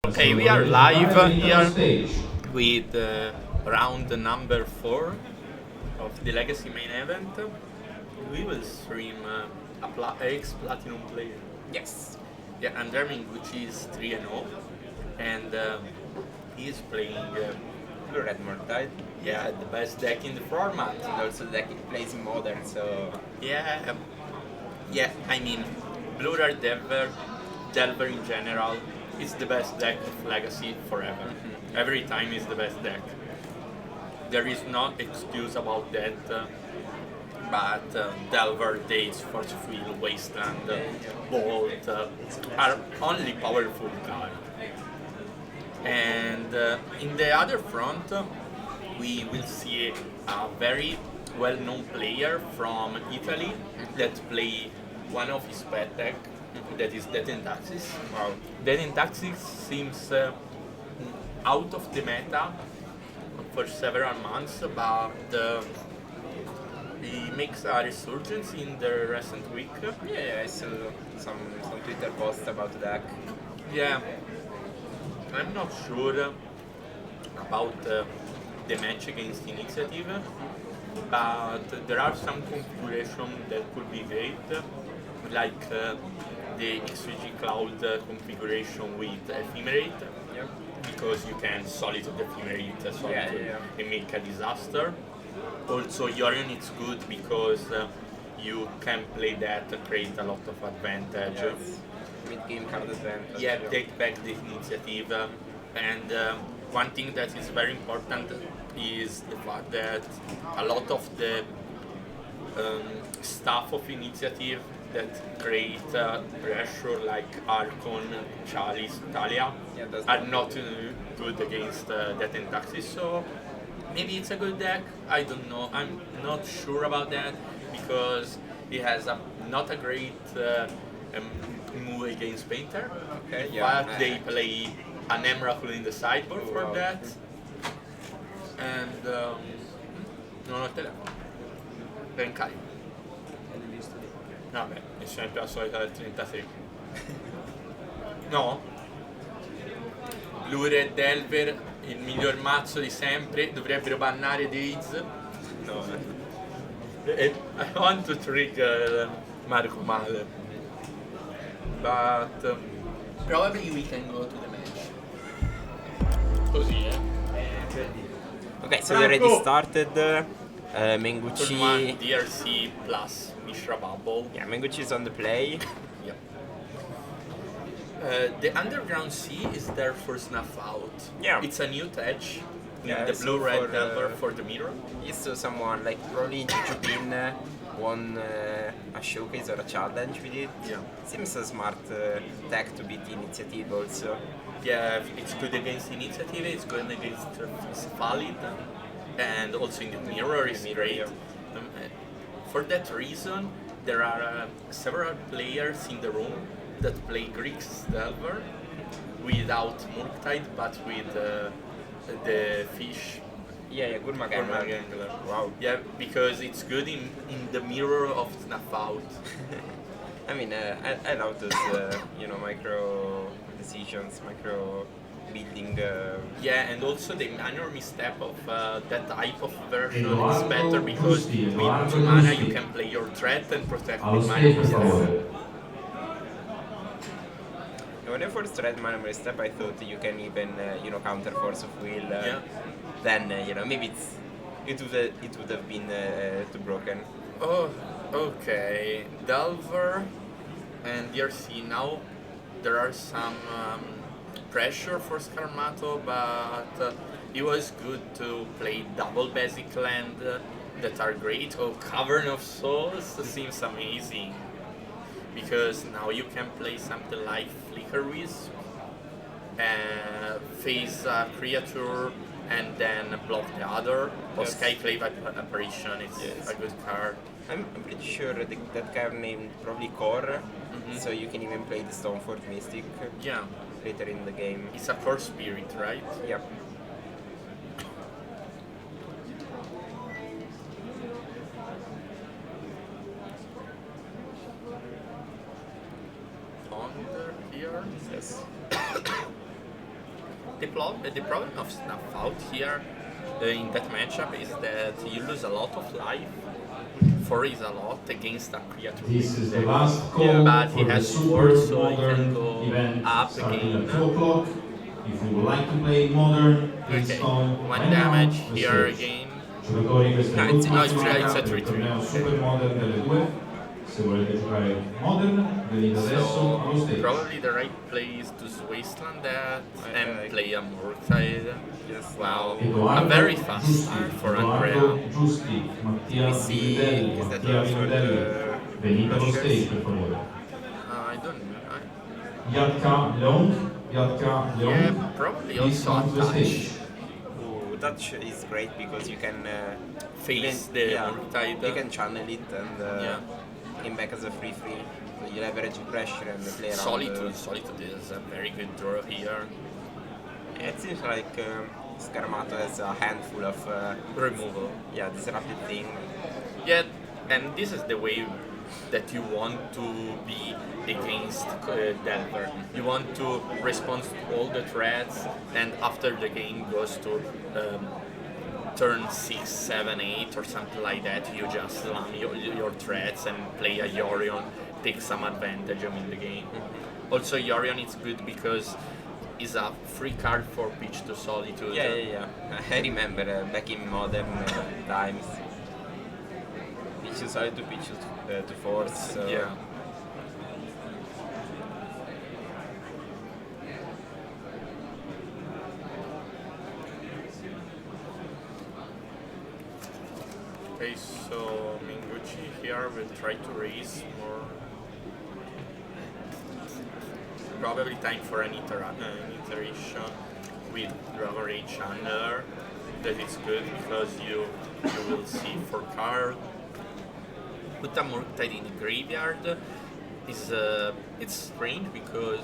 Okay, we are live here with round number 4 of the Legacy main event. We will stream X Platinum player. Yes. Yeah, and Derming, which is 3-0, and he is playing Blue Red Mortide. yeah, the best deck in the format. And also the deck it plays in modern, so Yeah, I mean, Blue Red Delver in general is the best deck of Legacy forever. Every time is the best deck. There is no excuse about that. But Delver, Days, Force Field, Wasteland, Bolt are only powerful cards. And in the other front, we will see a very well-known player from Italy that play one of his pet deck, that is Death and Taxes. wow. Death and Taxes seems out of the meta for several months, but he makes a resurgence in the recent week. Yeah, I saw some Twitter posts about the deck. Yeah, I'm not sure about the match against Initiative, but there are some configurations that could be great, like the XVG Cloud configuration with Ephemerate, Yeah. because you can solitude ephemerate, solitude Yeah. and make a disaster. Also, Yorion is good because you can play that to create a lot of advantage. Yes. Mid-game card advantage. Yeah, take back the initiative. And one thing that is very important is the fact that a lot of the stuff of initiative that create pressure, like Archon, Chalice, Talia, Yeah, that's are not good against that and Taxis. So maybe it's a good deck. I don't know. I'm not sure about that because it has not a great move against Painter. Okay, In yeah. fact, they play an Emrakul in the sideboard Oh, for wow. that. And non ho il telefono. Ben carico. Vabbè, è sempre la solita del 36. No? Lure e Delver, il miglior mazzo di sempre, dovrebbero bannare Days. No. I want to trigger Marco Male. But probably we can go to the match. Così, Okay, so we already started. Turn 1 Menguchi. DRC plus Mishra Bubble. Yeah, Menguchi is on the play. Yep. The Underground Sea is there for Snuff Out. Yeah. It's a new touch. Yeah, The so blue-red for, Delver for the mirror. Is to someone like probably Jujubin won a showcase or a challenge with it. Yeah. Seems a smart tech to beat initiative also. Yeah, it's good against initiative, it's good against valid, and also in the mirror is Mirror, great. yeah. For that reason, there are several players in the room that play Greeks Delver without Murktide, but with the fish. Yeah, good Gurmag Magangler. Angler. Wow. Yeah, because it's good in the mirror of Snuff Out. I mean, I love those, micro decisions, micro building. Yeah, and also the minor misstep of that type of version is better because with 2 mana you can play your threat and protect with minor misstep. When I first read Minor Step, I thought you can even, counter Force of Will. Yeah. Then, maybe it would have been too broken. Oh, okay. Delver and DRC now there are some pressure for Scarmato, but it was good to play double basic land that are great. Oh, Cavern of Souls seems amazing because now you can play something like Flicker Wisp, face a creature and then block the other. Or Yes. Skyclave Apparition is Yes. a good card. I'm pretty sure that card named probably Core, so you can even play the Stonefort Mystic Yeah, later in the game. it's a core spirit, right? Yep. Ponder here. Yes. The problem of Snuff Out here in that matchup is that you lose a lot of life. 4 is a lot against a creature. This is the deck. last call But for he the has Super sword, so he can Modern go event up starting again. at 2 o'clock. If you would like to play Modern, please Okay, call 1 right damage now. here again. Giocatori questa No, è it's- l'ultima no, it's giornata a del 3-3. torneo Super Modern delle 2. Se volete giocare Modern, venite adesso allo So stage. probably the right play is to wasteland that and like- play a Murktide. Yes. Wow, a Edoardo very fast Giusti, start for Edoardo Andrea. Giusti, Mattia We see- Vinidelli, is that Mattia also Vinidelli. the Venite allo Rushers? stage per favore. I don't know. Yatka Long, Yatka Yeah, Long, probably please also come to the attach. stage. Ooh, Touch is great because you can Face even- the yeah, Murktide. You can channel it and Yeah. came back as a free. So you leverage pressure and play around. Solitude is a very good draw here. It seems like Scarmato has a handful of Removal. disruptive thing. Yeah, and this is the way that you want to be against Denver. You want to respond to all the threats, and after the game goes to turn 6, 7, 8 or something like that, you just slam your threats and play a Yorion, take some advantage in the game. Also, Yorion is good because is a free card for Pitch to Solitude. Yeah. I remember back in modern times. Pitch to Solitude, Pitch to Force. So Yeah. Okay, so Minguchi here will try to raise more. Probably time for an iteration with Dragon Rage Channeler. That is good because you will see for card. Put a Murktide in the graveyard is it's strange because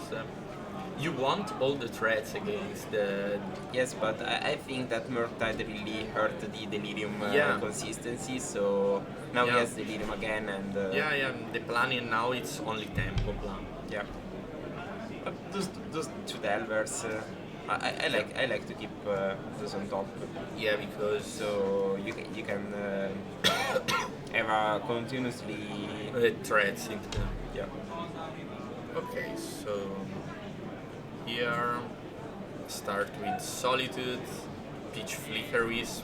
you want all the threats against the yes, but I think that Murktide really hurt the Delirium Yeah. consistency. So now he Yeah. has Delirium again, and yeah. The planning now it's only tempo plan. yeah. But those two Delvers, I like to keep those on top. Yeah, because So you can have a continuously threats into yeah. Okay, so here start with Solitude, Pitch Flicker Wisp.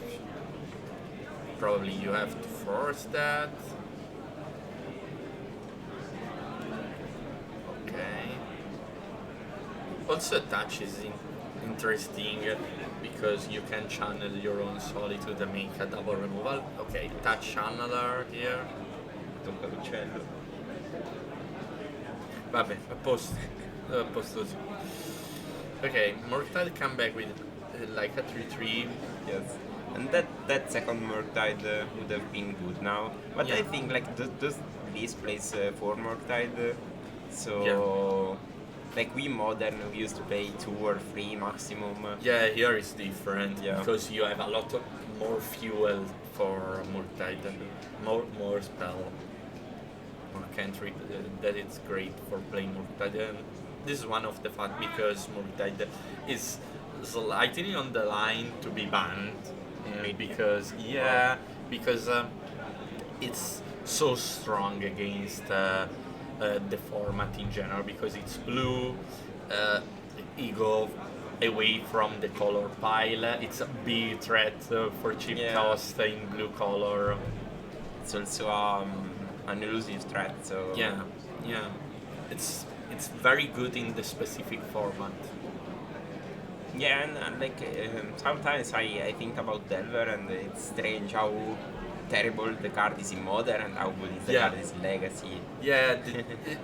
Probably you have to force that. Okay. Also, touch is interesting because you can channel your own Solitude and make a double removal. Okay, touch channeler here. Tocca l'uccello. Vabbè, posto così. Okay, Murktide come back with like a 3-3. Yes. And that second Murktide would have been good now. But Yeah. I think like those displays for Murktide, so Yeah. like we modern we used to play 2 or 3 maximum. Yeah, here is different Yeah. because you have a lot of more fuel for Murktide, more spell, more cantrip. That it's great for playing Murktide. And this is one of the fact because Murktide is slightly on the line to be banned because it's so strong against the format in general because it's blue. Ego away from the color pile. It's a big threat for cheap Yeah. cost in blue color. It's also an elusive threat. So Yeah. It's very good in the specific format. Yeah, and like sometimes I think about Delver and it's strange how terrible the card is in Modern and how good the Yeah. card is in Legacy. Yeah,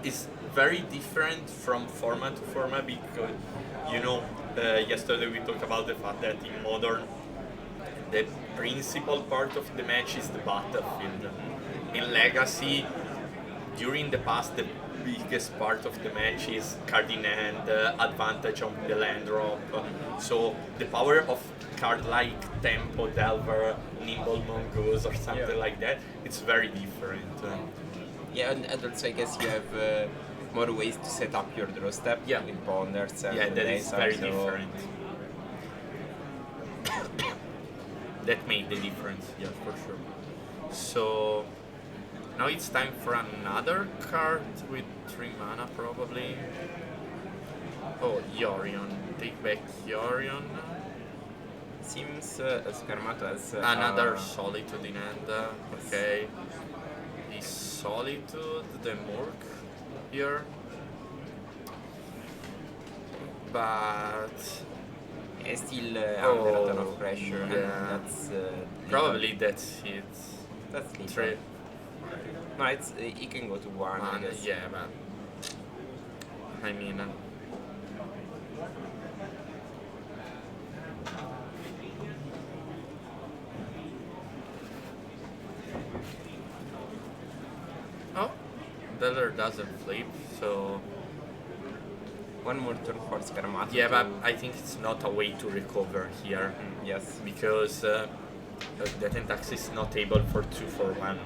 it's very different from format to format because yesterday we talked about the fact that in Modern the principal part of the match is the battlefield. In Legacy, during the past, the biggest part of the match is card in hand, advantage on the land drop. So the power of card like Tempo, Delver, Nimble Mongoose or something Yeah. like that, it's very different. Yeah, and also I guess you have more ways to set up your draw step Yeah. with Ponders and Yeah, that is Mesa, very so different. That made the difference, yeah, for sure. So now it's time for another card with 3 mana probably. Oh, Yorion. Take back Yorion. Seems Scarmato has Another Solitude in hand. Okay. The Solitude, the Mork here. But still under a ton of pressure. yeah. And that's probably that's it. that's lethal. Three No, it's he can go to 1. I mana, guess. yeah, but I mean, oh, Deller doesn't flip, so One more turn for Scarmato. yeah, but to- I think it's not a way to recover here yes. because the Tentax is not able for 2 for 1.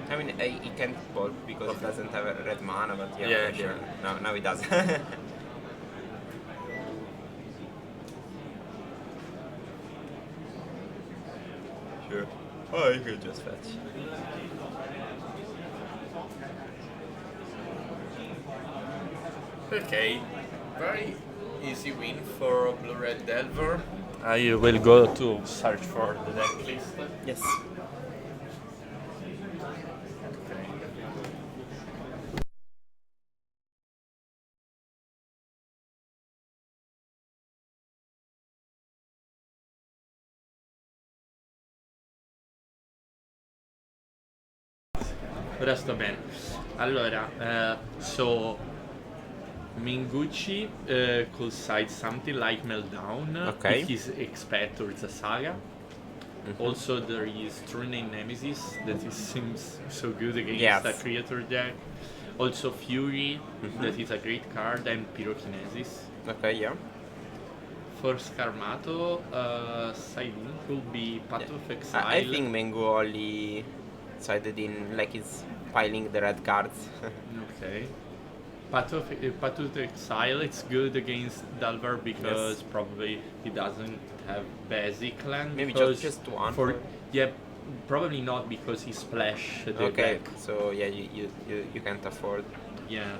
I mean, he can't bolt because he doesn't have a red mana, but yeah, Yeah, sure. yeah. Now he does. Sure. Oh, you could just fetch. Okay, very easy win for Blue-Red Delver. I will go to search for the deck list. Yes. Ora sto bene. Allora, so Mingucci could cite something like Meltdown Okay. if he's expect or the saga. Also, there is True Name Nemesis that seems so good against Yes. a creator deck. Also, Fury, that is a great card, and Pyrokinesis. Okay, yeah. For Scarmato, siding could be Path of Exile. I think Mengu only sided in like he's piling the red cards. Okay. Path of Exile, it's good against Delver because probably he doesn't have basic land. Maybe because just one. Yeah, probably not because he splash the Okay, deck. so yeah, you can't afford. Yeah.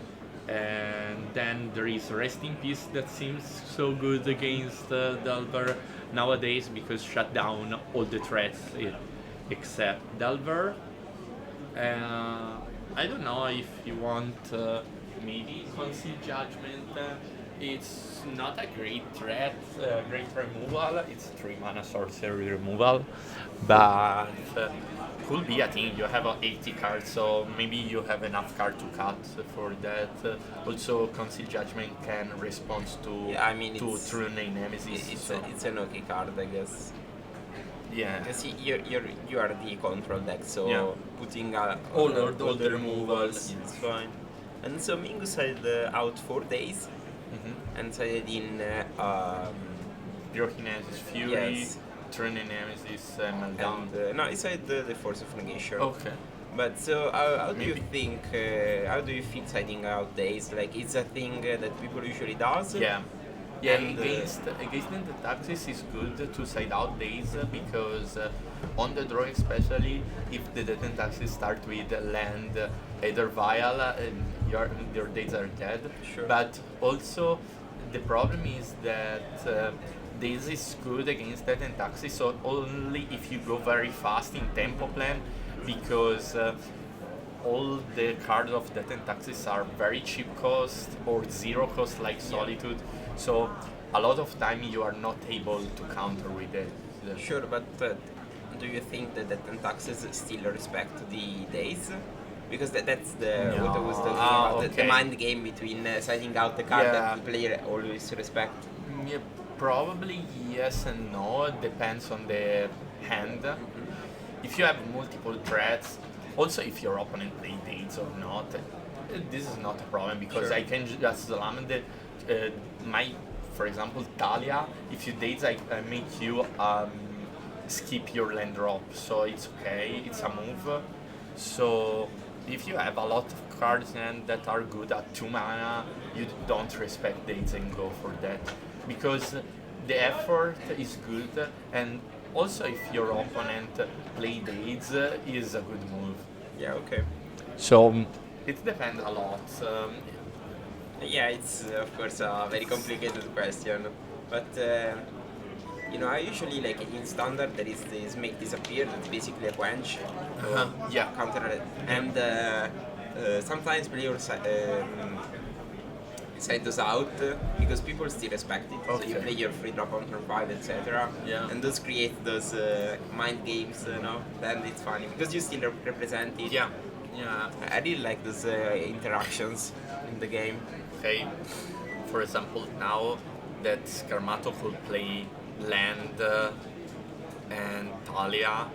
And then there is Rest in Peace that seems so good against Delver nowadays because shut down all the threats except Delver. I don't know if you want maybe Conceal Judgment. It's not a great threat, great removal. It's 3 mana sorcery removal, but could be a thing. You have 80 cards, so maybe you have enough card to cut for that. Also, Conceal Judgment can respond to Yeah, I mean, to it's- True Name Nemesis. It's an okay card, I guess. Yeah. Because you are the control deck, so Yeah. putting All the removals. it's fine. And so Mingo said out 4 days and said in Pyrokinesis, Fury, Yes. True Name Nemesis, Meltdown. and no, he said the Force of Negation. Okay. But so how do you Maybe. think? How do you feel siding out days? Like it's a thing that people usually does. Yeah. Yeah, And, against the taxes is good to side out days because on the draw especially if the death taxes start with land either vial your days are dead. Sure. But also the problem is that this is good against death and taxes so only if you go very fast in tempo plan because all the cards of death and taxes are very cheap cost or zero cost like Solitude. So a lot of time you are not able to counter with it. Sure, but do you think that the taxes still respect the days? Because that's what I was talking about, the okay. mind game between siding out the card Yeah. that the player always respect. Yeah, probably yes and no. It depends on the hand. If you have multiple threats, also if your opponent play dates or not, this is not a problem because Sure. I can just slam the for example, Talia. If you dates, I make you skip your land drop, so it's okay. It's a move. So if you have a lot of cards and that are good at 2 mana, you don't respect dates and go for that because the effort is good and also if your opponent play dates is a good move. Yeah, okay. So it depends a lot. Yeah, it's of course a very complicated question, but I usually like in standard there is this make disappear that's basically a quench. Yeah. Counter it. And sometimes players side those out because people still respect it. So you Okay. play your free drop on turn 5, etc. Yeah. And those create those mind games, Then it's funny because you still represent it. Yeah. Yeah. I really like those interactions in the game. Okay. For example, now that Scarmato could play land and Talia.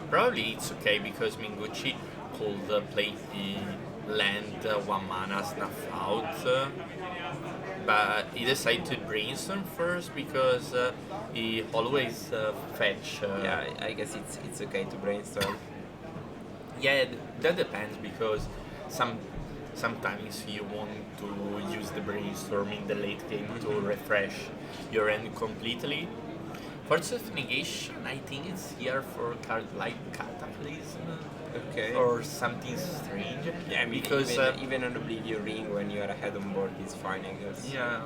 Probably it's okay because Mingucci could play the land 1 mana snuff out, but he decided to brainstorm first because he always fetch. Yeah, I guess it's okay to brainstorm. Yeah, that depends because sometimes you want to use the brainstorm in the late game to refresh your end completely. Force of Negation, I think it's here for card like Cataclysm Okay. or something strange. Yeah, I mean, because even on Oblivion Ring, when you are ahead on board, it's fine, I guess. yeah,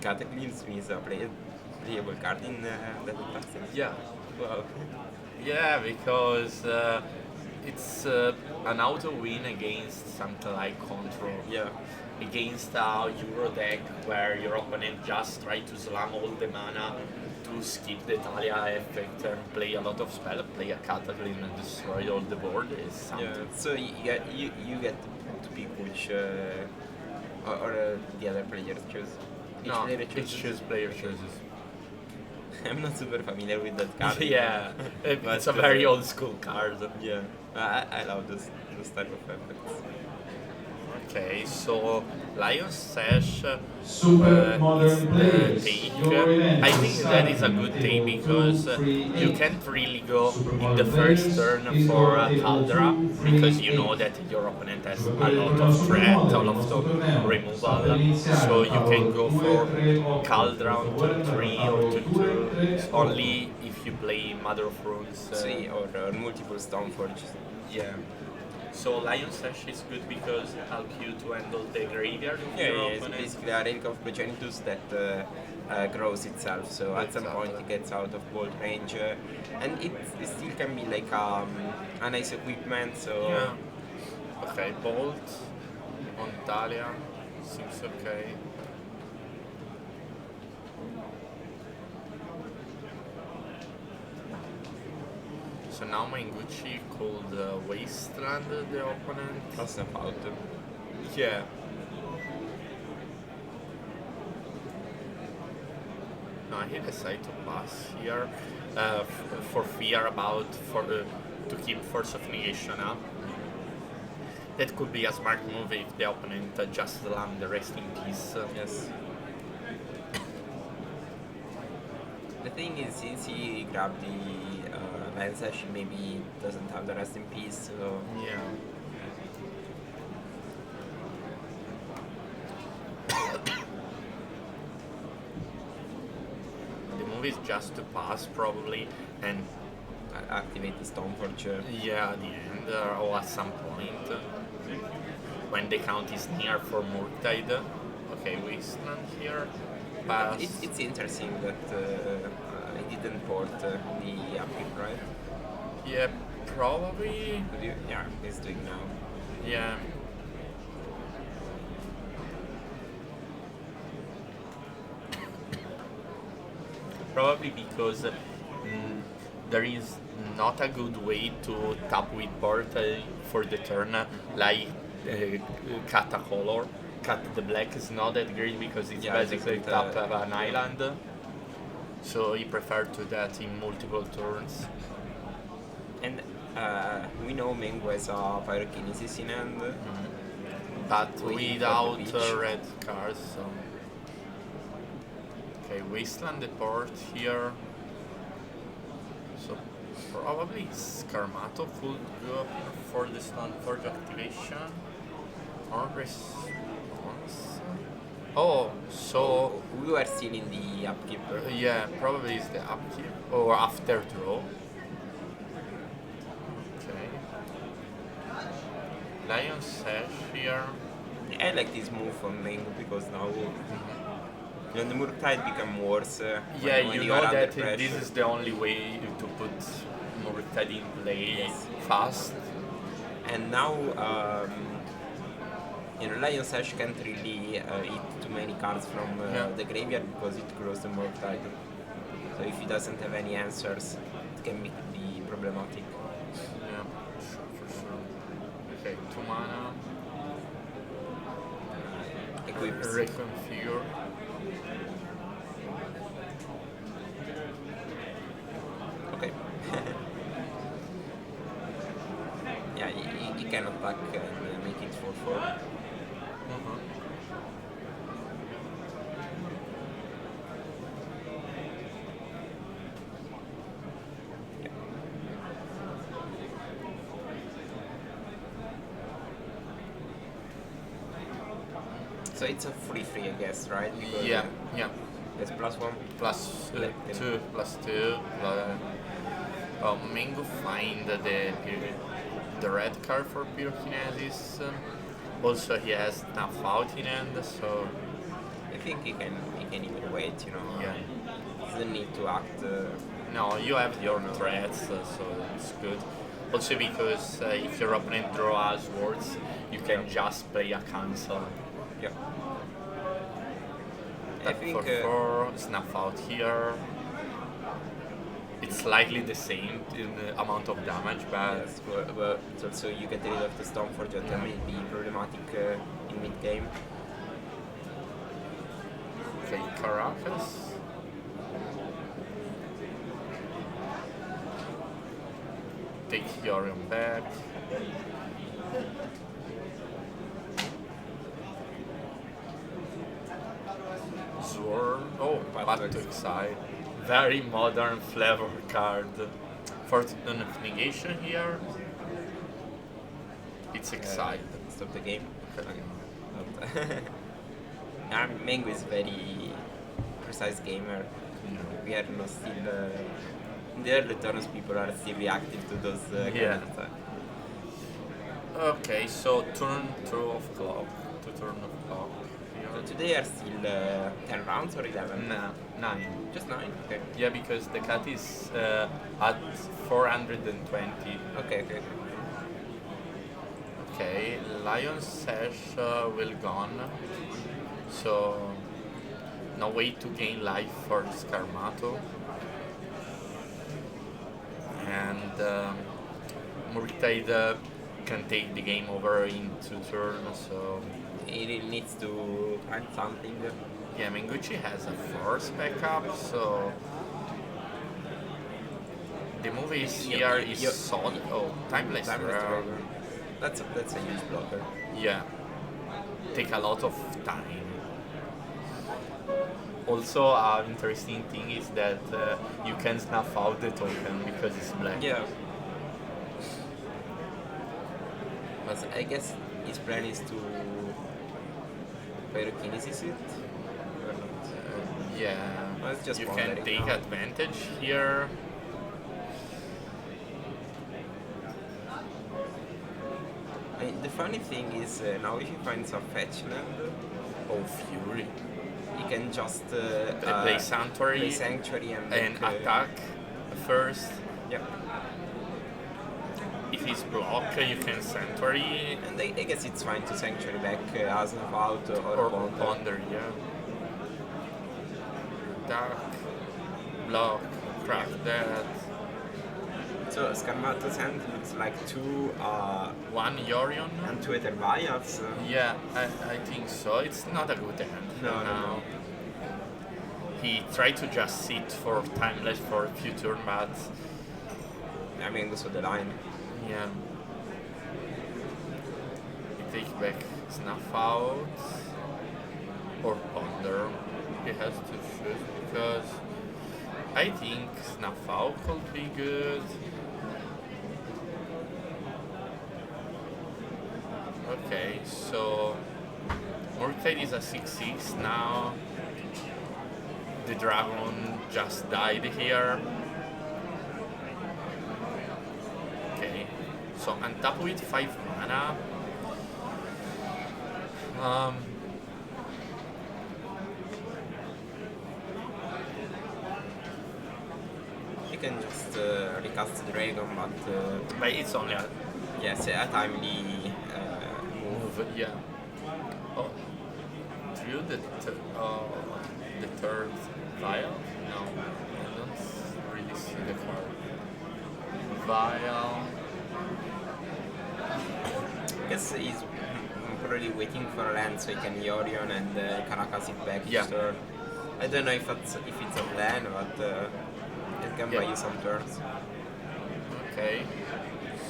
Cataclysm is a playable card in the Tactics. yeah, Wow. yeah, because it's an auto win against something like Control. Yeah. Against a Euro deck where your opponent just try to slam all the mana to skip the Talia effect and play a lot of spell, play a Cataclysm and destroy all the board is something. Yeah. So you get to pick which or the other player choose. Each No, player chooses. player chooses. I'm not super familiar with that card. Yeah, it's But, a very old school card. Yeah. I love those type of effects. Okay, so Lion's Sash Super is modern the players. take. Your event I think that is a starting good at take table because 2, 3, you 8. can't really go Super in the modern first players turn is for on a table Caldera 2, 3, because you know 8. that your opponent has a Giocatori del lot torneo of Super threat, a Modern, lot il nostro of torneo sta per removal, iniziare so al you can tavolo go 2 for e 3, 8. Caldera on turn 3 or Tavolo 2 2 e 3, 8. only if you play Mother of Runes. See, or multiple Stoneforges. Yeah. So Lion's Sash is good because it helps you to handle the graveyard of Yeah, your yeah, it's opponent. basically a relic of Progenitus that grows itself. So at some point it gets out of bolt range, and it still can be like a nice equipment. So Yeah. Okay, Bolt on Talia seems okay. So now Manguchi called Wasteland the opponent. pass them out. Yeah. No, he decided to pass here for fear about to keep Force of Negation up. That could be a smart move if the opponent just slam the rest in peace. Yes. The thing is, since he grabbed the Lion's Sash, he maybe doesn't have the rest in peace. So Yeah. The move is just to pass probably and activate the Stoneforge. yeah, at the end or at some point when the count is near for Murktide. Okay, Wasteland here. Pass. It's interesting that he didn't port the upkeep, right? Yeah, probably. Yeah, he's doing now. Yeah. Probably because there is not a good way to tap with board for the turn, like cut a color. Cut the black is not that great because it's Yeah, it basically doesn't, tap an island. So he preferred to that in multiple turns. And we know Mengu has a Pyrokinesis in hand. But Waiting for the without beach. red cards. So. Okay, Wasteland the port here. So probably Scarmato could go for the Stoneforge activation. Or response. Oh, so We were still in the upkeep. yeah, probably is the upkeep or after draw. Okay. Lion's Sash here. I like this move from Mengu because now when the Murktide become worse. Yeah, when you are know under that pressure. this is the only way to put Murktide in play Yes. fast. And now, Lion's Sash can't really eat too many cards from Yeah. the graveyard because it grows the Murktide. So if he doesn't have any answers, it can be problematic. Yeah, sure, for sure. Okay, 2 mana. Equips. Reconfigure. Okay. Yeah, he can attack and make it 4/4. So it's a free, I guess, right? Because, Yeah, yeah. it's +1. Plus Like, 2, plus 2. Mango find the red card for pyrokinesis. Also, he has Snuff Out in hand, so I think he can even wait, you know. yeah. He doesn't need to act. No, you have your threats, so it's good. Also, because if your opponent draws words, you can just play a cancel. Yeah. I Tap think. for 4, Snuff Out here. It's slightly the same in the amount of damage, but Yes, but it's also you get rid of the Stormforge that may be problematic in mid game. okay, Caracas. Take Yorion back. Zwar. Oh, Path Path to to Exile. Very modern flavor card. Fortune of Negation here. It's Exile. Stop the game. Okay. Mango is very precise gamer. We are not still. In the early turns, people are still reactive to those kind Yeah. of attacks. Okay, so turn 2 of clock. To turn of clock So here. today are still 10 rounds or 11? No, 9. Just 9? Okay. Yeah, because the cat is at 420. Okay. Okay, Lion Sash will gone. So no way to gain life for Scarmato. And Murktide can take the game over in 2 turns, so He really needs to find something. yeah, Menguchi has a force backup, so the move is here is solid. Oh, timeless Timeless Rare. Dragon. That's a huge blocker. Yeah, take a lot of time. Also, an interesting thing is that you can snuff out the token because it's black. Yeah. But I guess his plan is to pyrokinesis it or not. Yeah, Well, it's just you can wondering take now. advantage here. The funny thing is now if he finds a fetch land, Oh, Fury. he can just Play Sanctuary play Sanctuary and, and make, attack first. Yeah. If he's blocked, you can Sanctuary And I guess it's fine to Sanctuary back as an out or or Ponder. Ponder, yeah. Attack, block, crack that. So Scarmato's hand looks like 2 One Yorion. and 2 Ether Vials. Yeah, I think so. It's not a good hand. No. He tried to just sit for timeless for a few turns, but I mean, goes with the line. yeah. He takes back Snuff Out or Ponder. He has to choose because I think Snuff Out could be good. Okay, so Murktide is a 6/6 now. The dragon just died here. Okay, so untap with 5 mana. You can just recast the dragon, But it's only a yes, a timely move, yeah. Oh, drew the third vial? No, I don't really see the card. Vial. I guess he's probably waiting for a land so he can Yorion and Caracas it back. Yeah. So I don't know if it's a plan, but it can buy Yeah. you some turns. Okay.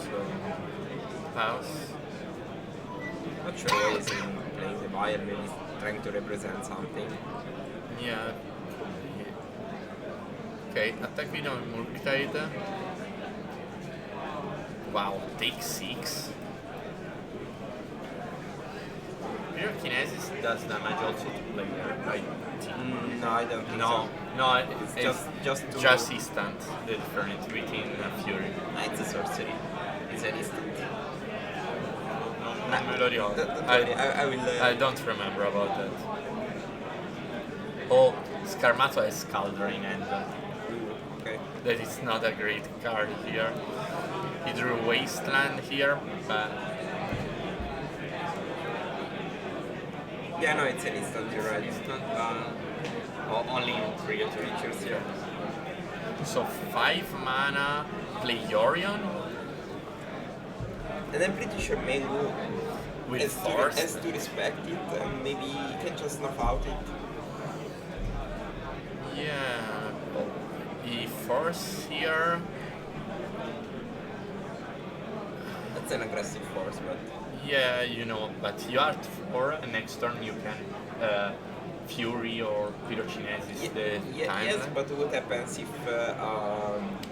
So pass. Not sure why he's playing the Vial, maybe he's trying to represent something. Yeah. Could be. Okay, attack with on Murktide. Wow, take 6. Pyrokinesis does damage also to player, right? No, I don't think No, so. no, It's just to- just instant. The difference between Fury. It's a sorcery. It's an instant. Non me lo ricordo. Don't worry, I will. I don't remember about that. Oh, Scarmato has Scalder in hand. Okay. That is not a great card here. He drew Wasteland here, but Yeah, no, it's an instant. You're right. instant. Only in creatures here. So 5 mana, play Yorion And I'm pretty sure Mango with has Force. to respect it, and maybe he can just snuff out it. Yeah, he Force here. That's an aggressive force, but Yeah, you know, but you are 4, and next turn you can Fury or Pyrokinesis the time. yes, but what happens if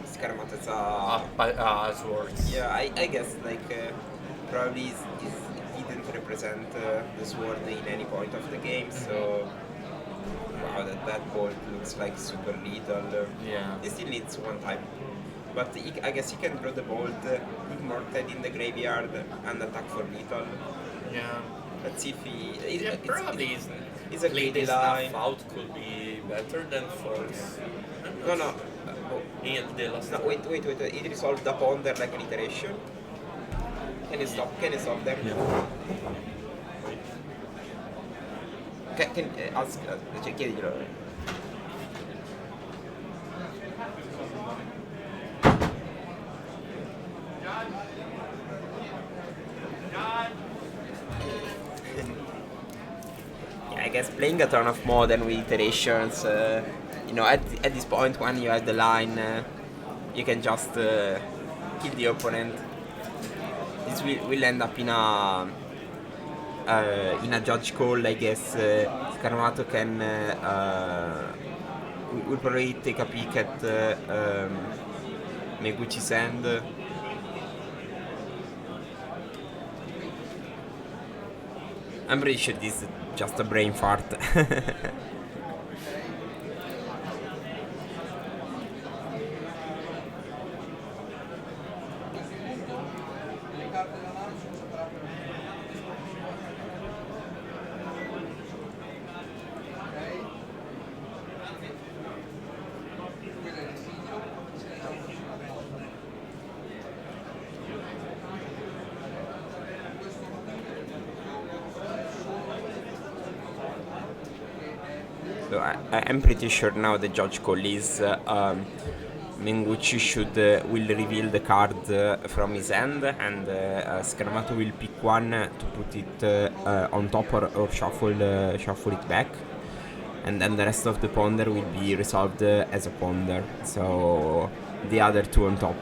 Scarmat has a... Swords. Yeah, I guess like probably it didn't represent the sword in any point of the game, so wow, that bolt looks like super lethal. Yeah. He still needs one time, but I guess he can draw the bolt, put Morted in the graveyard, and attack for lethal. Yeah. Let's see if he. Yeah, probably it's a play greedy this stuff line. out could be better than Force. No. In the last No, wait. It resolved the ponder like an iteration. Can you stop? Can you stop them? Can ask? Cioè, chiediglielo. Yeah, I guess playing a ton of modern with iterations, at this point when you have the line, you can just kill the opponent. This will end up in a judge call, I guess. Scarmato can will probably take a peek at Meguchi's end. I'm pretty sure this is just a brain fart. So I'm pretty sure now the judge call is Menguchi will reveal the card from his hand, and Scarmato will pick one to put it on top or shuffle it back, and then the rest of the ponder will be resolved as a ponder. So the other two on top,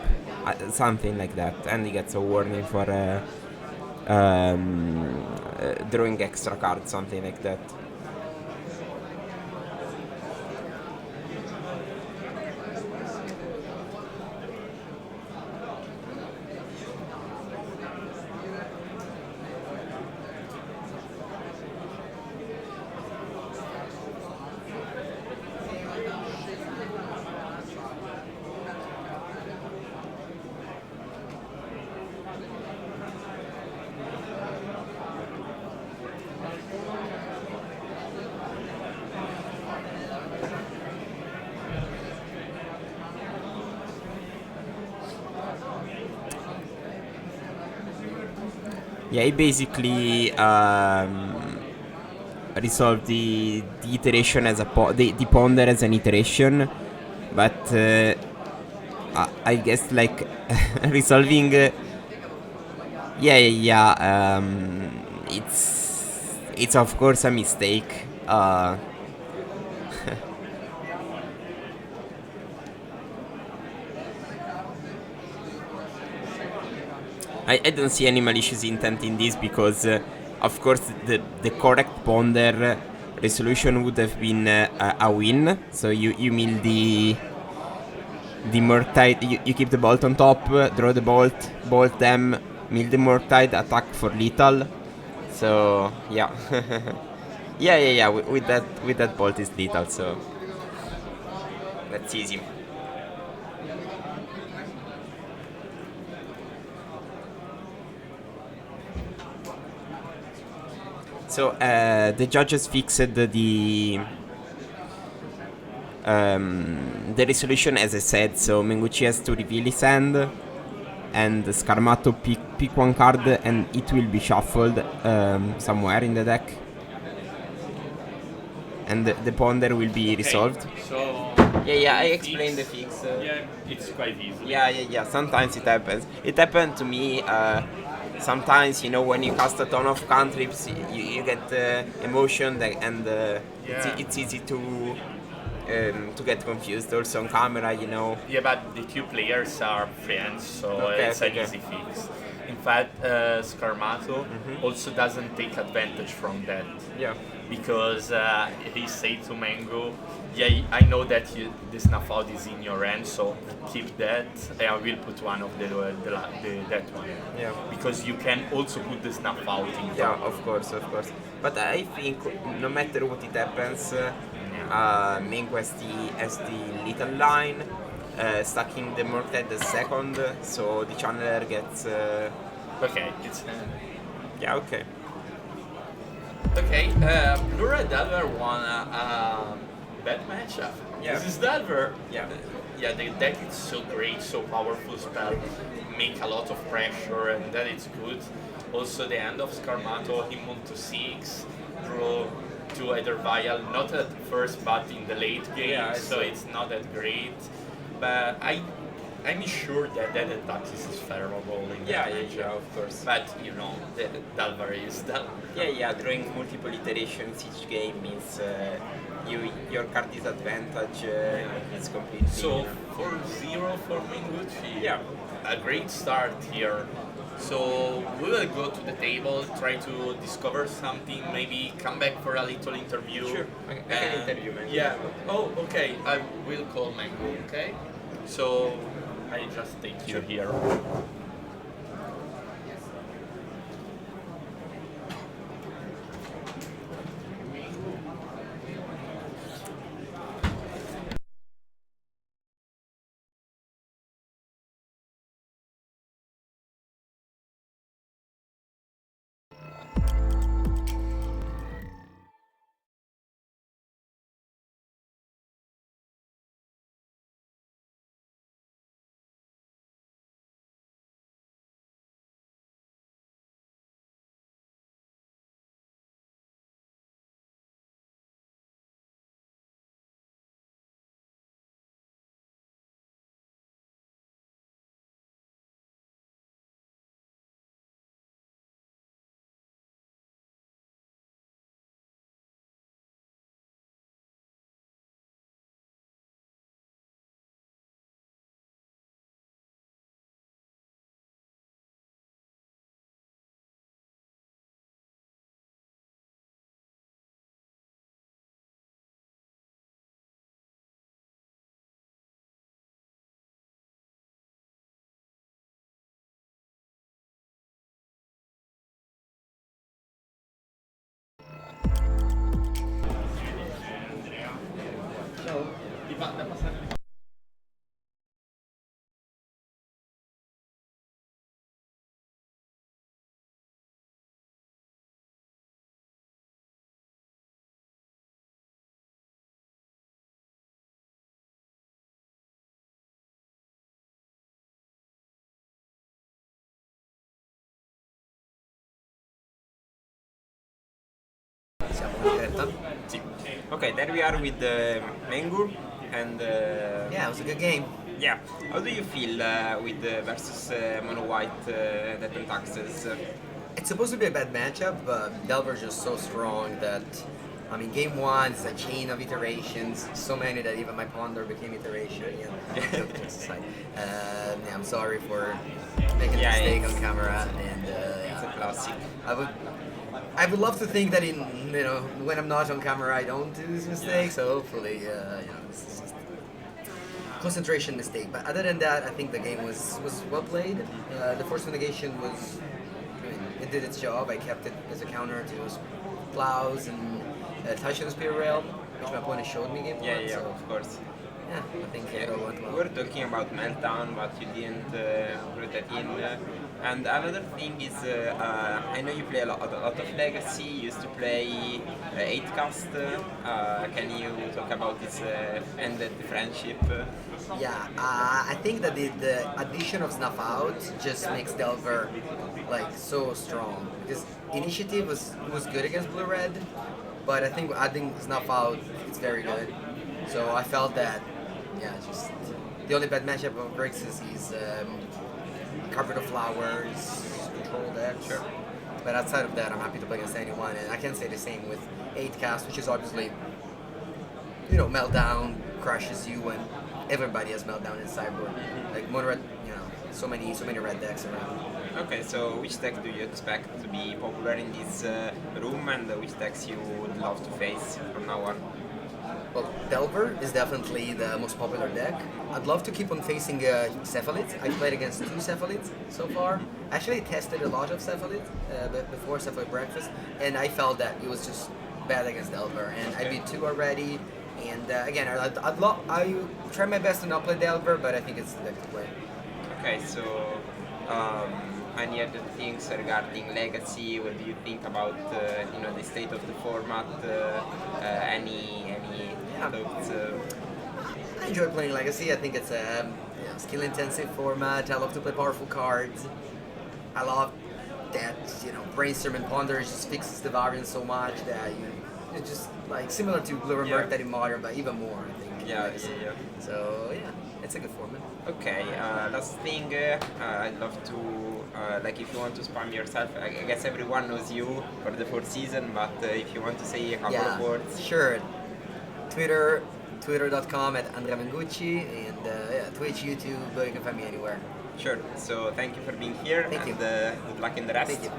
something like that, and he gets a warning for drawing extra cards, something like that. Yeah, he basically resolved the iteration as the ponder as an iteration, but I guess like resolving. It's of course a mistake. I don't see any malicious intent in this because, of course, the correct ponder resolution would have been a win. So you mill the Murktide, you keep the bolt on top, draw the bolt them, mill the Murktide, attack for lethal. So yeah, yeah. With that bolt is lethal, so that's easy. So the judges fixed the resolution as I said. So Menguchi has to reveal his hand, and Scarmato pick one card, and it will be shuffled somewhere in the deck, and the ponder will be resolved. So Yeah. I explained the fix. Yeah, it's quite easy. Yeah. Sometimes it happens. It happened to me. Sometimes, when you cast a ton of cantrips, you get emotion, and it's easy to get confused. Also on camera. Yeah, but the two players are friends, so it's an easy fix. In fact, Scarmato also doesn't take advantage from that. Yeah. Because he said to Mango, yeah, I know that the snuff out is in your hand, so keep that, and I will put one of that one. Yeah. Because you can also put the snuff out in Yeah, top. of course. But I think no matter what it happens, Mengo has the little line, stacking the Mortet the second, so the channeler gets. Okay, it's Yeah, okay. okay. Blue-Red Delver won a bad matchup. Yeah. This is Delver. Yeah. Yeah, the deck is so great, so powerful spell, make a lot of pressure, and that it's good. Also, the end of Scarmato, him on to 6, draw 2 either vial, not at first, but in the late game, Yeah, so it's not that great. But I'm sure that attack is favorable in that matchup. Of course. But the Delver is Delver. Yeah. Drawing multiple iterations each game means your card disadvantage is completely. So 4-0 for Mingucci. Yeah. A great start here. So we will go to the table, try to discover something, maybe come back for a little interview. Sure. I can interview Mango. Yeah. Oh, okay. I will call Mango. Okay. So I just take you here. Sì. Okay, there we are with Mengu, and Yeah, it was a good game. yeah. How do you feel with versus Mono White that taxes? It's supposed to be a bad matchup, but Delver's just so strong that, I mean, game one is a chain of iterations, so many that even my ponder became iteration. Just aside. Yeah, I'm sorry for making a mistake on camera, and It's a classic. I would love to think that when I'm not on camera I don't do this mistake. So hopefully, this is just a concentration mistake. But other than that, I think the game was well played. The force negation was, it did its job. I kept it as a counter to plows and touch on the spear rail, which my opponent showed me game one. Yeah, So of course. yeah, I think it all went We well. were talking about Meltdown, but you didn't put that in. And another thing is, I know you play a lot of Legacy. You used to play 8-cast. Can you talk about this ended friendship? Yeah, I think that the addition of Snuff Out just makes Delver like so strong because Initiative was good against Blue Red, but I think adding Snuff Out it's very good. So I felt that yeah, just the only bad matchup of Grix is he's Carpet of Flowers, control deck. Sure. But outside of that, I'm happy to play against anyone, and I can say the same with 8-cast, which is obviously Meltdown crushes you and everybody has Meltdown in Cyborg. Like mono red, so many red decks around. Okay, so which deck do you expect to be popular in this room, and which decks you would love to face from now on? Well, Delver is definitely the most popular deck. I'd love to keep on facing Cephalids. I've played against 2 Cephalids so far. Actually, I tested a lot of Cephalids before Cephalid Breakfast, and I felt that it was just bad against Delver. And I beat 2 already. And again, I try my best to not play Delver, but I think it's the deck to play. Okay, so any other things regarding Legacy? What do you think about the state of the format? Any thoughts? I enjoy playing Legacy. I think it's a skill-intensive format. I love to play powerful cards. I love that Brainstorm and Ponder just fixes the variance so much that it's just like similar to Blue and Merc that in Modern, but even more. I think. Yeah. So yeah, it's a good format. Okay, last thing, I'd love to, if you want to spam yourself, I guess everyone knows you for the 4Seasons, but if you want to say a couple of words. Sure. Twitter.com at Andrea Mengucci, and Twitch, YouTube, you can find me anywhere. Sure, so thank you for being here, Thank you. Good luck in the rest. Thank you.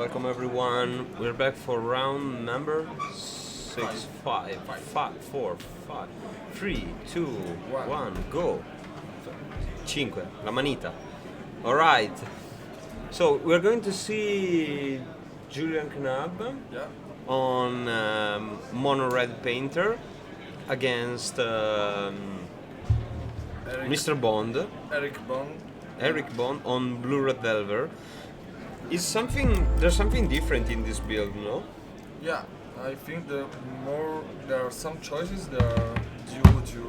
Welcome everyone. We're back for round number 6, 5, 4, 5, 3, 2, 1, go. 5, la manita. Alright. So we're going to see Julian Knapp on mono red painter against Mr. Bond. Eric Bond on blue red delver. There's something different in this build, no? Yeah, I think there are some choices that are due to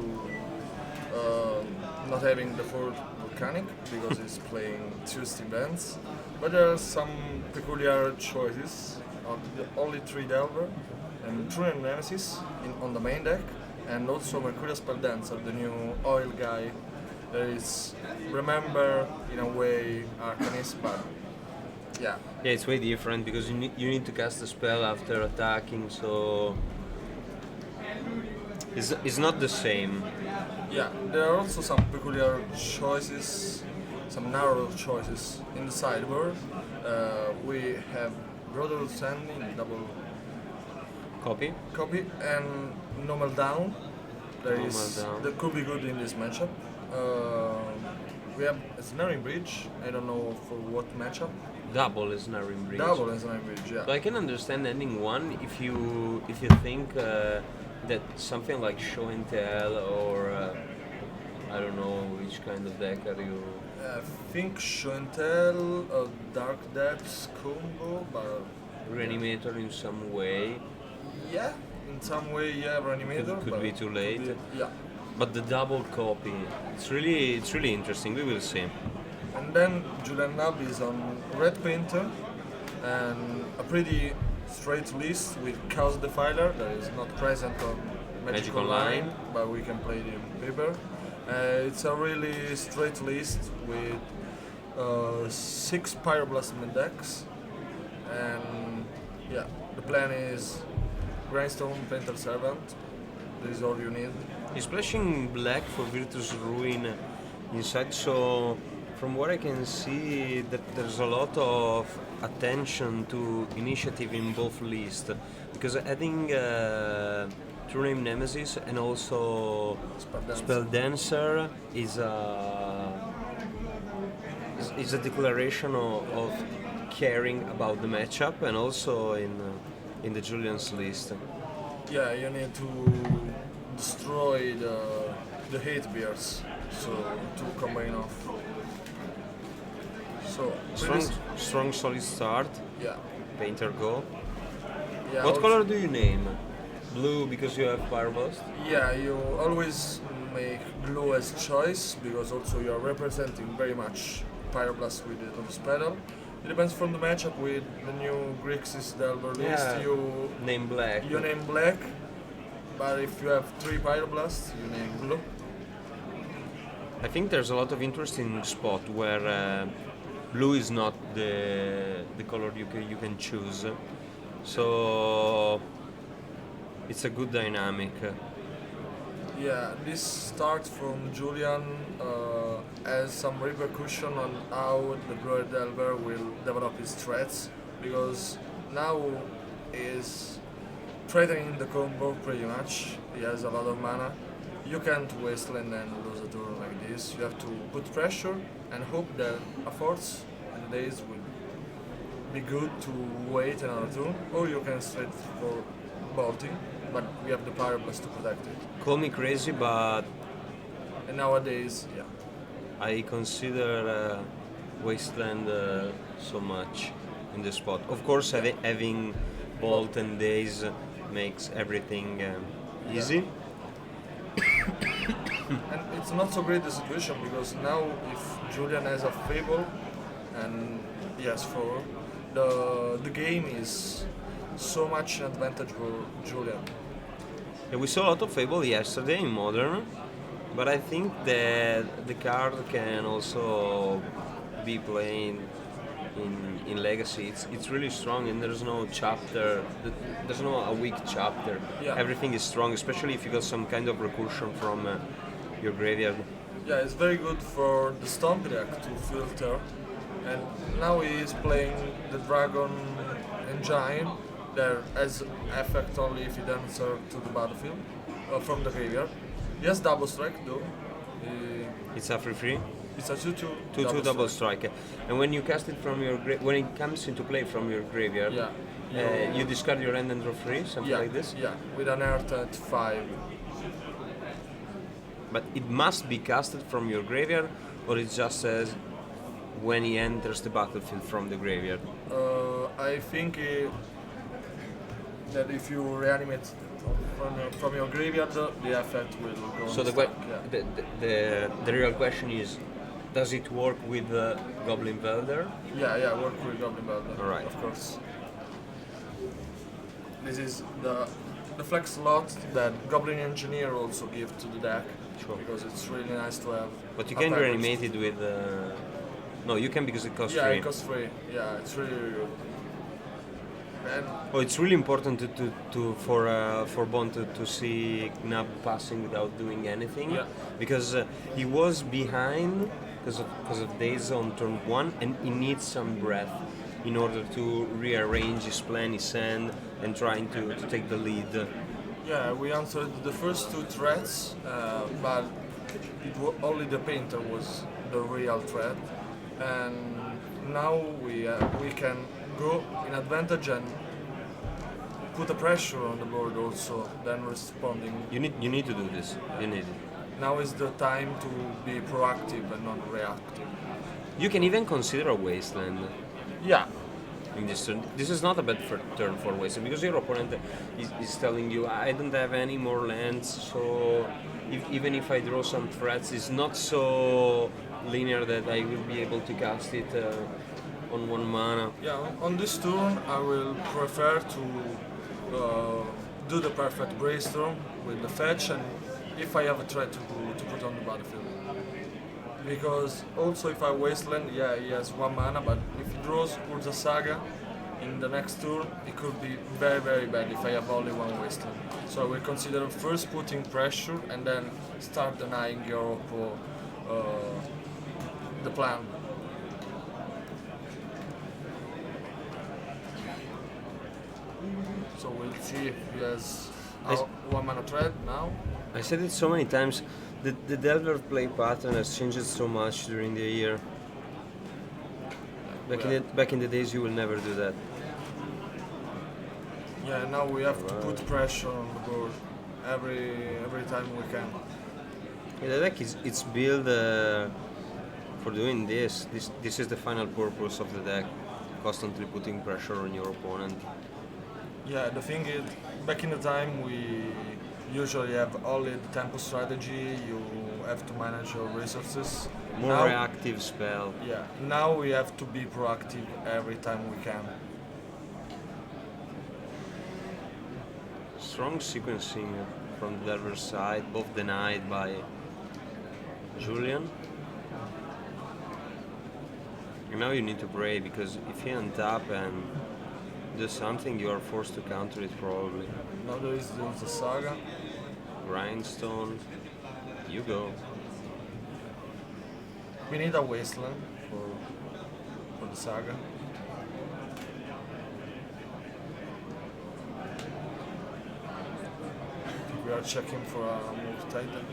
not having the full volcanic because it's playing 2 steam bands, but there are some peculiar choices of the only 3 delver and True Nemesis on the main deck, and also Mercurial Spell Dancer, the new oil guy. There is, remember, in a way, Arcanist, but yeah, it's way different because you need to cast a spell after attacking, so it's not the same. Yeah, there are also some peculiar choices, some narrow choices in the sideboard. We have Brotherhood Sending, double Copy. and normal down. That could be good in this matchup. We have a Snaring Bridge. I don't know for what matchup. Double is Snaring Bridge. Double and Snaring Bridge, yeah. So I can understand ending one if you think that something like Show and Tell or I don't know which kind of deck are you. I think Show and Tell, Dark Depths combo, but Reanimator in some way. yeah, in some way, yeah, Reanimator. Could but be too late. Yeah. But the double copy, it's really interesting. We will see. And then Julian Knapp is on red painter and a pretty straight list with Chaos Defiler that is not present on Magic Online, but we can play it in paper. It's a really straight list with 6 Pyroblast main decks, and yeah, the plan is Grindstone, Painter Servant. This is all you need. He's splashing black for Virtus Ruin inside, so from what I can see that there's a lot of attention to initiative in both lists, because adding True Name Nemesis and also Spell Dancer is a declaration of caring about the matchup, and also in the Julian's list. Yeah, you need to destroy the hate bears, so to combine off. So Strong solid start. yeah. Painter go. Yeah, What also- color do you name? Blue because you have Pyroblast? Yeah, you always make blue as choice because also you are representing very much Pyroblast with the Totus Pedal. It depends from the matchup. With the new Grixis Delver list, Yeah. you Name black. name black, but if you have 3 Pyroblasts, you name blue. I think there's a lot of interesting spot where blue is not the color you can choose, so it's a good dynamic. Yeah, this starts from Julian as some repercussion on how the Blue Delver will develop his threats, because now is threatening the combo pretty much. He has a lot of mana. You can't wasteland and lose a turn like this. You have to put pressure and hope that a force and days will be good to wait another turn, or you can straight for bolting, but we have the Pyroblast to protect it. Call me crazy, but And nowadays, yeah. I consider Wasteland so much in the spot. Of course, having Bolt and Days makes everything easy. And it's not so great the situation because now if Julian has a Fable and he has 4, the game is so much an advantage for Julian. Yeah, we saw a lot of Fable yesterday in Modern, but I think that the card can also be played in Legacy. It's really strong, and there's no chapter, there's no a weak chapter. Yeah. Everything is strong, especially if you got some kind of recursion from your graveyard. Yeah, it's very good for the Stomp deck to filter And now he is playing the Dragon Engine. There has effect only if he answer to the battlefield from the graveyard. He has double strike though. It's a free. It's a 2-2 2-2 double strike. And when you cast it from your when it comes into play from your graveyard, Yeah. you discard your hand and draw free, something Yeah, like this. yeah, with an earth at 5. But it must be casted from your graveyard, or it just says when he enters the battlefield from the graveyard. I think that if you reanimate from your graveyard, the effect will go. So on the, stack, the real question is, does it work with Goblin Velder? yeah, work with Goblin Belder. Alright. Of course. This is the flex slot that Goblin Engineer also give to the deck. Sure. Because it's really nice to have. But you a can package. reanimate it with. No, you can because it costs Yeah, free. it costs free. Yeah, it's really, really good. And Oh, it's really important for Bond to see Gnab passing without doing anything, Yeah. because he was behind because of days on turn 1, and he needs some breath in order to rearrange his plan, his hand, and trying to take the lead. yeah, we answered the first 2 threats, but only the painter was the real threat, and now we can go in advantage and put a pressure on the board also, then responding. You need to do this. You need it. Now is the time to be proactive and not reactive. You can even consider a wasteland Yeah, in this turn. This is not a bad turn for wasteland because your opponent is telling you, I don't have any more lands, so even if I draw some threats, it's not so linear that I will be able to cast it on 1 mana. yeah. On this turn, I will prefer to do the perfect brainstorm with the fetch, and if I have a threat to put on the battlefield. Because also if I wasteland, yeah, he has 1 mana, but if he draws Urza Saga in the next turn, it could be very, very bad if I have only 1 wasteland. So I will consider first putting pressure and then start denying your the plan. So we'll see if he has I s- 1 mana threat now. I said it so many times, the Delver play pattern has changed so much during the year. Back in the days you will never do that. Yeah, now we have to put pressure on the board every time we can. Yeah, the deck is it's built for doing this. This is the final purpose of the deck, constantly putting pressure on your opponent. Yeah, the thing is, back in the time we usually have only the tempo strategy. You have to manage your resources. More Now, reactive spell. yeah, now we have to be proactive every time we can. Strong sequencing from the Delver side, both denied by Julian. And now you need to brave, because if you untap and do something, you are forced to counter it probably. Now there is the saga. Grindstone, you go. We need a wasteland for the saga. We are checking for a move titan.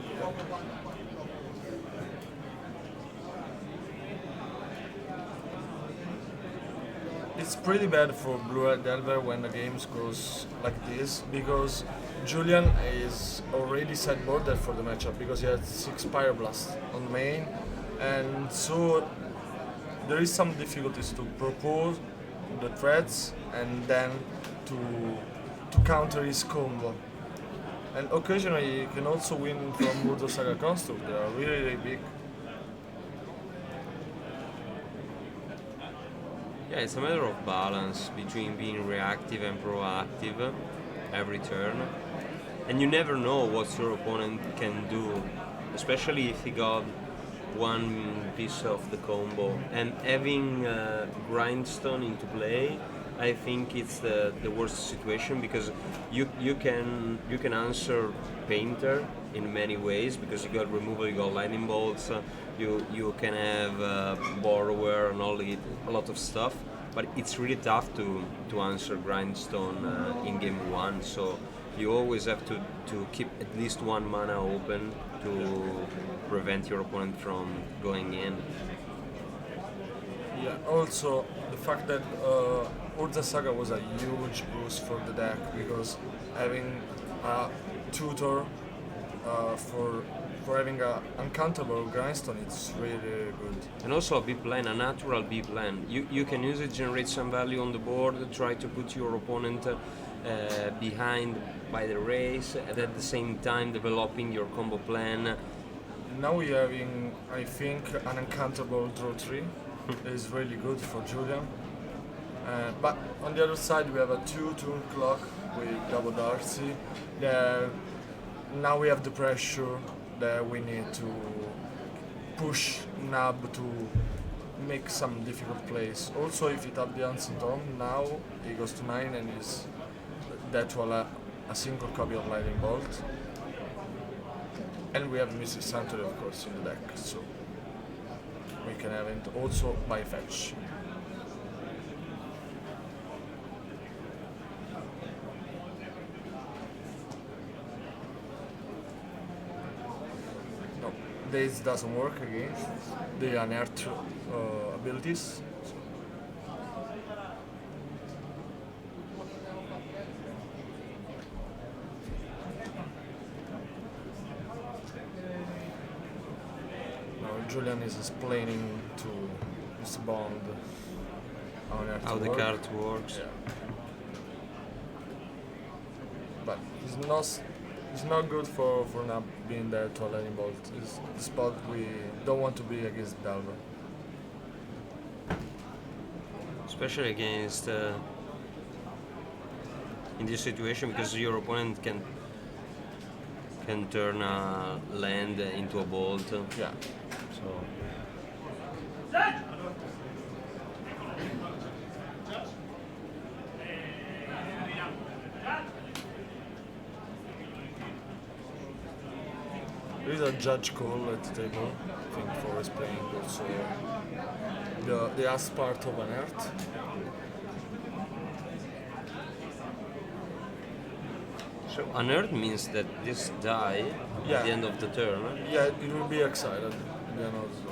It's pretty bad for Blue-Red Delver when the games goes like this, because Julian is already set border for the matchup because he has 6 Pyroblast on main, and so there is some difficulties to propose the threats and then to counter his combo. And occasionally he can also win from Urza Saga Construct. They are really, really big. Yeah, it's a matter of balance between being reactive and proactive every turn. And you never know what your opponent can do, especially if he got one piece of the combo. And having Grindstone into play I think it's the worst situation because you can answer painter in many ways because you got removal, you got lightning bolts, you can have borrower and a lot of stuff, but it's really tough to answer grindstone in game one. So you always have to keep at least one mana open to prevent your opponent from going in. Yeah, also the fact that Urza Saga was a huge boost for the deck because having a tutor for having a uncountable grindstone, it's really good. And also a B plan, a natural B plan. You can use it, generate some value on the board, try to put your opponent behind by the race, and at the same time developing your combo plan. Now we're having, I think, an uncountable draw 3 is really good for Julian. But on the other side, we have a 2-turn clock with double Darcy. Now we have the pressure that we need to push Nab to make some difficult plays. Also, if it had the Ancient Storm, now he goes to 9 and is that will a single copy of Lightning Bolt. And we have Mystic Sanctuary, of course, in the deck, so we can have it also by fetch. No, this doesn't work against the unearthed abilities. Julian is explaining to Mr. Bond How the card works. Yeah. But it's not good for not being there to a Lightning Bolt. It's the spot we don't want to be against Delver. Especially against in this situation because your opponent can turn a land into a bolt. Yeah. So there is a judge call at the table. I think 4 is playing also the last part of an earth. so unearth means that this die Yeah. at the end of the turn. Yeah, it will be exiled. You know, so.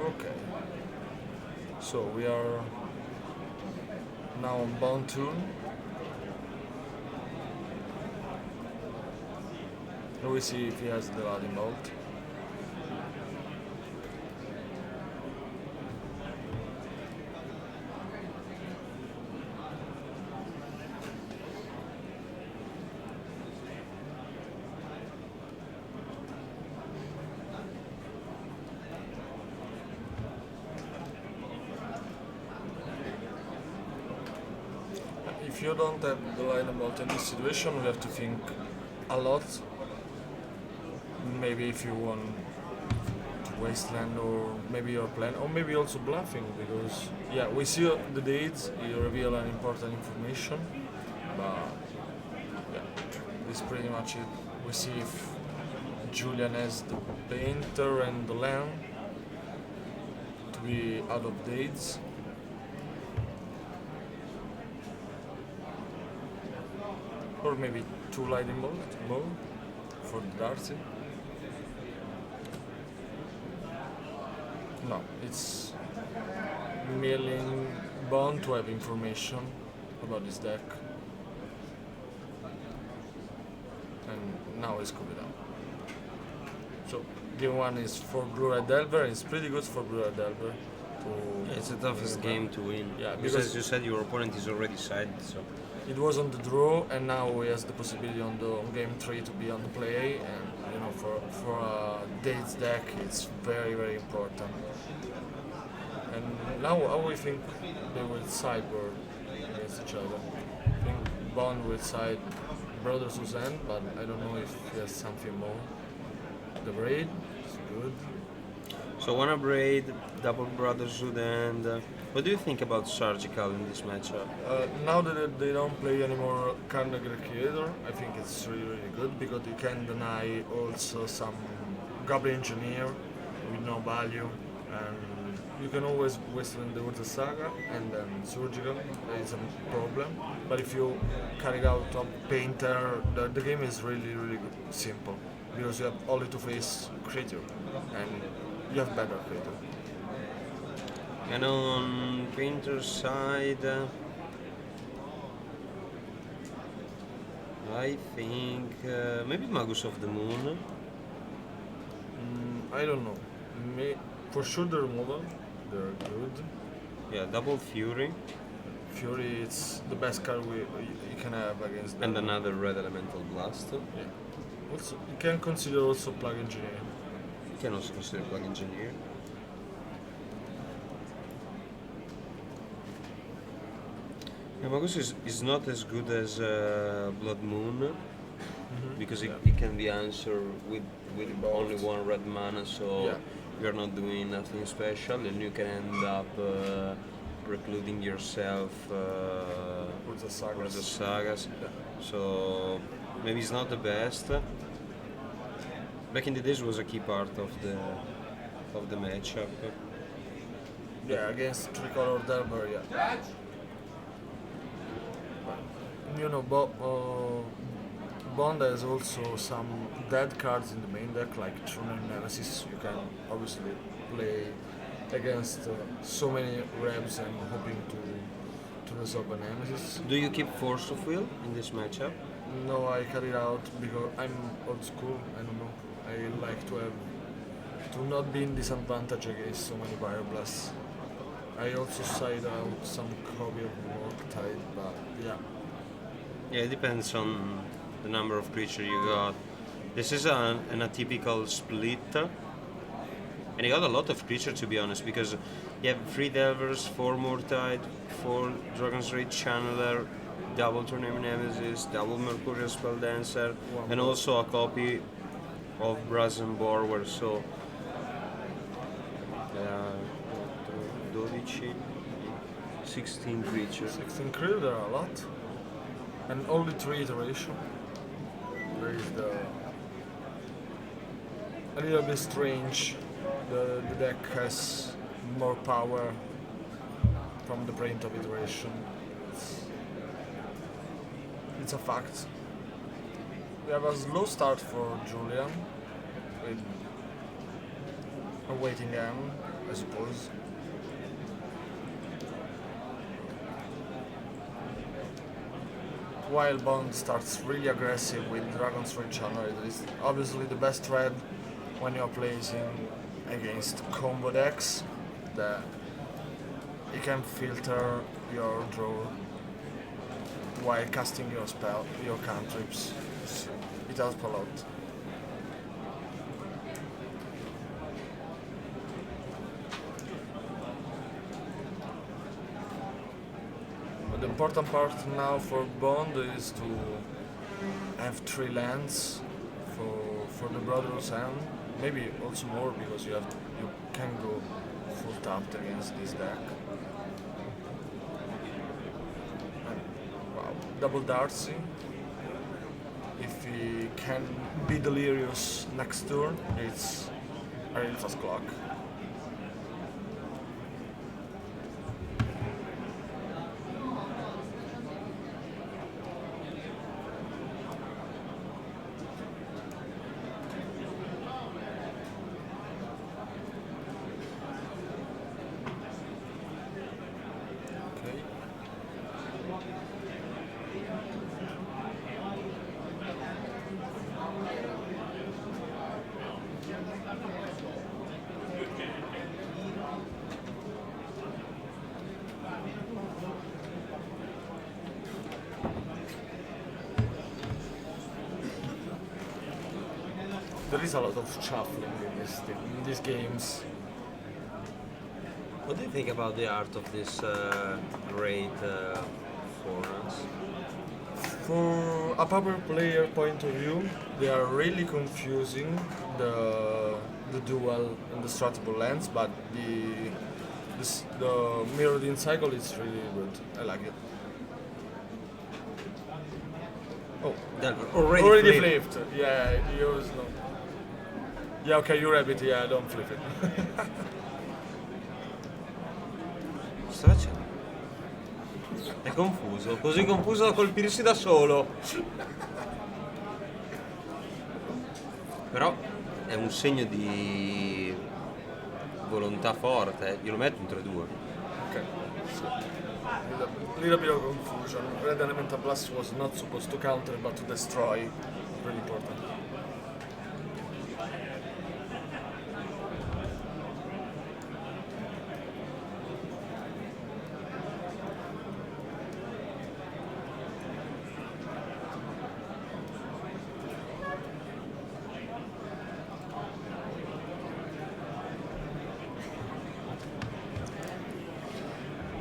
Okay. So we are now on bound turn. And we see if he has the Lightning Bolt. If you don't have the Lightning Bolt in this situation, you have to think a lot. Maybe if you want to wasteland, or maybe your plan, or maybe also bluffing, because yeah, we see the dates, you reveal an important information, but yeah, this is pretty much it. We see if Julian has the painter and the land to be out of dates. Or maybe 2 Lightning Bolt for the Darcy. No, it's milling Bond to have information about this deck. And now it's cooled down. So game 1 is for Blue-Red Delver, and it's pretty good for Blue-Red Delver. It's the toughest game to win. Yeah, because as you said, your opponent is already sided, so it was on the draw, and now he has the possibility on game 3 to be on the play, and for Date's deck it's very very important. And now how we think they will sideboard against each other. I think Bond will side Brother Suzanne, but I don't know if he has something more. The braid is good. So one braid, double brotherhood, and what do you think about surgical in this matchup? Now that they don't play anymore Carnegie Creator, I think it's really really good because you can deny also some Goblin Engineer with no value, and you can always waste in the Urza Saga and then Surgical. It's a problem, but if you carry out a Painter, the game is really really good, simple because you have only to face creature and you have better creature. And on Painter's side, I think maybe Magus of the Moon. I don't know. For sure the removal, they're good. Yeah, double Fury. Fury, it's the best card you can have against them. And another red elemental blast. Yeah. Also, you can consider also Plug Engineer. You can also consider plug engineer. Yeah, Magus is not as good as Blood Moon because it can be answered with only one red mana, so Yeah. you're not doing nothing special, and you can end up precluding yourself With the sagas. for the sagas. So maybe it's not the best. Back in the days, was a key part of the matchup. Yeah, against Tricolor Delver, yeah. Bond has also some dead cards in the main deck, like True Name Nemesis. You can obviously play against so many reps and hoping to resolve a Nemesis. Do you keep Force of Will in this matchup? No, I carry out because I'm old school. I don't know. I like to not be in disadvantage against so many Fire Blasts. I also side out some copy of Morktide, but yeah. Yeah, it depends on the number of creatures you got. This is an atypical split, and you got a lot of creatures to be honest, because you have 3 Delvers, 4 Mortide, 4 Dragon's Rage Channeler, double Tournament Nemesis, double Mercurial Spelldancer, and also a copy of Brazen Borwer. So, 12, 16 creatures. 16 crew, there are a lot. And only 3 iteration. There is a little bit strange. The deck has more power from the print of iteration. It's a fact. We have a slow start for Julian with a waiting game, I suppose. While Bond starts really aggressive with Dragon's Rage Channel, it is obviously the best thread when you're placing against combo decks that you can filter your draw while casting your spell, your cantrips. It helps a lot. But the important part now for Bond is to have 3 lands for the Brother's Hand. Maybe also more because you can go full tapped against this deck. And, wow, double Darcy. If he can be delirious next turn, it's a really fast clock. Okay. there is a lot of shuffling in these games. What do you think about the art of this great forerunners? For a power player point of view, they are really confusing the dual and destructible lands, but the mirrored in cycle is really good. I like it. Oh, Delver already flipped. Yeah, yours no. Yeah, okay, you rabbit. Yeah, don't flip it. Sto facendo? È confuso, così confuso da colpirsi da solo. Però è un segno di volontà forte, glielo metto in 3-2. Okay. So, little bit of confusion. Red Elemental Blast was not supposed to counter, but to destroy. Really important.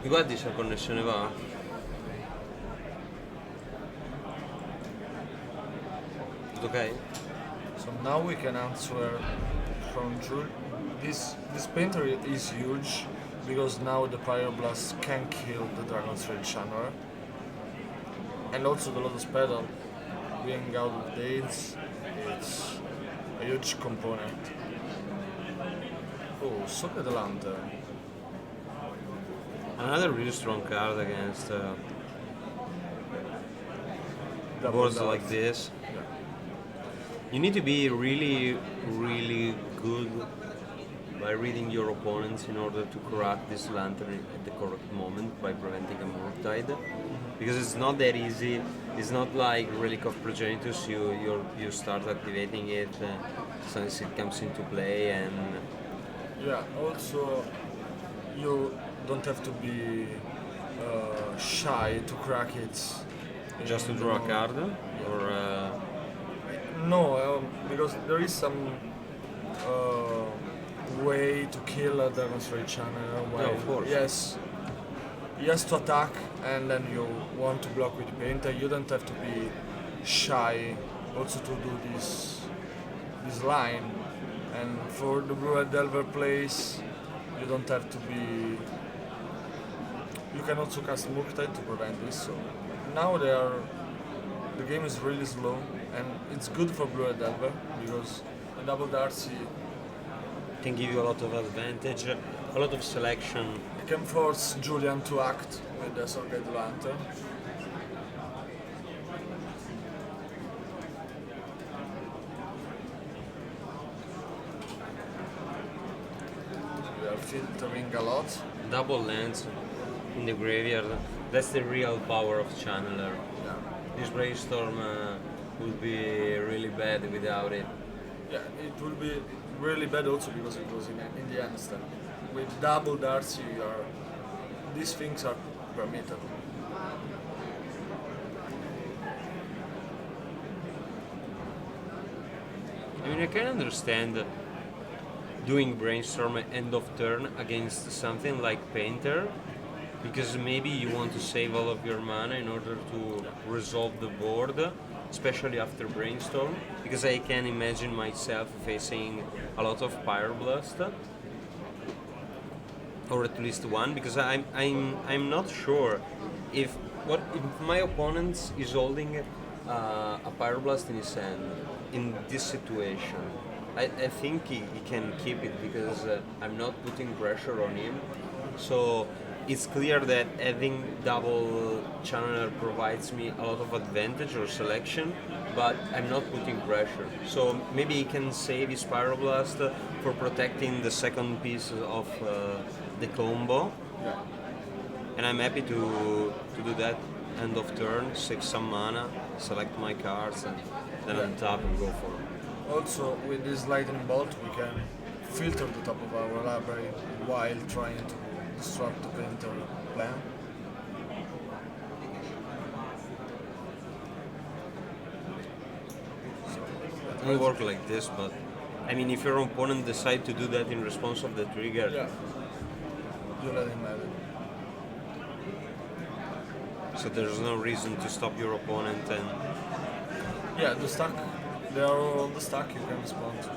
Mi guardi se la connessione va? Tutto ok? So now we can answer from Drew. This painter is huge because now the Pyroblast can kill the Dragon's Rage Channeler. And also the Lotus Petal being out of dates, it's a huge component. Oh, Socket the Lantern. Another really strong card against Double boards dart. like this. Yeah. You need to be really, really good by reading your opponents in order to crack this lantern at the correct moment by preventing a Murktide. Because it's not that easy. It's not like Relic of Progenitus. You start activating it since it comes into play, and Yeah, also you don't have to be shy to crack it. just to in draw a the- card or. No, because there is some way to kill a Dragon's Rage Channel. Yeah, of course. Yes, he has to attack, and then you want to block with the painter. You don't have to be shy also to do this line. And for the Blue Red Delver plays, you don't have to be. You can also cast Murktide to prevent this. So now the game is really slow, and it's good for Blue Red Delver because the double Darcy Can give you a lot of advantage, a lot of selection. can force Julian to act with the Socket Lantern. We are filtering a lot. Double lands in the graveyard. That's the real power of Channeler. Yeah. This brainstorm would be really bad without it. Yeah, it will be really bad also because it was in the end step. With double Darcy, these things are permitted. I mean, I can understand doing brainstorm at end of turn against something like Painter, because maybe you want to save all of your mana in order to resolve the board, especially after brainstorm, because I can imagine myself facing a lot of Pyroblast, or at least one, because I'm not sure if my opponent is holding a Pyroblast in his hand in this situation. I think he can keep it because I'm not putting pressure on him. So it's clear that having double channeler provides me a lot of advantage or selection, but I'm not putting pressure. So maybe he can save his Pyroblast for protecting the second piece of the combo. And I'm happy to do that end of turn, save some mana, select my cards, and then untap and go for it. Also, with this lightning bolt, we can filter the top of our library while trying to disrupt the painter plan. doesn't work like this, but I mean, if your opponent decide to do that in response of the trigger, Yeah. You let him have it. so there's no reason to stop your opponent and Yeah, the stack. They are on the stack. You can respond. You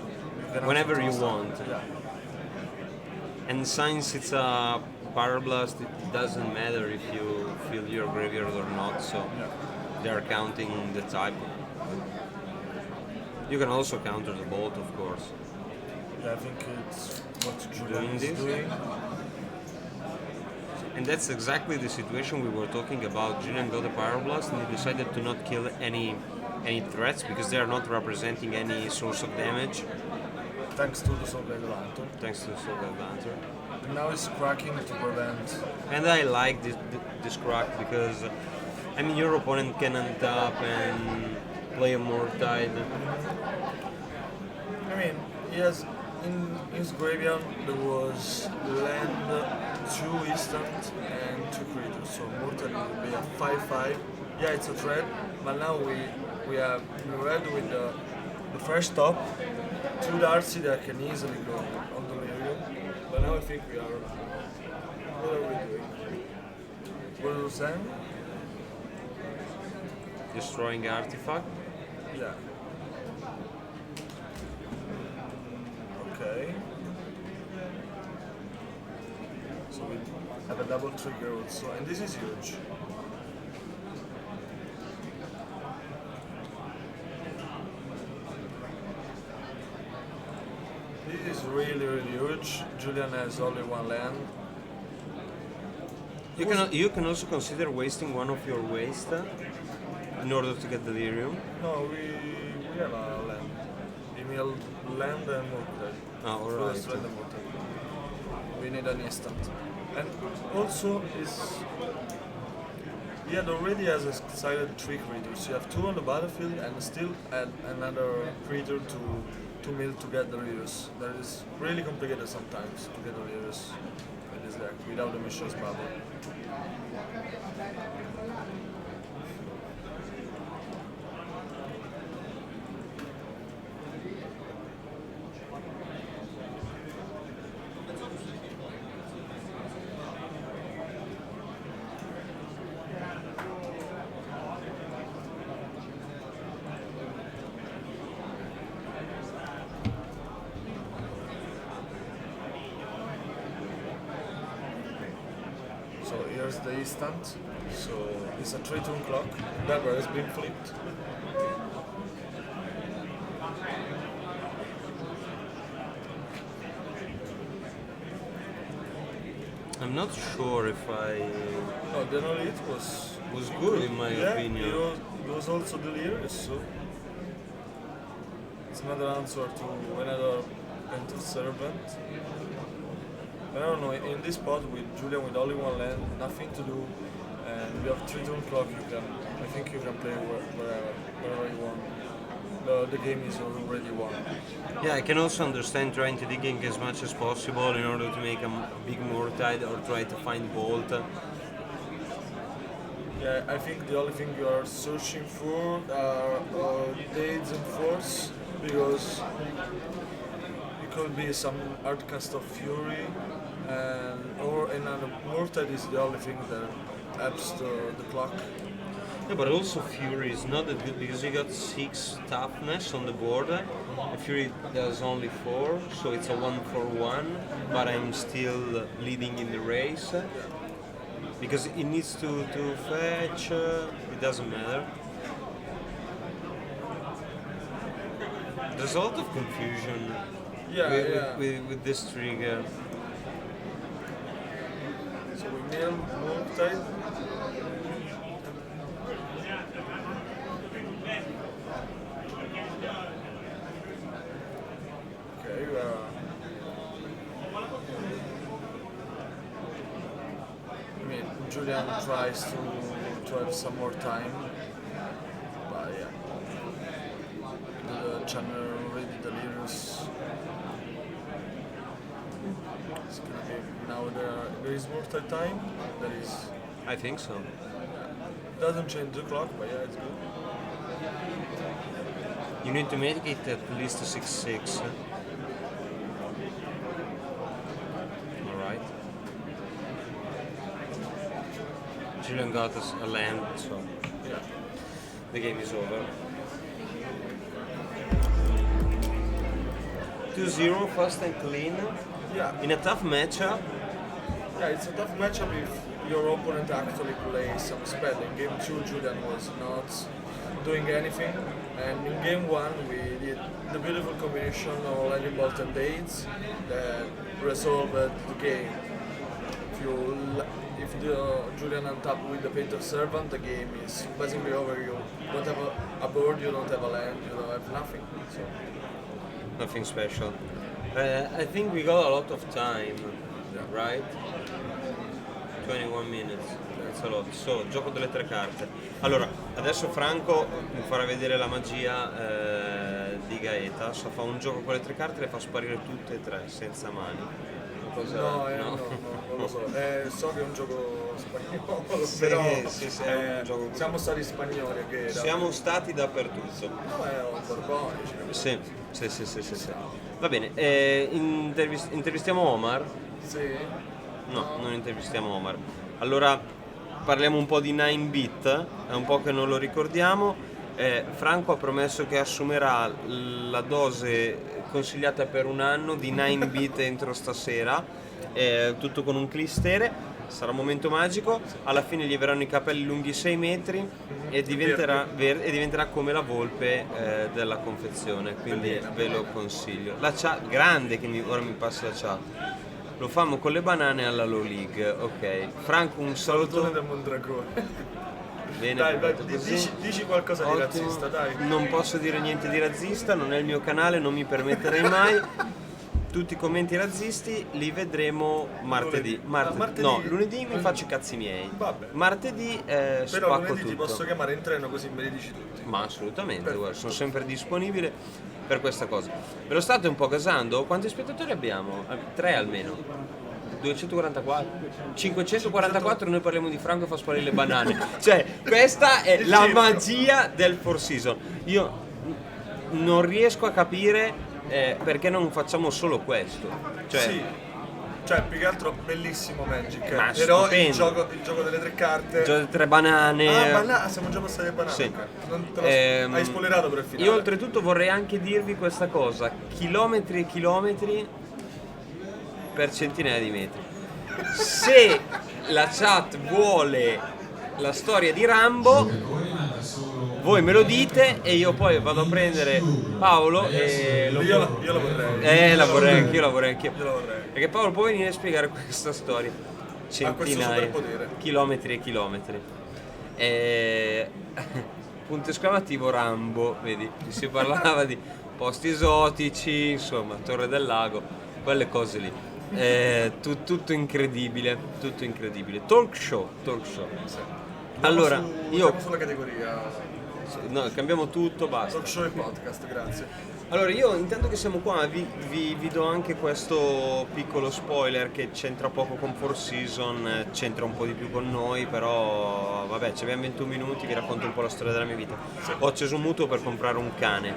can Whenever also you stack. want. Yeah. and since it's a Pyroblast, it doesn't matter if you fill your graveyard or not, so Yeah. they are counting the type. You can also counter the bolt, of course. Yeah, I think it's what Julian Doing is this? doing. And that's exactly the situation we were talking about. Julian got a Pyroblast and he decided to not kill any threats because they are not representing any source of damage, Thanks to the Soul Lantern. thanks to the Soul Advancer. And now he's cracking to prevent. And I like this crack because, I mean, your opponent can untap and play a Mortide. I mean, he has in his graveyard there was land, 2 instant and 2 creatures. So Mortal will be a 5/5. Yeah, it's a threat, but now we have red with the fresh top, 2 Darcy that can easily go on the Delirium. But now I think we are. What are we doing? What are you saying? Destroying artifact. Yeah. Okay. So we have a double trigger also, and this is huge. This is really huge. Julian has only 1 land. You can also consider wasting one of your waste in order to get Delirium. No, we have a land. Email land and mortar. Ah, For the alright. strand and mortar. We need an instant. And also is he had already has a silent 3 creatures. You have 2 on the battlefield and still add another creature to mill to get the readers. That is really complicated sometimes to get the readers in this deck without the mission's bubble. So here's the instant. So it's a 3-turn clock. Never has been flipped. I'm not sure if I No, the it was was good in my yeah, opinion. It was also delirious, so it's another answer to another Painted Servant. I don't know, in this spot with Julian with only 1 land, nothing to do, and we have 3-turn clock, I think you can play wherever you want. The game is already won. Yeah, I can also understand trying to digging as much as possible in order to make a big Mortide or try to find Bolt. Yeah, I think the only thing you are searching for are Dades and Force, because it could be some Artcast of Fury, or another Mortide is the only thing that helps the clock. Yeah, but also Fury is not that good because you got 6 toughness on the board. The Fury does only 4, so it's a 1-for-1, but I'm still leading in the race. Because it needs to fetch, it doesn't matter. There's a lot of confusion with this trigger. So we nail Mortide. Okay, I mean, Julian tries to have some more time, but yeah. The channel already delirious. It's gonna be now there is more time. There is. I think so. Doesn't change the clock, but yeah, it's good. You need to make it at least 6-6. Alright. Julian got a land, so Yeah. the game is over. 2-0, fast and clean. Yeah. In a tough matchup. Yeah, it's a tough matchup if your opponent actually plays some spell. In game 2, Julian was not doing anything, and in game 1 we did the beautiful combination of lightning bolt and dates that resolved the game. If the Julian untapped with the Painter Servant, the game is basically over. You don't have a board, you don't have a land, you don't have nothing. So Nothing special. I think we got a lot of time, right? 21 minutes, that's a lot. So, gioco delle 3 carte. Allora, adesso Franco mi farà vedere la magia di Gaeta. Fa un gioco con le 3 carte e le fa sparire tutte e 3, senza mani. Cosa... no, non lo so. So che è un gioco spagnolo, Sì, però sì, è un gioco così. siamo stati spagnoli che era. Siamo stati dappertutto. No, è un borbonici. Sì. Va bene, intervistiamo Omar? Sì. No, non intervistiamo Omar. Allora parliamo un po' di 9-bit, è un po' che non lo ricordiamo. Franco ha promesso che assumerà la dose consigliata per un anno di 9-bit entro stasera, tutto con un clistere. Sarà un momento magico, alla fine gli verranno i capelli lunghi 6 metri e diventerà come la volpe della confezione, quindi ve lo consiglio. La chat, grande che ora mi passa la chat. Lo famo con le banane alla Low League, ok. Franco, un Salutone saluto. del Mondragone. Bene, Dai, perfetto così. dici qualcosa di Ottimo. razzista, dai. Non posso dire niente di razzista, non è il mio canale, non mi permetterei mai. Tutti i commenti razzisti li vedremo martedì. Martedì? No, lunedì mi faccio i cazzi miei. Vabbè. Martedì Però spacco lunedì tutto. ti posso chiamare in treno così me li dici tutti. Ma assolutamente, Perfetto. guarda, sono sempre disponibile per questa cosa. Ve lo state un po' gasando? Quanti spettatori abbiamo? 3 almeno. 244, 544, noi parliamo di Franco e fa sparire le banane. Cioè, questa è la magia del 4Seasons. Io non riesco a capire perché non facciamo solo questo. Cioè, Sì. Cioè, più che altro bellissimo Magic. Ma Però stupendo. il gioco delle 3 carte. gioco di 3 banane. Siamo già passati a banane. Sì. Non te lo hai spoilerato per il finale. Io oltretutto vorrei anche dirvi questa cosa: chilometri e chilometri per centinaia di metri. Se la chat vuole la storia di Rambo, voi me lo dite e io poi vado a prendere Paolo e Io la vorrei. la vorrei anch'io. Io la vorrei. Perché Paolo può venire a spiegare questa storia. Centinaia, superpotere. chilometri e chilometri. Punto esclamativo Rambo, vedi, si parlava di posti esotici, insomma, Torre del Lago, quelle cose lì. Tutto incredibile, tutto incredibile. Talk show. Allora, Andiamo sulla categoria. no, cambiamo tutto, basta. Talk show e podcast, grazie. Allora, io intanto che siamo qua vi do anche questo piccolo spoiler che c'entra poco con 4Seasons, c'entra un po' di più con noi, però vabbè, ci abbiamo 21 minuti, vi racconto un po' la storia della mia vita. Ho acceso un mutuo per comprare un cane,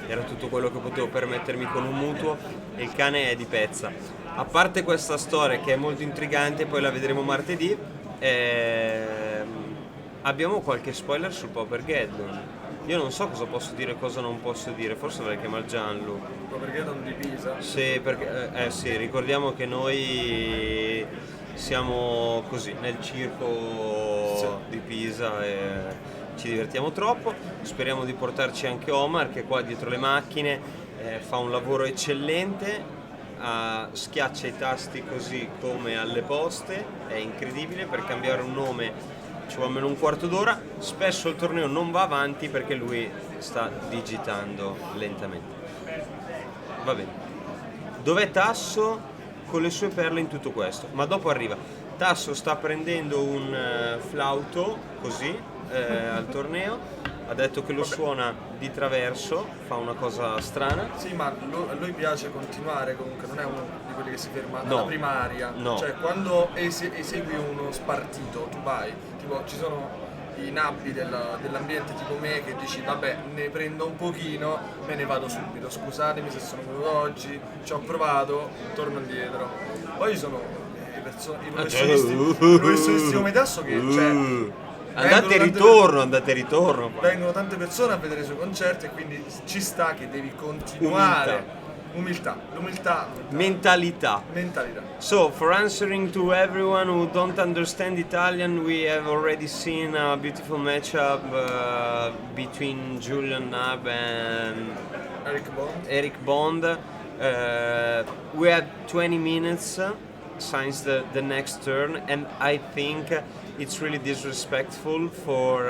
era tutto quello che potevo permettermi con un mutuo e il cane è di pezza. A parte questa storia che è molto intrigante, poi la vedremo martedì, abbiamo qualche spoiler sul Powergeddon. Io non so cosa posso dire e cosa non posso dire, forse dovrei chiamare Gianlu. Perché non di Pisa? Sì, perché sì, ricordiamo che noi siamo così nel circo di Pisa e ci divertiamo troppo. Speriamo di portarci anche Omar che è qua dietro le macchine, fa un lavoro eccellente, schiaccia i tasti così come alle poste, è incredibile, per cambiare un nome ci vuole almeno un quarto d'ora, spesso il torneo non va avanti perché lui sta digitando lentamente. Va bene. Dov'è Tasso con le sue perle in tutto questo? Ma dopo arriva. Tasso sta prendendo un flauto così al torneo, ha detto che lo suona di traverso, fa una cosa strana. Sì, ma a lui piace continuare comunque, non è uno di quelli che si ferma No. alla primaria. No. Cioè, quando esegui uno spartito, tu vai, tipo, ci sono i nabbi dell'ambiente tipo me che dici vabbè ne prendo un pochino, me ne vado subito, scusatemi se sono venuto oggi, ci ho provato, torno indietro. Poi sono i professionisti come Tasso che andate e ritorno. vengono tante persone a vedere i suoi concerti e quindi ci sta che devi continuare. L'umiltà. Mentalità. So, for answering to everyone who don't understand Italian, we have already seen a beautiful matchup between Julian Nab and Eric Bond. We had 20 minutes since the next turn, and I think it's really disrespectful for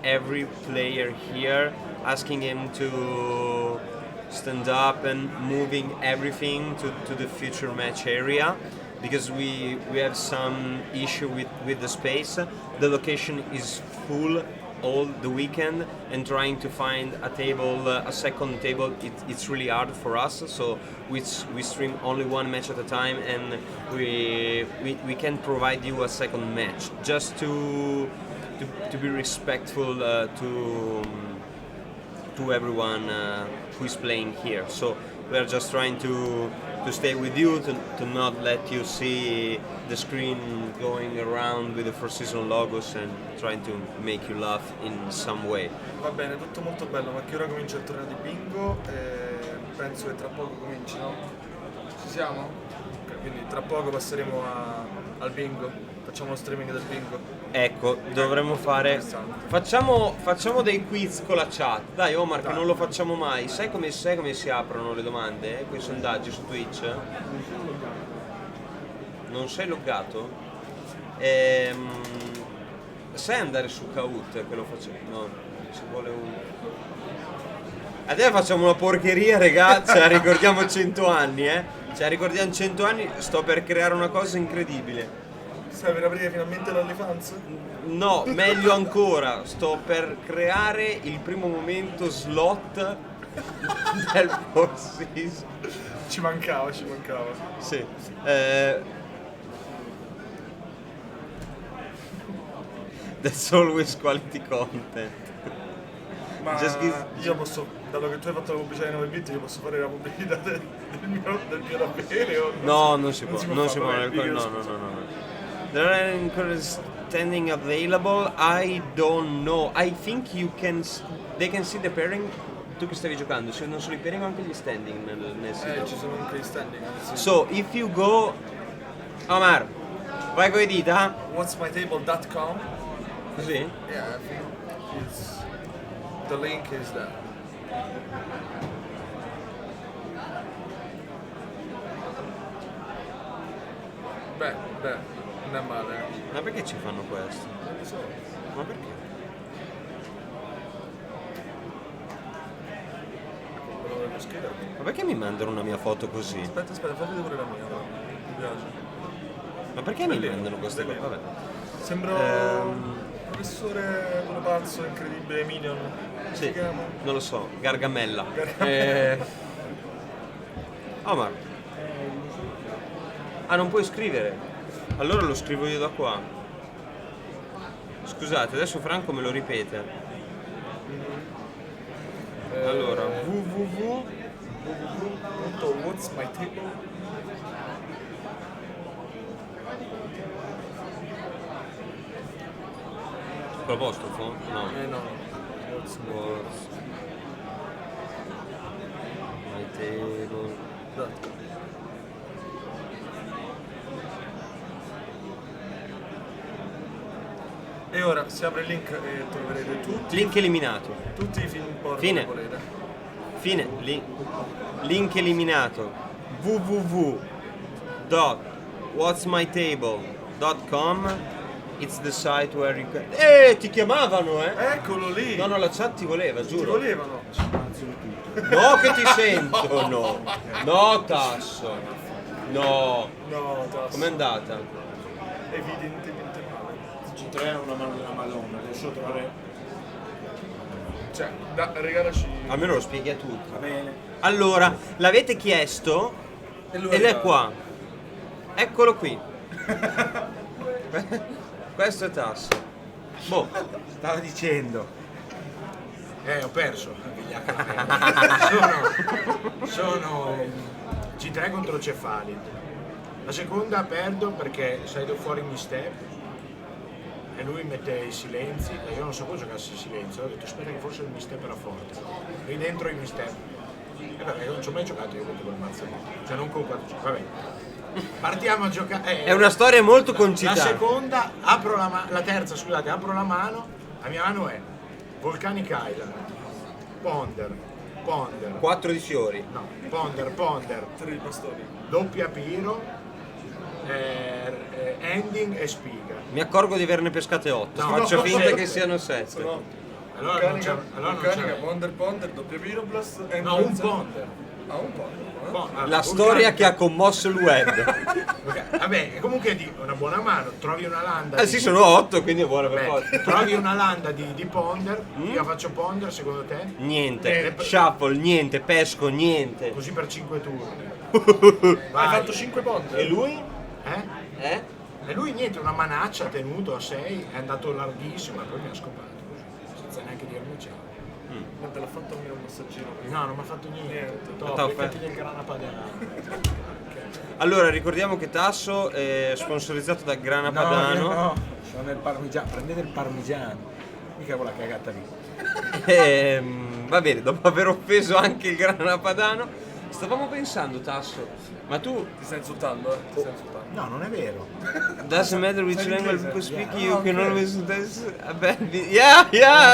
every player here, asking him to stand up and moving everything to the future match area, because we have some issue with the space. The location is full all the weekend, and trying to find a table, a second table, it's really hard for us. So we stream only one match at a time, and we can provide you a second match just to be respectful to everyone who is playing here. So we are just trying to stay with you, to not let you see the screen going around with the 4Seasons logos, and trying to make you laugh in some way. Va bene, tutto molto bello, ma che ora comincia il torneo di bingo? Penso che tra poco cominci, no? Ci siamo? Ok, quindi tra poco passeremo al bingo, facciamo lo streaming del bingo. Ecco, dovremmo fare. Facciamo dei quiz con la chat. Dai Omar, che non lo facciamo mai. Sai come si aprono le domande? Quei sondaggi su Twitch? Non sei loggato? Sai andare su Kahoot che lo facciamo? No, ci vuole un. Adesso facciamo una porcheria, ragazzi. Ce la ricordiamo 100 anni, Ce la ricordiamo 100 anni. Sto per creare una cosa incredibile. Stai per aprire finalmente l'OnlyFans? No, meglio ancora, sto per creare il primo momento slot del 4Seasons. Ci mancava. Sì. That's always quality content. Ma io posso, dato che tu hai fatto la pubblicità di 9 bit, io posso fare la pubblicità del mio da bere o no, non si può. No. There are encouraged standing available. I don't know. I think they can see the pairing. Tu che stavi giocando, se non solo i pairing, anche gli standing nel sito. Ci sono anche gli standing. Sì. So if you go, Omar, vai con le dita. Whatsmytable.com. Così? Yeah, I think the link is there. Beh, non è male. Ma perché ci fanno questo? Non lo so. Ma perché? Quello dello schermo. Ma perché mi mandano una mia foto così? Aspetta, fammi vedere pure la mia. Mi piace. Ma perché mi mandano queste cose? Vabbè. Sembra un professore quello pazzo, incredibile, Minion. Come Sì, si chiama? non lo so, Gargamella. Omar. Ah, non puoi scrivere? Allora lo scrivo io da qua. Scusate, adesso Franco me lo ripete. Allora, www.whatsmytable. Con l'apostrofo? No. No. What's my table. E ora si apre il link e troverete Link eliminato. tutti i film porno Fine. che volete. Fine. Link eliminato. www.whatsmytable.com. It's the site where you can. Ti chiamavano, Eccolo lì! No, la chat ti voleva, Ti giuro. volevano! No, che ti sento, no. No, Tasso. No. No, Tasso. Com'è andata? Evidentemente male. Ci troviamo una mano della Madonna, riesco a trovare. Cioè, regalaci. Almeno lo spieghi a tutti. Va bene. Allora, l'avete chiesto ed è qua. Eccolo qui. Questo è Tasso. Boh, Stavo dicendo. Ho perso. sono C3 contro Cefalid. La seconda perdo perché salito fuori in step e lui mette i silenzi e io non sapevo giocassi i silenzi. Ho detto aspetta che forse il step era forte. Lì dentro i step. E vabbè, non ci ho mai giocato io contro quel mazzo lì. Cioè non con 4 vabbè. Partiamo a giocare. è una storia molto La concitata. seconda, la terza, scusate, apro la mano. La mia mano è Volcanic Island, Ponder, 4 di fiori. no, Ponder, 3 di pastori. doppia Piro, Ending e Spiga. Mi accorgo di averne pescate 8. No, Faccio no, finta no. che siano 7. Sono Allora non c'è, Vulcanica, Ponder, doppia Pyroblast, no, un Ponder. Ah, un Ponder. La storia che ha commosso il web. Ok, vabbè, comunque di una buona mano, trovi una landa. Ah sì, sono 8, quindi è buona per Beh, forza. trovi una landa di Ponder, io faccio Ponder secondo te? Niente, shuffle, niente, pesco, niente. Così per 5 turni. Hai Vai. fatto 5 Ponder? E lui? Eh? E lui niente, una manaccia, ha tenuto a 6, è andato larghissimo e poi mi ha scopato così, senza neanche dirmi ciao. Ma te l'ha fatto un massaggino. No, non mi ha fatto niente. Top, Top, mettiti del grana padano. Allora, ricordiamo che Tasso è sponsorizzato da Grana Padano. No, sono nel parmigiano, prendete il parmigiano. Mica quella cagata lì. Va bene, dopo aver offeso anche il Grana Padano, stavamo pensando, Tasso, ma tu Ti stai insultando, eh? Ti stai insultando. No, non è vero. doesn't matter which language people speak, you can ok. always yeah,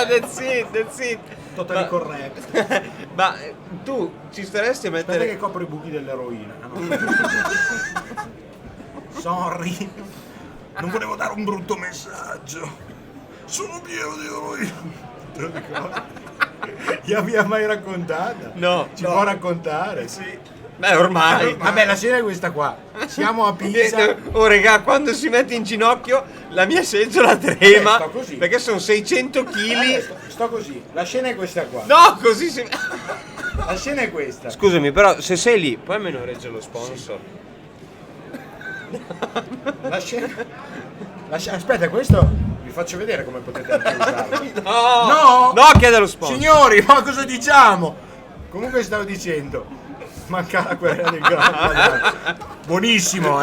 that's it. Totally Ma- correct. Ma tu ci staresti a Aspetta che mettere copro i buchi dell'eroina. Ah, no. Sorry. Non volevo dare un brutto messaggio. Sono pieno di eroina. Te lo ricordi? Gliela mi ha mai raccontata? No. Ci può raccontare? Sì. Beh, ormai. Vabbè, la scena è questa qua. Siamo a Pisa. Oh regà, quando si mette in ginocchio la mia seggiola trema sto così. perché sono 600 kg. Sto così. La scena è questa qua. No, così si... La scena è questa. Scusami, però se sei lì, poi me ne regge lo sponsor. La scena. Aspetta, questo vi faccio vedere come potete anche usarlo. No! No! No, chiede lo sponsor. Signori, ma cosa diciamo? Comunque stavo dicendo. Manca la querela del grano padano. Buonissimo,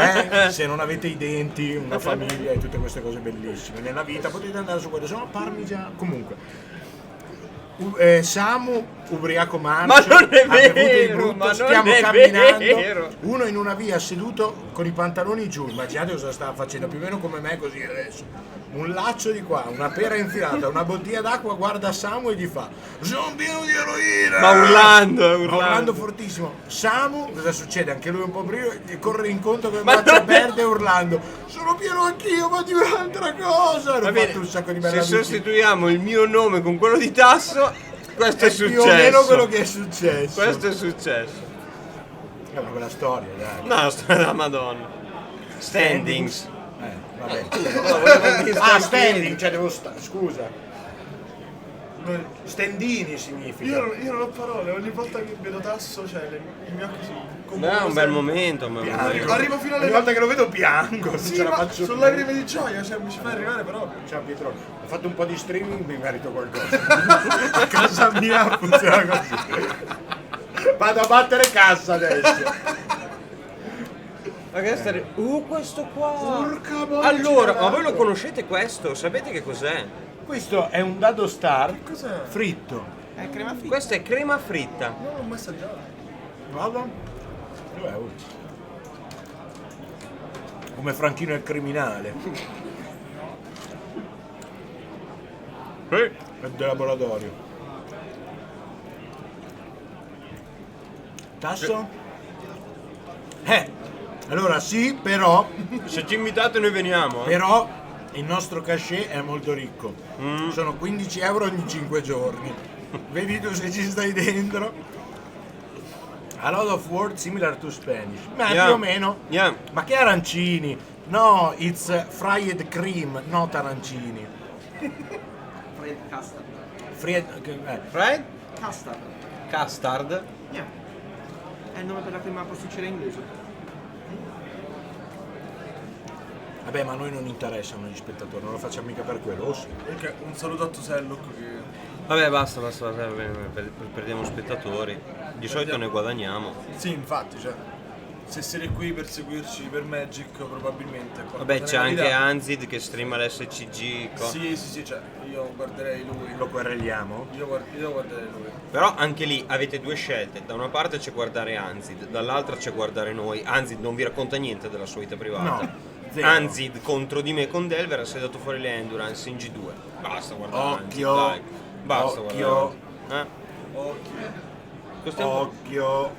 se non avete i denti, una famiglia e tutte queste cose bellissime nella vita potete andare su quello, sono parmigiano. Comunque Samu ubriaco marcio, Ma non è ha bevuto il vero, brutto, ma non stiamo è camminando, vero. uno in una via seduto con i pantaloni giù, immaginate cosa stava facendo, più o meno come me così adesso, un laccio di qua, una pera infilata, una bottiglia d'acqua, guarda Samu e gli fa sono pieno di eroina, Ma urlando. fortissimo. Samu, cosa succede? Anche lui un po' brio, gli corre incontro con le Ma braccia non è- aperte urlando sono pieno anch'io, ma di un'altra cosa. Va Hanno bene, fatto un sacco di se bella amici. sostituiamo il mio nome con quello di Tasso, questo è Più o meno successo. quello che è successo. Questo è successo. È una bella storia, dai. No, storia della Madonna. Standings. Vabbè. Ah, standing, cioè devo scusa. Stendini significa. Io non ho parole, ogni volta che vedo Tasso, cioè i miei occhi si Beh, è un bel momento, ma Arrivo fino alle Ogni volta che lo vedo piango, non Sì, ce la ma faccio sono più. lacrime di gioia, cioè mi ci fai arrivare però. Ciao Pietro, ho fatto un po' di streaming, mi merito qualcosa. A casa mia funziona così. Vado a battere cassa adesso. questo qua. Porca boia, Allora, ce ma voi l'ha. lo conoscete questo? Sapete che cos'è? Questo è un dado star Cos'è? fritto. Questa è crema fritta. Non l'ho mai assaggiato. Vado? Come Franchino il criminale. È del laboratorio. Tasso? Allora sì, però Se ci invitate noi veniamo. Però il nostro cachet è molto ricco. Sono 15 euro ogni 5 giorni. Vedi tu se ci stai dentro. A lot of words similar to Spanish. Ma Yeah. più o meno. Yeah. Ma che arancini? No, it's fried cream, not arancini. Fred custard. Right? Custard. Custard. Yeah. È il nome per la crema pasticcera inglese. Vabbè, ma a noi non interessano gli spettatori, non lo facciamo mica per quello. Sì. Comunque un saluto a Tosello che... Vabbè, basta, perdiamo spettatori. Di solito ne guadagniamo. Sì, infatti, cioè, se siete qui per seguirci per Magic probabilmente... Vabbè, c'è anche Anzid che streama l'SCG. Sì, cioè, io guarderei lui. Lo quereliamo? Io guarderei lui. Però anche lì avete due scelte. Da una parte c'è guardare Anzid, dall'altra c'è guardare noi. Anzid non vi racconta niente della sua vita privata. No. Zero. Anzid contro di me con Delver si è dato fuori l'endurance in G2. Basta guardare Occhio. Anzid, dai. Basta Occhio. guardare. Occhio.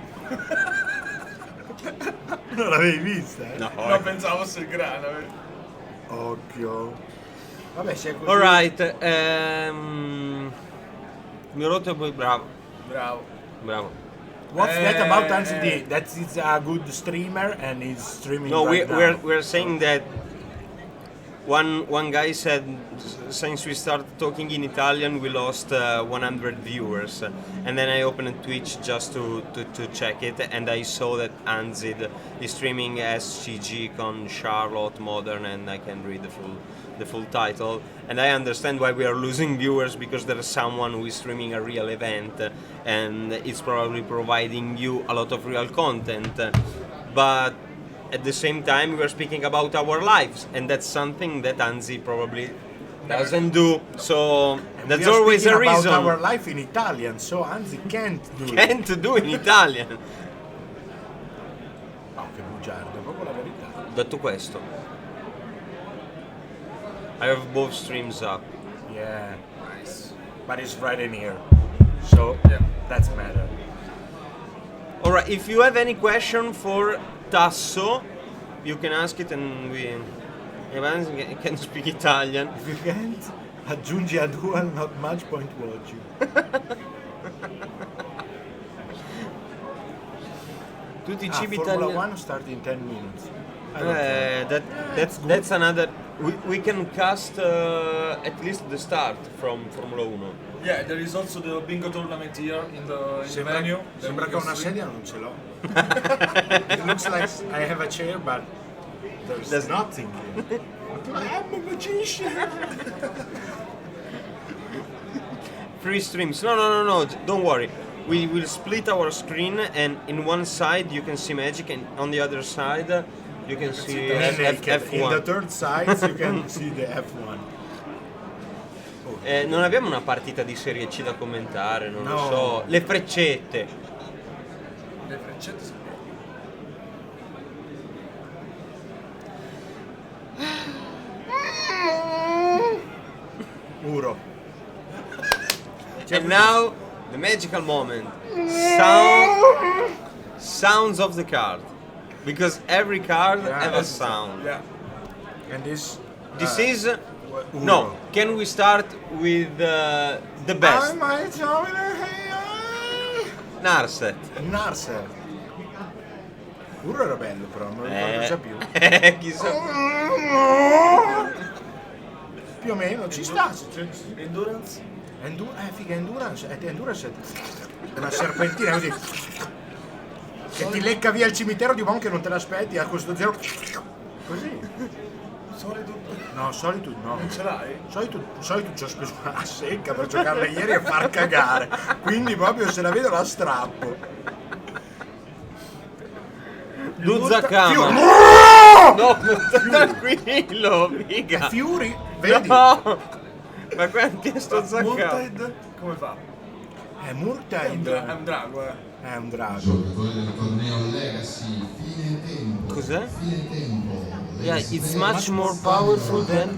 Non l'avevi vista? No, No, pensavo fosse il grano. Occhio. Vabbè, se è così. Alright. Mi ho rotto e poi bravo. Bravo. What's that about NCD? That he's a good streamer and he's streaming No, right now. we're saying that one guy said since we started talking in Italian we lost 100 viewers, and then I opened Twitch just to check it, and I saw that Anzid is streaming SCG con Charlotte Modern, and I can read the full title, and I understand why we are losing viewers, because there is someone who is streaming a real event and it's probably providing you a lot of real content, but at the same time we are speaking about our lives, and that's something that Anzi probably doesn't do, so And that's we are always a speaking reason. about our life in Italian, so Anzi can't do it. Can't do in Italian. No, che bugiardo, è proprio la verità. Detto questo, I have both streams up. Yeah, nice. But it's right in here, so yeah, that's matter. Alright, if you have any question for Tasso, you can ask it and we... Evans can speak Italian. If you can't, aggiungi a dual, not much point watching. Tutti i cibi Formula italiani. 1 start in 10 minutes. I don't care. That's another... We can cast at least the start from Formula 1. Yeah, there is also the bingo tournament here in the venue. Sembra che una sedia non ce l'ho. It looks like I have a chair, but there's nothing here. I'm a magician. Free streams. No, don't worry. We will split our screen, and in one side you can see Magic, and on the other side you can see Naked. In the F1. third side you can see the F1. Non abbiamo una partita di Serie C da commentare, non lo No. so. Le freccette. Le freccette sono... Uro. And now the magical moment. Sounds of the card. Because every card have a sound. Yeah. And this This is Uro. no. Can we start with the best? Narset. Narser. Uro era bello però, non lo ricordo già più. Chissà. Più o meno, ci sta. Endurance? Figa, Endurance. Endurance è una serpentina così. Che ti lecca via il cimitero di uomo che non te l'aspetti, a questo zero. Così. Solitude? No, Solitude no. Non ce l'hai? Solitude ci ho speso una secca per giocarla ieri e far cagare. Quindi proprio se la vedo la strappo. Duzakama. No, tranquillo, figa. Fury, vedi? No. Ma quanti è sto Zakama? Murted? Come fa? È È Murtide. un drago, È un drago. Giocatore del torneo Legacy, fine tempo. Cos'è? Fine tempo. Yeah, it's much more powerful than...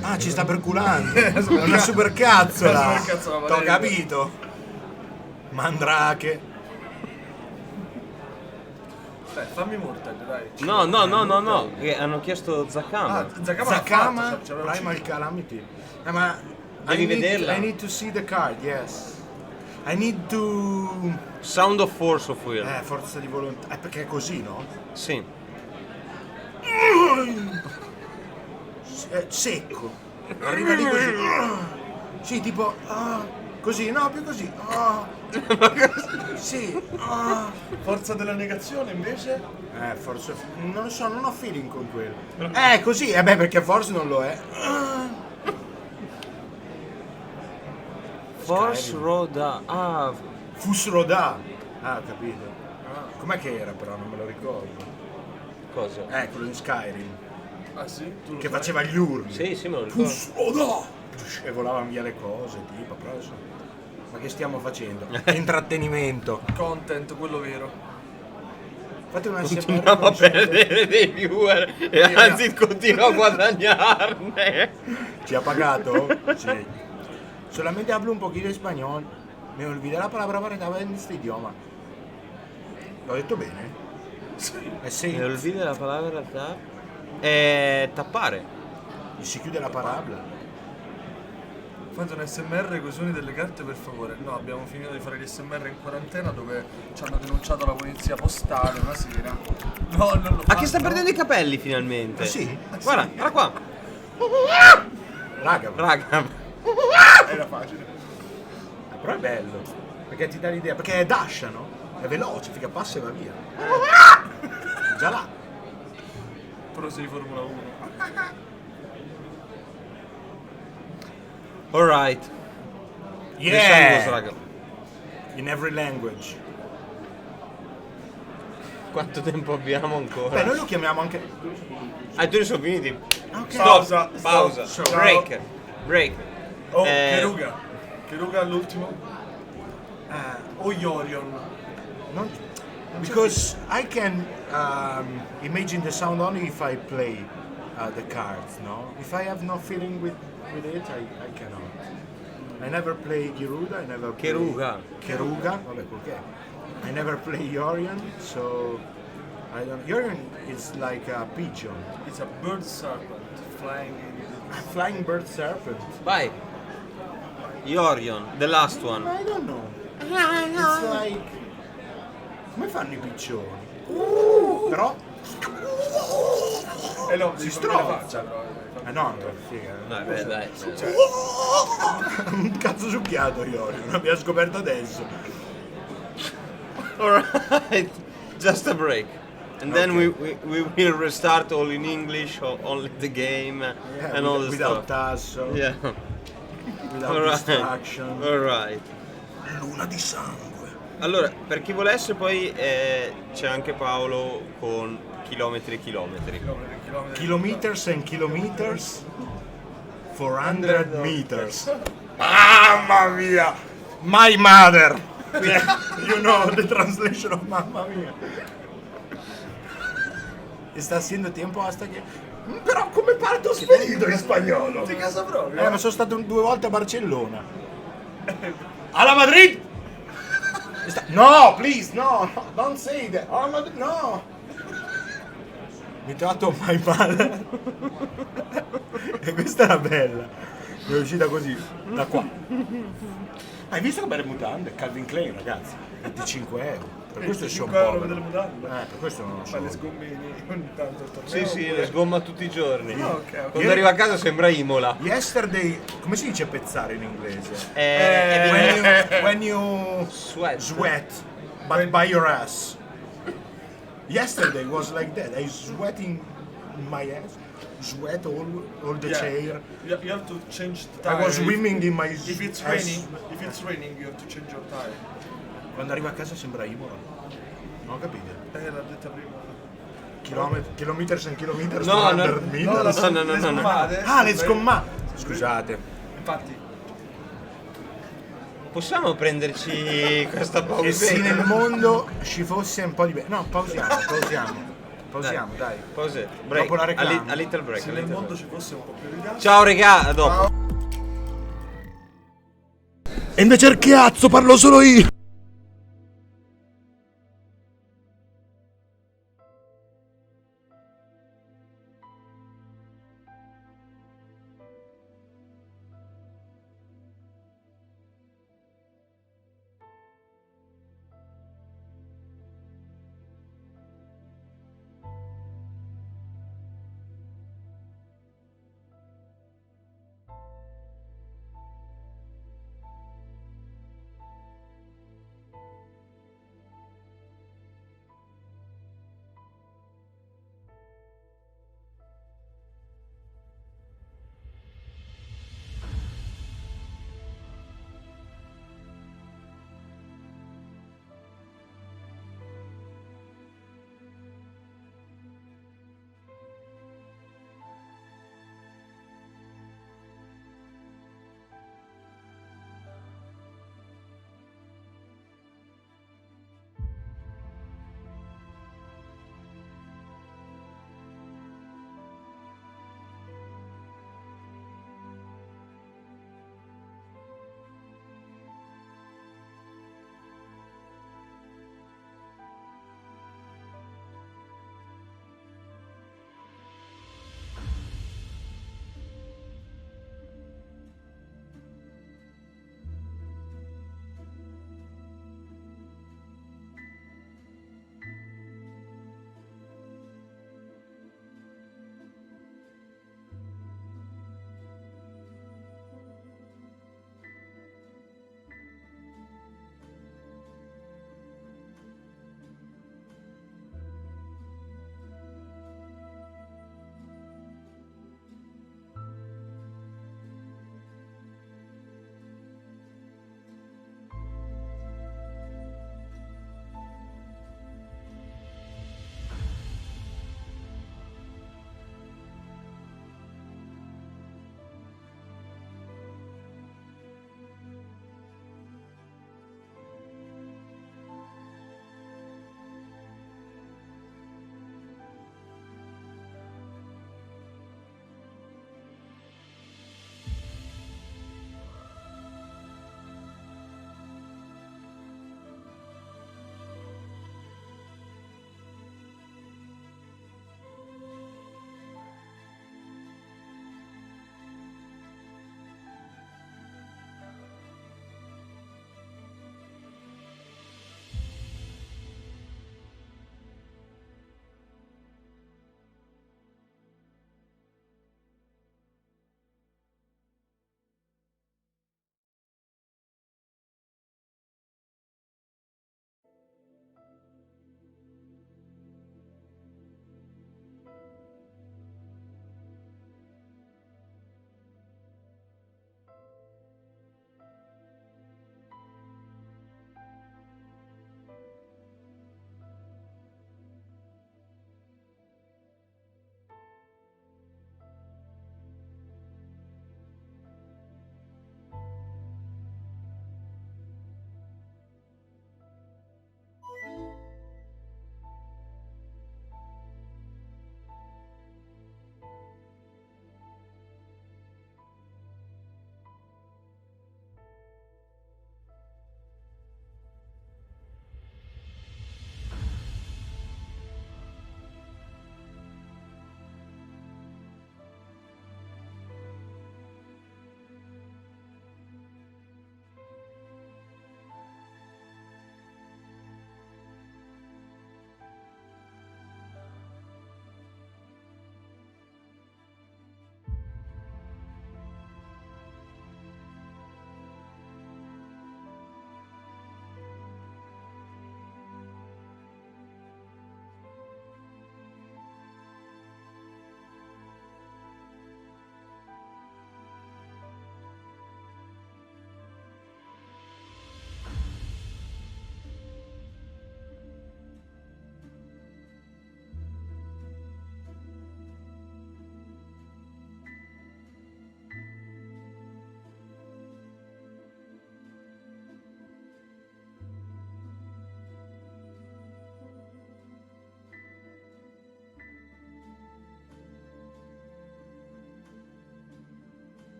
Ah, ci sta per culando. È una supercazzola. Supercazzola, T'ho vale. capito. Mandrake. Dai, fammi Murted, dai. No, che hanno chiesto Zakama. Ah, Zakama, Zakama, c'aveva Primal ucciso. Calamity. Ma Devi vederla. I need to see the card, yes. I need to... Sound of Force of Will. Forza di volontà. Perché è così, no? Sì. Secco. Arriva lì così. Sì, tipo... Così, no, più così. Ah. Sì. Ah. Forza della negazione invece? Forse. Non lo so, non ho feeling con quello. Così, perché forse non lo è. Force Roda. Ah, Fusroda. Ah, ho capito. Com'è che era però? Non me lo ricordo. cosa? Quello in Skyrim. Ah sì? Tu lo Che sai? faceva gli urli. Sì, me lo ricordo. Fusroda! E volavano via le cose, tipo, però adesso. Ma che stiamo facendo? Intrattenimento. Content, quello vero. Fate una Continuiamo a perdere dei viewer e anzi continua a guadagnarne. ¿Ci ha pagato? Sí. Solamente hablo un poquito de español. Me olvidé la palabra para en este idioma. L'ho detto bene? Sì. Mi olvide la parola in realtà. Tappare. Si chiude la parabola. Fate un SMR con i suoni delle carte per favore. No, abbiamo finito di fare gli SMR in quarantena dove ci hanno denunciato la polizia postale una sera. No, non lo Ma che faccio. sta perdendo i capelli finalmente. Ah, sì? Guarda, guarda qua. Raga, Era facile. però è bello. Perché ti dà l'idea. Perché è Dasha, no? È veloce, figa, passa e va via. Già là. Però sei Formula 1. Alright. Yeah! Raga. In every language. Quanto tempo abbiamo ancora? Beh, noi lo chiamiamo anche. I turni sono finiti. Ok. Pausa. Pausa. Stop. Break. Oh, Keruga. Keruga all'ultimo. O Yorion. Non... Because I can imagine the sound only if I play the cards, no? If I have no feeling with it, I cannot. I never play Giruda, I never play... Keruga, vabbè, perché? I never play Yorion, so... I don't... Yorion is like a pigeon. It's a bird serpent flying in A flying bird serpent. Vai. Yorion, the last one. I don't know. It's like... Come fanno i piccioni? Però... no, Si si strova. faccia. No, figa. Dai, beh, dai. Un cazzo succhiato Yorion, l'abbiamo scoperto adesso. Alright. Just a break. And then we will restart all in English, or only the game and all the without stuff. tasso, Yeah. without distraction. Alright. Luna di sangue. Allora, per chi volesse poi c'è anche Paolo con chilometri e chilometri. Kilometers and kilometers, 400 meters. Mamma mia! My mother! You know the translation of mamma mia. Está haciendo tiempo hasta che... Però come parto spedito in spagnolo? Di casa proprio? Ma sono stato 2 volte a Barcellona. Alla Madrid! No, please, no, don't say that. Oh, no. Mi tratto mai male. E questa era bella. Mi è uscita così, da qua. Hai visto che belle mutande? Calvin Klein, ragazzi. 25 euro. Per questo sono 25 euro povero. delle mutande? Per questo non lo so. Fai le sgommini ogni tanto al torneo. Sì, sì, le sgomma tutti i giorni. Ok. Quando arriva a casa sembra Imola. Yesterday, come si dice pezzare in inglese? When you sweat by your ass. Yesterday was like that. I sweating my ass. Sweat all the chair. You have to change the I tire. was swimming in my If it's ass. raining, you have to change your tire. Quando arriva a casa sembra Imola. Non ho capito. L'ha detta prima. Kilometers and kilometers. No, 400 meters. Le sgommate. Ah, le sgommate. Scusate. Infatti, Possiamo prenderci questa pausa? E se nel mondo ci fosse un po' di... No, pausiamo, dai. Pause. Break. Dopo la reclama. A little break. se a nel little mondo break. ci fosse un po' più di gas. Ciao regà, a dopo. E invece il cazzo parlo solo io.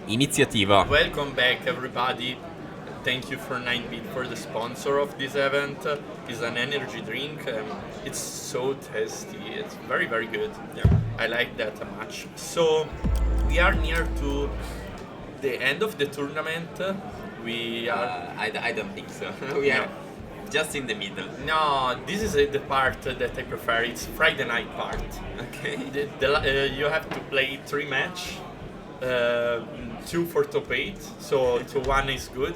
Iniziativa. Welcome back, everybody. Thank you for 9-Bit for the sponsor of this event. It's an energy drink. It's so tasty. It's very, very good. Yeah. I like that much. So we are near to the end of the tournament. We are. I don't think so. We are just in the middle. No, this is the part that I prefer. It's Friday night part. Okay. You have to play 3 match, 2 for top 8. So 1 is good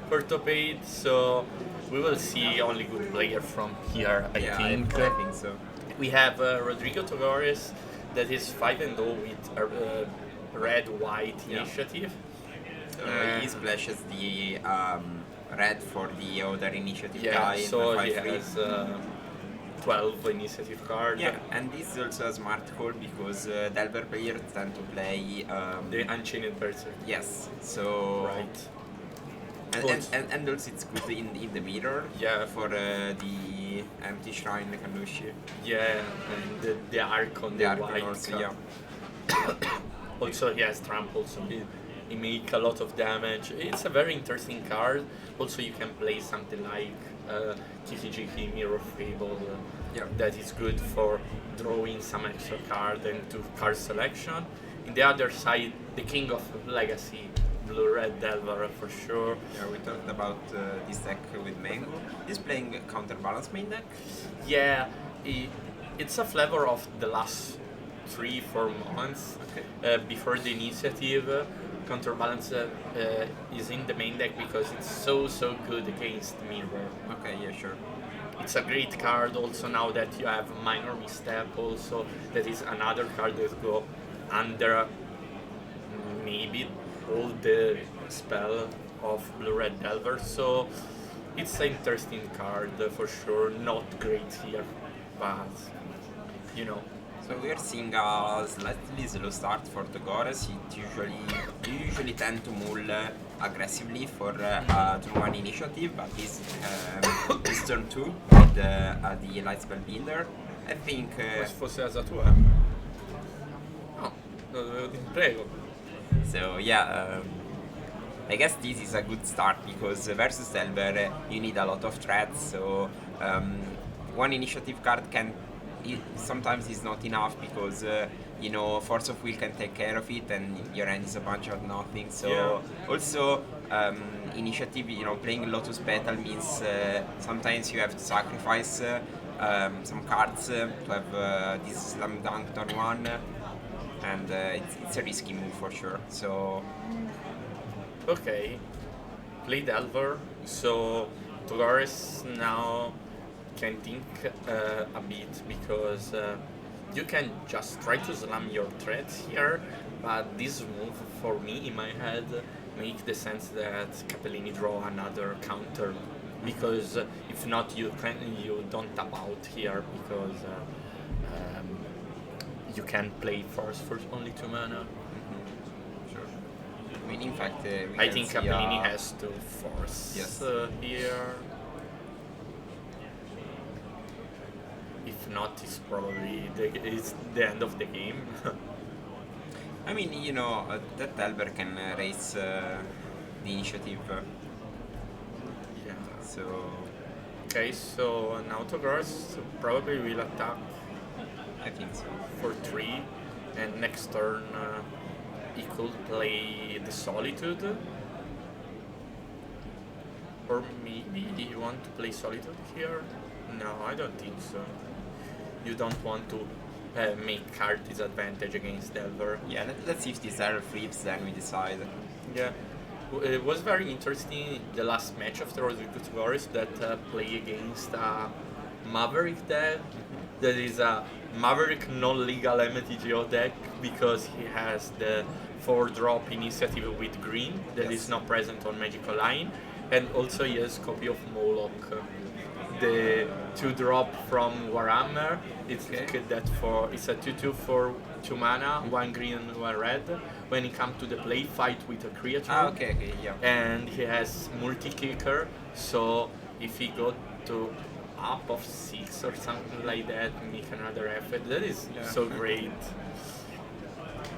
for top 8. So we will see only good player from here. I think. I think so. We have Rodrigo Togores that is 5-0 with red-white initiative. He splashes the red for the other initiative Yeah, guy. so in he 5-3. has 12 initiative cards. Yeah, and this is also a smart call because Delver players tend to play The Unchained Berserk. yes, so Right. and also it's good in the mirror. Yeah. For the empty shrine Kanushi. Yeah, and the Archon, The the Archon white also, card. yeah. Also, he has trample, so he make a lot of damage. It's a very interesting card. Also, you can play something like Kikijiki Mirror Fable. Yeah. That is good for drawing some extra card and to card selection. In the other side, the King of Legacy, Blue-Red Delver for sure. Yeah, we talked about this deck with Mango. He's playing counterbalance main deck. Yeah, it's a flavor of the last 3-4 months. Okay. Before the initiative. Counterbalance is in the main deck because it's so good against Mirror. Okay, yeah, sure. It's a great card also now that you have Minor Misstep also. That is another card that go under maybe all the spell of Blue-Red Delver. So it's an interesting card for sure. Not great here, but you know. So we are seeing a slightly slow start for Togores. You usually tend to mull aggressively for turn 1 initiative, but this turn 2 with the Light Spell Builder. I think. Se fosse casa tua? No, prego. So yeah, I guess this is a good start because versus Delver you need a lot of threats. So one initiative card sometimes is not enough because Force of Will can take care of it and your end is a bunch of nothing. So also initiative, playing Lotus Petal means sometimes you have to sacrifice some cards to have this Slam Dunk turn 1, and it's a risky move for sure. So okay, play Delver. So Togores now can think a bit because you can just try to slam your threats here, but this move for me in my head make the sense that Capellini draw another counter because if not you don't tap out here because you can play first for only 2 mana. sure. I mean, in fact, I think Capellini has to force Yes. Here. If not, it's probably it's the end of the game. I mean, that Delver can raise the initiative. Yeah. So Okay, so now Togores probably will attack I think so. for 3, and next turn he could play the Solitude. Or maybe you want to play Solitude here? No, I don't think so. You don't want to make card disadvantage against Delver. Yeah, let's see if this arrow flips, then we decide. Yeah. It was very interesting the last match of the Rodrigo Togores that play against Maverick deck. That is a Maverick non-legal MTGO deck because he has the 4-drop initiative with green that is not present on Magical Line, and also he has copy of Moloch. The 2-drop from Warhammer. It's it's a 2/2 for 2 mana, 1 green and 1 red. When he comes to the play, fight with a creature. Okay, yeah. And he has multi-kicker, so if he go to up of 6 or something like that, make another effort. That is so great.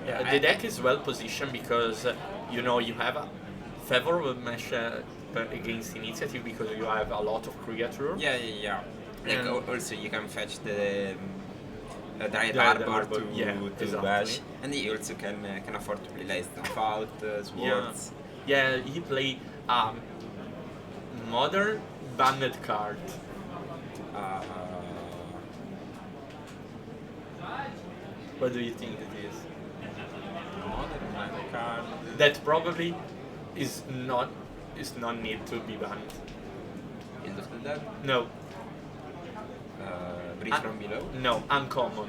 Yeah, The deck is well positioned because you know you have a favorable match against initiative because you have a lot of creature. Yeah. Like And- also you can fetch the Dryad The Arbor Arbor, to, yeah, to exactly. bash, and he also can afford to play like stuff out, swords. Yeah, he play modern banned card. Uh, What do you think it is? modern mana card. That probably is not need to be banned. End of the dead. No, Breach from below. no, uncommon.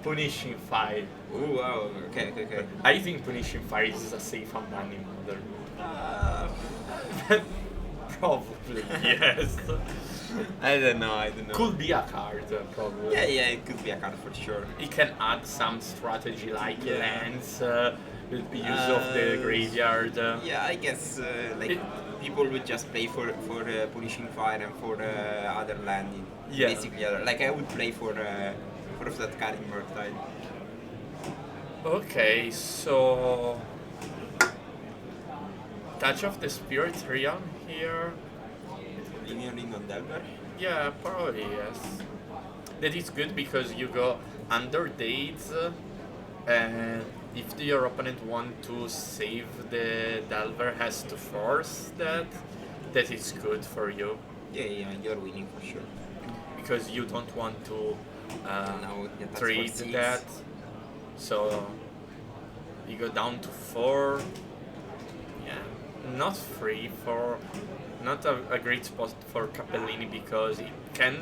Punishing fire. Oh wow. Okay. I think punishing fire is a safe unbanning modern. Probably yes. I don't know. Could be a card probably. Yeah, it could be a card for sure. It can add some strategy like Yeah. lands, use of the graveyard. Yeah, I guess It- people would just play for punishing fire and for other landing. Yeah. Basically, like I would play for that card immortile. Okay, so Touch of the Spirit Realm here. Leaning on Delver. Yeah, probably yes. That is good because you go under dates, and if your opponent want to save the Delver has to force that. That is good for you Yeah, you're winning for sure. because you don't want to Now that's trade 4/6. that. So you go down to 4. Yeah, not free for not a great spot for Capellini because it can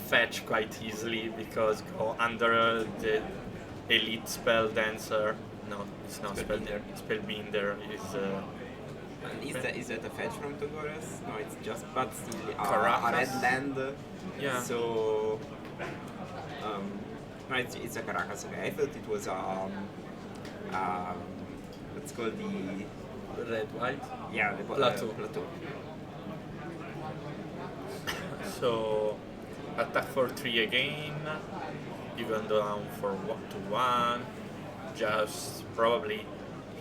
fetch quite easily because go under the elite spell dancer. No, it's not Spellbinder. Spellbinder is And is that a fetch from Togoras? No, it's just but still a Caracas? red land. Yeah. So no, it's a Caracas. Okay, I thought it was what's called the red white. the Plateau. plateau. So attack for 3 again. You go down for 1/1. Just probably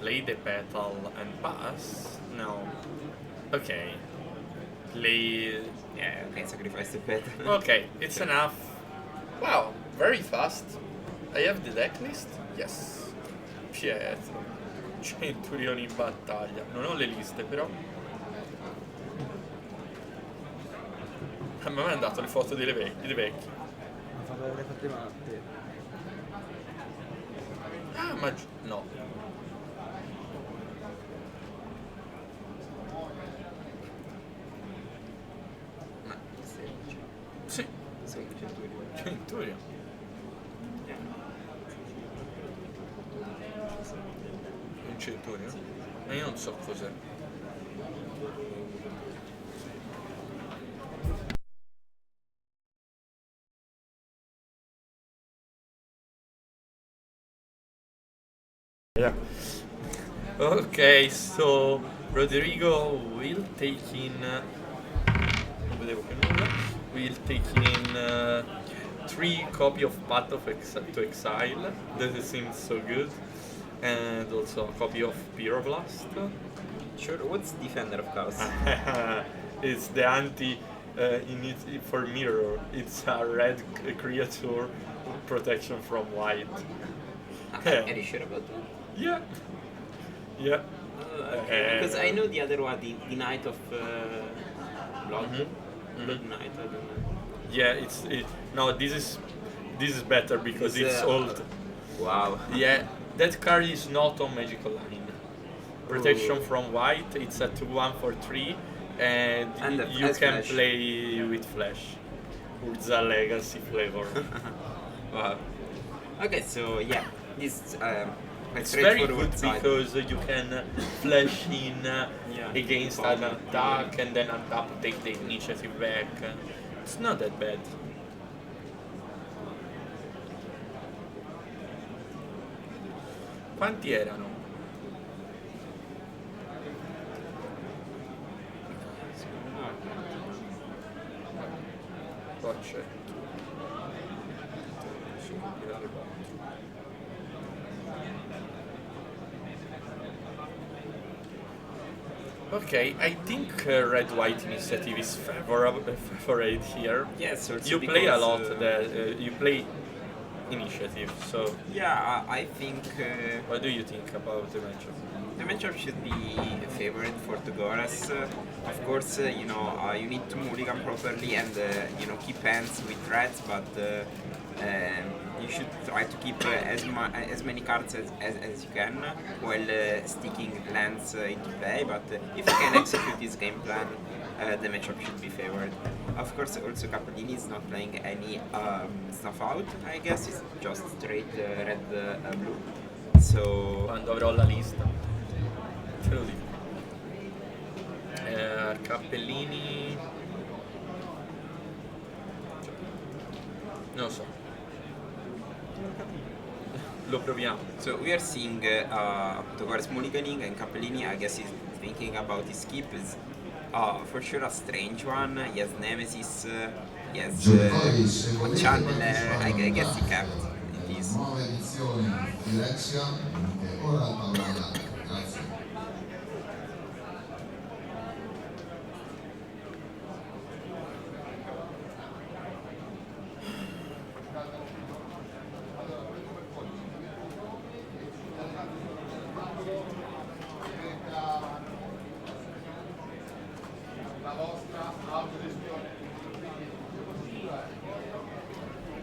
play the petal and pass. No. Okay. Play. Yeah, okay, sacrifice the pet. Okay, it's enough. Wow, very fast. I have the deck list? Yes. Pietro. Centurioni in battaglia. Non ho le liste però. A me mi hanno dato le foto dei vecchi. Ha fatto le fatte matte. Ah, ma no. Ma semplice. Sì, Semplice Turio. Centurion. Un Centurion? Ma io non so cos'è. Yeah. Okay, so Rodrigo will take in. Non vedevo che nulla. Will take in 3 copy of Path to Exile. That seems so good. And also a copy of Pyroblast. Sure, what's Defender of Chaos? It's the anti in it for mirror. It's a red creature protection from white. Are you sure about that? Yeah. Yeah. Because I know the other one, the Knight of Blood. Mhm. Blood Knight, I don't know. Yeah, no. This is better because it's old. Wow. Yeah, that card is not on Magical Line. Protection from white. It's a 2/1 for 3, and you has can flash. play with flash. Urza Legacy flavor. Wow. Okay, so yeah, this It's very straightforward good side. because you can flash in against an Problem. attack and then untap take the initiative back. It's not that bad. Quanti erano? Qua c'è. Okay, I think red-white initiative is favorite here. Yes, also You play a because, lot. You play initiative. So, Yeah, I think what do you think about the matchup? the matchup should be favored for Togores. Of course, you need to mulligan properly and keep hands with threats, but you should try to keep as many cards as you can while sticking lands into play. But if you can execute this game plan, the matchup should be favored. Of course, also Capellini is not playing any snuff out. I guess it's just straight red blue. So Quando avrò la lista, te lo dico. Cappellini. Non lo so. Lo proviamo. So we are seeing Togores mulliganing and Capellini, I guess he's thinking about his keep. Is for sure a strange one. He has Nemesis, he has Chandler, I guess he kept it is. Nuova edizione di Lexia che ora al tavolo. Grazie.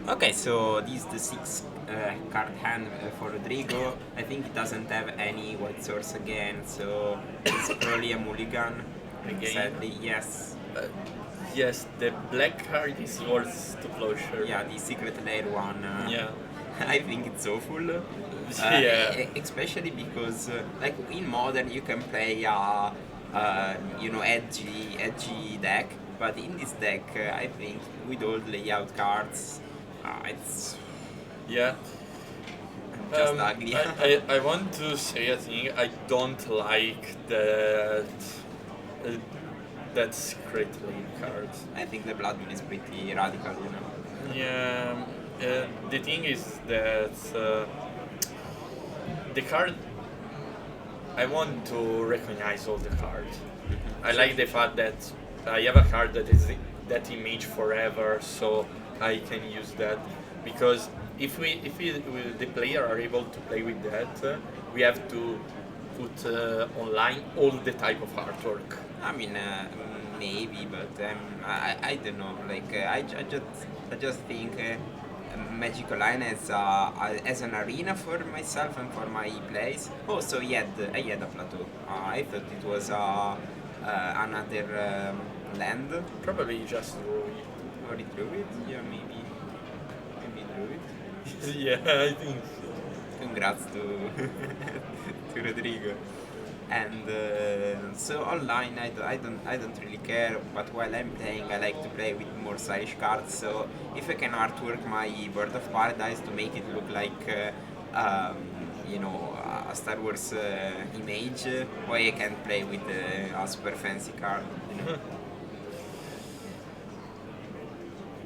Okay, so this is the 6 card hand for Rodrigo. I think he doesn't have any white source again, so it's probably a mulligan. Again? Sadly, yes. Yes, the black card is worth to closure. Yeah, the secret lair one. Yeah. I think it's awful. Yeah. Especially because, like in modern, you can play edgy deck, but in this deck, I think with all the layout cards, it's Yeah. just ugly. I want to say a thing. I don't like that secret lane card. I think the blood moon is pretty radical, you know. Yeah. The thing is that the card. I want to recognize all the cards. I like the fact that I have a card that is that image forever, so I can use that. Because if the player are able to play with that, we have to put online all the type of artwork. I mean, maybe, but I don't know. Like I just think Magic Online as an arena for myself and for my plays. Oh, so I had a plateau. I thought it was another land. Probably just Druid. Or it drew it? Yeah, maybe drew it. Yeah, I think so. Congrats to to Rodrigo. And so online, I don't really care. But while I'm playing, I like to play with more stylish cards. So if I can artwork my Bird of Paradise to make it look like a Star Wars image, why I can't play with a super fancy card? You know?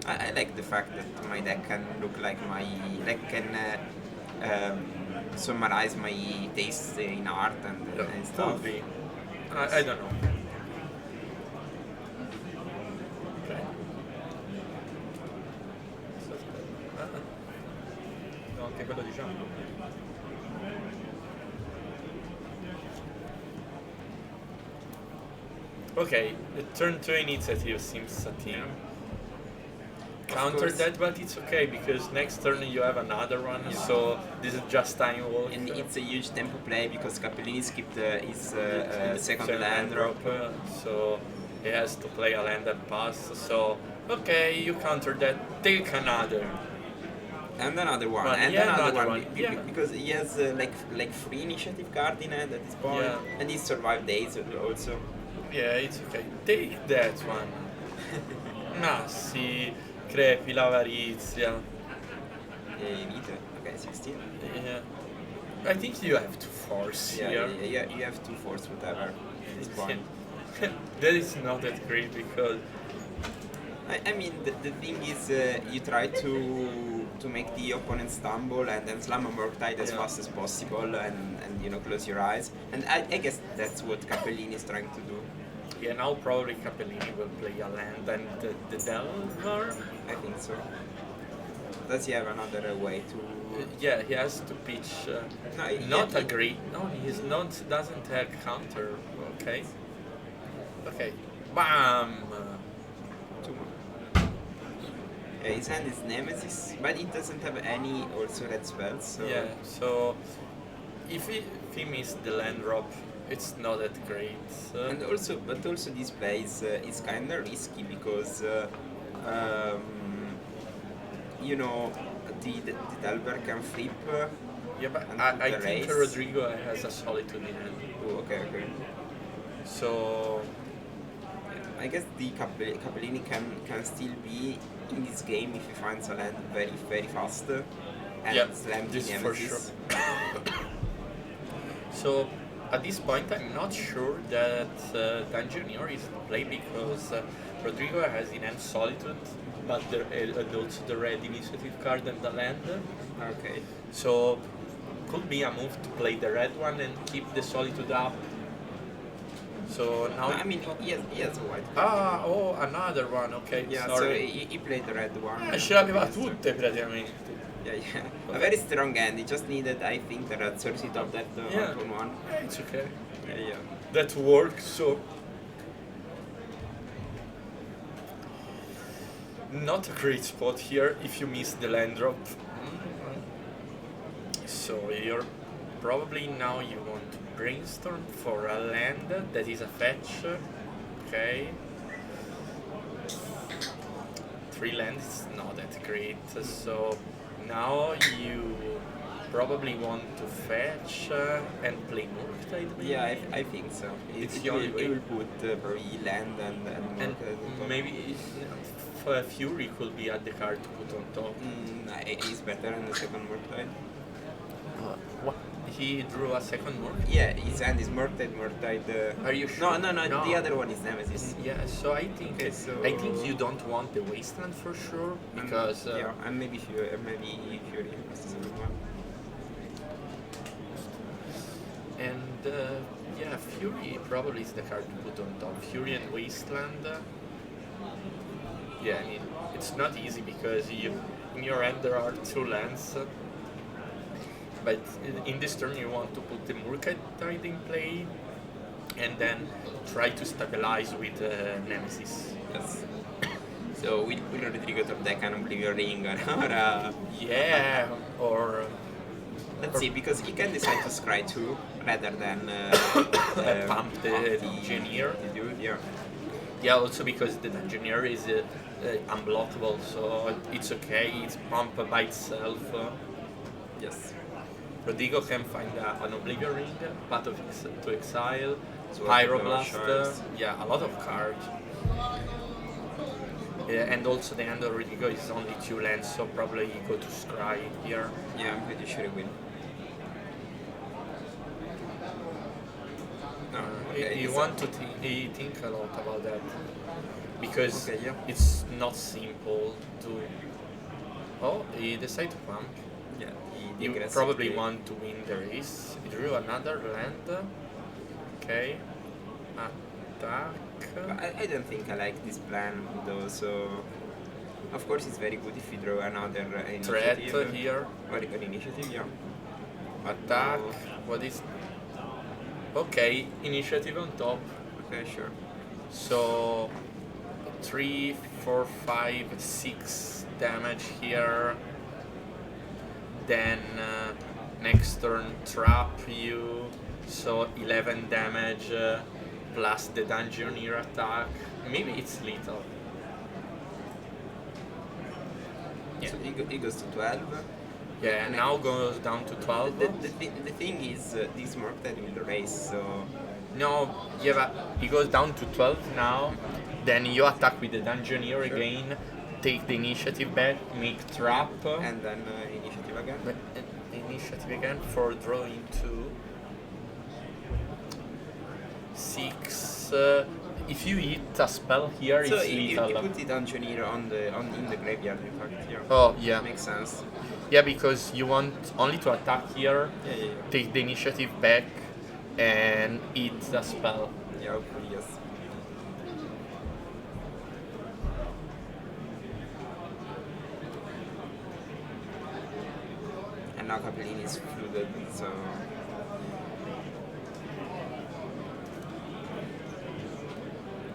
I like the fact that my deck can look like summarize my tastes in art and stuff. Could be. I don't know. Okay. No, anche quello diciamo. Okay, the turn 2 initiative seems a thing. Counter course. that, but it's okay because next turn you have another one, so this is just time walk. And it's a huge tempo play because Capellini skipped his second land land drop. so he has to play a land and pass. So okay, you counter that, take another. And another one, But and yeah, another another one, one, yeah. because he has like free initiative card in hand at this point, Yeah. and he survived days also. Yeah, it's okay. Take that one. Ma sì, crepi l'avarizia. Vite, okay, 16. Yeah. I think you have to force Yeah, here. you have to force whatever at this point. That is not that great because I mean, the thing is, you try to to make the opponent stumble and then slam a Murktide as fast as possible and close your eyes. And I guess that's what Capellini is trying to do. Yeah, now probably Capellini will play a land and the Delver. I think so. Does he have another way to? Yeah, he has to pitch. Not agree. No, he's not. Doesn't have counter. Okay. Okay. Bam. Two more. Yeah, his hand is Nemesis, but it doesn't have any also red spells. So. Yeah. So if he missed the land drop, it's not that great. And also this play is kind of risky because the Delver can flip. Yeah, but and I the think race. Rodrigo has a solitude in hand. Oh, okay. So I guess the Capellini can still be in this game if he finds a land very, very fast and slam the this for Nemesis. sure. So at this point, I'm not sure that Dungeoneer is in play because Rodrigo has in hand Solitude, but and also the red initiative card and the land. Okay. So could be a move to play the red one and keep the Solitude up. So now I mean, he has a white. Another one, okay. Yeah, sorry. so he played the red one. Ce l'aveva tutte praticamente. Yeah. A very strong hand. He just needed, I think, the red source top that on one. It's okay. Yeah. That works, so not a great spot here if you miss the land drop. So you're probably now you want to brainstorm for a land that is a fetch. Okay. 3 lands is not that great, so now you probably want to fetch and play Murktide maybe? Yeah, I think so. It's It the only way. will put probably land and Murktide on top. Maybe Fury could be at the card to put on top. He's better than the second Murktide. What? He drew a second Murktide? Yeah, his hand is Murktide. Are you sure? No, the other one is Nemesis. Yeah, so I think Okay, I think you don't want the Wasteland for sure because and maybe Fury was the second one. And Fury probably is the card to put on top. Fury and Wasteland. Yeah, I mean it's not easy because in your hand there are 2 lands. But in this turn you want to put the Murktide in play and then try to stabilize with Nemesis. Yes. So will Rodrigo top deck an Oblivion Ring or Yeah, or let's see, because he can decide to scry 2 rather than pump the Dungeoneer. Dude, yeah. Yeah, also because the Dungeoneer is unblockable, so it's okay, it's pump by itself. Yes. Rodrigo can find an Oblivion Ring, Path to Exile, So Pyroblast, shards. a lot of cards. Yeah, and also the hand of Rodrigo is only 2 lands, so probably you go to Scry here. Yeah, I'm pretty sure he will. You want to think a lot about that because Okay, yeah. it's not simple to. Oh, he decided to pump. Yeah, You probably want to win the race. He drew another land. Okay. Attack. I don't think I like this plan though, so of course it's very good if you draw another Threat initiative. here. Or an initiative, yeah. Attack. What is? Okay, initiative on top. Okay, sure. So 3, 4, 5, 6 damage here. Then next turn trap you, so 11 damage plus the Dungeoneer attack. Maybe it's little. Yeah. So he goes to 12. Yeah, now goes down to 12. The thing is, this Murktide will race, so No, yeah, but he goes down to 12 now. Then you attack with the Dungeoneer again, take the initiative back, make trap. and then initiative again. But, initiative again for drawing 2. 6. if you hit a spell here, So it's you lethal. put the Dungeoneer in the graveyard, in fact. Yeah. Oh, yeah. Makes sense. Yeah, because you want only to attack here, Yeah. take the initiative back, and hit the spell. Yeah, hopefully, yes. And now Capellini is flooded, so...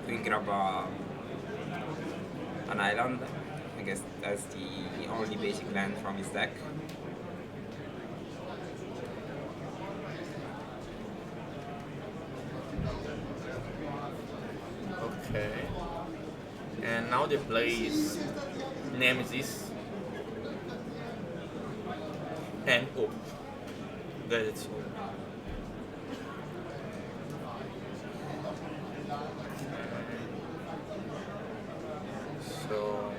We grab an island. I guess that's the only basic land from his deck. Okay. And now the play is Nemesis. And oh, that's all. So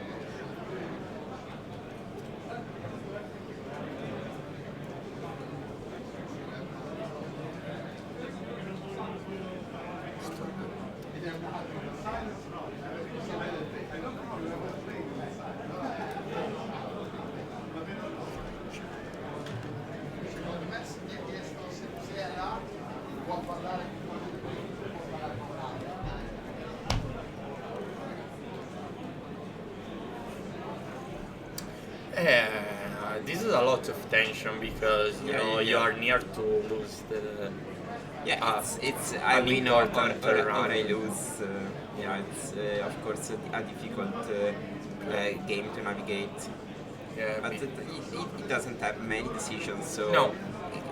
this is a lot of tension because you know you are near to lose the. Yeah, it's I win or I round. lose. It's of course a difficult game to navigate. Yeah, But it doesn't have many decisions, so no.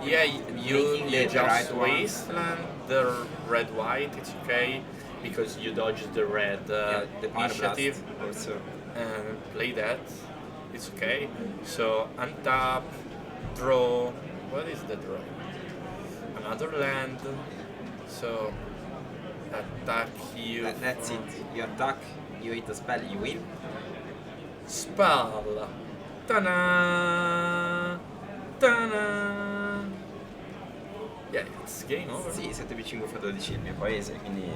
Yeah, you making the just right one. wasteland the red white. It's okay because you dodge the red the power initiative blast also. and play that. It's okay. So untap, draw. What is the draw? Another land. So attack you. That's it. You attack, you hit a spell, you win. Spell. Ta-da! Ta-da! Yeah, it's game over. Sì, 7p5 fa 12 il mio paese, quindi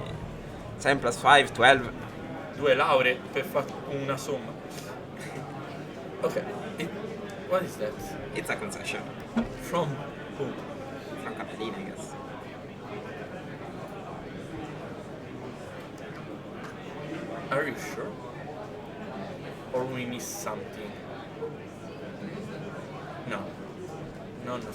7 plus 5, 12. 2 lauree per fare una somma. Ok. What is that? It's a concession. From who? From Capellini, I guess. Are you sure? Or we miss something? No. No, no.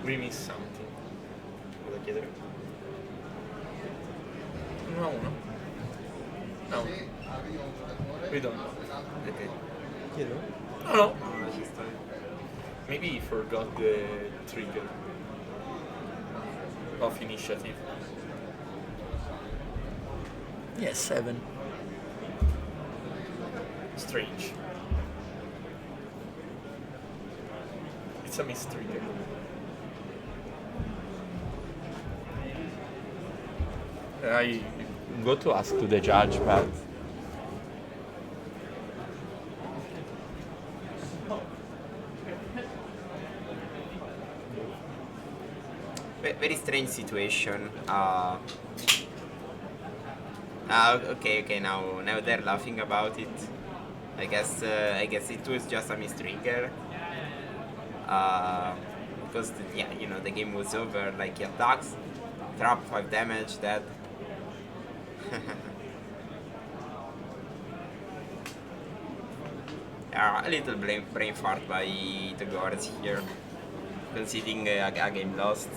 We miss something. Devo chiedere. 1-1. No. We don't know. Ok. Chiedo? No, no. No, ci sta. Maybe he forgot the trigger of initiative. Yes, 7. Strange. It's a mistrigger. I go to ask to the judge, but Very strange situation. Okay. Now they're laughing about it. I guess it was just a mistrigger. Because the game was over. Like he attacks, trap 5 damage, dead. A little brain fart by the guards here, conceding a game lost.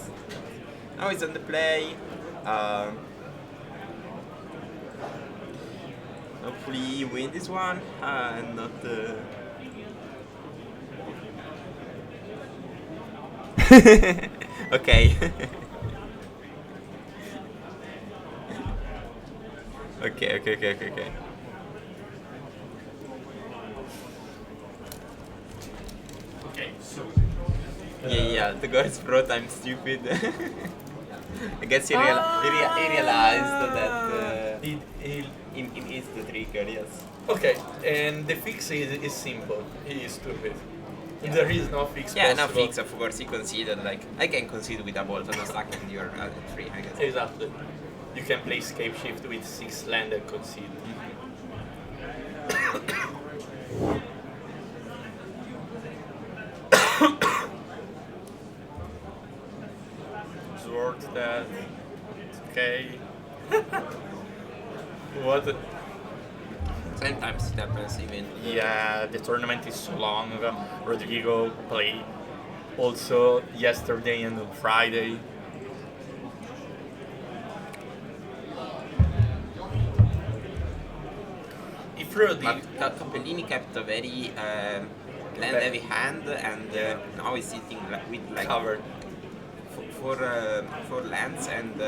Now it's on the play. Hopefully he win this one and not. Okay. Okay. okay. So Yeah. The guards brought I'm stupid. I guess he realized that he missed the trigger, yes. Okay, and the fix is simple. He is stupid. There is no fix Yeah, no possible. fix, of course, he conceded, like, I can concede with a bolt on a stack and you're at 3, I guess. Exactly. You can play Scape Shift with 6 land and concede. Sword that. Okay. What? Sometimes it happens even. Yeah, the tournament is so long. Rodrigo played also yesterday and on Friday. If Rodrigo. But Capellini kept a very land-heavy hand, and now he's sitting with like Covered. four lands and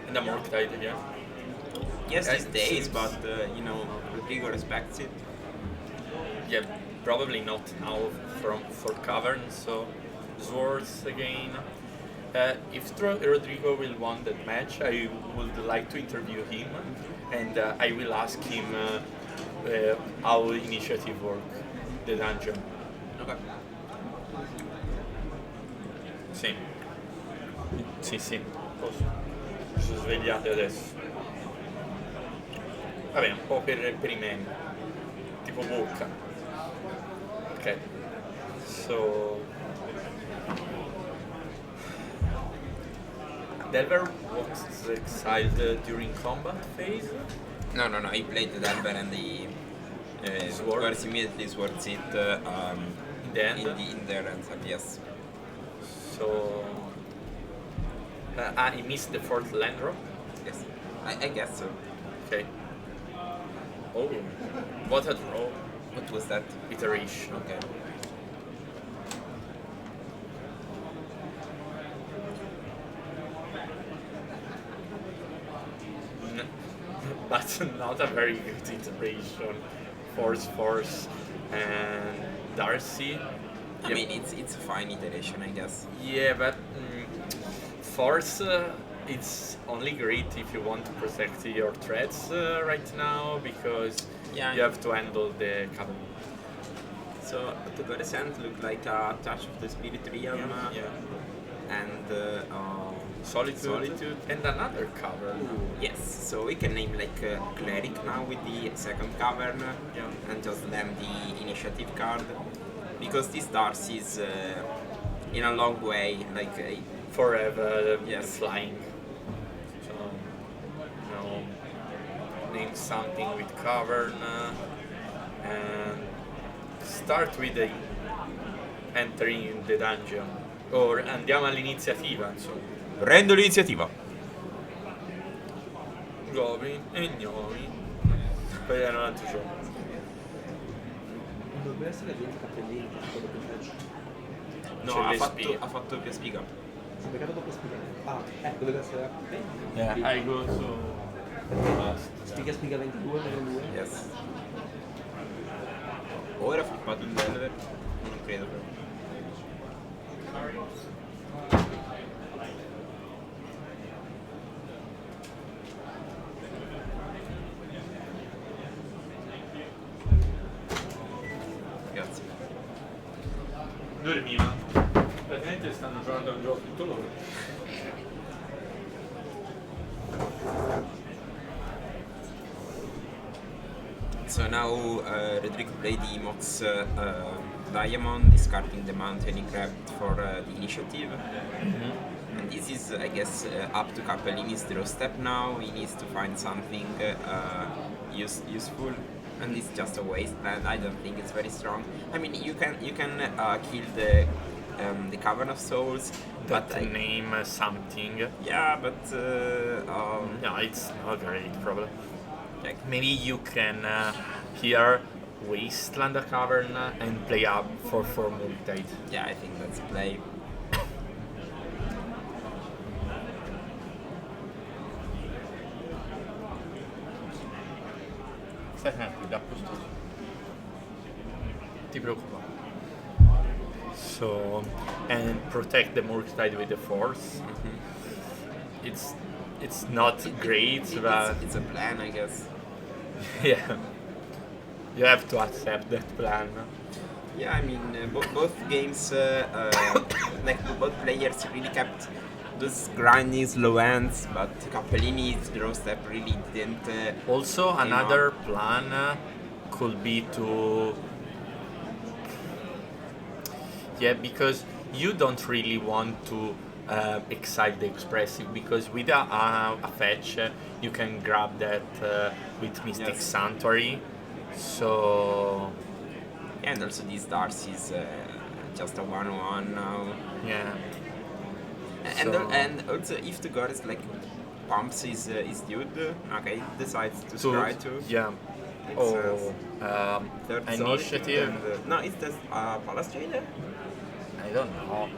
And a more tight again. yes, these it days, seems- but Rodrigo respects it. Yeah, probably not now for Cavern, so Swords again. If Rodrigo will win that match, I would like to interview him, and I will ask him how initiative work, the dungeon. Okay. Sì. Sì. Posso. Mi sono svegliato adesso. Vabbè, un po' per i meme. Tipo bocca. Ok. So Delver was exiled during combat phase. No, he played the Delver and the Sword? Swords immediately swords it In the end? in the end, yes. So he missed the 4th land drop. Yes, I guess so. Okay. Oh, what a draw! What was that? Iteration. Okay. But not a very good iteration. Force, and Darcy. I mean, it's a fine iteration, I guess. Yeah, but Force, it's only great if you want to protect your threats right now, because Yeah. you have to handle the cavalry. So the Gorescent looked like a touch of the Spirit Realm, and Solitude and another cavern. yes, so we can name like Cleric now with the second cavern, and just land the initiative card, because this Darcy is in a long way, like Forever Yes. flying. So, name something with cavern and start with the entering the dungeon. Or andiamo all'iniziativa, insomma. Prendo l'iniziativa. Goblin e gnomi. Poi era un altro gioco. Non dovrebbe essere la gente Cappellini che fa dopo match. No, C'è ha le fatto, spie. ha fatto doppia spiga. Si è beccato dopo spiga. Ah, dovrebbe essere la Cappellini. Yeah, I go to Spiga 22 per 2. Yes. Ora ha flippato il Delver? Non credo però. Grazie. dormiva. Praticamente stanno giocando un gioco tutto loro. So now Rodrigo played the Mox Diamond, discarding the mountain he grabbed for the initiative. And this is, I guess, up to Cappellini's draw step now. He needs to find something useful, and it's just a wasteland. I don't think it's very strong. I mean, you can kill the Cavern of Souls, But but name something. yeah, but No, it's not great, probably. like, Maybe you can here Wasteland a Cavern and play up for 4 multi. yeah, I think that's a play. Stai tranquillo, a posto. Ti preoccupare. So, and protect the Murktide with the Force. It's not great, but It's a plan, I guess. yeah, you have to accept that plan. Yeah, I mean, both games, like both players really kept those grinding slow ends, but Cappellini's draw step really didn't. Also, came another up. plan could be to because you don't really want to excite the expressive, because with a fetch you can grab that with Mystic Yes. Sanctuary. So And also this Darcy is just a 1-1 now. yeah. And, So- and also if the god is like pumps his dude, okay, decides to scry too. Yeah. It's, Oh, Third initiative. Solitude and, no, it's just Palace Jailer. I don't know.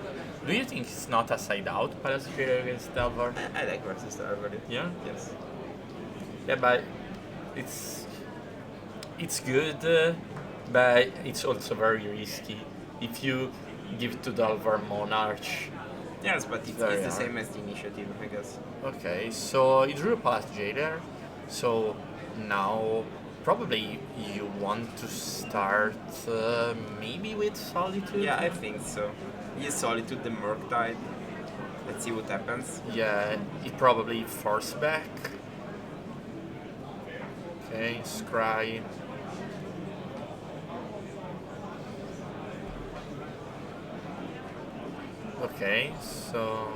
Do you think it's not a side out Palace Jailer against Delver? I like versus Darwin. Yeah. Yes. Yeah, but it's good, but it's also very risky. If you give to Delver Monarch. Yes, but it's Very the hard. same as the initiative, I guess. Okay, so you drew Palace Jailer. So now probably you want to start maybe with Solitude? Yeah, I think so. Use Solitude the Murktide. Let's see what happens. Yeah, it probably force back. Okay, scry. Okay, so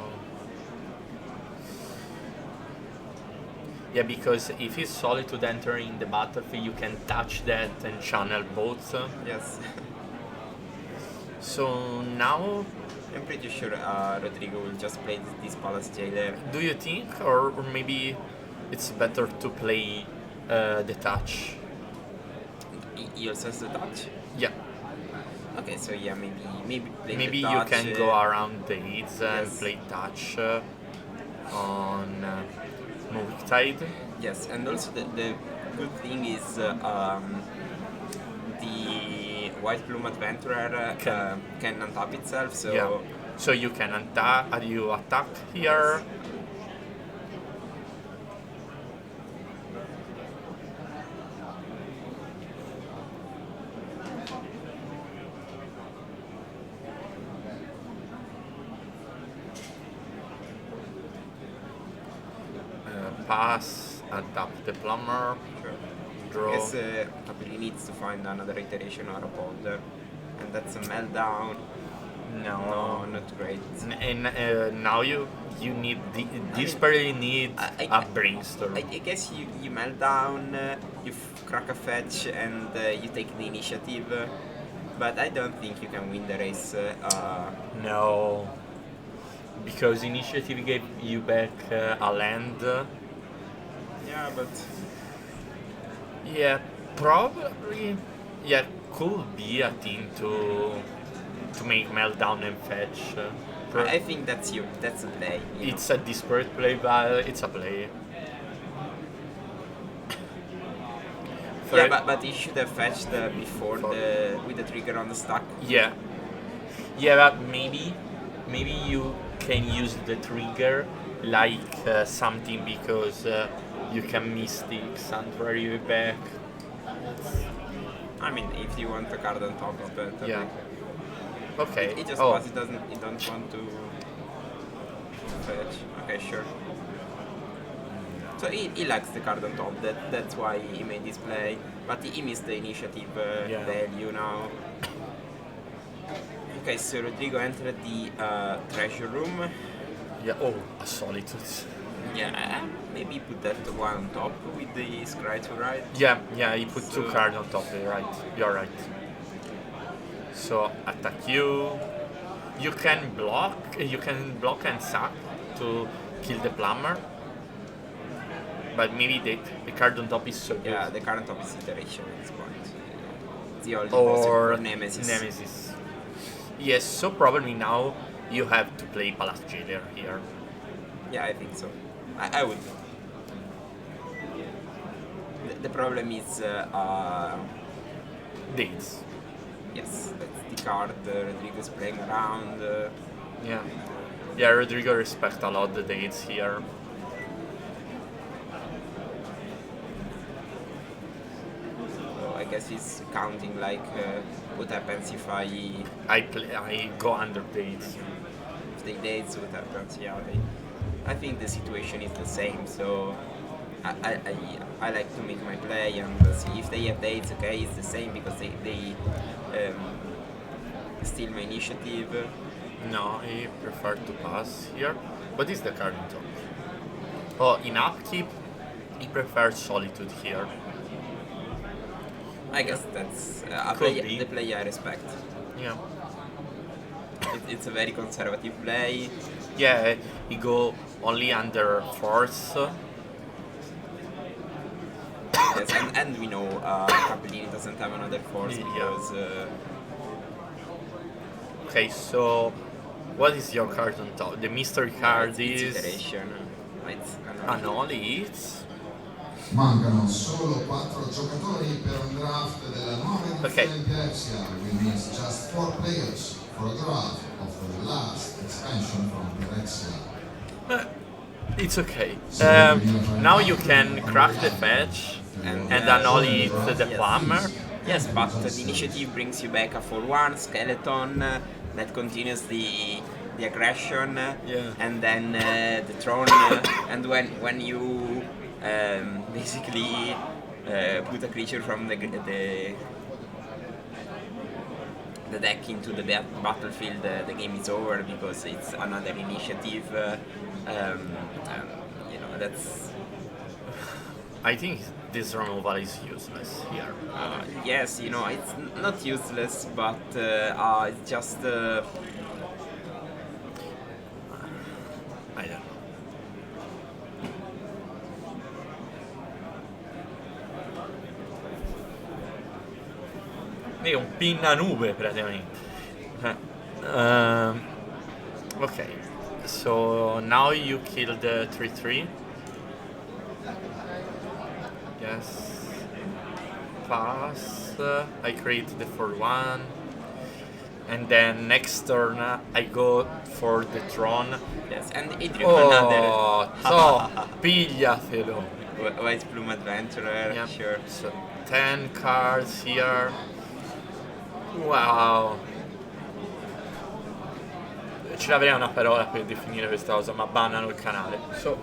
yeah, because if it's Solitude entering the battlefield, you can touch that and channel both. Yes. So now, I'm pretty sure Rodrigo will just play this Palace Jailer. do you think, or maybe it's better to play the touch? He also has the touch. Yeah, Okay, so yeah, maybe play maybe the you touch, can go around the aids and yes. play touch on Murktide. Yes, and also the good thing is the White Plume Adventurer can untap itself, so Yeah. So you can attack here. Pass, adapt the plumber, draw. I guess Capelli needs to find another iteration or a ponder, and that's a meltdown. No, not great. And now you need desperately need I- a brainstorm. I guess you melt down, you crack a fetch, and you take the initiative. But I don't think you can win the race. No, because initiative gave you back a land. Yeah, but Yeah, probably. Yeah, could be a thing to make meltdown and fetch. I think that's a play. You It's a desperate play, but it's a play. know. Yeah, but you should have fetched before with the trigger on the stack. Yeah. Yeah, but maybe you can use the trigger like something because you can Mystic Sanctuary back. I mean, if you want the card on top, it's better. Yeah. Okay. It just oh. was. It don't want to fetch. Okay, sure. So he likes the card on top. That's why he made this play. But he missed the initiative Yeah. value now. Okay, so Rodrigo entered the treasure room. Yeah. Oh, a Solitude. Yeah, maybe put that one on top with the scry to right. Yeah. Yeah. He put two So- cards on top. You're right. You're right. So attack you. You can block. You can block and sack to kill the plumber. But maybe the card on top is so good. Yeah, the current top is iteration at this point. The old Or Nemesis. Nemesis. Yes, so probably now you have to play Palace Jailer here. Yeah, I think so. I would. The problem is Dates. Yes, that's the card. Rodrigo's playing around. Yeah. Yeah, Rodrigo respect a lot the dates here. So I guess he's counting like what happens if I go under dates. if they dates, what happens. Yeah, I think the situation is the same. So I like to make my play and see if they have dates. Okay, it's the same because they steal my initiative. No, I prefer to pass here. What is the card on top? Oh, in upkeep, he prefers Solitude here. I guess that's Could be. the play I respect. Yeah. It's a very conservative play. Yeah, he go only under force. Yes, and we know Capellini doesn't have another force Yeah. because Okay, so what is your card on top? The mystery card it's is iteration. It's Anoli. It's Mancano solo 4 giocatori per un draft della nuova edizione di Pirexia. We need just 4 players for a draft of the last expansion from Pirexia. it's okay. Now you can crack the fetch and Anoli it's the plumber. yes, but the initiative brings you back a 4/1 skeleton that continues the aggression, Yeah. and then the throne, and when you basically put a creature from the deck into the battlefield, the game is over because it's another initiative. You know, that's I think this removal is useless here. yes, you know, it's not useless, but it's just I don't know. È un pinna nube praticamente. Okay, so now you kill the 3/3. Yes. Pass. I create the 4/1. And then next turn I go for the throne. yes, and it drew another Oh, so pigliatelo. White Plume Adventurer. Yeah. Sure. So 10 cards here. Wow. Ci avrei una parola per definire questa cosa, ma bannano il canale. So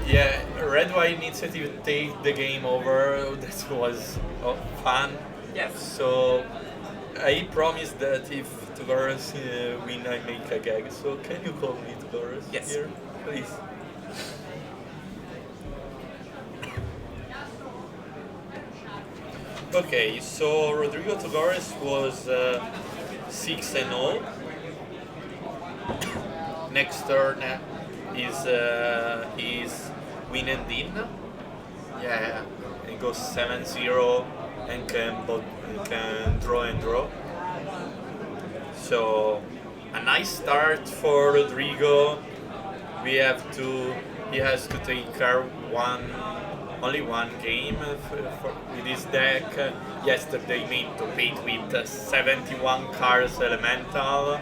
yeah, Red White Initiative take the game over. That was fun. Yes. So I promise that if Tavares win, I make a gag. So can you call me Tavares Yes. here, please? Okay, so Rodrigo Tavares was 6-0. Next turn is win and in. Yeah, it goes 7-0 and can draw and draw. So a nice start for Rodrigo. He has to take care only one game with his deck. Yesterday made to beat with 71 cards elemental.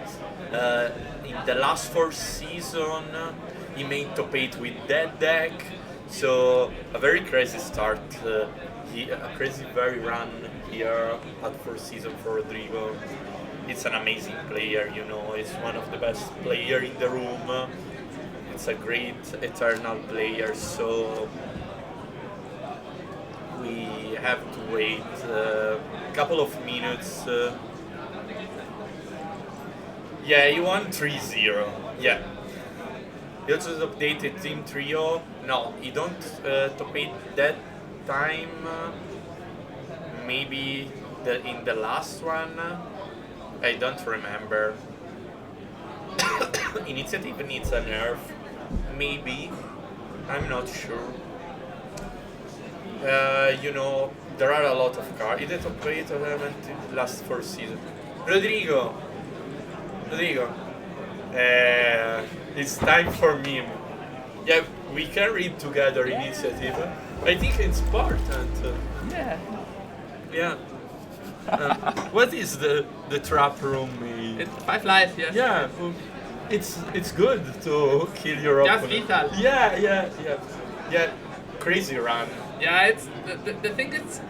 In the last 4 seasons, he made to beat with that deck. So a very crazy start. A crazy very run here at 4 seasons for Rodrigo. It's an amazing player, you know. It's one of the best players in the room. It's a great eternal player. So we have to wait a couple of minutes. Yeah, he won 3-0. Yeah. He also updated Team Trio. No, he don't top 8 that time. Maybe in the last one. I don't remember. Initiative needs a nerf. Maybe. I'm not sure. You know, there are a lot of cards. He did top 8 element in the last 4 seasons. Rodrigo! It's time for meme. Yeah, we can read together initiative. I think it's important. Yeah. Yeah. What is the trap room? It's 5 lives, yes. Yeah, it's good to kill your Just opponent. lethal. Yeah. Crazy run. Yeah, it's the thing is,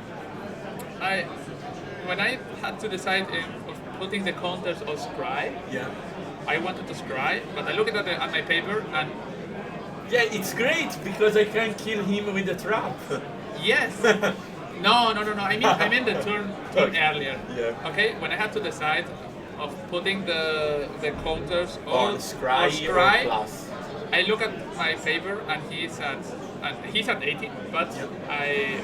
when I had to decide of putting the counters or scry, Yeah. I wanted to scry, but I looked at my paper and Yeah, it's great because I can kill him with the trap. yes. No. I mean the turn earlier. Yeah. Okay, when I had to decide of putting the counters On scry or plus. I look at my paper and he's at 18, but I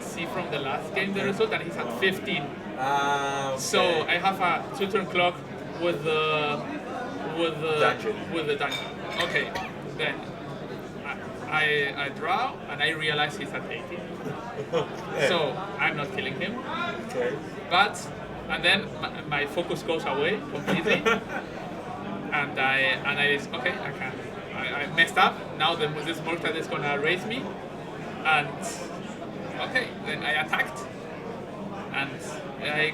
see from the last game the result and he's at 15. Okay. So I have a 2-turn clock with the dungeon. Okay, then I draw and I realize he's at 18. Okay. So I'm not killing him. Okay. And then my focus goes away completely. and I okay, I messed up. Now this Murktide is gonna raise me. And okay, then I attacked. And I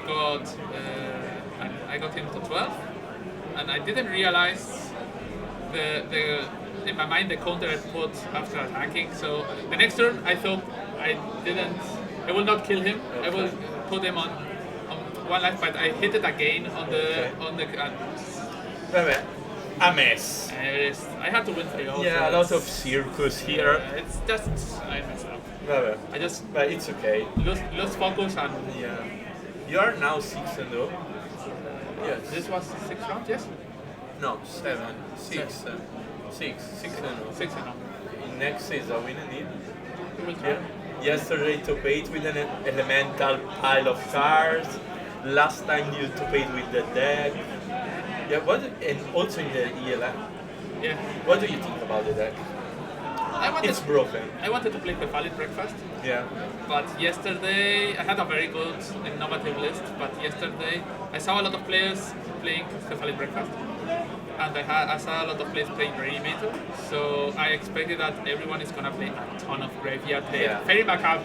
got him to 12. And I didn't realize in my mind the counter I put after attacking. So the next turn I thought I will not kill him. I will put him on 1 life, but I hit it again on the Vabbè, a mess. I had to win 3 also. Yeah, a lot of circus here. It's just I messed up. Vabbè. But it's okay. Lost focus and Yeah. You are now 6-0. Yes. This was 6 rounds, yes? No, 7, 6, 6-0. 6-0. Next is a win indeed. We will try. Yeah. Yesterday top 8 with an elemental pile of cards. Last time you top 8 with the deck. Yeah, and also in the ELM. Yeah. What do you think about the deck? It's broken. I wanted to play the Valid Breakfast. Yeah. But yesterday I had a very good innovative list. But yesterday I saw a lot of players playing the Valid Breakfast, and I saw a lot of players playing Reanimator. So I expected that everyone is gonna play a ton of Graveyard Play. Yeah. Fairy Backup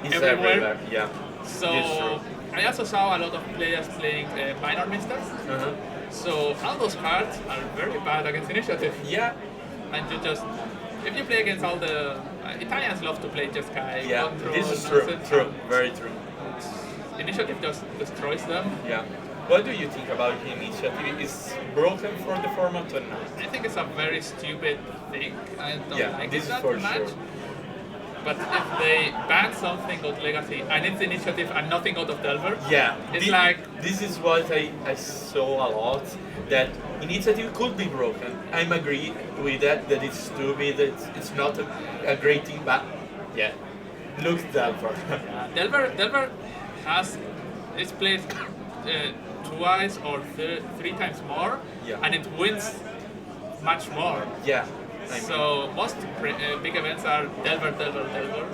It's everywhere. Yeah. So It's true. I also saw a lot of players playing Minor Misters. Uh-huh. So all those cards are very bad against Initiative. Yeah. And if you play against all the Italians love to play Jeskai, Yeah. Control, This is true. True. Very true. Initiative just destroys them. Yeah. What do you think about Initiative? Is broken for the format or not? I think it's a very stupid thing. I don't like this it is that for much. sure. But if they ban something out Legacy and it's Initiative and nothing out of Delver, Yeah. it's like this is what I saw a lot. That Initiative could be broken. I'm agree with that. That it's stupid. It's not a great thing, but yeah. Look Delver. Delver has it's played twice or 3 times more, Yeah. and it wins much more. Yeah. So most big events are Delver.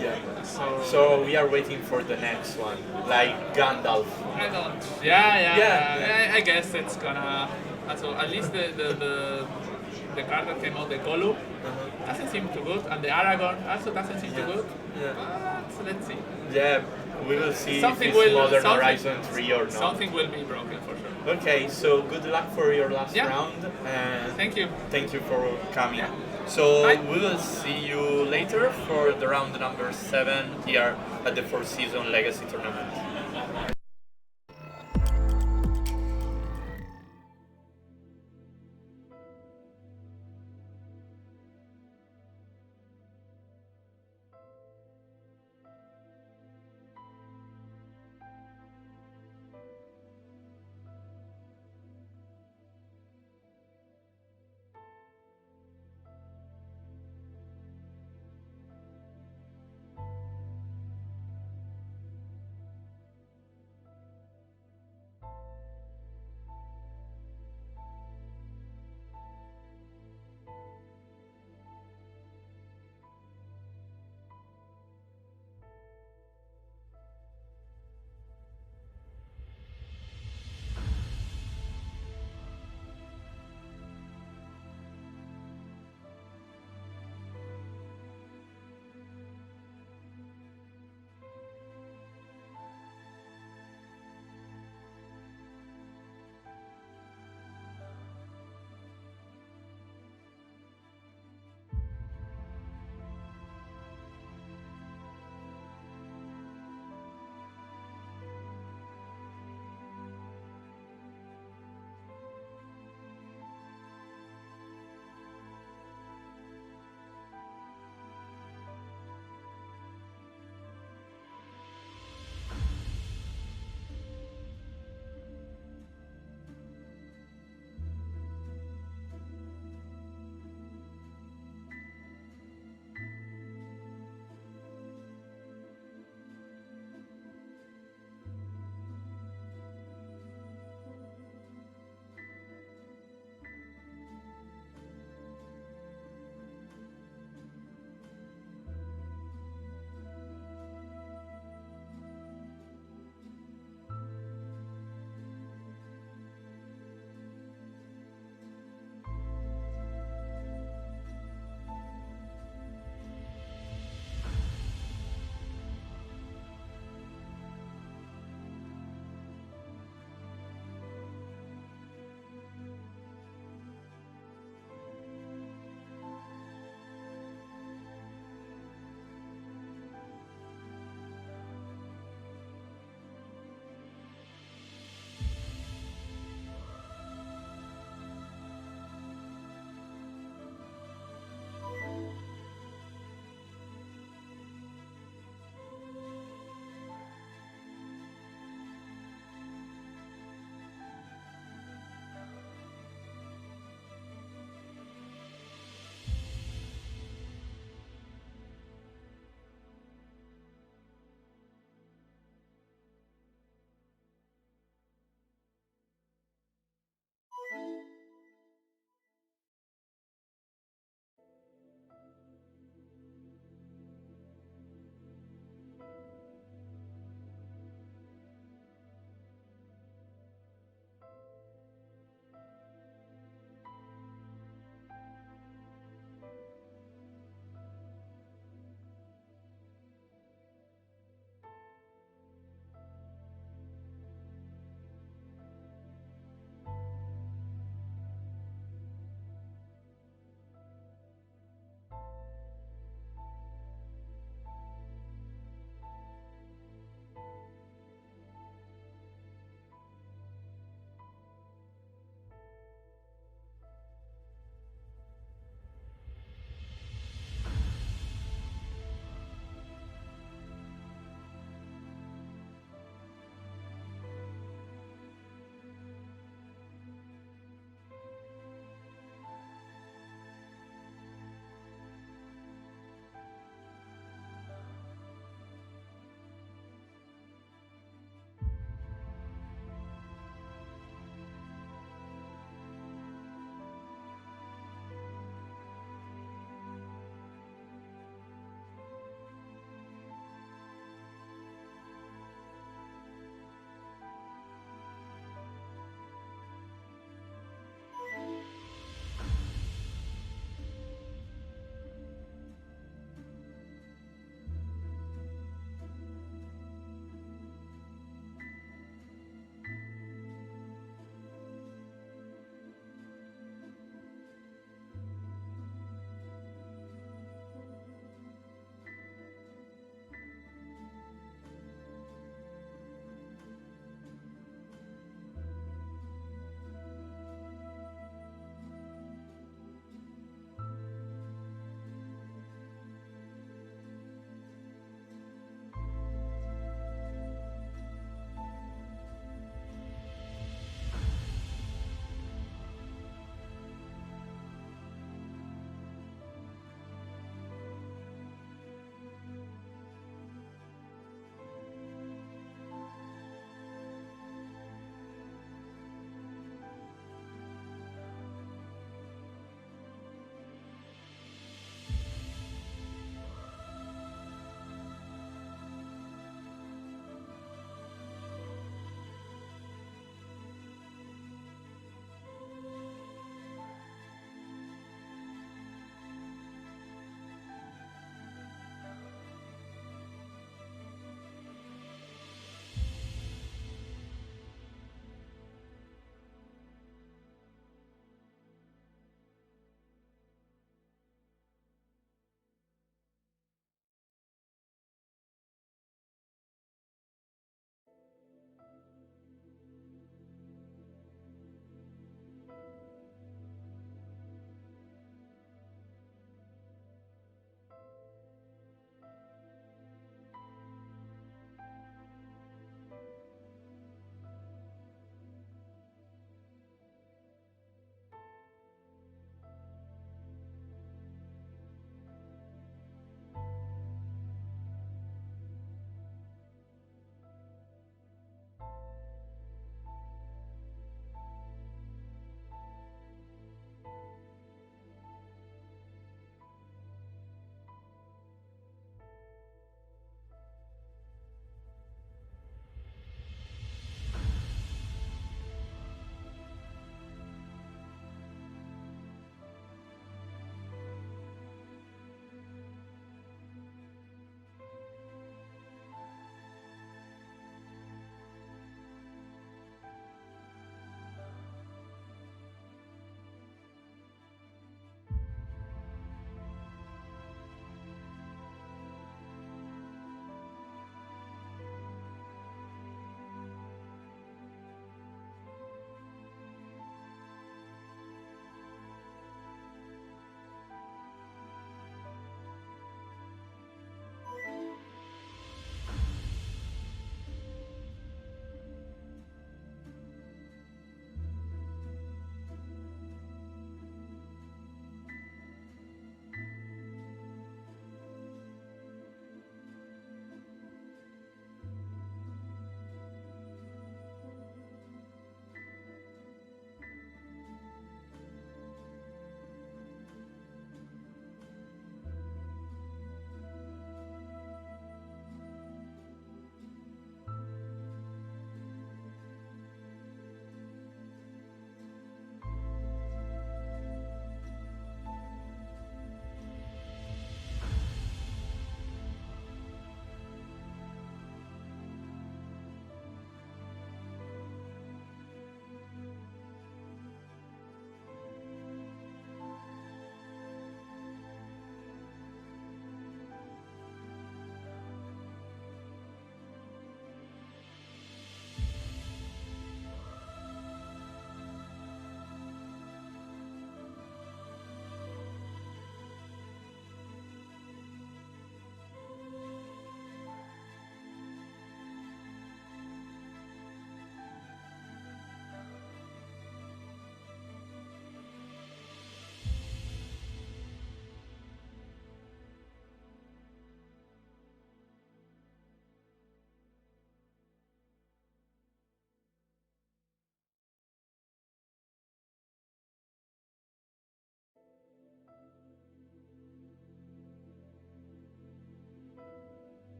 Yeah. So So we are waiting for the next one, like Gandalf. I don't. Yeah. Yeah. I guess it's gonna. So at least the card that came out, the Golu, doesn't seem too good, and the Aragorn also doesn't seem too good. Yeah. But let's see. Yeah, we will see Something if it's will- Modern something- Horizon 3 or not. Something will be broken for sure. Okay, so good luck for your last Yeah. round. And Thank you. Thank you for coming. So Bye. we will see you later for the round number 7 here at the 4Seasons Legacy Tournament.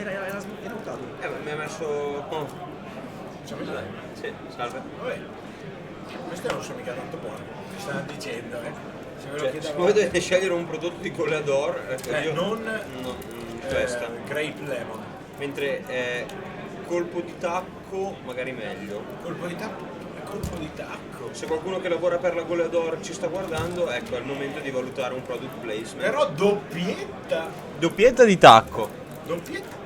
era mutato. Mi ha messo... Oh. Sì, salve. Vabbè, queste non sono mica tanto buone, mi stanno dicendo, Se me lo Cioè, chiedevate- se voi dovete scegliere un prodotto di Goleador, io non questa. Grape Lemon. Mentre colpo di tacco magari meglio. Colpo di tacco. Se qualcuno che lavora per la Goleador ci sta guardando, ecco, è il momento di valutare un product placement. Però doppietta. Doppietta di tacco. Doppietta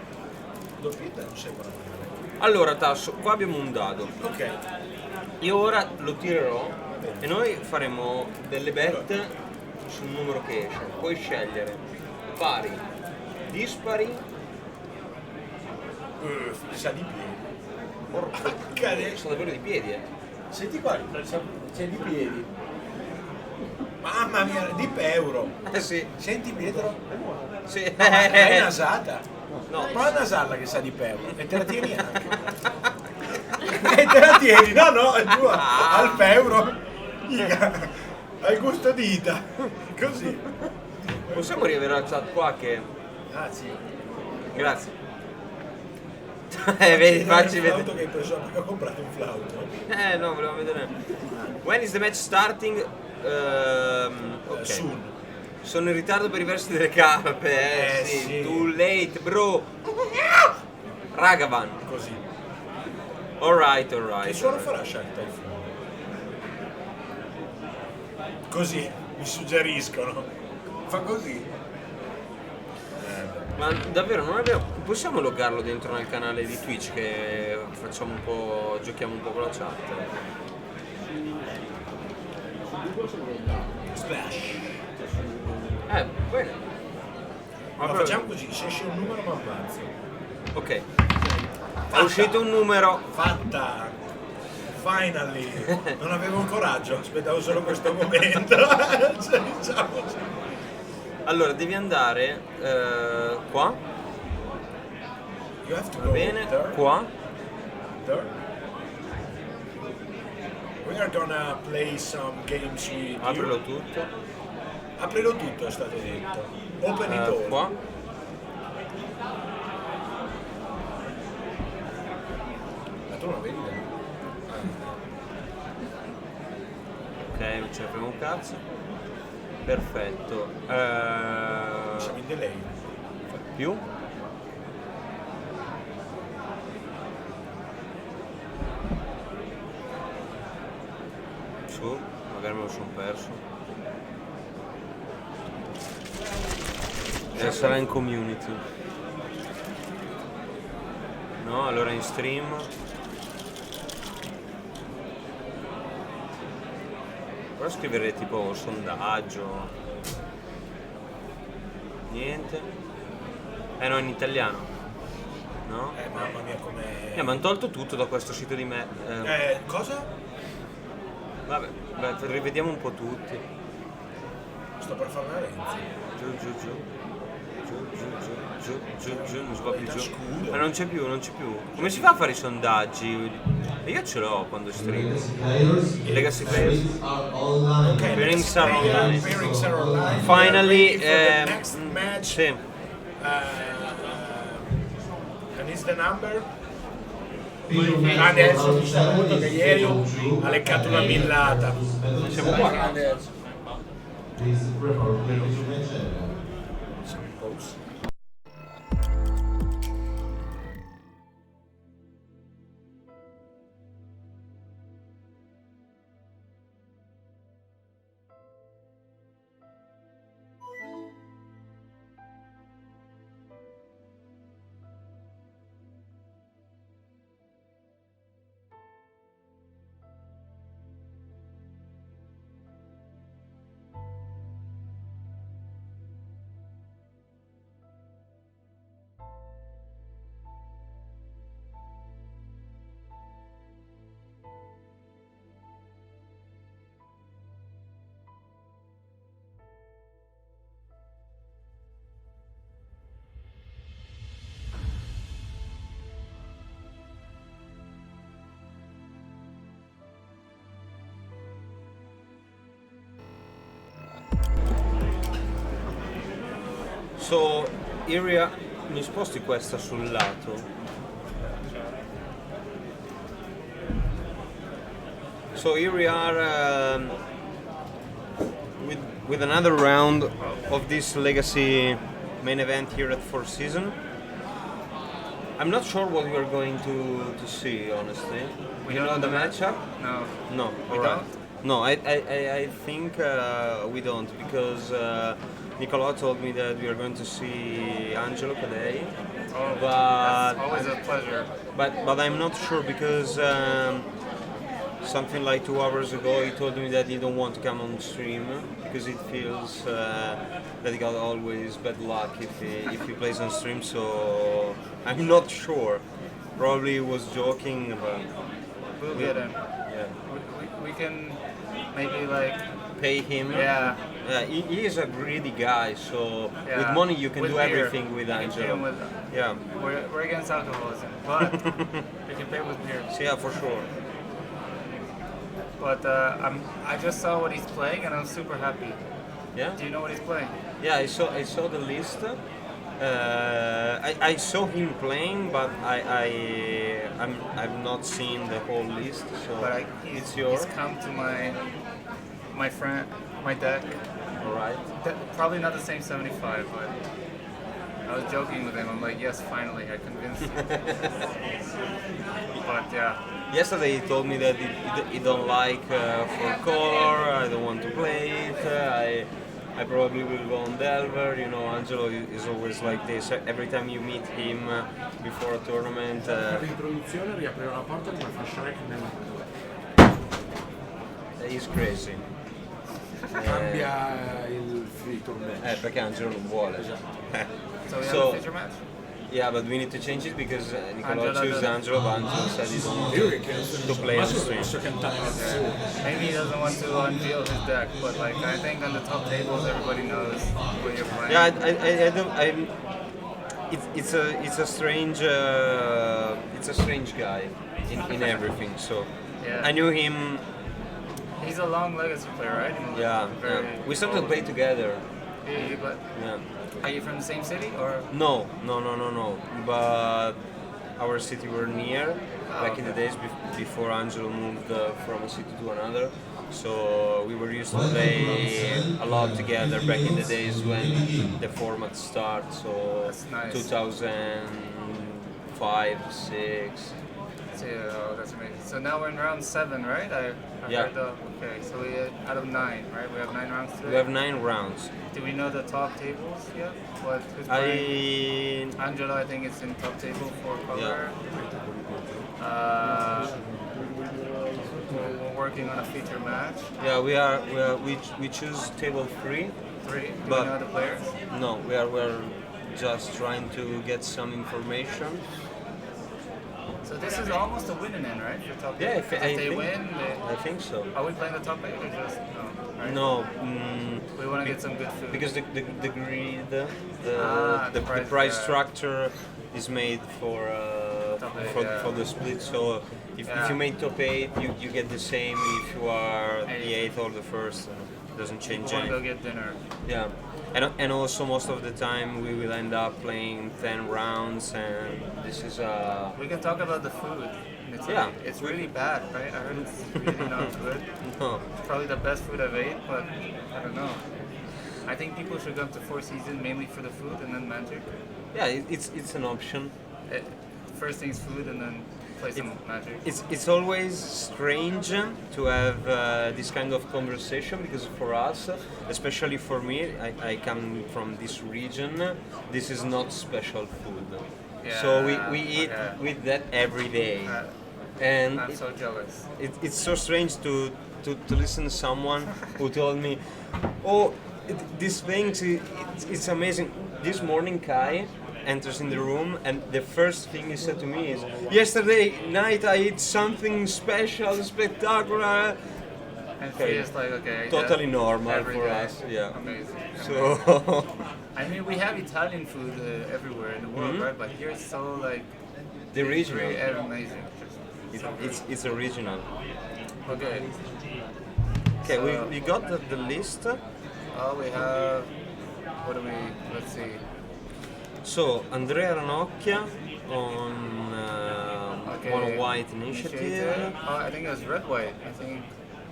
non sembra male. Allora Tasso, qua abbiamo un dado. Ok. Io ora lo tirerò e noi faremo delle bet sul numero che esce. Puoi scegliere pari, dispari. Sa di piedi. Porca, sono davvero di piedi, Senti qua, c'è di piedi. Mamma mia, di euro. Sì. Senti Pietro? Sì. Ma l'hai nasata? No. Prova a nasarla che sa di euro. E te la tieni anche. E te la tieni, no, è tua. Al euro. Al gusto di Ita. Così. Possiamo riavere la chat qua che... Ah sì. Grazie. Vedi, facci Il vedere. flauto che hai preso, perché ho comprato un flauto. No, volevo vedere. When is the match starting? Ok. Soon. Sono in ritardo per i versi delle carpe, sì. Too late, bro. Ragavan. Così. Alright. Che suono farà Shark Typhoon? Così, mi suggeriscono. Fa così. Ma davvero non abbiamo. Possiamo loggarlo dentro nel canale di Twitch che facciamo un po'. Giochiamo un po' con la chat. Splash. Bene. Ma facciamo così, se esce un numero mi abbazzo. Ok. È uscito un numero. Fatta. Finally. Non avevo il coraggio, aspettavo solo questo momento. Cioè, diciamoci. Allora, devi andare qua. You have to Va go bene, there. qua. There. We are gonna play some games with Aprilo you. tutto. Aprilo tutto è stato detto. Open it all. Qua. Ma tu non vedi? Ok, non ce ne frega un cazzo. Perfetto. Siamo in delay. Più? Su, magari me lo sono perso. Sarà in community. No, allora in stream. Ora scrivere tipo sondaggio. Niente. No, in italiano. No? Mamma mia come... Mi hanno tolto tutto da questo sito di me. Cosa? Vabbè, rivediamo un po' tutti. Sto per fare una Renzi. Giù. Non si va più giù. Ma non c'è più. Come si fa a fare i sondaggi? E io ce l'ho quando stream. I legacy players. Okay, Pairings are online. Pairings are online. Finally, We are ready for the next match. sì. And is the number? Adesso mi sta molto che ieri ha leccato una millata. Siamo qua. Siamo in pause. So, here we are. mi sposti questa sul lato. So here we are with another round of this Legacy main event here at 4Seasons. I'm not sure what we are going to see, honestly. We You don't know know the the matchup? No. No. We alright. don't? No, I think we don't, because Nicola told me that we are going to see Angelo today. Oh, but that's always a pleasure. but I'm not sure, because something like 2 hours ago he told me that he don't want to come on stream because it feels that he got always bad luck if he plays on stream. So I'm not sure. Probably he was joking, but We'll get him. yeah, We can maybe like pay him. Yeah. Yeah, he is a greedy guy, so Yeah. with money you can With do beer. everything with You can pay him Angelo. with- Yeah. We're against alcoholism, but we can pay with beer. So yeah, for sure. But I just saw what he's playing and I'm super happy. Yeah. Do you know what he's playing? Yeah, I saw the list. I saw him playing, but I've not seen the whole list. So But it's yours. he's come to my friend, my deck. All right. Probably not the same 75, but I was joking with him. I'm like, yes, finally, I convinced you. But yeah. Yesterday he told me that he don't like for color. I don't want to play it. I probably will go on Delver. You know, Angelo is always like this. Every time you meet him before a tournament. L'introduzione riaprirà la porta come fa Shrek nel He's crazy. cambia il feature match. Perché Angelo non vuole. So we have a feature match? Yeah, but we need to change it because Nicola Angelo chose doesn't- Angelo, but Angelo said he don't want Io che to play on stream. Maybe he doesn't want to unveil his deck, but like I think on the top tables everybody knows what you're playing. Yeah, I don't. It's a strange guy in everything. So Yeah. I knew him. He's a long legacy player, right? Yeah, Very we started to play together. But Yeah. are you from the same city or? No. But our city were near back in the days before Angelo moved from a city to another. So we were used to play a lot together back in the days when the format started. So That's nice. 2005, 6. Oh, that's amazing. So now we're in round 7, right? I Yeah. heard okay, so we out of 9, right? We have 9 rounds today. We have 9 rounds. Do we know the top tables yet? Who's playing? I Angelo, I think it's in top table for color. Yeah. We're working on a feature match. Yeah, we choose table 3. 3. Do But- we know the players? No, we're just trying to get some information. So this is almost a win and in, right? For top Yeah, eight? if I they think- win, I think so. are we playing the top 8 or just no? Right? No, We want to get some good food. because the grid, the The price price, structure is made for Top eight, for, yeah. for the split. So if Yeah. you make top 8, you get the same if you are the Eight. 8th or the 1st. It doesn't People change want to go anything. get dinner. Yeah, and also most of the time we will end up playing 10 rounds, and this is We can talk about the food. It's Yeah. It's really bad, right? I heard it's really not good. no. It's probably the best food I've ate, but I don't know. I think people should come to 4Seasons mainly for the food and then Magic. Yeah, it's an option. First thing's food and then play some Magic. It's always strange to have this kind of conversation because for us, especially for me, I come from this region. This is not special food, so we eat okay. with that every day, and I'm so jealous. it's so strange to listen to someone who told me, oh, this thing it's amazing. This morning Kai enters in the room and the first thing he said to me is, yesterday night I ate something special, spectacular. And Okay. feels like, okay. Totally yeah, normal every for day. us, yeah. Amazing. So I mean, we have Italian food everywhere in the world, Mhm. right? But here it's so like. the it's regional, really amazing. it's original. Okay. Okay, So- we got the list. Oh, we have. What do we? Let's see. So Andrea Ranocchia on Mono White Initiative. Oh, I think it was red white. I think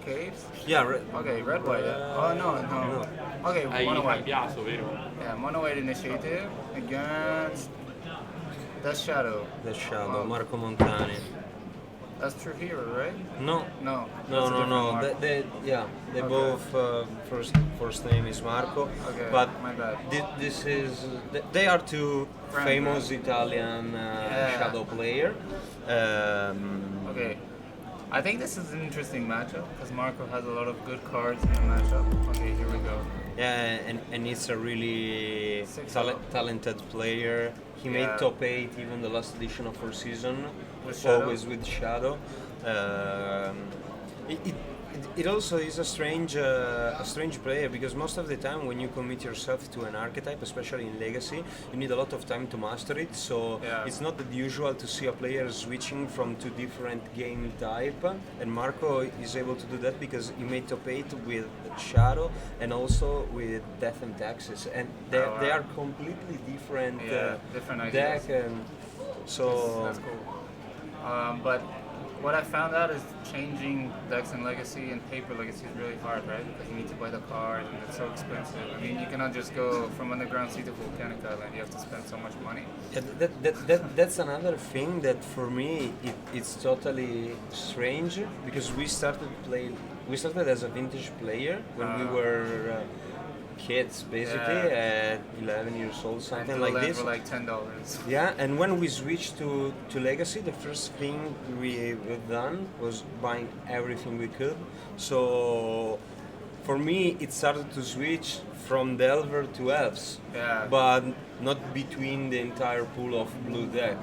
caves. Yeah, Okay, red white. Oh no. Okay, Hai mono white. cambiato, vero? Yeah, mono white initiative against Death Shadow. The Shadow, Oh. Marco Montani. That's True Hero, right? No. No. No, that's a no, different no. Marco. They Okay. both first name is Marco. Okay, But my bad. this is they are two Friend, famous right? Italian Yeah. shadow player. Okay. I think this is an interesting matchup because Marco has a lot of good cards in the matchup. Okay, here we go. Yeah, and he's a really talented player. He made Yeah. top 8 even the last edition of 4Seasons, With Shadow? always with Shadow. It also is a strange player because most of the time when you commit yourself to an archetype, especially in Legacy, you need a lot of time to master it. So Yeah. it's not that usual to see a player switching from two different game type. And Marco is able to do that because he made top 8 with Shadow and also with Death and Taxes, and they are completely different different deck. ideas. And so That's cool. But what I found out is changing decks in Legacy and paper Legacy is really hard, right? Because you need to buy the card and it's so expensive. I mean, you cannot just go from Underground Sea to Volcanic Island. You have to spend so much money. Yeah, that's another thing that for me it's totally strange because we started as a vintage player when we were kids, basically at 11 years old, something like this. For like $10. Yeah, and when we switched to Legacy, the first thing we've done was buying everything we could. So for me, it started to switch from Delver to Elves, but not between the entire pool of blue deck.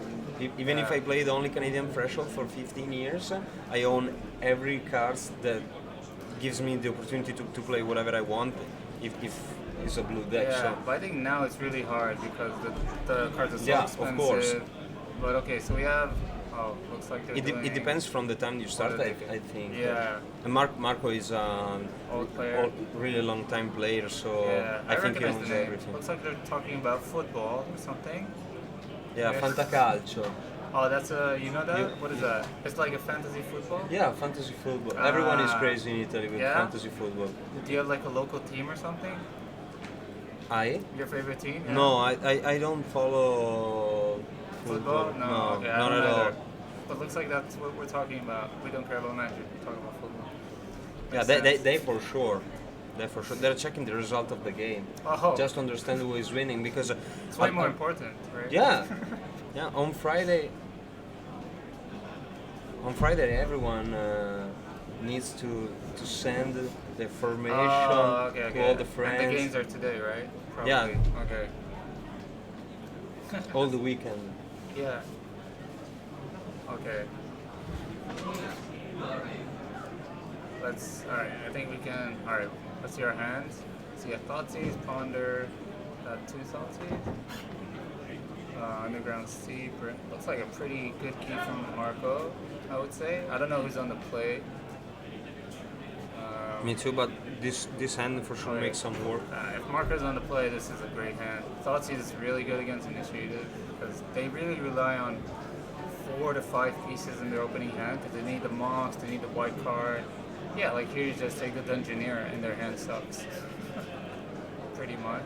Even if I played only Canadian Threshold for 15 years, I own every card that gives me the opportunity to play whatever I want if it's a blue deck. Yeah, So. but I think now it's really hard because the cards are so Yeah, expensive. of course. But okay, so we have. Oh, looks like they're doing. It depends from the time you start, I think. Yeah. And Marco is an old player, really long time player, so yeah, I think he recognize owns the name. everything. Looks like they're talking about football or something. Yeah, Fantacalcio. Oh, that's you know that? What is that? It's like a fantasy football? Yeah, fantasy football. Everyone is crazy in Italy with fantasy football. Do you have like a local team or something? Your favorite team? Yeah. No, I don't follow football. No, okay, not at all. But looks like that's what we're talking about. We don't care about magic. We're talking about football. Yeah, they for sure. They're checking the result of the game. Oh. Just to understand who is winning because it's way more important, right? Yeah, yeah. On Friday, everyone needs to send the formation to all the friends. And the games are today, right? Probably. Yeah. Okay. All the weekend. Yeah. Okay. Alright, I think we can, alright, let's see our hands. So you have Thoughtseize, Ponder, 2 Thoughtseize. Underground Sea, looks like a pretty good key from Marco, I would say. I don't know who's on the play. Me too, but this hand for sure makes some work. If Marco's on the play, this is a great hand. Thoughtseize is really good against Initiative because they really rely on 4 to 5 pieces in their opening hand because they need the moss, they need the white card. Yeah, like here you just take the Dungeoneer and their hand sucks. Pretty much.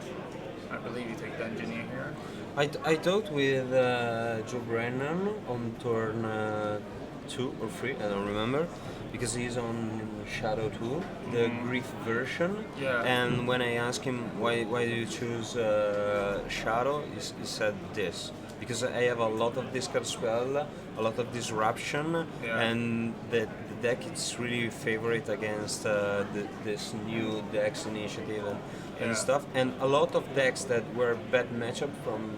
I believe you take Dungeoneer here. I talked with Joe Brennan on turn 2 or 3, I don't remember, because he's on Shadow 2, the Grief version. Yeah. And when I asked him why do you choose Shadow, he said this. Because I have a lot of discard spell, a lot of disruption, and the deck is really favorite against this new decks initiative and stuff. And a lot of decks that were bad matchup from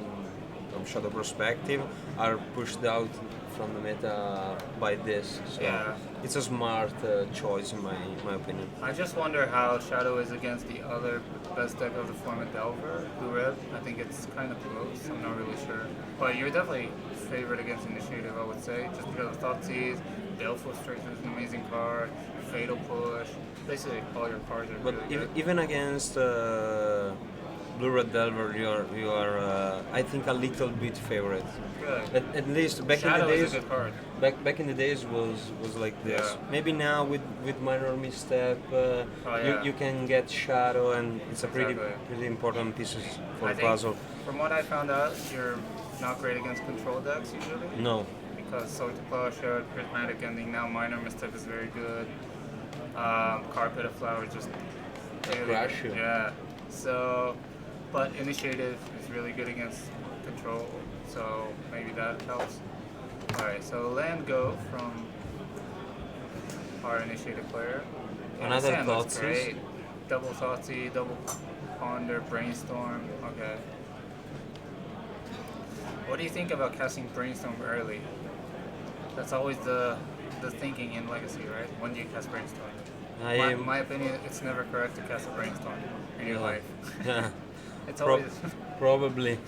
Shadow perspective are pushed out from the meta by this. So it's a smart choice in my opinion. I just wonder how Shadow is against the other best deck of the format, Delver, Blue Red. I think it's kind of close. I'm not really sure. But you're definitely favored against Initiative, I would say, just because of Thoughtseize, Baleful Frustration is an amazing card, Fatal Push. Basically, all your cards are But really good. even against Blue Red Delver, you are I think a little bit favorite. Good. At least back Shadow in the is days. a good card. Back in the days was like this. Yeah. Maybe now with minor misstep, yeah. you can get Shadow, and it's a pretty Exactly. pretty important pieces for I the think puzzle. from what I found out, you're not great against control decks usually. No. Because Sword to Plowshare, Prismatic Ending, now Minor Misstep is very good. Carpet of Flowers just really crash you. Yeah. So, but Initiative is really good against control, so maybe that helps. Alright, so land go from our Initiative player. Another Sand looks Thoughtseize. great. Double Thoughtseize, double Ponder, Brainstorm. Okay. What do you think about casting Brainstorm early? That's always the thinking in Legacy, right? When do you cast Brainstorm? My opinion, it's never correct to cast a Brainstorm in your life. Yeah. It's always Probably.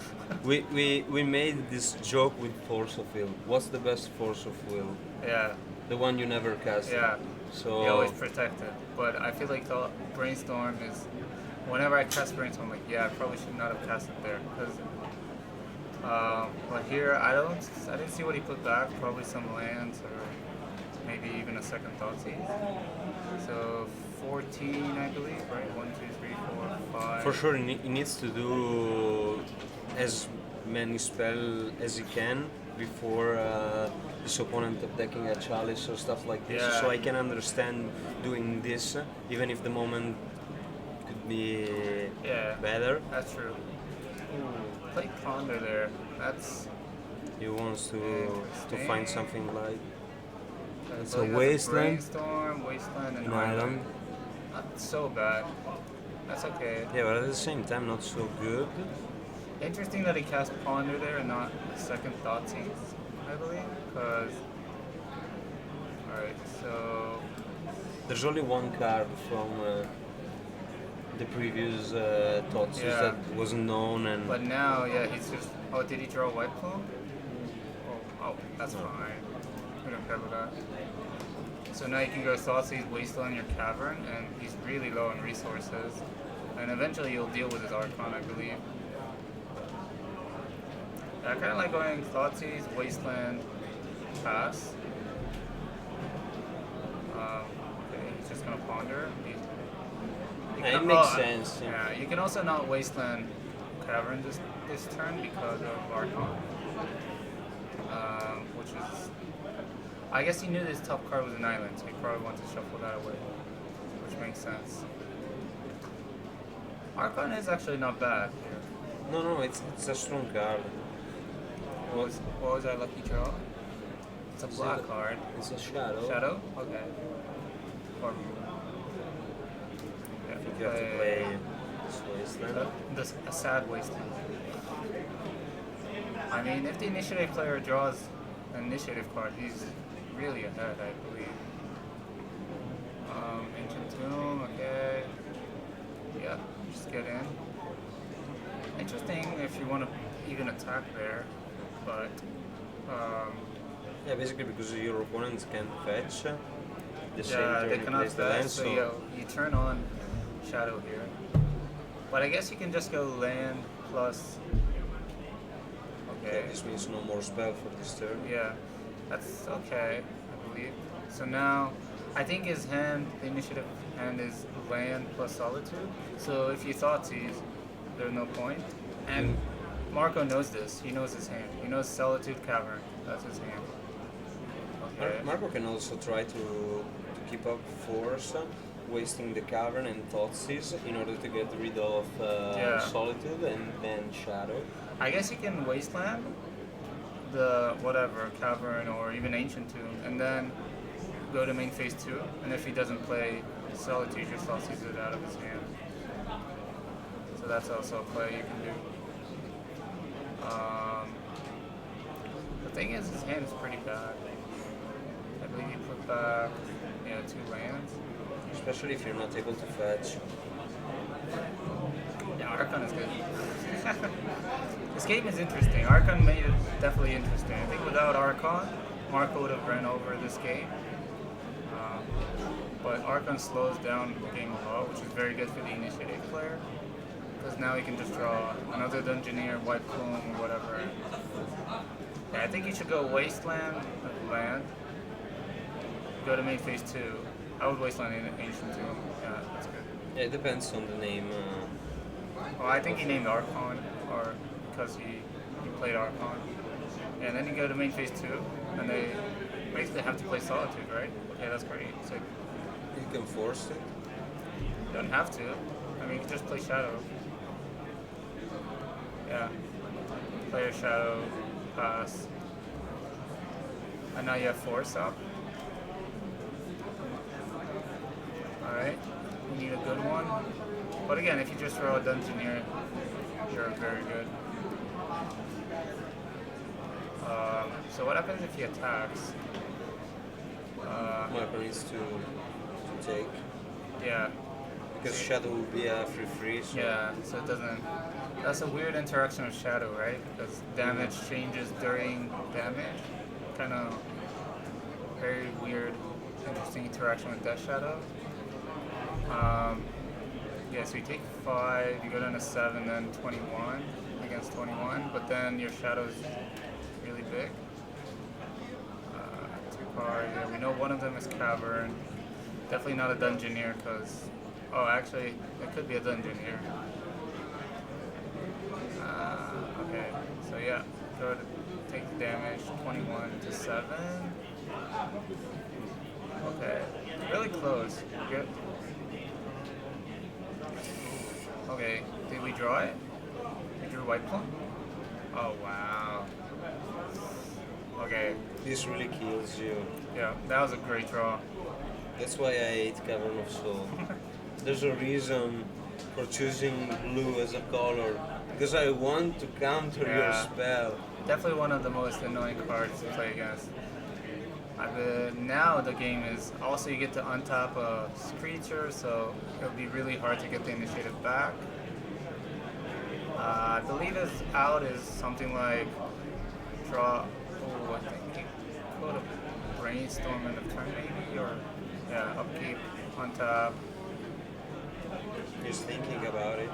We made this joke with Force of Will. What's the best Force of Will? yeah, The one you never cast. yeah. So You always protect it. But I feel like the Brainstorm is, whenever I cast Brainstorm, I'm like, yeah, I probably should not have cast it there. Because, but here, I didn't see what he put back. Probably some lands or maybe even a second Thoughtseize. So 14, I believe, right? 1, 2, 3, 4, 5. for sure he needs to do as many spells as he can before his opponent attacking a chalice or stuff like this. Yeah. So I can understand doing this, even if the moment could be Yeah, better. that's true. Ooh, play Ponder there. That's He wants to Interesting. find something like it's so a he has wasteland. Brainstorm, Wasteland, and An island. Not so bad. That's okay. Yeah, but at the same time not so good. Interesting that he cast Ponder there and not second Thoughtseize, I believe. Because. Alright, so. There's only one card from the previous Thoughtseize Yeah. that wasn't known, and But now, yeah, he's just. Oh, did he draw a White Plume? Oh, that's fine. We don't care about that. So now you can go Thoughtseize, Wasteland your Cavern, and he's really low on resources. And eventually you'll deal with his Archon, I believe. I kind of like going Thoughtseize, Wasteland, pass. Okay, he's just gonna ponder. it makes sense. Yeah, you can also not Wasteland Cavern this turn because of Archon. Which is, I guess he knew this top card was an island, so he probably wanted to shuffle that away, which makes sense. Archon is actually not bad here. No, it's a strong card. What was our lucky draw? It's a black card. It's a shadow. Shadow? Okay. Or, yeah, You have to play this wasteland. a sad wasteland. I mean, if the initiative player draws an initiative card, he's really ahead, I believe. Ancient Tomb, okay. Yeah, just get in. Interesting if you want to even attack there, but Yeah, basically because your opponents can fetch the same yeah, turn they you cannot place the fetch, land, so so you turn on Shadow here. But I guess you can just go land plus. Okay. yeah, this means no more spell for this turn. Yeah, that's okay, I believe. So now, I think his hand, the initiative hand is land plus solitude. So if you Thoughtseize, there's no point. And Marco knows this. He knows his hand. He knows Solitude Cavern. That's his hand. Okay. Marco can also try to keep up force, wasting the cavern and Thoughtseize in order to get rid of Solitude and then Shadow. I guess he can Wasteland the whatever Cavern or even Ancient Tomb, and then go to main phase 2. And if he doesn't play Solitude, just Thoughtseize it out of his hand. So that's also a play you can do. The thing is, his hand is pretty bad. I believe he put back 2 lands. Especially if you're not able to fetch. Yeah, Archon is good. This game is interesting. Archon made it definitely interesting. I think without Archon, Marco would have ran over this game. But Archon slows down the game a lot, which is very good for the initiative player. Because now you can just draw another Dungeoneer, White Plume, or whatever. Yeah, I think you should go Wasteland, Land. Go to main phase 2. I would Wasteland in Ancient Tomb. Yeah, that's good. Yeah, it depends on the name. Well, I think he named Archon, or because he played Archon. And then you go to main phase 2, and they basically have to play Solitude, right? Okay, that's great. So You can force it. you don't have to. I mean, you can just play Shadow. Yeah. Play your Shadow, pass. And now you have Force up. Alright. You need a good one. But again, if you just throw a Dungeoneer, you're very good. So what happens if he attacks? My opponent needs to take. Yeah. Because Shadow will be a free, so Yeah, so it doesn't... That's a weird interaction with Shadow, right? Because damage changes during damage. Kind of very weird, interesting interaction with Death Shadow. Yeah, so you take 5, you go down to 7, then 21 against 21, but then your Shadow's really big. 2 cards, yeah, we know one of them is Cavern. Definitely not a Dungeoneer, because... Oh, actually, it could be a Dungeoneer. Okay, so yeah, go to take the damage, 21 to 7. Okay, really close. Good. Okay, did we draw it? We drew White Plum? Oh, wow. Okay. this really kills you. Yeah, that was a great draw. That's why I hate Cavern of Soul. There's a reason for choosing blue as a color. Because I want to counter your Yeah. spell. Definitely one of the most annoying cards to play against. Now the game is also you get to untap a creature, so it'll be really hard to get the initiative back. I believe his out is something like draw. Oh, I think he could have brainstorm in the turn maybe, or yeah, upkeep, untap. He's thinking about it.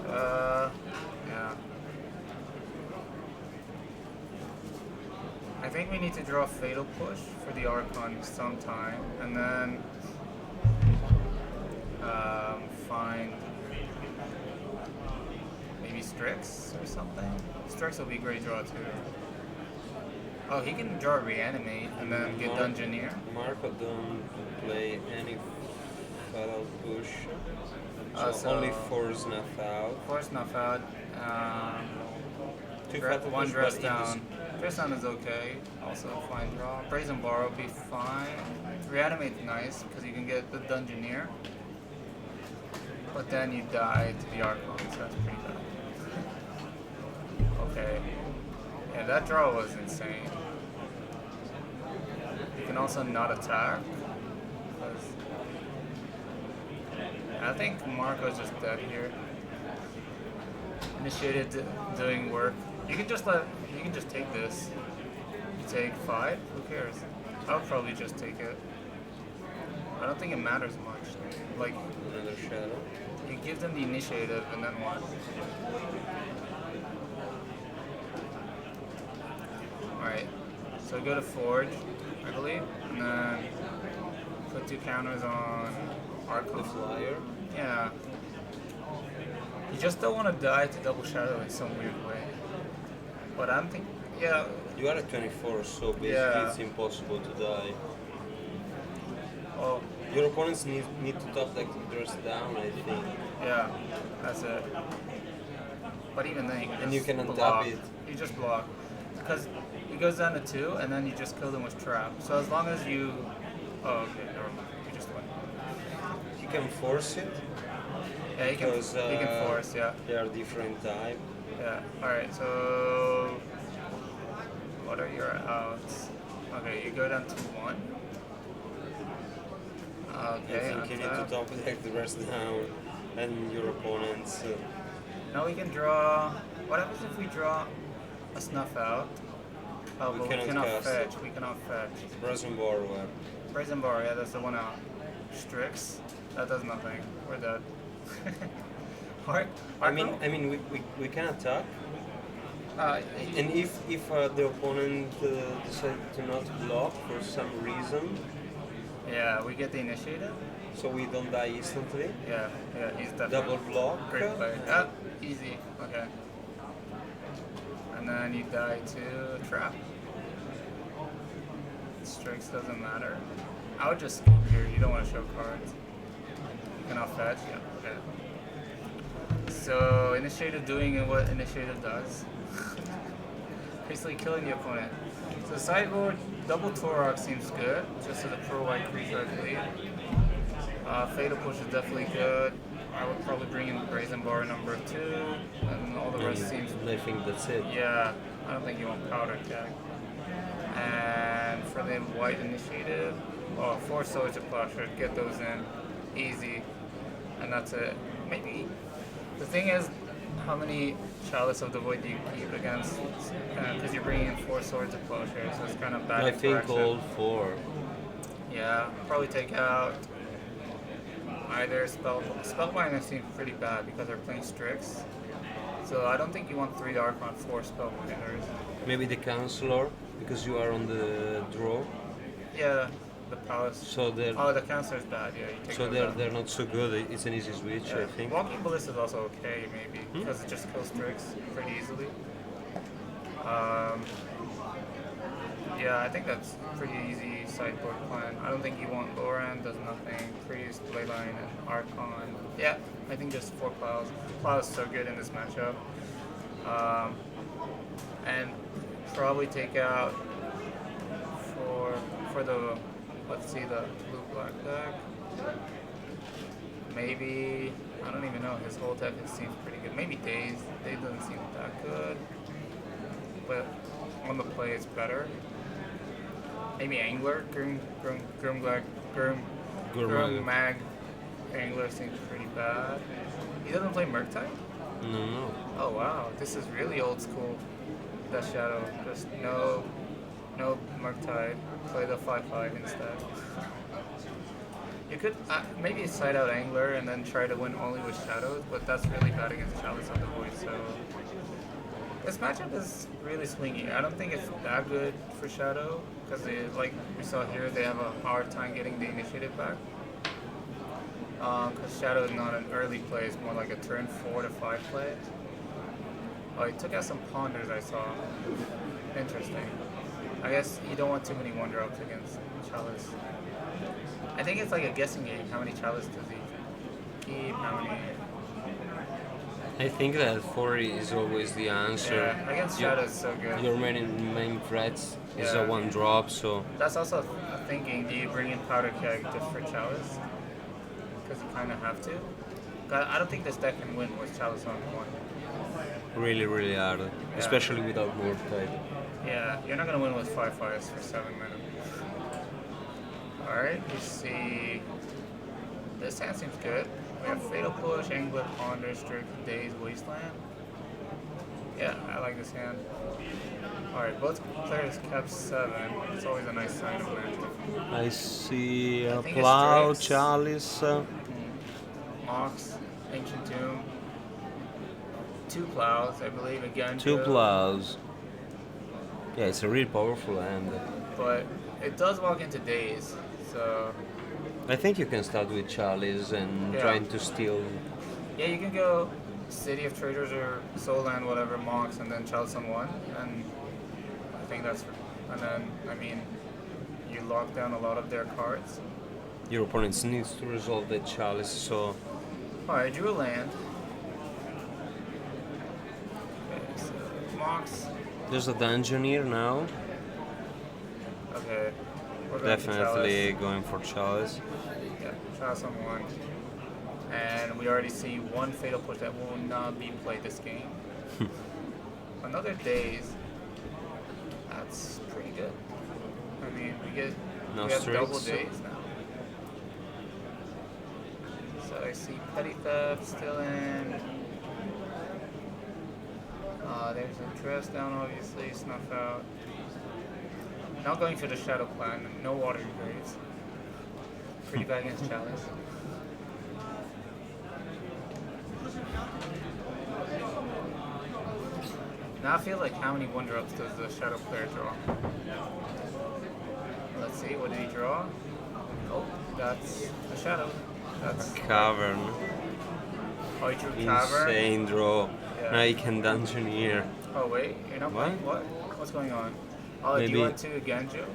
Yeah. I think we need to draw Fatal Push for the Archon sometime, and then find maybe Strix or something. Strix will be a great draw too. Oh, he can draw Reanimate and then get Dungeoneer. Marco don't play any Fatal Push. So, So only 4 Snuff Out. 4 Snuff Out. Two Fatal One Push, dress but down. Dress down is okay. Also fine draw. Brazen Bar will be fine. Reanimate's nice because you can get the Dungeoneer. But then you die to the Archon, so that's pretty bad. Okay. Yeah, that draw was insane. You can also not attack. I think Marco's just dead here. Initiated doing work. You can just take this. You take 5, who cares? I would probably just take it. I don't think it matters much. Like, Another Shadow. you give them the initiative and then what? Alright, so we go to Forge, I believe, and then put 2 counters on Archon. The Flyer. Yeah. You just don't want to die to Double Shadow in some weird way. But I'm thinking, yeah. You are at 24, so basically Yeah. it's impossible to die. Oh, Your opponents need to top like dress down, I think. yeah, that's it. But even then, you can And you just can untap block. it. You just block. Because it goes down to 2, and then you just kill them with Trap. So as long as you... Oh, okay, never mind. You just win. You can force it. Yeah, you can force, yeah. They are different type. Yeah, alright, so... What are your outs? Okay, you go down to 1. Okay, I think you need to top like the rest down, and your opponents. Now we can draw... What happens if we draw a Snuff Out? Oh, We but cannot we cannot cast fetch. it. We cannot fetch. Brazen Borrower. Brazen Bar, yeah, that's the one out. Strix, that does nothing. We're dead. I mean, we can attack. And if the opponent decide to not block for some reason, Yeah, we get the initiative. so we don't die instantly. Yeah, he's definitely Double block. great player. Ah, easy. Okay. And then you die to trap. Strikes doesn't matter. I would just scoop here. You don't want to show cards. You cannot fetch. Yeah. Okay. So initiative doing what initiative does. Basically killing the opponent. So sideboard, double Torok seems good, just as a pro white creature, I believe. Fatal Push is definitely good. I would probably bring in Brazen Bar number 2, and all the rest seems... I think that's it. Yeah, I don't think you want Powder Keg. And for the white initiative, 4 Swords of Plowshare, get those in, easy, and that's it. Maybe, the thing is, how many Chalice of the Void do you keep against? Because you're bringing in 4 Swords of Plowshare, so it's kind of bad I think interaction. all 4. Yeah, probably take out either Spellbinder seems pretty bad because they're playing Strix. So I don't think you want 3 Dark on 4 Spellbinders. Maybe the Counselor, because you are on the draw. Yeah, the Palace. So they're the Counselor's bad. Yeah, you take so those out. they're not so good. It's an easy switch, Yeah. I think. Walking Ballista is also okay, maybe, because it just kills Strix pretty easily. Yeah, I think that's pretty easy sideboard plan. I don't think you want Loran, does nothing. Priest, Leyline, and Archon. Yeah, I think just 4 Plows. Plow is so good in this matchup. And probably take out for the, let's see, the blue-black deck. Maybe, I don't even know, his whole deck seems pretty good. Maybe Daze doesn't seem that good. But on the play it's better. Maybe Angler, Mag Angler seems pretty bad. He doesn't play Murktide? No. Oh wow, this is really old school. Death Shadow, just no Murktide. Play the 5/5 instead. You could maybe side out Angler and then try to win only with Shadows, but that's really bad against Chalice of the Void, so... This matchup is really swingy. I don't think it's that good for Shadow, because like we saw here, they have a hard time getting the initiative back. Because Shadow is not an early play, it's more like a turn 4 to 5 play. Oh, he took out some Ponders, I saw. Interesting. I guess you don't want too many 1-drops against Chalice. I think it's like a guessing game. How many Chalice does he keep? How many... I think that 4 is always the answer. Yeah, against Shadow is so good. Your main threats is Yeah. a 1-drop, so... That's also a thinking, do you bring in Powder Keg just for Chalice? Because you kind of have to. I don't think this deck can win with Chalice on 1. Really, really hard. Especially without more type. Yeah, you're not going to win with 5/5s for 7 minutes. Alright, you see... This hand seems good. We have Fatal Push, Angler, Ponder, Strict, Daze, Wasteland. Yeah, I like this hand. Alright, both players kept 7. It's always a nice sign of magic. I see I a think it's Plow, Strix. Chalice. Mox, Ancient Tomb. 2 Plows, I believe, again. 2 Plows. Yeah, it's a really powerful hand. But it does walk into Daze, so... I think you can start with Chalice and Yeah. trying to steal. Yeah, you can go City of Traders or Soul Land, whatever, Mox, and then Chalice on 1, and I think that's... And then, I mean, you lock down a lot of their cards. Your opponent needs to resolve that Chalice, so... Alright, I drew a land. Okay, so Mox. There's a dungeon here now. Okay. We're going to Definitely Chalice. going for Chalice. Yeah, Chalice on 1. And we already see 1 Fatal Push that will not be played this game. Another Daze. That's pretty good. I mean, we have double Daze now. So I see Petty Theft still in. There's a Dress Down, obviously, Snuff Out. Not going for the Shadow Plan, no Water Graves. Pretty bad against Chalice. Now I feel like how many 1-drops does the shadow player draw? Let's see, what did he draw? Oh, that's a shadow. That's Cavern. Oh, he drew cavern. Insane draw. Yeah. Now he can dungeoneer. Oh wait, you're not playing what? What's going on? Oh, do Maybe- you want to Genjo?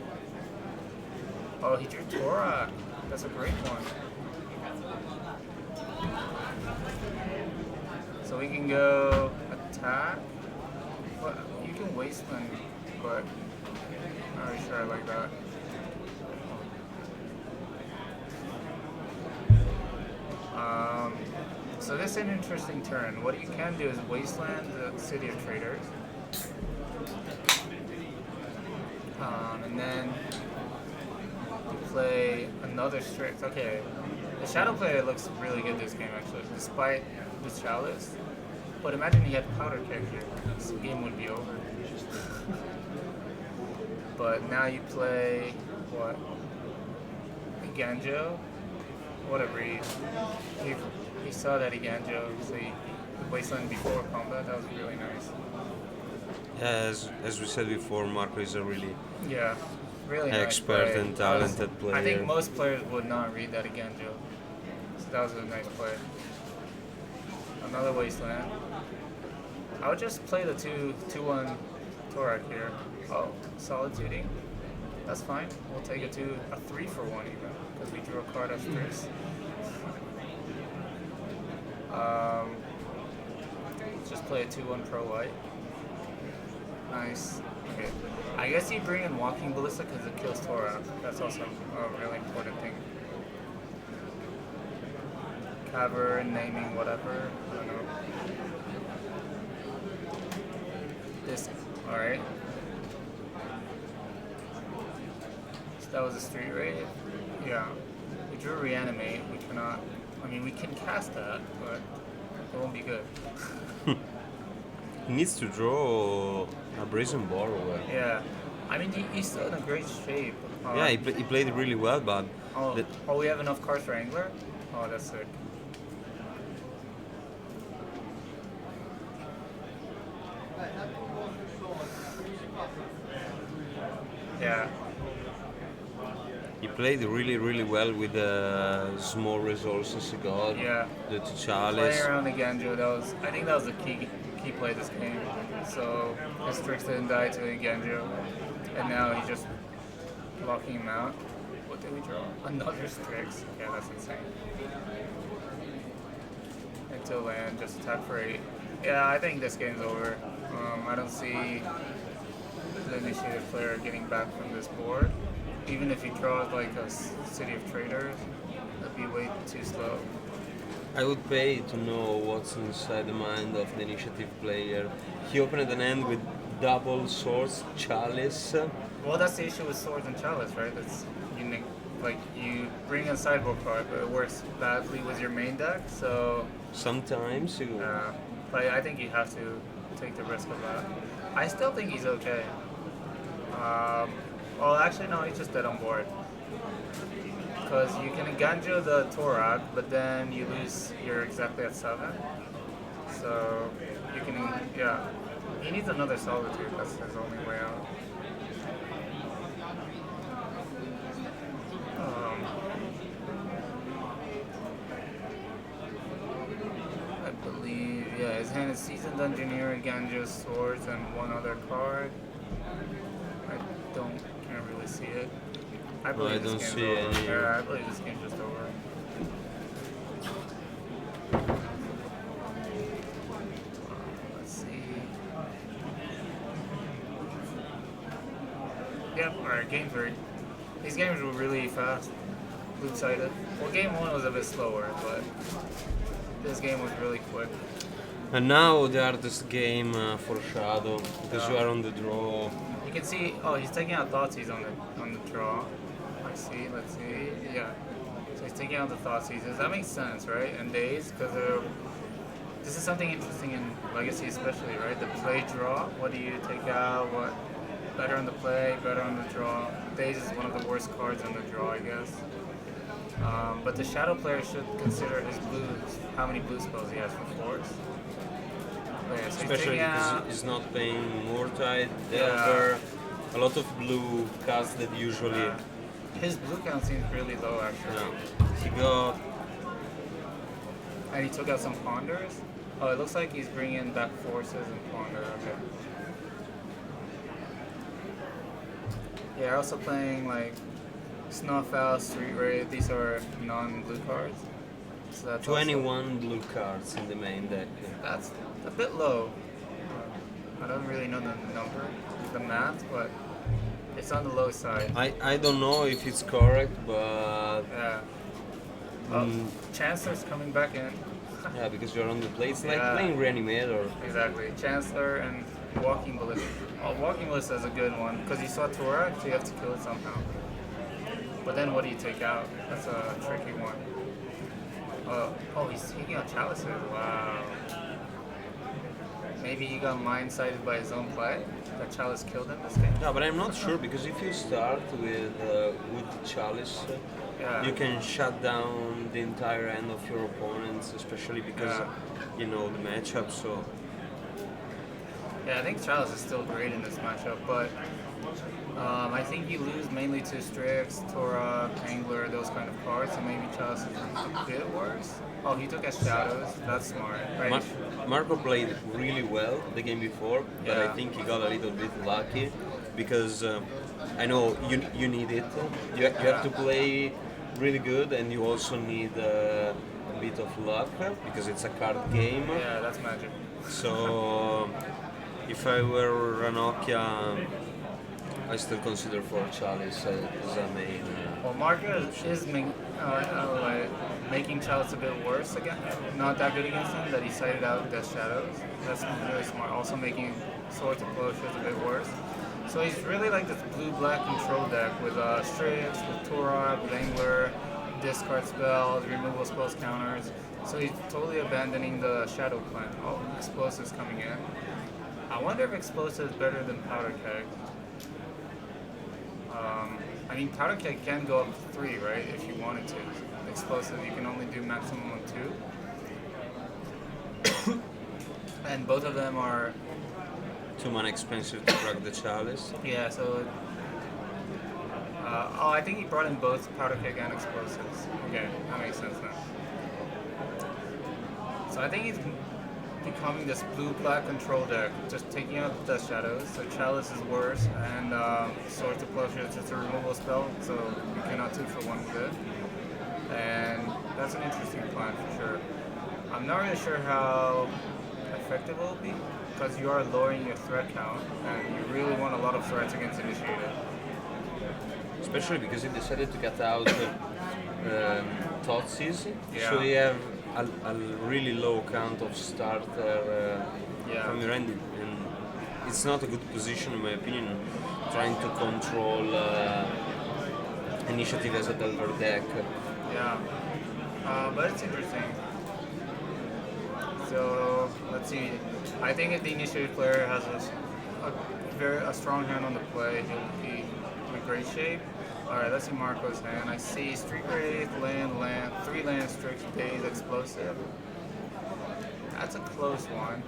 Oh, he drew Torah. That's a great one. So we can go attack. Well, you can wasteland, but I'm not really sure I like that. So this is an interesting turn. What you can do is wasteland the City of Traders. And then play another Strix. Okay, the Shadow player looks really good this game actually, despite the Chalice. But imagine he had Powder Keg here. This game would be over. But now you play what? Ganjo? Whatever he saw that Ganjo, so he wasteland before combat. That was really nice. Yeah, as we said before, Marco is a really really nice expert play. and talented player. I think most players would not read that Ganjo. So that was a nice play. Another wasteland. I would just play the 2-1 Torak here. Oh, solituding. That's fine. We'll take a 3 for 1 even, because we drew a card as Strix. Just play a 2-1 pro white. Nice. Okay. I guess you bring in Walking Ballista because it kills Torak. That's also a really important thing. Cavern, naming, whatever. I don't know. This. Alright. So that was a street raid. Yeah. We drew Reanimate. We cannot. I mean, we can cast that, but it won't be good. He needs to draw a Brazen Borrower. Yeah. I mean, he's still in a great shape. Yeah, he played really well, but... Oh, we have enough cards for Angler? Oh, that's sick. Yeah. He played really, really well with the small resources he got. Yeah. The Playing Chalice. around the Genjo, I think that was the key play this game. So his Strix didn't die to the Genjo, and now he's just blocking him out. What did we draw? Another Strix. Yeah, that's insane. Until land, just attack for 8. Yeah, I think this game's over. I don't see the initiative player getting back from this board. Even if he draws like a City of Traders, that'd be way too slow. I would pay to know what's inside the mind of the initiative player. He opened an end with double swords, Chalice. Well, that's the issue with swords and chalice, right? That's unique. Like you bring a sideboard card, but it works badly with your main deck. So sometimes you. But I think you have to take the risk of that. I still think he's okay. Well, actually, no, he's just dead on board. Because you can Ganjo the Torak, but then you lose. You're exactly at 7. So you can, yeah. He needs another Solitude. That's his only way out. I believe, yeah, his hand is Seasoned Engineer, Ganjo Swords, and one other card. I can't really see it. I believe this game's over. Yeah, I believe this game's just over. Let's see. Yep, alright, game 3. These games were really fast, loop-sided. Well, game 1 was a bit slower, but this game was really quick. And now the hardest game for Shadow, because you are on the draw. You can see, oh, he's taking out Thoughtseize on the draw. I see, let's see, yeah. So he's taking out the Thoughtseizes. That makes sense, right? And Days, because this is something interesting in Legacy especially, right? The play draw, what do you take out, what better on the play, better on the draw. Days is one of the worst cards on the draw, I guess. But the Shadow player should consider his blues, how many blue spells he has for 4s. But yeah, so he's Especially taking because out. he's not playing Mortide, Yeah. Delver, a lot of blue cards that usually. His blue count seems really low actually. Yeah. He got. And he took out some ponders. Oh, it looks like he's bringing back forces and ponder. Okay. Yeah, also playing like Snuff Out, Street Raid. These are non-blue cards. So that's 21 blue cards in the main deck. That's a bit low. I don't really know the number, the math, but it's on the low side. I don't know if it's correct, but Yeah. Oh, Chancellor's coming back in. yeah, because you're on the plate. It's like Yeah. playing Reanimator. Exactly. Chancellor and Walking Ballista. Oh, Walking Ballista is a good one because you saw Tora, so you have to kill it somehow. But then what do you take out? That's a tricky one. Oh, he's taking out Chalices. Wow. Maybe he got mind-sighted by his own play? That Chalice killed him this game? Yeah, but I'm not sure because if you start with Chalice, Yeah. you can shut down the entire end of your opponents, especially because you know the matchup. So Yeah, I think Chalice is still great in this matchup, but I think you lose mainly to Strix, Tora, Angler, those kind of cards, so maybe Chalice is a bit worse. Oh, he took as Shadows. That's smart, right? Marco played really well the game before, but I Yeah. think he got a little bit lucky because I know you need it. You have to play really good, and you also need a bit of luck because it's a card game. Yeah, that's magic. So if I were Ranocchia, I still consider for Chalice as a main. Well, Marco is making Chalice a bit worse again. Not that good against him, that he cited out Death Shadows. That's really smart. Also making Swords of Closures a bit worse. So he's really like this blue-black control deck with Strix, with Torok, with Angler, discard spells, removal spells counters. So he's totally abandoning the Shadow Plan. Oh, Explosives coming in. I wonder if Explosive is better than Powder Keg. I mean, Powder Keg can go up to 3, right, if you wanted to. Explosive, you can only do maximum of 2. And both of them are... Too much expensive to crack the Chalice. Yeah, so... I think he brought in both Powder Keg and Explosives. Okay, that makes sense now. So I think he's becoming this blue-black control deck, just taking out the Shadows. So Chalice is worse, and Swords of Closure is just a removal spell, so you cannot 2 for 1 with it. And that's an interesting plan for sure. I'm not really sure how effective it will be, because you are lowering your threat count, and you really want a lot of threats against Initiated. Especially because he decided to cut out Totsis, Yeah. so you have a really low count of starter from your end, and it's not a good position in my opinion, trying to control Initiative as a Delver deck. Yeah, but it's interesting. So let's see. I think if the Initiative player has a strong hand on the play, he'll be in a great shape. Alright, let's see Marco's hand. I see Street Wraith, land, 3 land, Strix, Daze, Explosive. That's a close one.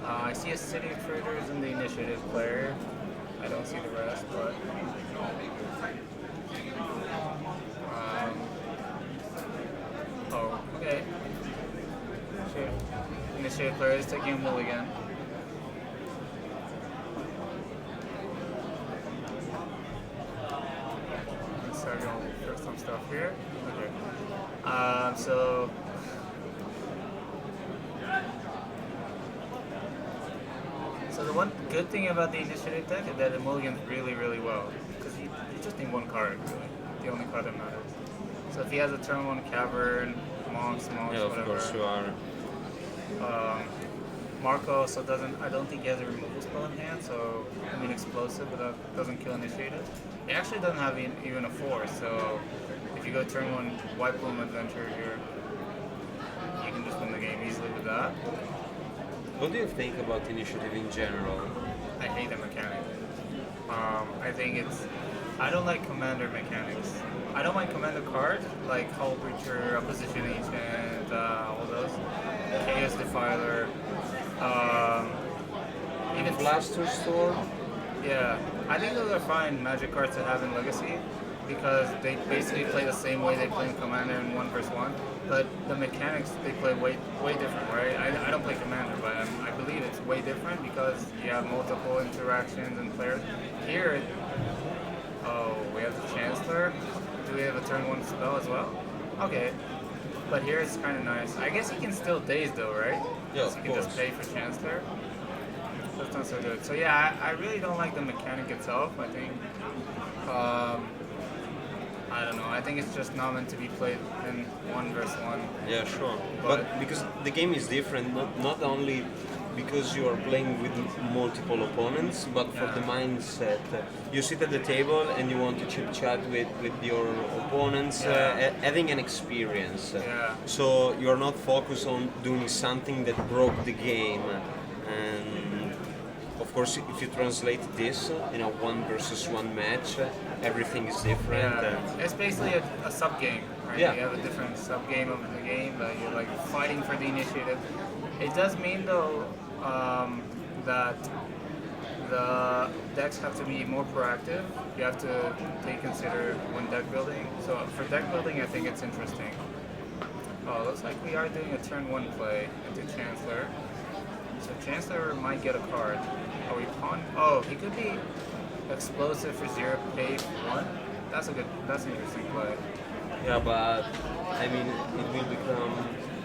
I see a City of Traders in the Initiative player. I don't see the rest, but... oh, okay. Initiative player is taking a mulligan. Sorry, I'll put some stuff here. Okay. So the one good thing about the Initiative deck is that it mulligans really, really well. Because you just need 1 card, really. The only card that matters. So if he has a turn 1 Cavern, Monks, Yeah, of whatever. course you are. Marco also doesn't, I don't think he has a removal spell in hand, so I mean Explosive, but that doesn't kill Initiative. He actually doesn't have even a force, so if you go turn 1 White Bloom Adventure here, you can just win the game easily with that. What do you think about Initiative in general? I hate the mechanic. I think I don't like commander mechanics. I don't like commander cards, like Hull Breacher, Opposition Agent, all those. Chaos Defiler. Even Blaster Storm. Yeah, I think those are fine Magic cards to have in Legacy because they basically play the same way they play in Commander in 1v1, but the mechanics they play way different, right? I don't play Commander, but I believe it's way different because you have multiple interactions and players. Here, oh, we have the Chancellor. Do we have a turn 1 spell as well? Okay, but here it's kind of nice. I guess he can still daze though, right? Yeah, so of you can just course. pay for Chancellor. That's not so good. So yeah, I really don't like the mechanic itself. I think, I don't know. I think it's just not meant to be played in 1v1. Yeah, sure. But because the game is different, not only because you are playing with multiple opponents, but for the mindset. You sit at the table and you want to chit chat with your opponents, having an experience. So you're not focused on doing something that broke the game. And of course, if you translate this in a 1v1 match, everything is different. Yeah, it's basically a sub game, right? Yeah. You have a different sub game of the game that you're like fighting for the initiative. It does mean though that the decks have to be more proactive. You have to consider when deck building. So for deck building, I think it's interesting. Oh, looks like we are doing a turn 1 play into Chancellor. So Chancellor might get a card. Are we pawn? Oh, he could be explosive for 0, pay 1. That's an interesting play. Yeah, but I mean, it will become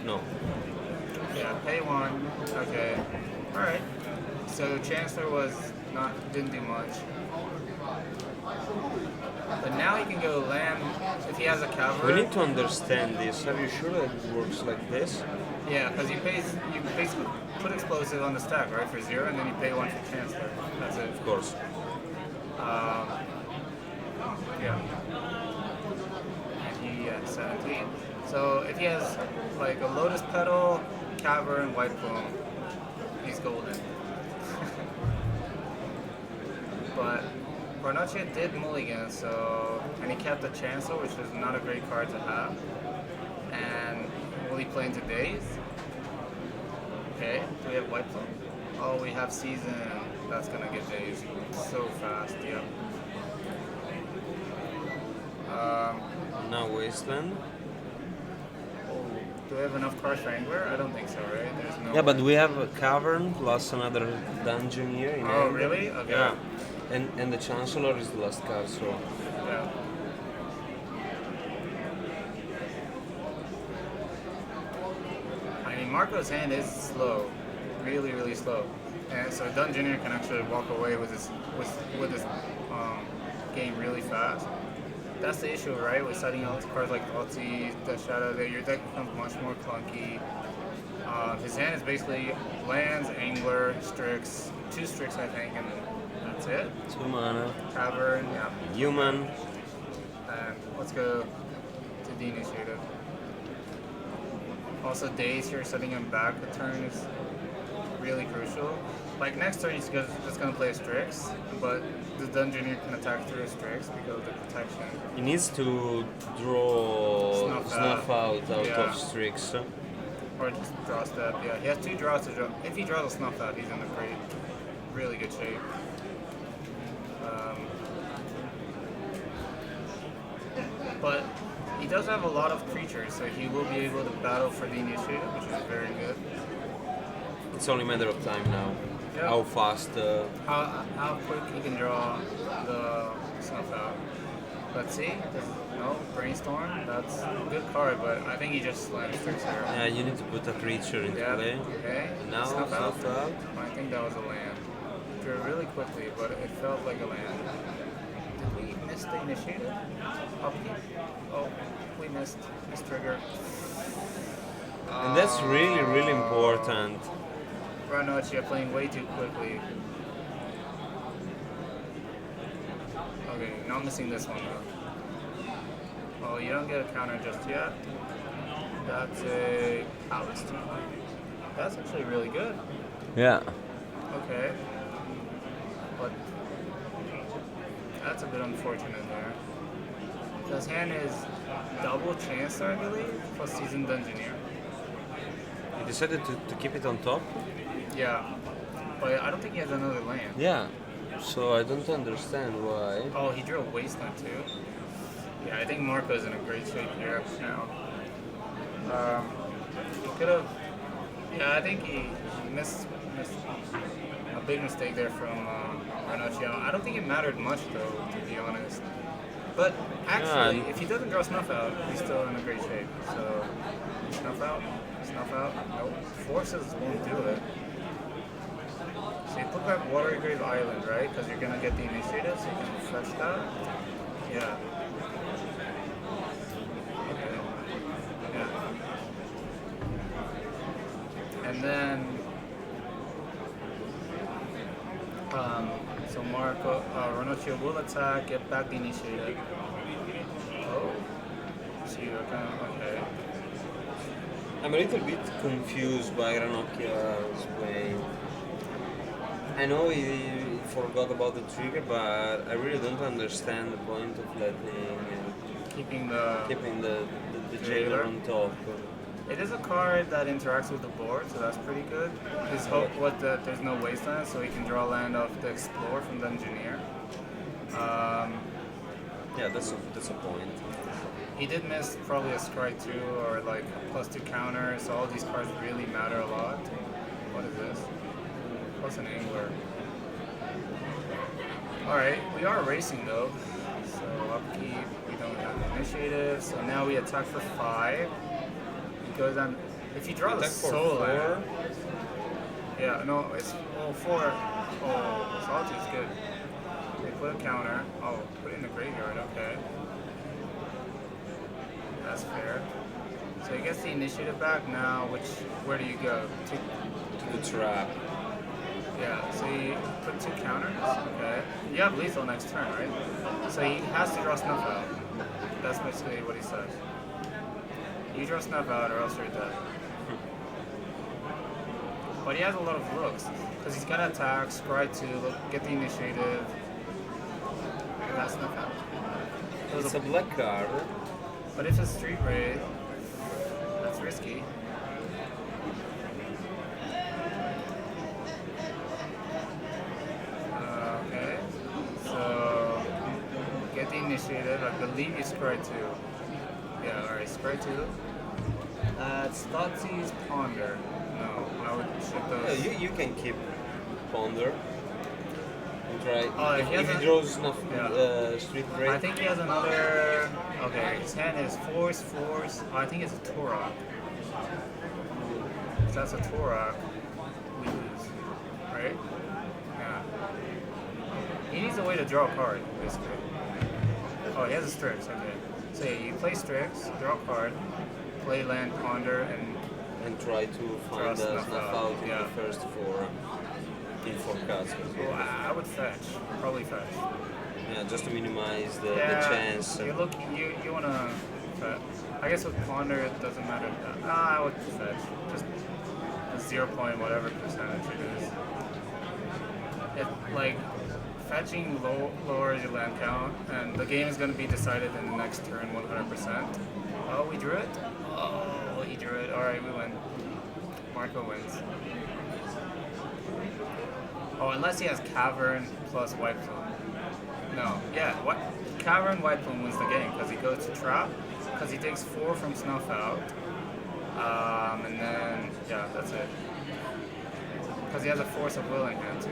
no. Yeah, pay 1. Okay. All right. So Chancellor didn't do much. But now he can go land if he has a cavalry. We need to understand this. Are you sure that it works like this? Yeah, because you basically put explosive on the stack, right, for 0, and then you pay 1 for Chancellor. That's it. Of course. Yeah. And he had 17. So if he has like a Lotus Petal, Cavern, and White Plume, he's golden. But Barnocchia did mulligan, and he kept the Chancellor, which is not a great card to have. And will he play into Days? Okay, do we have White Plume? Oh, we have Season. That's gonna get Days so fast, yeah. Now Wasteland. Do we have enough cards for Angler? I don't think so, right? There's no. Yeah, but we have a Cavern plus another Dungeon here. In Oh, hand. really? Okay. Yeah. And the Chancellor is the last card, so. Yeah. I mean, Marco's hand is slow, really slow, and so Dungeoneer can actually walk away with his game really fast. That's the issue, right? With setting out cards like Otzi, Death Shadow, that your deck becomes much more clunky. His hand is basically lands, Angler, Strix, 2 Strix, I think, and that's it. 2 mana. Cavern, yeah. Human. And let's go to the initiative. Also, Days here, setting him back a turn is really crucial. Like next turn, he's just gonna play a Strix, but the Dungeoneer can attack through a Strix because of the protection. He needs to draw Snuff out Yeah. of Strix. Or just draw step. Yeah, he has 2 draws to draw. If he draws a Snuff out, he's in a really good shape. But he does have a lot of creatures, so he will be able to battle for the initiative, which is very good. It's only a matter of time now. Yeah. How fast. How quick he can draw the Snuff out. Let's see. No, Brainstorm. That's a good card, but I think he just slams Strix here. Yeah, you need to put a creature into play. Okay. And now Snuff out. Snuff out. I think that was a land. Drew really quickly, but it felt like a land. Did we miss the initiative? Oh, we missed. Missed trigger. And that's really important. Ranocchia playing way too quickly. Okay, not missing this one though. Oh, you don't get a counter just yet. That's a Palace turn. That's actually really good. Yeah. Okay. But that's a bit unfortunate there. His hand is double Chancellor, I believe, plus Seasoned Dungeoneer. You decided to keep it on top? Yeah. But I don't think he has another land. Yeah. So I don't understand why. Oh, he drew a wasteland too. Yeah, I think Marco's in a great shape here now. He could have. Yeah, I think he missed a big mistake there from Ranocchio. I don't think it mattered much though, to be honest. But actually, if he doesn't draw Snuff Out, he's still in a great shape. So, Snuff Out, nope. Forces won't do it. So you put back Watery Grave Island, right? Because you're gonna get the initiative, so you can fetch that. Yeah. Okay. Yeah. And then, so Ranocchio will attack, get back the initiative. Oh. So you're kind of, okay. I'm a little bit confused by Ranocchia's way. I know he forgot about the trigger, but I really don't understand the point of keeping the jailer on top. It is a card that interacts with the board, so that's pretty good. His hope was that there's no wasteland, so he can draw land off the Explorer from the Engineer. Yeah, that's a point. He did miss probably a strike 2 or like a +2 counter, so all these cards really matter a lot. What is this? Plus an angler. Alright, we are racing though. So upkeep, we don't have the initiative, so now we attack for 5. He goes on. If you draw the solar. Yeah, no, it's 4. Oh, Salty's good. They put a counter. Oh, put it in the graveyard, okay. That's fair. So he gets the initiative back now, where do you go? To the trap. Yeah, so you put 2 counters, okay. You have lethal next turn, right? So he has to draw Snuff Out. That's basically what he says. You draw Snuff Out or else you're dead. But he has a lot of looks, because he's gonna attack, scry 2, get the initiative. And that's Snuff Out. It's a black card. But if it's Street Raid, that's risky. Okay, so get the initiative. I believe you scry 2. Yeah, alright, scry 2. It's Thoughtseize Ponder. No, I would ship those. Yeah, you can keep Ponder. Right. If he draws enough Street Raid. I think he has another. Okay, his hand is Force. Oh, I think it's a Torok. If that's a Torok, we lose. Right? Yeah. He needs a way to draw a card, basically. Oh, he has a Strix, okay. So yeah, you play Strix, draw a card, play land, ponder, and try to find a Snuff Out in the first 4. In 4 cards. Well, I would fetch. Probably fetch. Yeah, just to minimize the chance. You wanna fetch. I guess with Ponder it doesn't matter. I would fetch. Just a 0 point whatever percentage it is. Like fetching lowers your land count, and the game is gonna be decided in the next turn 100%. Oh, we drew it? Oh, he drew it. Alright, we win. Marco wins. Oh, unless he has Cavern plus White Plume. No, yeah, Cavern White Plume wins the game because he goes to Trap, because he takes 4 from Snuff Out, and then, yeah, that's it. Because he has a Force of Will in hand too.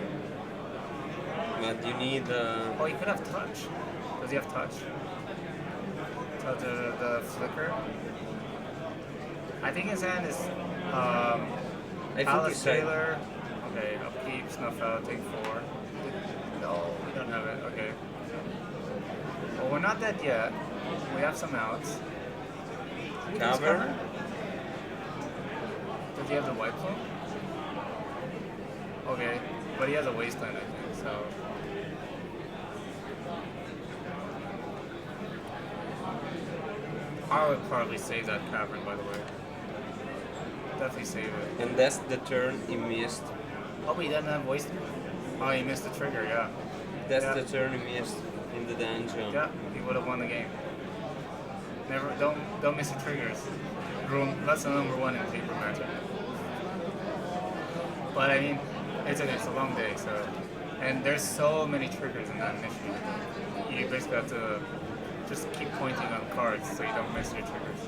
But you need... Oh, he could have Touch. Does he have Touch? Touch the Flicker? I think his hand is Palace Sailor. Okay, upkeep, Snuff Out, take 4. No, we don't have it. Okay. Well, we're not dead yet. We have some outs. Cavern? Does he have the White Plume? Okay, but he has a Wasteland, I think, so... I would probably save that Cavern, by the way. Definitely save it. And that's the turn he missed. Oh, but he doesn't have Wasteland? Oh, he missed the trigger, yeah. That's the turn he missed in the dungeon. Yeah, he would have won the game. Never, don't miss the triggers. Rule, that's the number 1 in paper magic. But I mean, it's a long day, so. And there's so many triggers in that mission. You basically have to just keep pointing on cards so you don't miss your triggers.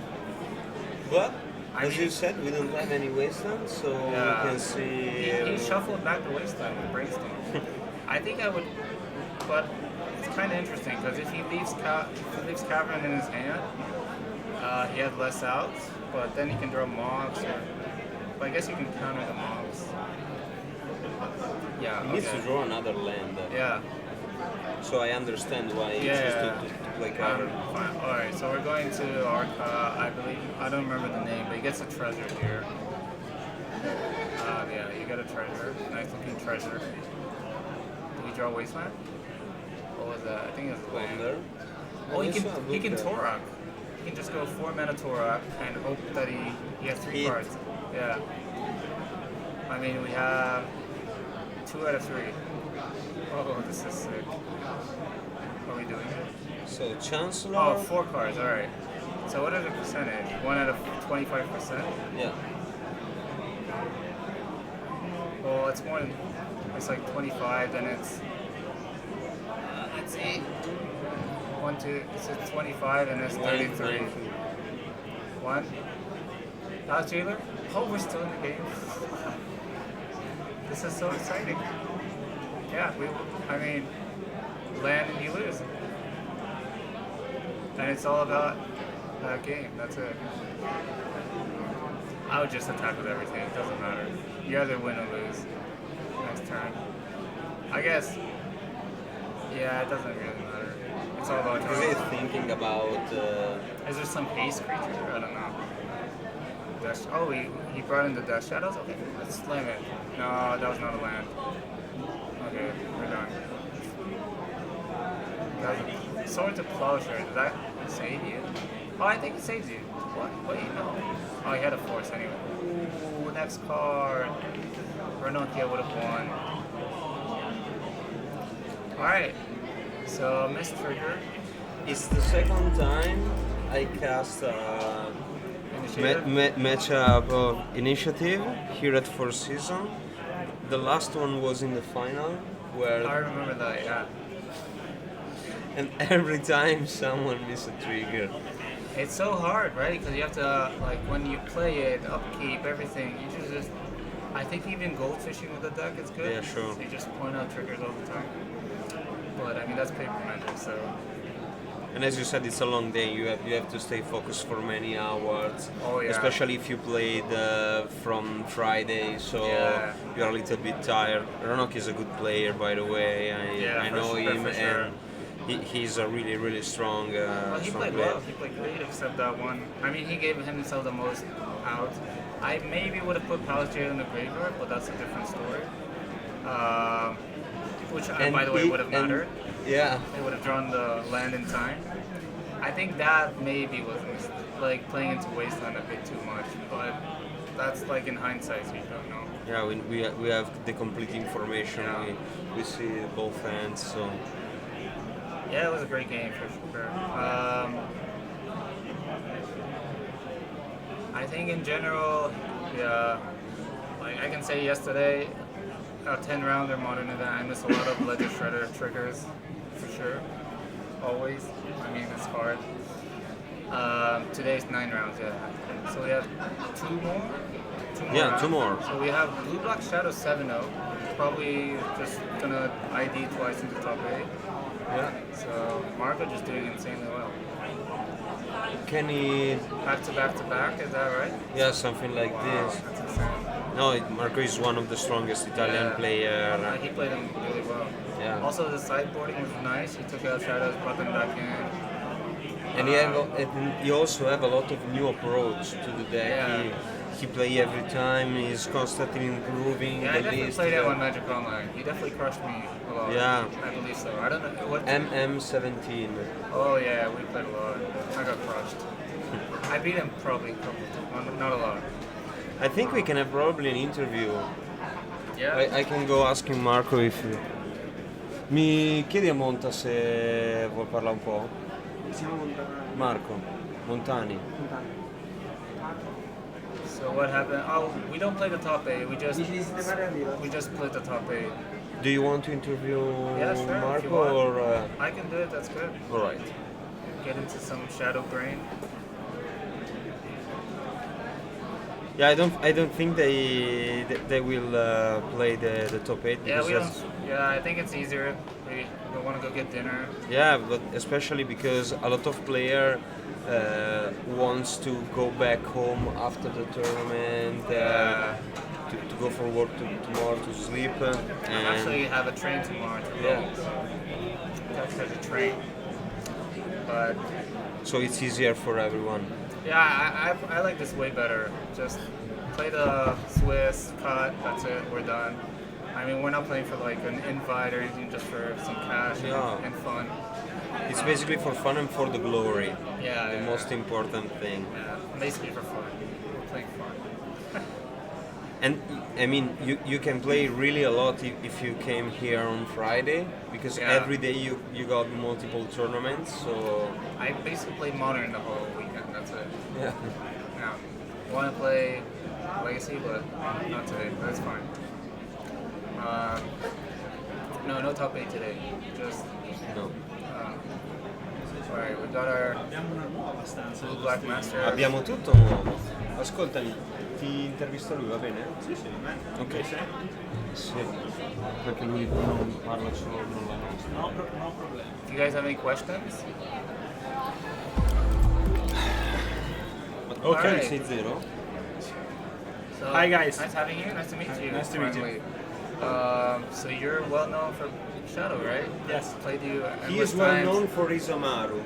But, as you said, we don't have any wasteland, so we can see... He shuffled back the wasteland with Brainstorm. I think I would... But it's kind of interesting, because if he leaves Cavern in his hand, he has less outs, but then he can draw mobs, but I guess you can counter the mobs. Yeah, He needs to draw another land. Yeah. So I understand why he chooses to play Cavern. Fine. Alright, so we're going to Arca, I believe. I don't remember the name, but he gets a treasure here. Yeah, you get a treasure. Nice looking treasure. Did we draw Wasteland? What was that? I think it was Wonder. Oh, he can Torok. He can just go 4 mana Torok and hope that he has 3 cards. Yeah. I mean, we have 2 out of 3. Oh, this is sick. Are we doing it? So, Chancellor... Oh, 4 cards, alright. So what is the percentage? 1 out of 25%? Yeah. Well, it's more than... It's like 25, then it's... let's see. 1, 2... It's 25, and it's 33. 1. House Jailer? Oh, we're still in the game. This is so exciting. Yeah, I mean, land and you lose. And it's all about that game, that's it. I would just attack with everything, it doesn't matter. You either win or lose. Next turn. I guess, yeah, it doesn't really matter. It's all about Is he thinking about... Is there some haste creature? I don't know. Oh, he brought in the Death Shadows? Okay, let's slam it. No, that was not a land. Okay, we're done. Sword to Plowshare, did that save you? Oh, I think it saves you. What? Wait, no. Oh, he had a force anyway. Ooh, next card. Renokia would have won. Alright, so missed trigger. It's the second time I cast matchup of Initiative here at 4Seasons. The last one was in the final where... I remember that, yeah. And every time someone missed a trigger. It's so hard, right? Because you have to, like, when you play it, upkeep, everything, you should just... I think even goldfishing with the deck is good. Yeah, sure. So you just point out triggers all the time. But, I mean, that's paper magic, so... And as you said, it's a long day. You have to stay focused for many hours. Oh, yeah. Especially if you played from Friday, so you're a little bit tired. Ronok is a good player, by the way. I know him, and he's a really, really strong. Well, he strong played player. well. He played great, except that one. I mean, he gave himself the most out. I maybe would have put Palace Jail in the graveyard, but that's a different story. Which, by the way, would have mattered. Yeah. They would have drawn the land in time. I think that maybe was like playing into Wasteland a bit too much, but that's like in hindsight, so you don't know. Yeah, we have the complete information. Yeah. We see both ends, so. Yeah, it was a great game for sure. I think in general, yeah, like I can say yesterday, a 10-rounder modern event, I missed a lot of Ledger Shredder triggers, for sure. Always. I mean, it's hard. Today's 9 rounds, yeah. So we have 2 more? 2 more rounds. 2 more. So we have Blue Black Shadow 7-0. Probably just gonna ID twice into top 8. Yeah. So Marco just doing insanely well. Can he... Back to back to back, is that right? Yeah, something like this. That's insane. No, Marco is one of the strongest Italian players. He played them really well. Yeah. Also, the sideboarding was nice. He took out shadows, brought them back in. And he also have a lot of new approach to the deck. Yeah. He play every time. He's constantly improving. Yeah, the I definitely list. played it on Magic Online. He definitely crushed me a lot. Yeah. I believe so. I don't know what. MM17. Oh yeah, we played a lot. I got crushed. I beat him probably a couple, not a lot. I think we can have probably an interview. Yeah. I can go asking Marco if... Mi chiedi a Monta se vuol parlare un po'? Siamo Montani. Marco, Montani. So what happened? Oh, we don't play the top 8. We just split the top 8. Do you want to interview Yeah, sure. If you Marco want. or? I can do it. That's good. All right. Get into some shadow brain. Yeah, I don't think they will play the top 8 Yeah, because we don't. Yeah, I think it's easier. We want to go get dinner. yeah, but especially because a lot of player wants to go back home after the tournament. To go for work tomorrow to sleep. I And actually have a train tomorrow to Yeah. catch a train. But so it's easier for everyone. yeah, I like this way better. Just play the Swiss cut. That's it. We're done. I mean, we're not playing for like an invite or anything, just for some cash Yeah. and fun. It's basically for fun and for the glory. Yeah, The yeah. most important thing. Yeah, basically for fun. We're playing fun. And I mean, you can play really a lot if you came here on Friday because Yeah. every day you got multiple tournaments. So I basically play Modern the whole weekend. That's it. yeah. Now, want to play Legacy, but not today. That's fine. No top 8 today. Just No. alright, we got our Blue Black Master. Abbiamo tutto nuovo. Ascoltami, ti intervisto lui, va bene? Sì, sì, Ok. Sì. Perché lui non parla solo con la nostra. no problem. Do you guys have any questions? Ok, Alright. sei zero? So, Hi, guys. Nice having you. Nice to meet you. Nice to meet you. finally. So you're well known for Shadow, right? Yes. Played you. He is well known for Isamaru.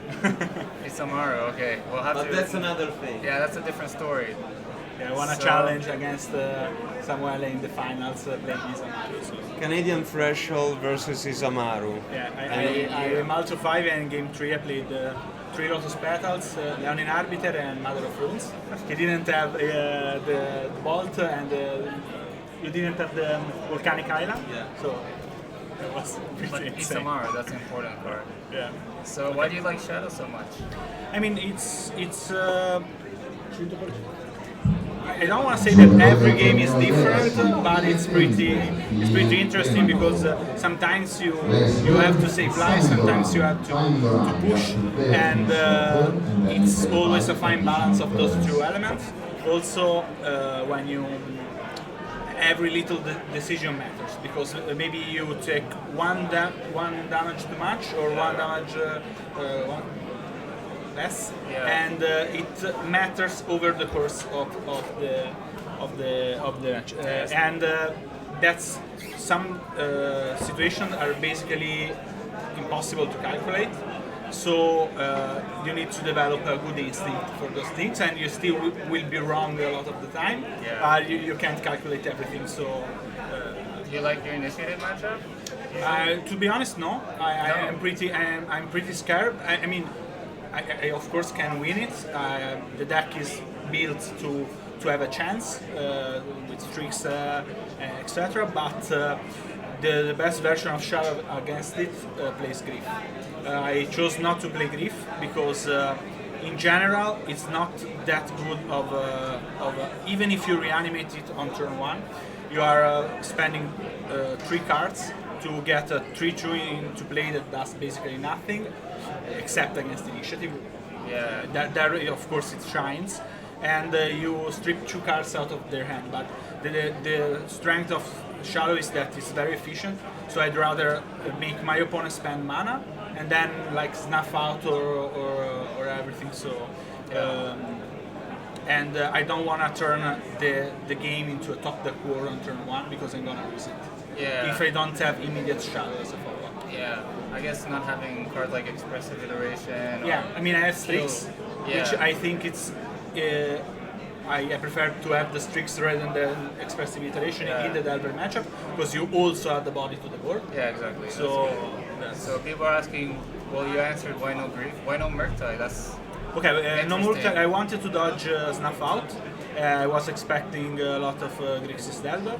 It's Amaru. Okay, we'll have But to. that's another thing. Yeah, that's a different story. Yeah, I want to So- challenge against Samuele in the finals playing Isamaru. So. Canadian Threshold versus Isamaru. Yeah, And I Malto 5 and game 3 I played 3 Lotus Petals, Leonin Arbiter and Mother of Runes. He didn't have the Bolt and you didn't have the Volcanic Island, Yeah. so it was But pretty insane. Isamaru, that's an important card. Yeah. So why do you like Shadow so much? I mean, it's I don't want to say that every game is different, but it's pretty interesting because sometimes you have to save lives, sometimes you have to push, and it's always a fine balance of those two elements. Also, when you every little decision matters because maybe you take one damage too much or one damage one less, Yeah. and it matters over the course of the match. And that's some situations are basically impossible to calculate. So you need to develop a good instinct for those things, and you still will be wrong a lot of the time. Yeah. You can't calculate everything. So Do you like your initiative matchup? to be honest, no. I'm pretty scared. I mean, I of course can win it. The deck is built to have a chance with tricks, etc. But the best version of Shadow against it plays Grief. I chose not to play Grief because in general it's not that good of even if you reanimate it on turn 1, you are spending 3 cards to get a 3/2 into play that does basically nothing except against initiative. Yeah. There of course it shines, and you strip 2 cards out of their hand. But the strength of Shadow is that it's very efficient. So I'd rather make my opponent spend mana and then like snuff out or everything. So. And I don't want to turn the game into a top deck war on turn 1 because I'm gonna lose it. Yeah. If I don't have immediate Shadow as a follow-up. Yeah. I guess not having cards like Expressive Iteration. Or Yeah, I mean I have Strix, Yeah. which I think it's. I prefer to have the Strix rather than the Expressive Iteration in the Delver matchup because you also add the body to the board. Yeah, exactly. So. So people are asking, well, you answered why no Grief, why no Murktide? That's Okay, no more. Interesting. I wanted to dodge Snuff Out. I was expecting a lot of Grixis Delver,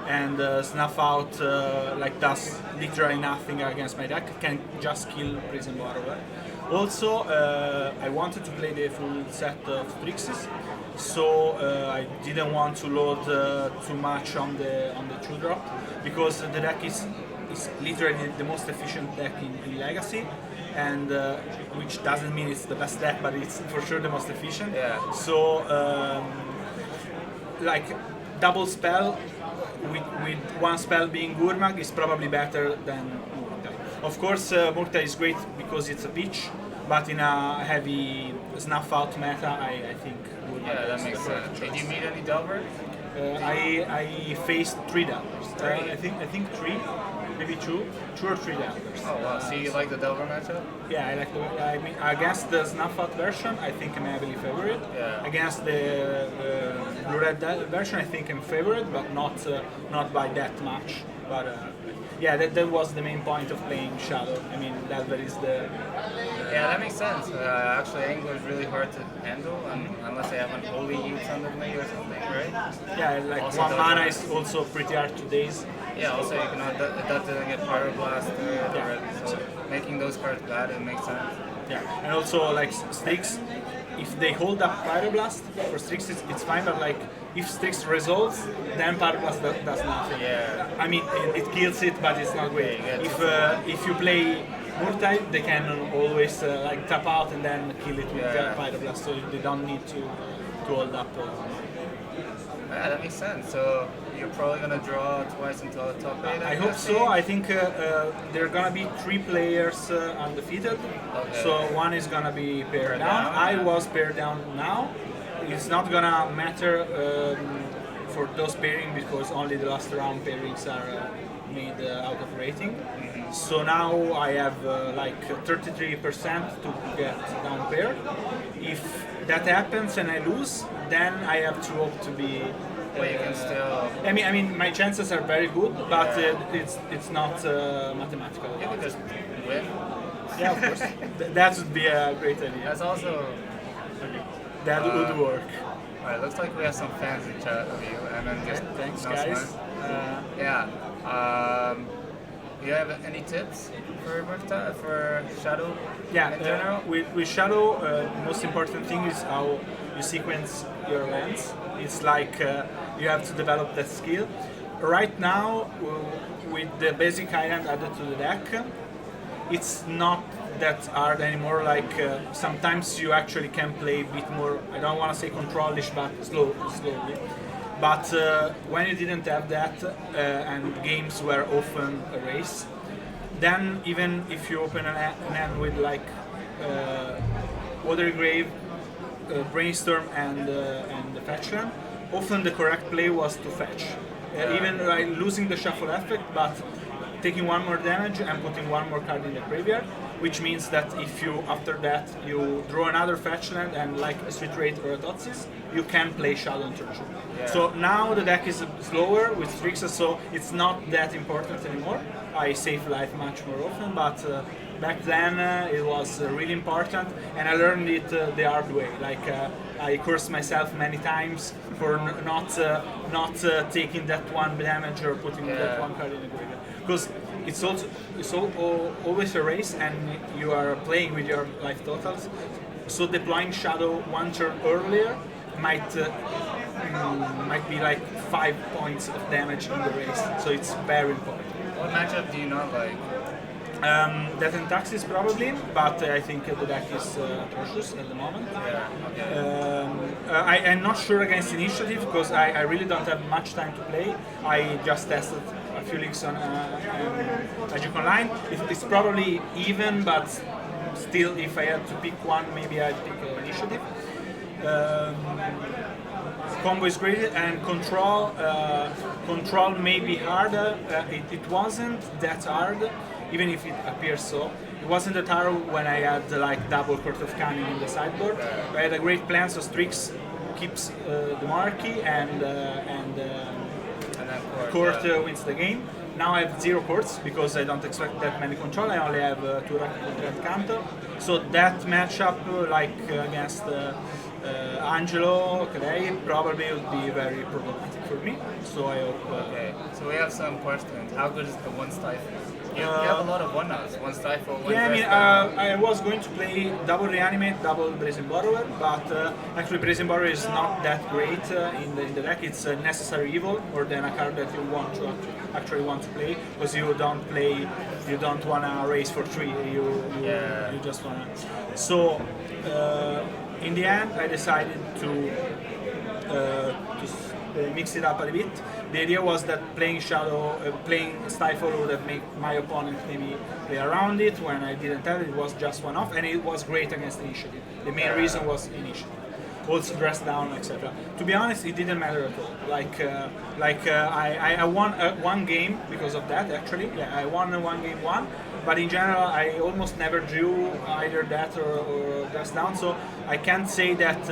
and Snuff Out like does literally nothing against my deck. Can just kill Prison Borrower. Also, I wanted to play the full set of Grixis, so I didn't want to load too much on the 2-drop, because the deck is literally the most efficient deck in Legacy, and which doesn't mean it's the best deck, but it's for sure the most efficient. Yeah. So like double spell with one spell being Gurmag is probably better than Murtai. Of course, Murtai is great because it's a pitch, but in a heavy snuff out meta, I think Gurmag Yeah, that is makes the correct sense. Did choice. you meet any Delver? I faced 3 Delvers. Three? I think 3, maybe 2 or 3 Delvers. Oh wow, so you like the Delver matchup? Yeah, I like the. I mean, against the snuff out version, I think I'm heavily favorite. Yeah. Against the blue-red version, I think I'm favorite, but not by that much. But yeah, that was the main point of playing Shadow. I mean, Delver is the. Yeah, that makes sense. Actually, Angler is really hard to handle, unless they have an Holy Youth on the me or something, right? Yeah, like Also 1 the- mana is also pretty hard to daze. Yeah, also you can that doesn't get Pyroblast already, so making those cards bad, it makes sense. Yeah, and also like Strix, if they hold up Pyroblast, for Strix it's fine, but like if Strix resolves, then Pyroblast does nothing. Yeah. I mean, it kills it, but it's not great. If you play Murtai, they can always like tap out and then kill it with Pyroblast, so they don't need to hold up. Yeah, that makes sense. So you're probably gonna draw twice until the top 8. I hope so. I think there are gonna be 3 players undefeated. Okay. So one is gonna be paired down. down, I yeah. was paired down now. It's not gonna matter for those pairing because only the last round pairings are made out of rating. So now I have like 33% to get down paired. If that happens and I lose, then I have to hope to be. But you can still. I mean, my chances are very good, but it's not mathematical. You can just win. Yeah, of course. That would be a great idea. That's also. That would work. Alright, looks like we have some fans in chat of you, and then just Thanks, announcement. guys. Yeah. Do you have any tips for Shadow Yeah, in general? with Shadow, most important thing is how you sequence your lands. It's like you have to develop that skill. Right now, with the basic island added to the deck, it's not that hard anymore. Like sometimes you actually can play a bit more. I don't want to say controlish, but slowly. But when you didn't have that and games were often a race, then even if you open an hand with like Watery Grave, Brainstorm and the Fetchland, often the correct play was to fetch. Even like losing the shuffle effect, but taking 1 more damage and putting 1 more card in the graveyard, which means that if you, after that, you draw another fetchland and like a Sweet Rate or a Thoughtseize, you can play Shadow on turn 2. So now the deck is slower with Strixes, so it's not that important anymore. I save life much more often, but back then it was really important, and I learned it the hard way. Like I cursed myself many times for not taking that 1 damage or putting that 1 card in the graveyard. Because it's always a race, and you are playing with your life totals. So deploying Shadow 1 turn earlier might be like 5 points of damage in the race. So it's very important. What matchup do you not like? Death and Taxes probably, but I think the deck is atrocious at the moment. Yeah, okay. I'm not sure against Initiative because I really don't have much time to play. I just tested a few leagues on Magic Online. It's probably even, but still, if I had to pick one, maybe I'd pick Initiative. Combo is great, and control may be harder. It wasn't that hard, even if it appears so. It wasn't that hard when I had like double Court of Canning in the sideboard. I had a great plan, so Strix keeps the monarchy and Court wins the game. Now I have 0 courts because I don't expect that many control. I only have 2 Red Canto. So that matchup, like against Angelo Clay probably would be very problematic for me. So I hope. Okay, so we have some questions. How good is the one stifle? You have a lot of one notes. One stifle, one Yeah, I mean, Vesper. I was going to play double reanimate, double brazen borrower, but actually brazen borrower is not that great in the deck. It's a necessary evil, or then a card that you want to actually want to play, because you don't wanna race for 3. You just wanna. So in the end, I decided to mix it up a bit. The idea was that playing playing Stifle would have made my opponent maybe play around it when I didn't have it. It was just one off, and it was great against Initiative. The main reason was Initiative. Also dress down, etc. To be honest, it didn't matter at all. I won one game because of that. Actually, yeah, I won one game one. But in general, I almost never drew either that or dress down. So I can't say that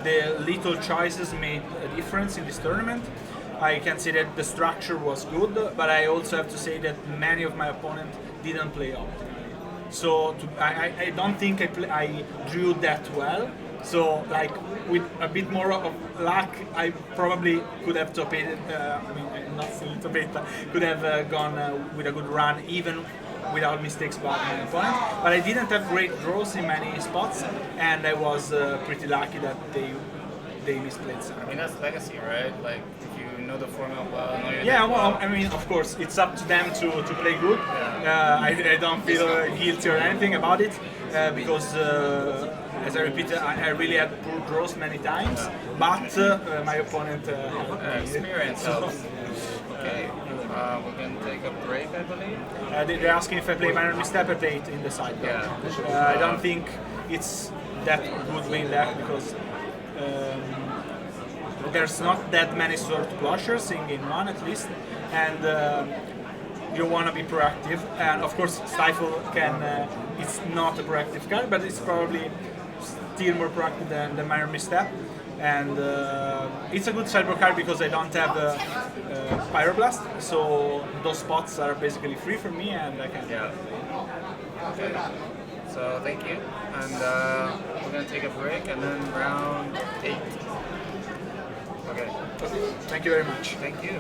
the little choices made a difference in this tournament. I can say that the structure was good, but I also have to say that many of my opponents didn't play optimally. So I don't think I drew that well. So like with a bit more of luck, I probably could have top eight. I mean, not still top eight, but could have gone with a good run even without mistakes by my opponent. But I didn't have great draws in many spots, and I was pretty lucky that they misplayed some. I mean, that's legacy, right? Like, if you know the format well, know your Yeah, deck well, I mean, of course, it's up to them to play good. I don't feel guilty or anything about it because, as I repeated, I really had poor draws many times, but my opponent experience helps. Okay, we can take a break, I believe. They're asking if I play minor misstep, I play it in the side. I don't think it's that good win deck because there's not that many sword blushers in game one at least, and you want to be proactive. And of course, Stifle it's not a proactive card, but it's probably still more proactive than the minor misstep. And it's a good sideboard card because I don't have Pyroblast, so those spots are basically free for me, and I can. Yeah. Okay. So thank you, and we're gonna take a break, and then round 8. Okay. Thank you very much. Thank you.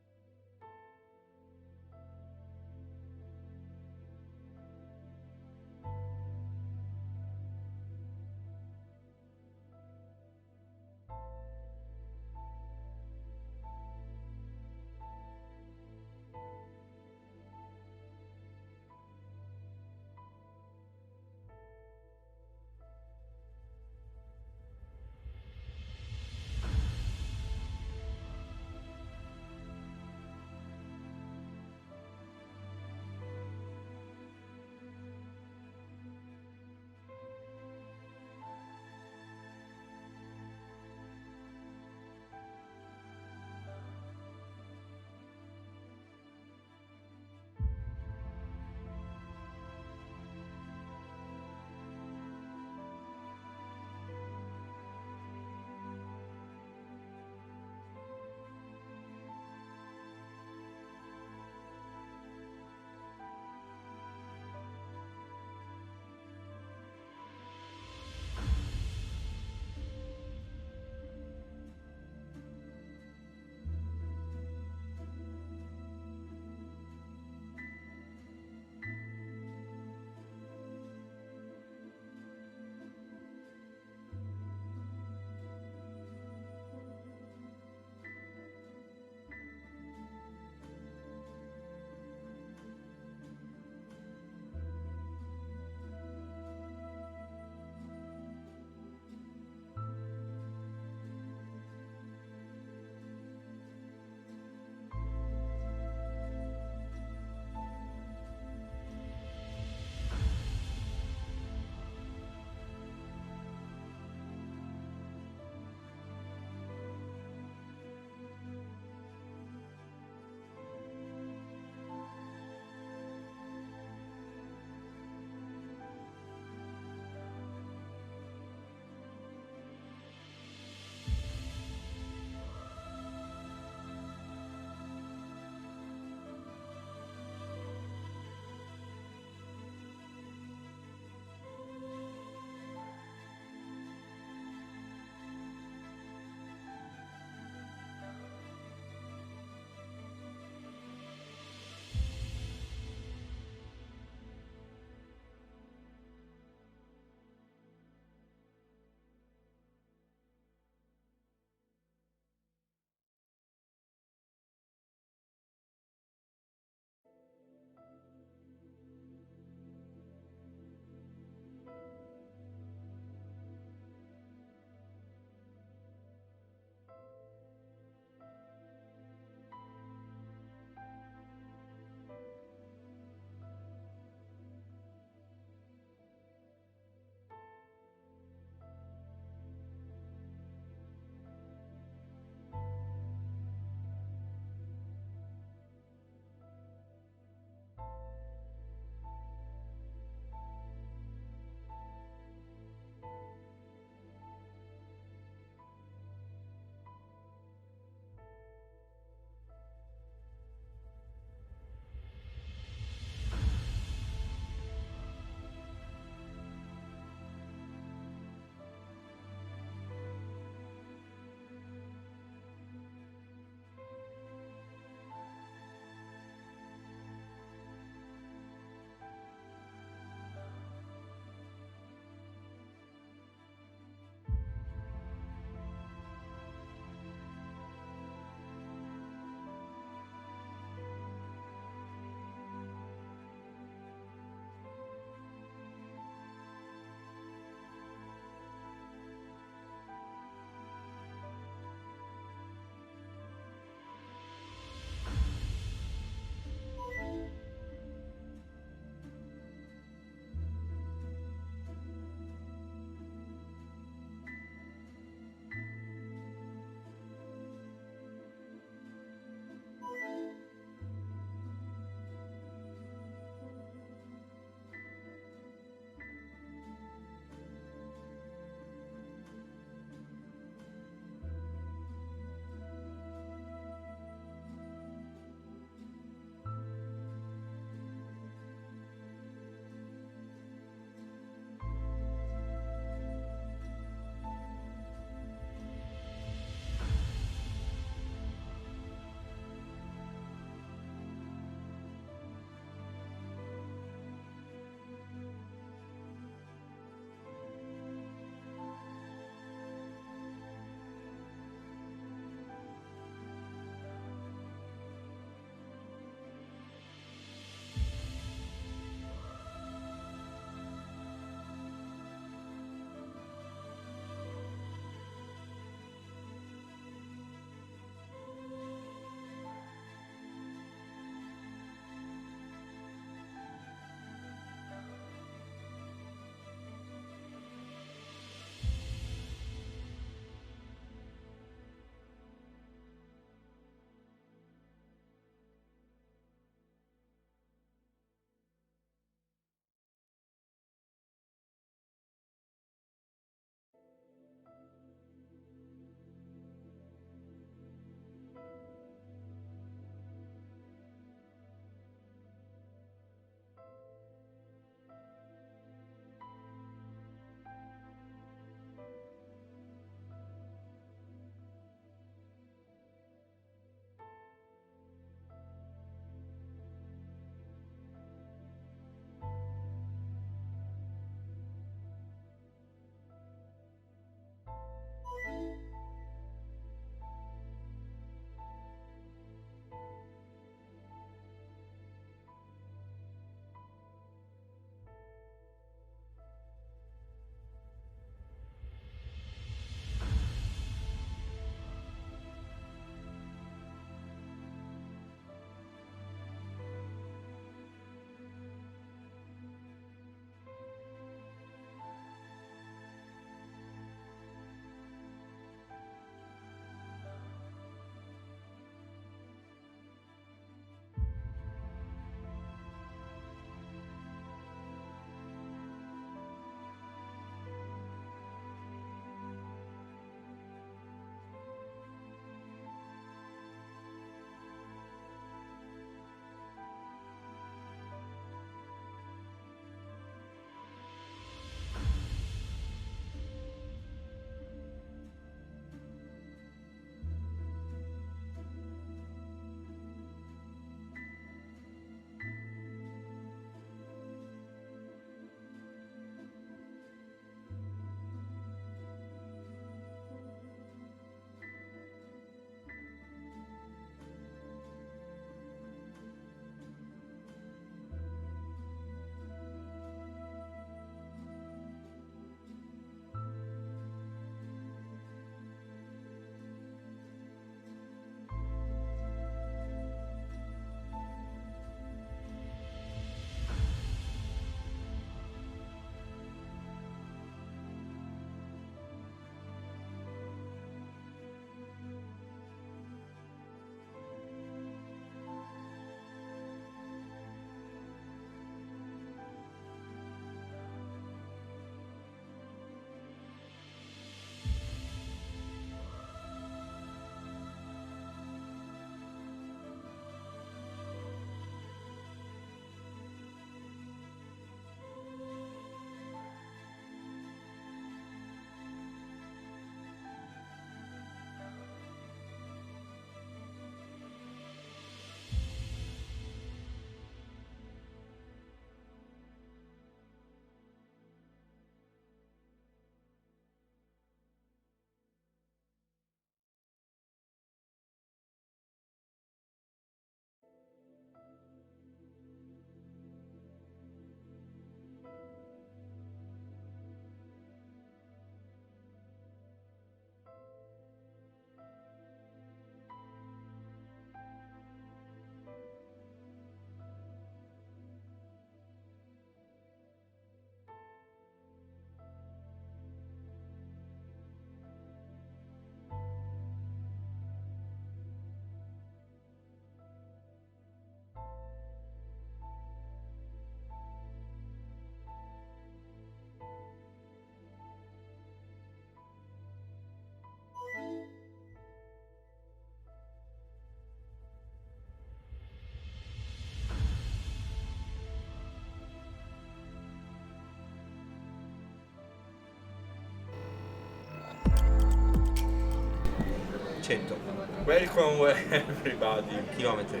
100 Welcome everybody. chilometri.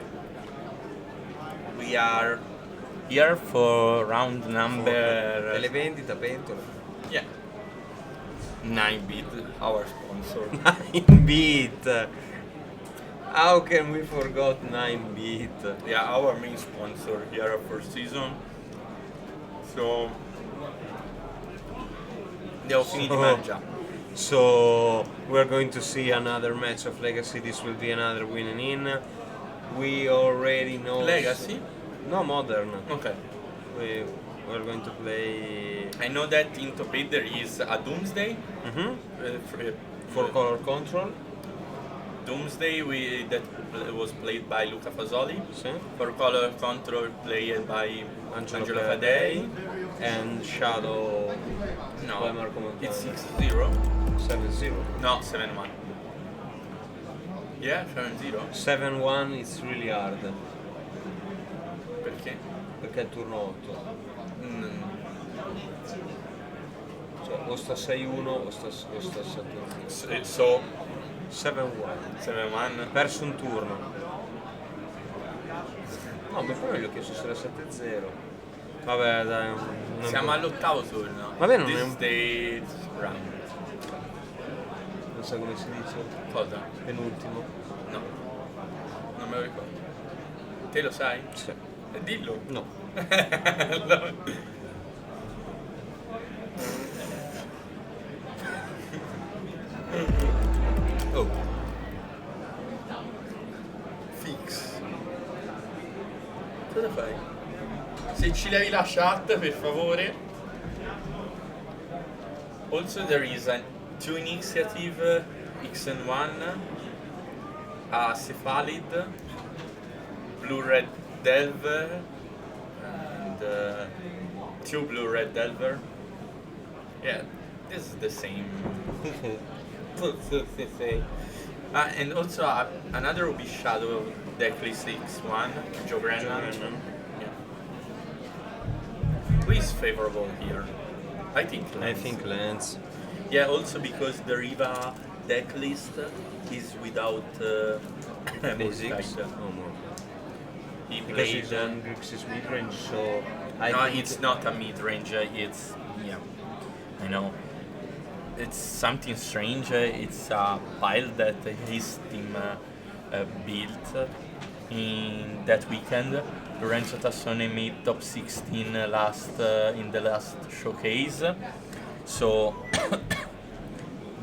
We are here for round number Televendita, pentola. yeah 9-bit, our sponsor. 9-bit. How can we forgot 9-bit? Yeah, our main sponsor here at 4Seasons. So devo finire di mangiare. So we're going to see another match of Legacy. This will be another winning in. We already know Legacy? No, modern. Okay. We're going to play I know that in top 8 there is a Doomsday. for color control. Doomsday that was played by Luca Fasoli. Sì. For color control played by Angelo Angelo Fadei Fadei. and Shadow No, by Marco Montano. it's 6-0. 7-0. No, 7-1. Yeah, 7-0. 7-1 it's really hard Perché? perché è il turno 8. Mm, Cioè, o sta 6-1 o sta 7-1. so 7-1. 7-1. Perso un turno. No, ma poi gli ho chiesto se era 7-0. Vabbè, dai. Siamo all'ottavo turno. Vabbè, non This è is the round. Non so come si dice. Cosa? Penultimo. No. Non me lo ricordo. Te lo sai? Sì. Dillo. No. Oh. Fix. Cosa fai? Se ci levi la chat, per favore. Also there is a two initiative X&1, a Cephalid, Blue-Red Delver, and two Blue-Red Delver. Yeah, this is the same. And also another Ruby Shadow Decklist X1, Joe Brennan. Yeah. Who is favorable here? I think Lance. Yeah, also because the Riva decklist is without Basics? multi-type. Oh, no. He Because played. he's on Grixis mid-range, so I No, think it's not a mid-range. It's yeah, I know. It's something strange. It's a pile that his team built in that weekend. Lorenzo Tassone made top 16 in the last showcase. So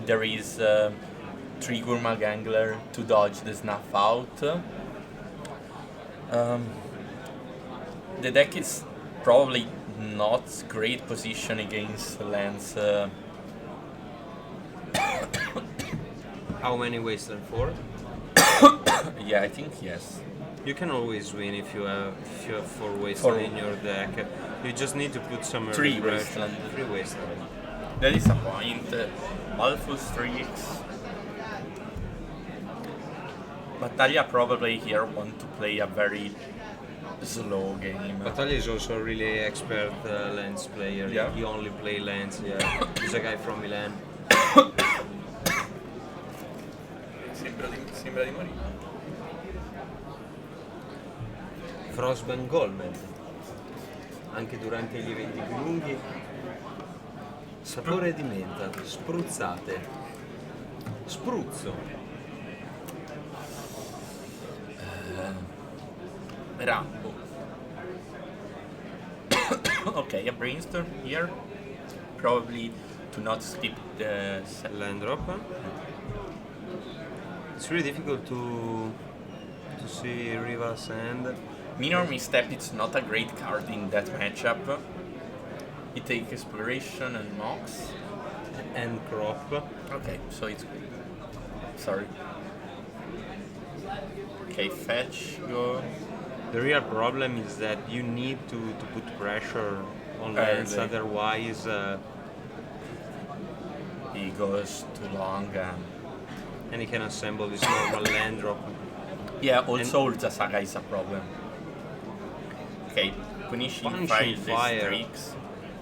there is 3 Gurmag Angler to dodge the snuff out. The deck is probably not great position against Lance. How many wasteland? 4? Yeah, I think yes. You can always win if you have 4 wasteland in your deck. You just need to put some early 3 pressure. wasteland. 3 wasteland. That is a point. Alphus 3x. Battaglia probably here want to play a very slow game. Battaglia is also a really expert lens player. Yeah. He only play lens. Yeah, he's a guy from Milan. Sembra di morire. Frostband Goldman. Anche durante gli eventi più lunghi. Sapore di menta, spruzzate. Spruzzo. Rambo. Okay, a brainstorm here. Probably to not skip the Land drop. It's really difficult to see Rivas and Minor Misstep. It's not a great card in that matchup. It takes Exploration and Mox. and crop. Okay, so it's good. Sorry. Okay, fetch, go. The real problem is that you need to put pressure on lands, Early. otherwise He goes too long. and he can assemble this normal land drop. Yeah, also Ultra Saga is a problem. Okay, Punishing Punishing Fire, Fire. Streaks.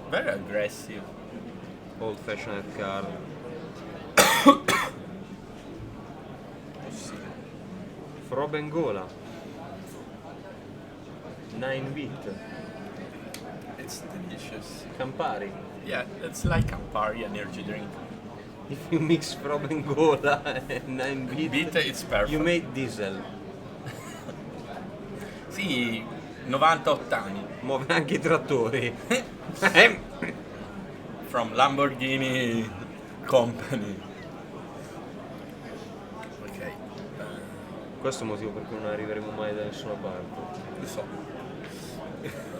Very aggressive. Old fashioned card. Bengola. 9 bit. It's delicious. Campari. Yeah, it's like Campari energy drink. If you mix Pro Bengola and 9 bit, It's perfect. you made diesel. Sì, 90 ottani. Muove anche i trattori. From Lamborghini Company. Ok. Questo è il motivo per cui non arriveremo mai da nessuna parte. Lo so.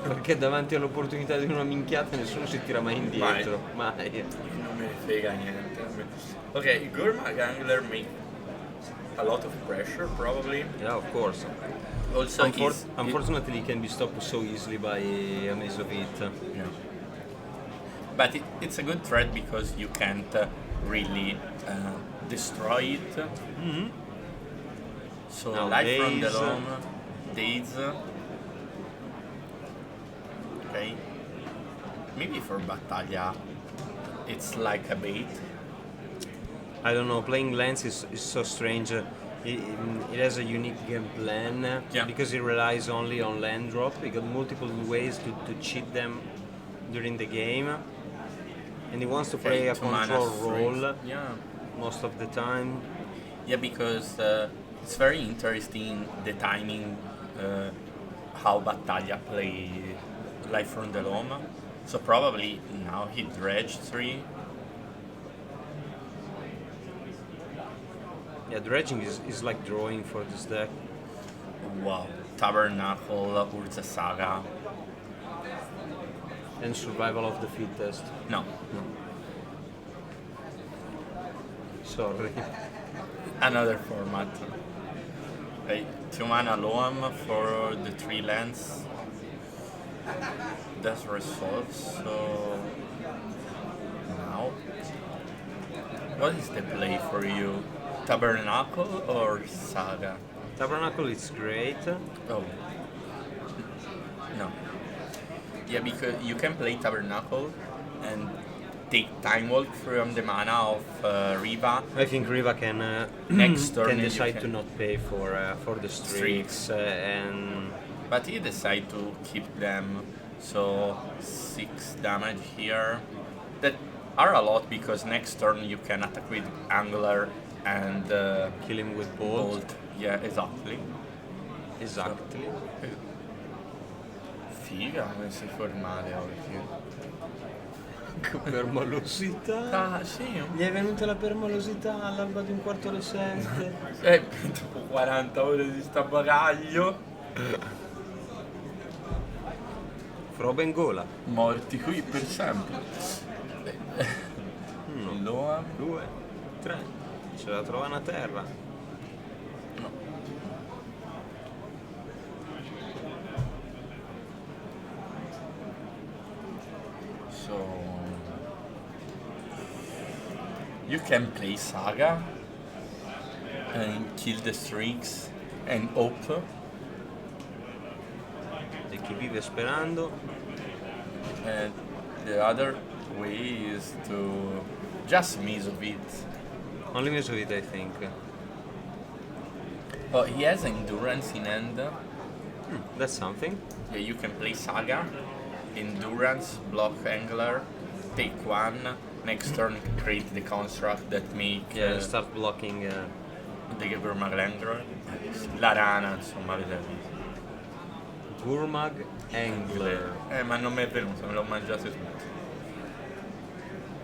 Perché davanti all'opportunità di una minchiata nessuno si tira mai indietro. Mai. Non me ne frega niente. Ok, Gourmet Angler make a lot of pressure probably. Yeah, of course. Also, Unfortunately, it can be stopped so easily by a maze of it. Yeah. But it's a good threat because you can't really destroy it. Mm-hmm. So Now, life from the days. loam, days. Okay. Maybe for Battaglia, it's like a bait. I don't know, playing Lance is so strange. It has a unique game plan because it relies only on land drop. You got multiple ways to cheat them during the game. And he wants to play a control role most of the time. Yeah, because it's very interesting the timing how Battaglia play Life from the Loam. So probably now he dredged 3. Yeah, dredging is like drawing for this deck. Wow. Tabernacle, Urza Saga. And survival of the fittest. No. Sorry. Another format. Okay, 2 mana Loam for the 3 lands. That's resolved, so now what is the play for you? Tabernacle or Saga? Tabernacle is great. Oh. No. Yeah, because you can play Tabernacle and take Time Walk from the mana of Riva. I think Riva can next turn can you decide to not pay for the streaks and. But he decided to keep them, so 6 damage here. That are a lot because next turn you can attack with Angler and kill him with Bolt. Yeah, exactly. Exactly. Figa, come sei formale oggi. Permalosità. Ah, sì. Gli è venuta la permalosità all'alba di 6:15. Dopo 40 ore di sta bagaglio. Pro Bengola. Morti qui per sempre. 1, 2, 3. Ce la trovano a terra. No. So you can play Saga and kill the streaks and hope. E chi vive sperando. And the other way is to just miss of it. Only miss of it, I think. Oh, he has endurance in hand. That's something. Yeah, you can play Saga, endurance, block Angler, take 1. Next turn, create the construct that make. Start blocking. The Gourmet Angler. La rana, insomma, vedete. Gourmet Angler. Ma non mi è venuto, me l'ho mangiato tutto.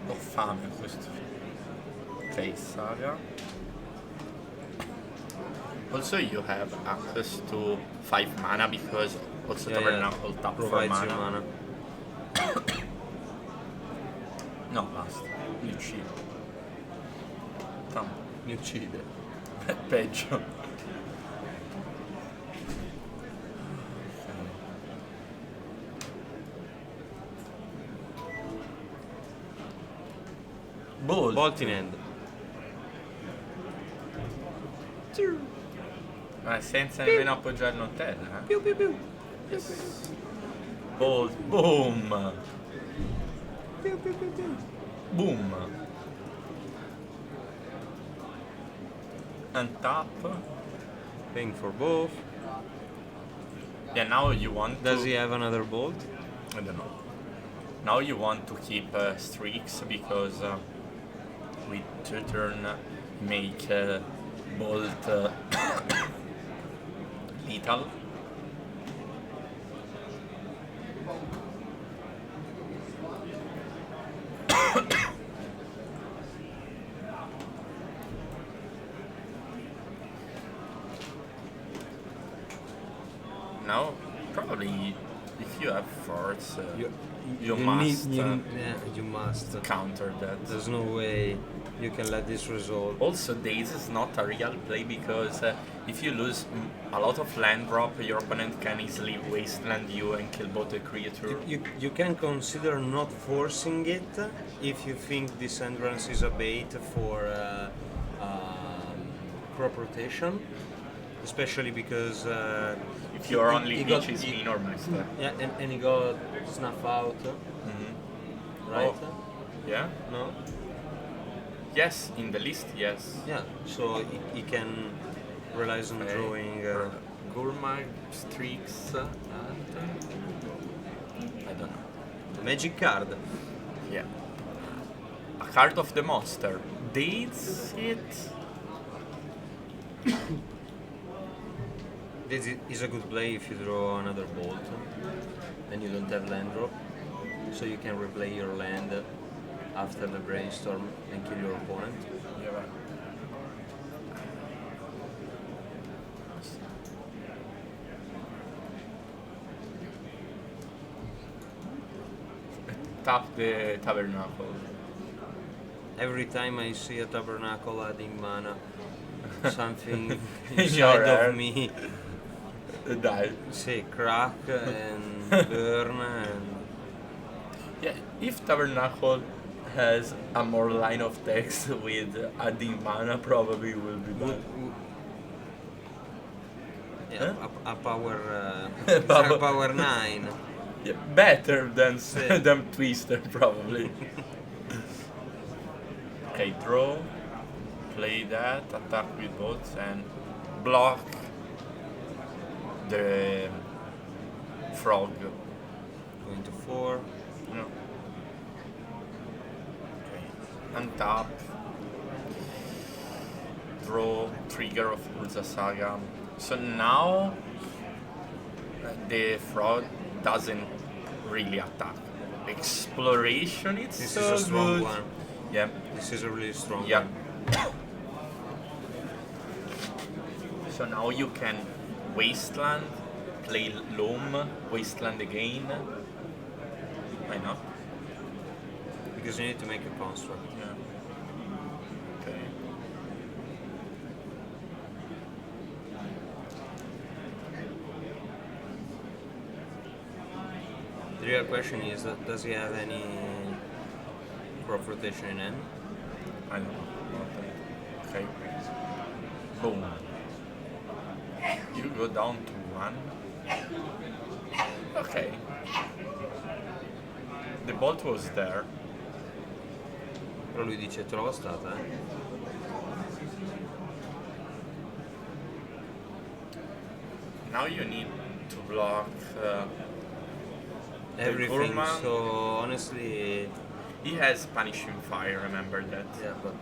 Ho fame questo. Ok, Saga. Also you have access to 5 mana because also Tabernacle tap for provides mana. you mana. No, basta. Mi uccide. Mi uccide. Peggio. Bolt in hand. Ma senza nemmeno appoggiarlo a terra. Piu piu piu. Yes. Bolt. Boom. Piu piu piu piu. Boom. Untap. Paying for both. Yeah, now you want Does to... he have another bolt? I don't know. Now you want to keep streaks because with 2 turn make bolt lethal. Now, probably if you have force, you must you must counter that. There's no way you can let this resolve. Also, Daze is not a real play because if you lose a lot of land drop, your opponent can easily wasteland you and kill both the creature. You can consider not forcing it if you think this entrance is a bait for crop rotation, especially because if your only he pitch is Mean or Master. Yeah, and he got snuff out, right? Oh. Yeah? No? Yes, in the list, yes. Yeah, so he can rely on drawing... Gurmag, streaks, I don't know. A magic card. Yeah. A card of the monster. Dates it? This is a good play if you draw another bolt and you don't have land drop, so you can replay your land after the brainstorm and kill your opponent. Yeah, right. Tap the tabernacle. Every time I see a tabernacle adding mana, something In inside your of head. me Die. say crack and burn and Yeah, if tabernacle has a more line of text with adding mana, probably will be bad. yeah, a power Power- a power 9. Yeah, better than Sì. than Twister, probably. Okay, draw, play that, attack with both, and block the frog. Going to 4. No. Okay. Untap. Draw, trigger of Urza Saga. So now the frog doesn't really attack. Exploration, it's This so is a strong good. one. Yeah. This is a really strong Yeah. one. So now you can wasteland, play loam, wasteland again. Why not? Because you need to make a construct. Yeah. Okay. The real question is, does he have any crop rotation in hand? I don't know. Okay. Boom. You go down to 1. Okay. The bolt was there. Però lui dice, te l'ho bastata, Now you need to block the Everything, Gurman. so honestly... He has Punishing Fire, remember that? Yeah, but...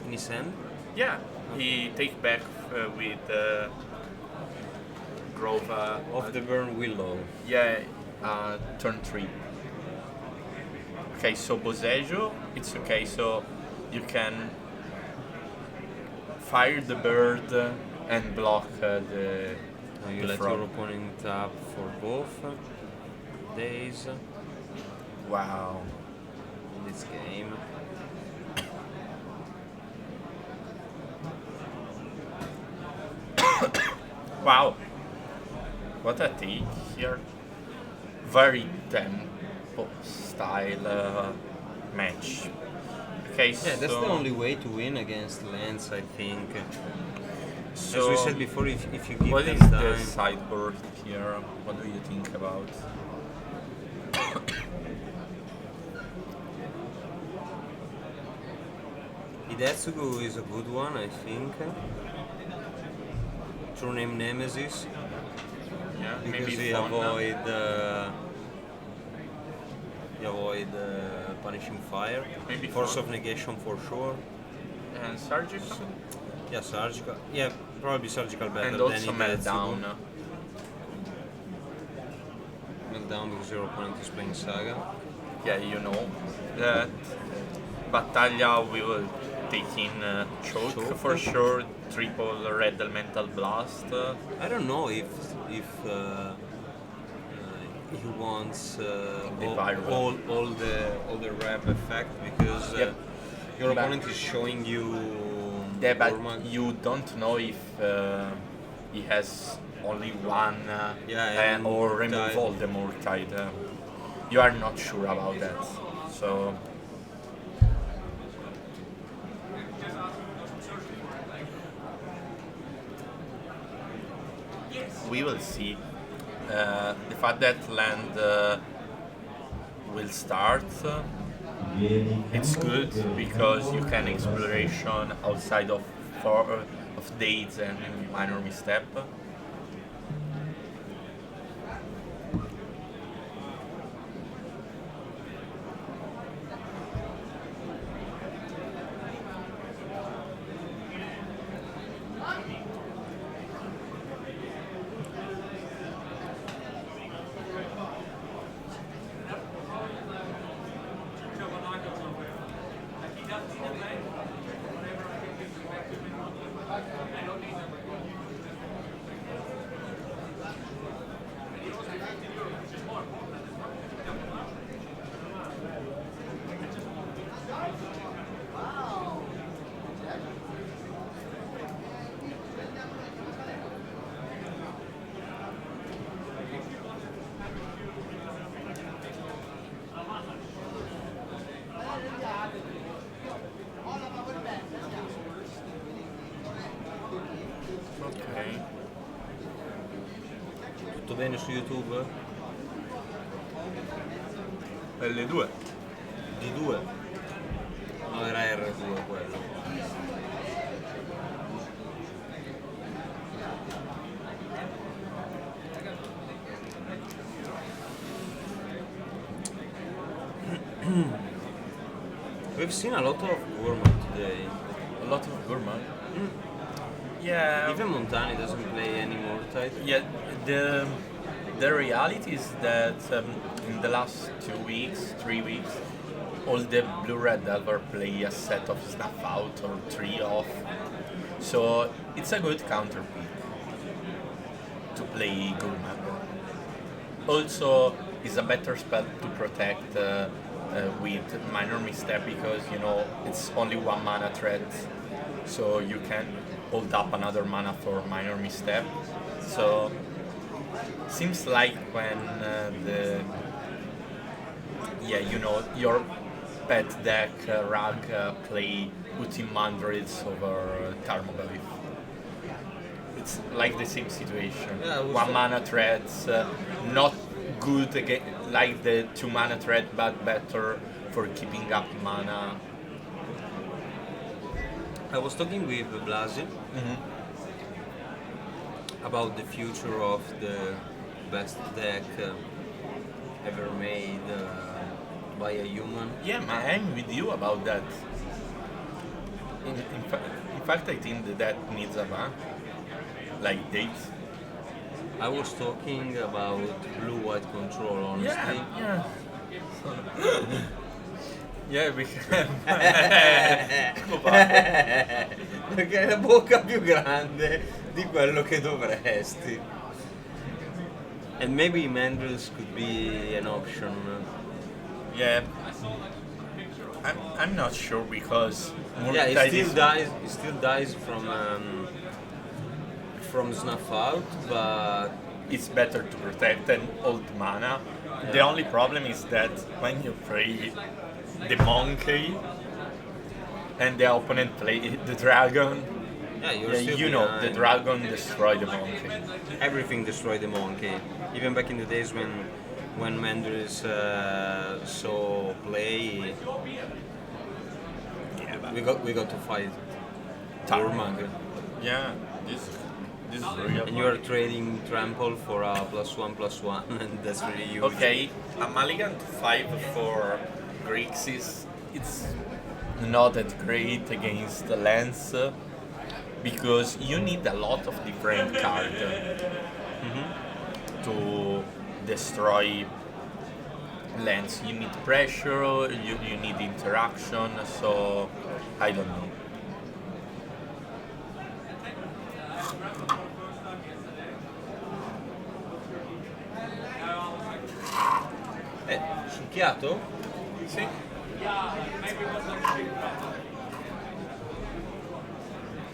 In his hand? Yeah, he take back with Grove. Of the Burn Willow. Yeah, turn 3. Okay, so Bosejo, it's okay, so you can fire the bird and block the You the let frog. your opponent tap for both days Wow. in this game. Wow. What a take here. Very tempo style match. Okay, Yeah, that's so the only way to win against lands, I think. So As we said before, if you give what them is the time... sideboard here? What do you think about? Hidetsugu is a good one, I think. True name Nemesis. Yeah, Because maybe you Fauna. avoid punishing fire. Maybe Force Fauna. of negation for sure. And Surgical. Yeah, surgical. Yeah, probably surgical better And than also Invincible. Meltdown. Meltdown because your opponent is playing Saga. Yeah, you know that Battaglia will take in choke for sure. Triple red elemental blast. I don't know if he wants all the rep effect because Yep. your But- opponent is showing you. Yeah, but Gorman. you don't know if he has only one and or Mortide. remove all the Mortide. You are not sure about that. So we will see. The fact that land will start, it's good because you can exploration outside of dates and minor misstep. Ok. Tutto bene su YouTube? L2. D2? No, era R2 quello. We've seen a lot of Gorman today. A lot of Gurman. Yeah. Even Montani doesn't play any more title. Yeah, the reality is that in the last 2 weeks, 3 weeks, all the blue-red Delver play a set of Snuff Out or 3 off. So it's a good counter pick to play Gurman. Also, it's a better spell to protect with minor misstep because you know it's only 1 mana threat, so you can hold up another mana for minor misstep. So seems like when your pet deck rag play Utim Mandrids over Tarmogoyf. It's like the same situation. Yeah, 1 mana threats, not good again, like the 2 mana threat, but better for keeping up mana. I was talking with Blasi about the future of the best deck ever made by a human. Yeah, I'm with you about that. In fact, I think that needs a ban, like dates. I was talking about blue-white control, honestly. Yeah. Yeah, we can. Perché hai la bocca più grande di quello che dovresti. And maybe Mandrills could be an option. Yeah. I'm not sure because Yeah, it Murktide still is- dies. It still dies from Snuff Out, but it's better to protect an old mana. The only problem is that when you play the monkey and the opponent play the dragon, yeah, you're still you know behind. the dragon destroy the monkey. Everything destroyed the monkey. Even back in the days when Mandrills saw play, we got to fight Tarmag. Yeah, this This is real. And you are trading trample for a +1/+1, and that's really huge. Okay, a Mulligan to 5 for Greeks it's not that great against the lands because you need a lot of different cards to destroy lands. You need pressure, you need interaction, so I don't know. Succhiato? Sì.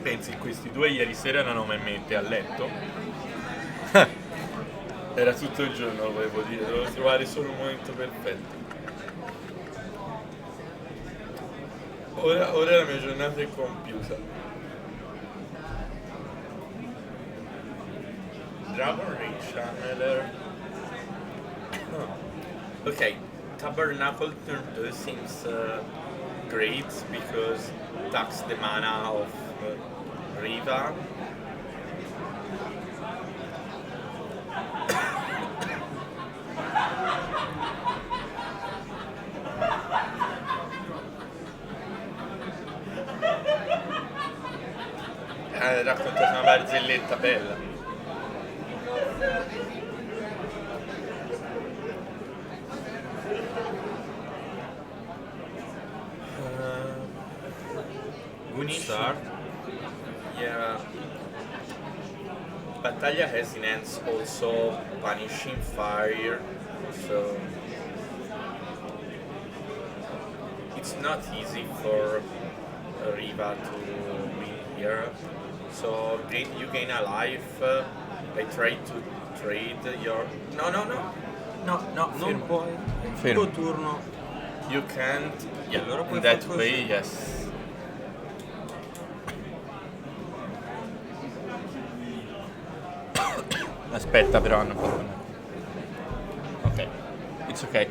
Pensi, questi due ieri sera erano mette a letto? Era tutto il giorno, volevo dire, dovevo trovare solo un momento perfetto. Ora la mia giornata è compiuta. Dragon Ring Channeler. Okay, Tabernacle turn 2 seems great because tax the mana of Riva. Raccontate una barzelletta bella. Start. Yeah. Battaglia has in hands also punishing fire, so it's not easy for Riva to win here. So you gain a life. I try to trade your. No, Non puoi. Fermo. Tuo turno. You can't. Yeah, Allora puoi in that far way, così. yes. Aspetta, però hanno fatto. Ok, it's ok.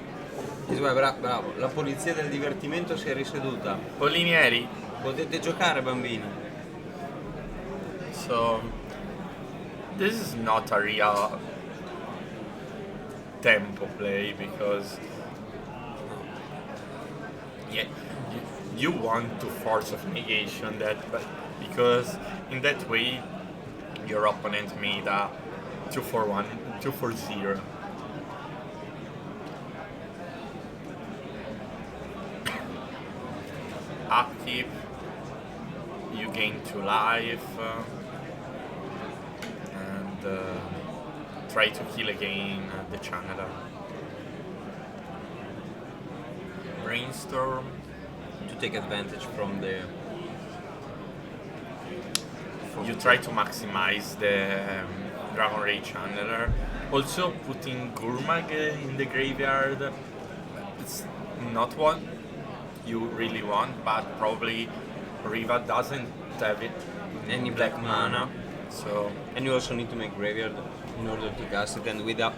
Bravo, la polizia del divertimento si è riseduta. Pollinieri. Potete giocare, bambini. So this is not a real tempo play because yeah, you want to force of negation that, but because in that way your opponent made a 2-4-1, 2-4-0. Active, you gain 2 life and try to kill again the channeler. Brainstorm. To take advantage from the. You try to maximize the Dragon Ray channeler. Also putting Gurmag in the graveyard. It's not what you really want, but probably Riva doesn't have it. Any black mana. So And you also need to make graveyard in order to cast it, and without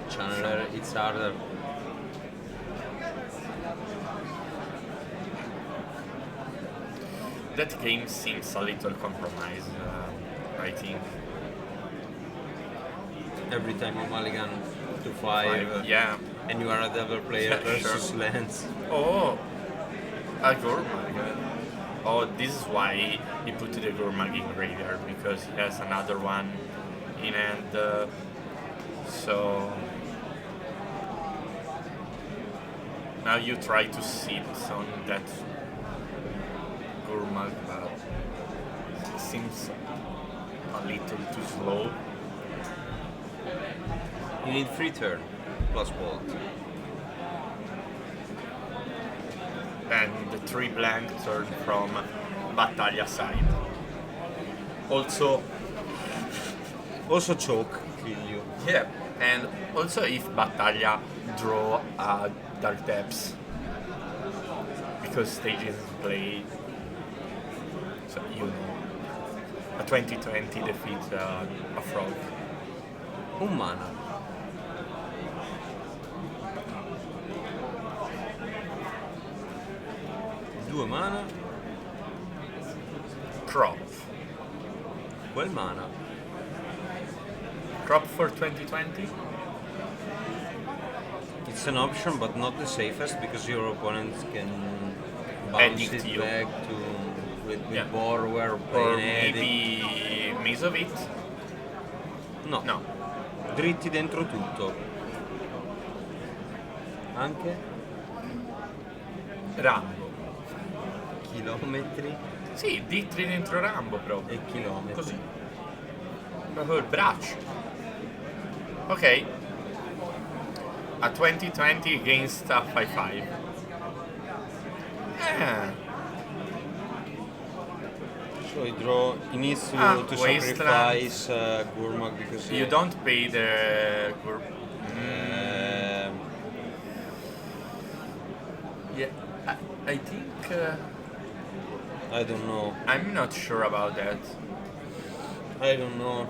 channeler it's harder. that game seems a little compromised, I think. Every time you mulligan to 5, yeah. and you are a devil player Yeah, versus sure. lands. Oh, a Gurmag. Oh, this is why he put the Gurmag in graveyard, because he has another one in hand. So now you try to sit on that Gurmag, but it seems a little too slow. You need free turn plus bolt. And the 3 blank turn from Battaglia side. Also choke kill you. Yeah, and also if Battaglia draw Dark Depths, because stages play, so you know, a 2020 defeats a frog. Un mana. Due mana. Crop. Quel mana. crop for 2020? It's an option, but not the safest because your opponents can bounce Addict it you. back to with Yeah. Borwer, Or play an maybe Misovit? No. No. Dritti dentro tutto. Anche Rambo. chilometri Sì, dittri dentro Rambo proprio. e chilometri. Così. Proprio il braccio. Ok. A 2020 against a 5-5. So he needs to Wasteland. sacrifice Gurmag because You don't pay the... Yeah, I think... I don't know. I'm not sure about that. I don't know.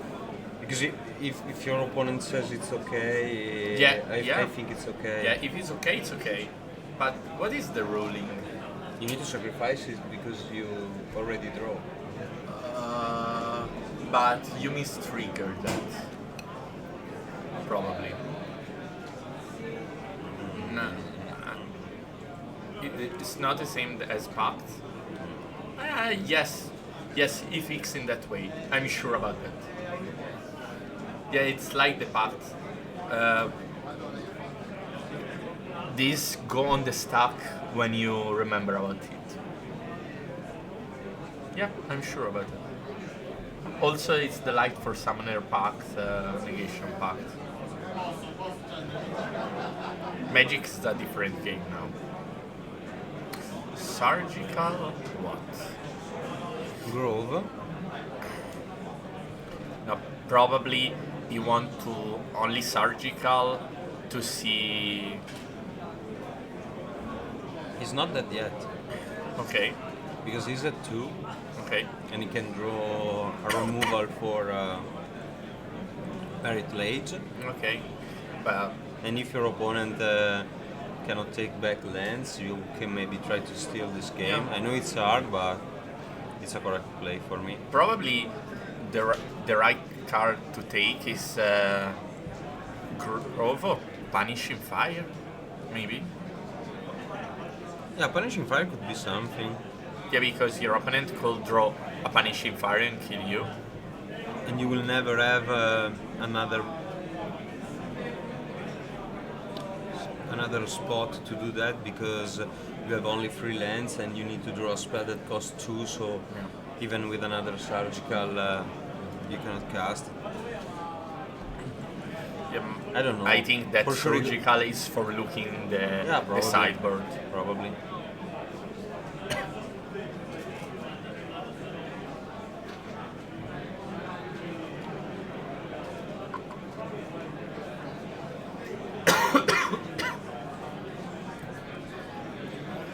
Because if your opponent says it's okay, I think it's okay. Yeah, if it's okay, it's okay. But what is the ruling? You need to sacrifice it because you already draw. But you mistriggered that. Probably. No. It's not the same as Pact. Yes. Yes, he fixed in that way. I'm sure about that. Yeah, it's like the Pact. These go on the stack when you remember about it. Yeah, I'm sure about it. Also, it's the Light for Summoner Pact, Negation Pact. Magic is a different game now. Surgical? What? Grove. No, probably you want to only surgical to see. He's not dead yet. Okay. Because he's at 2. Okay. And he can draw a removal for Merit Lage. Okay. But and if your opponent cannot take back lands, you can maybe try to steal this game. Yeah. I know it's hard, but it's a correct play for me. probably the right card to take is Grovo, Punishing Fire, maybe. Yeah, Punishing Fire could be something. Yeah, because your opponent could draw a Punishing Fire and kill you. And you will never have another spot to do that because you have only 3 lands and you need to draw a spell that costs 2, so even with another surgical you cannot cast it. Yeah, I don't know. I think that For sure surgical is for looking the sideboard. Probably.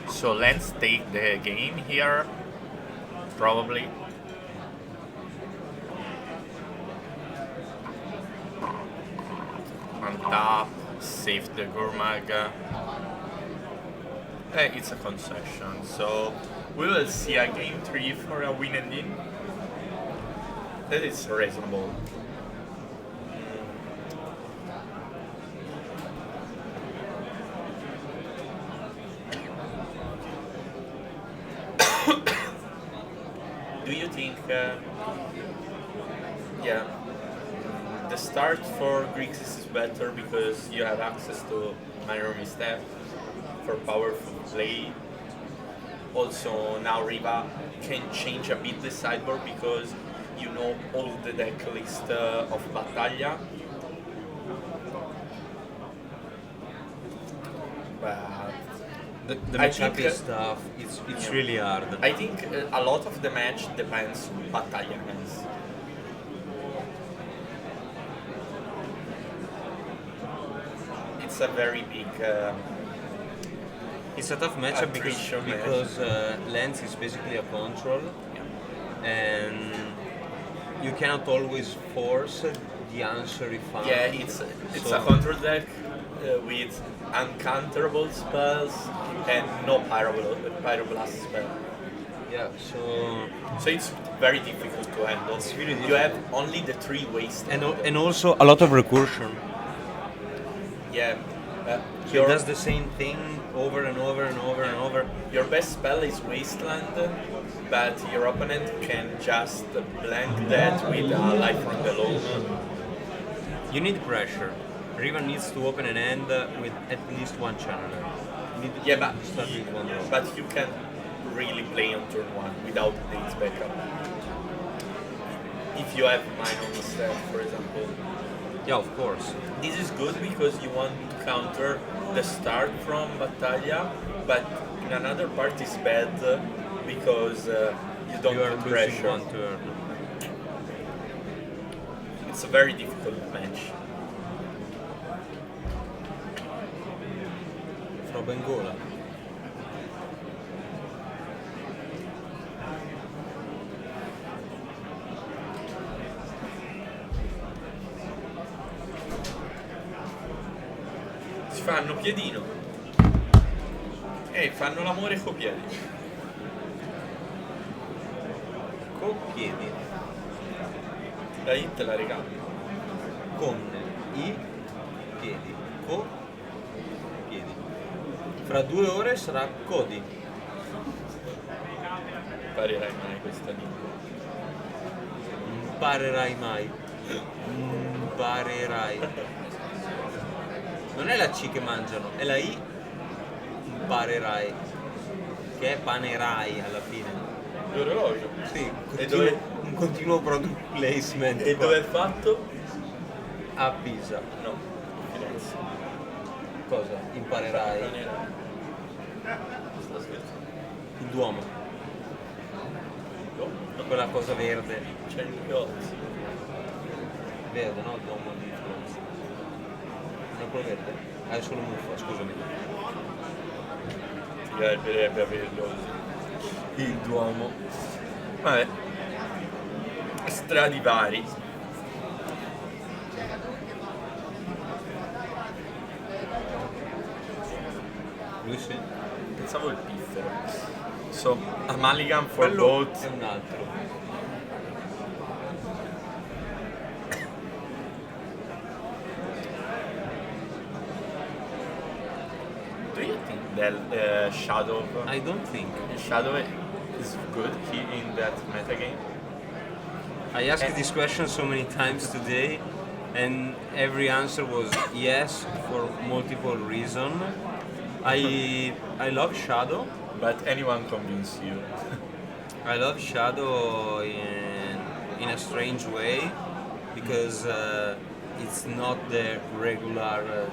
So let's take the game here, probably. On top, save the Gurmag. It's a concession, so we will see a game 3 for a win and in. That is reasonable. Do you think, the start for Grixis is better because you have access to minor misstep for powerful play? Also, now Riva can change a bit the sideboard because you know all the deck list of Battaglia. But The matchup is tough. It's really hard. I think a lot of the match depends on Battaglia hands. It's a very big. It's a tough matchup because Lens is basically a control, and you cannot always force the answer if found. Yeah, it's a control deck with uncounterable spells and no pyroblast spell. Yeah, so it's very difficult to handle. It's really You have only the 3 waste. And also a lot of recursion. Yeah. He does the same thing over and over and over and over. Your best spell is Wasteland, but your opponent can just blank that with a life from below. You need pressure. Riven needs to open an end with at least one channeler. You need to Yeah, but start with one row. but you can really play on turn 1 without Date's backup. If you have mine on the step, for example. Yeah, of course. This is good because you want to counter the start from Battaglia, but in another part is bad because you don't You are put losing pressure. one turn. It's a very difficult match. Fra Bengola. Si fanno piedino. Fanno l'amore coi piedi. Con piedi. La hit la ricambio. Con i piedi. Co piedi. Fra 2 ore sarà Cody. Imparerai mai questa lingua. Imparerai mai. Imparerai. Non è la C che mangiano, è la I. Imparerai. Che è panerai alla fine. L'orologio. Sì, E dove- un continuo product placement. E qua. dove è fatto? A Pisa. No, Firenze. Cosa? Imparerai. Sto scherzando. Il Duomo. No, Quella cosa verde. c'è il negozio. Verde, no? Il Duomo di Firenze. Non è quello verde? Ah, è solo muffa, scusami. Ti piacerebbe averlo. Il Duomo. Vabbè. Stradivari. Lui sì. Pensavo il piffero. So, a Mulligan for Quello both. è un altro. Do you think that Shadow I don't think. Shadow is good in that metagame? I asked this question so many times today, and every answer was yes for multiple reasons. I love Shadow. But anyone convince you? I love Shadow in a strange way because it's not the regular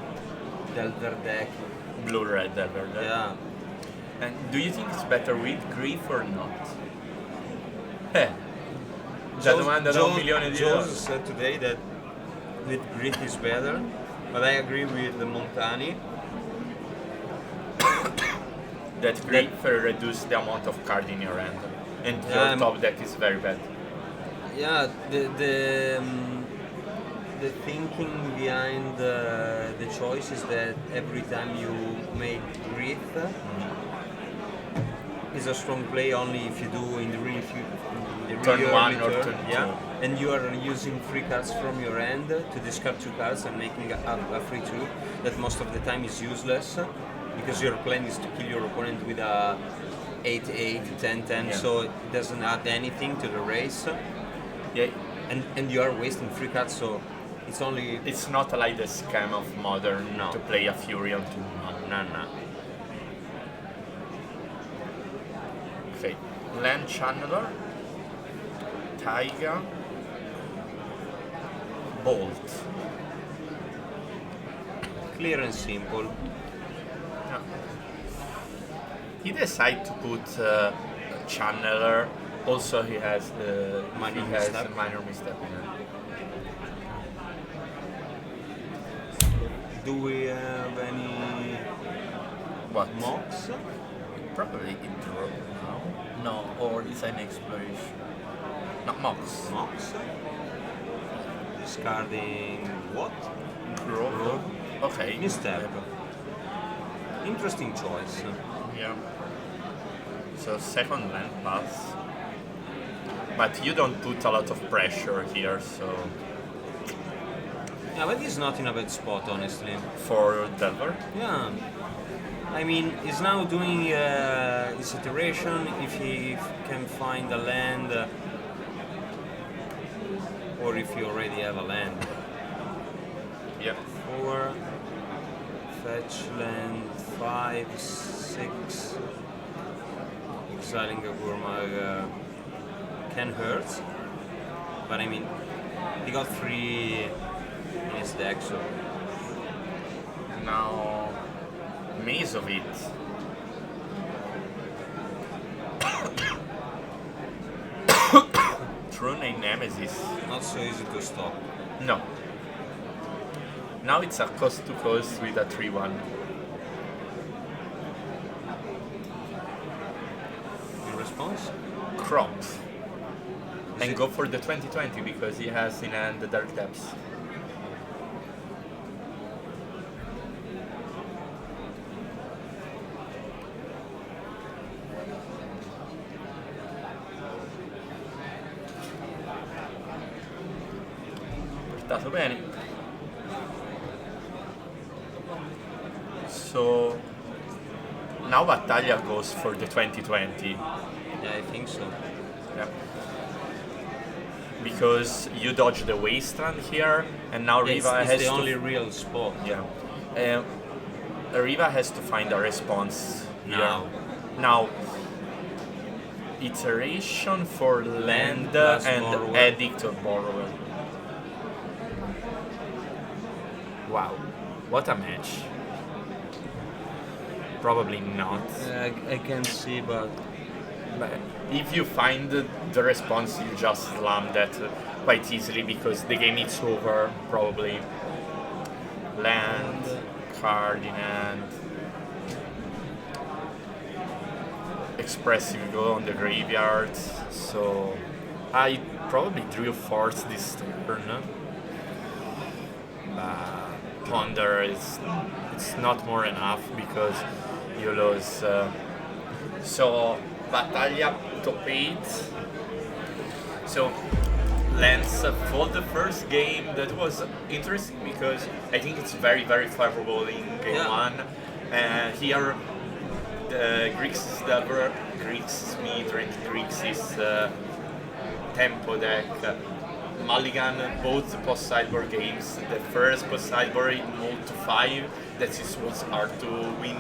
Delver deck. Blue-red ever. Yeah. And do you think it's better with Grief or not? La domanda da $1 Jones milione. said today that with Griff is better, but I agree with the Montani. That Grief reduce the amount of card in your hand. And your top deck is very bad. Yeah, the thinking behind the choice is that every time you make Grief is a strong play only if you do in the really Turn early one or turn, turn yeah, two. and you are using 3 cards from your hand to discard 2 cards and making a free 2 that most of the time is useless because your plan is to kill your opponent with a 8-8, 10-10, Yeah. so it doesn't add anything to the race. Yeah, And you are wasting 3 cards, so it's only it's not like the scam of Modern No. to play a Fury on 2. no. Okay. Land Channeler. Taiga. Bolt. Clear and simple. Yeah. He decided to put Channeler. Also, he has Minor he has misstep. a minor misstep in it. Do we have any What? mocks? Probably in draw now. No, or is an exploration. Not Mox. Mocks? Discarding what? Grove. Okay. Misstep. Interesting choice. Yeah. So second land pass. But you don't put a lot of pressure here, so Yeah, but he's not in a bad spot, honestly. for Delver. Yeah. I mean, he's now doing his iteration. If he can find a land, or if you already have a land. Yeah. 4, fetch land 5, 6. Exiling a Gurmag can hurt, but I mean, he got 3 in his deck, so. Now, Maze of it. True name Nemesis. Not so easy to stop. No. Now it's a cost to cost with a 3-1. In response? Crop. And go for the 2020 because he has in hand the Dark Depths. Portato bene. So now Battaglia goes for the 2020. Yeah, I think so. Yeah. Because you dodge the Wasteland here, and now Yeah, Riva it's has the to. only real spot. Yeah. Riva has to find a response here. Now. Iteration for land plus and borrower. Edict or Borrower. Wow, what a match. Probably not. I can see, but But if you find the response, you just slam that quite easily because the game is over, probably. Land, card in hand. Expressive go on the graveyard, so I probably drew force this turn. Ponder it's not more enough because you lose. So Battaglia top 8. So lands for the first game. That was interesting because I think it's very favorable in game Yeah. 1. Here the Grixis Delver, Grixis Midrange, Grixis Tempo deck. Mulligan both post-sideboard games. The first post-sideboard in Mold to 5, that was hard to win.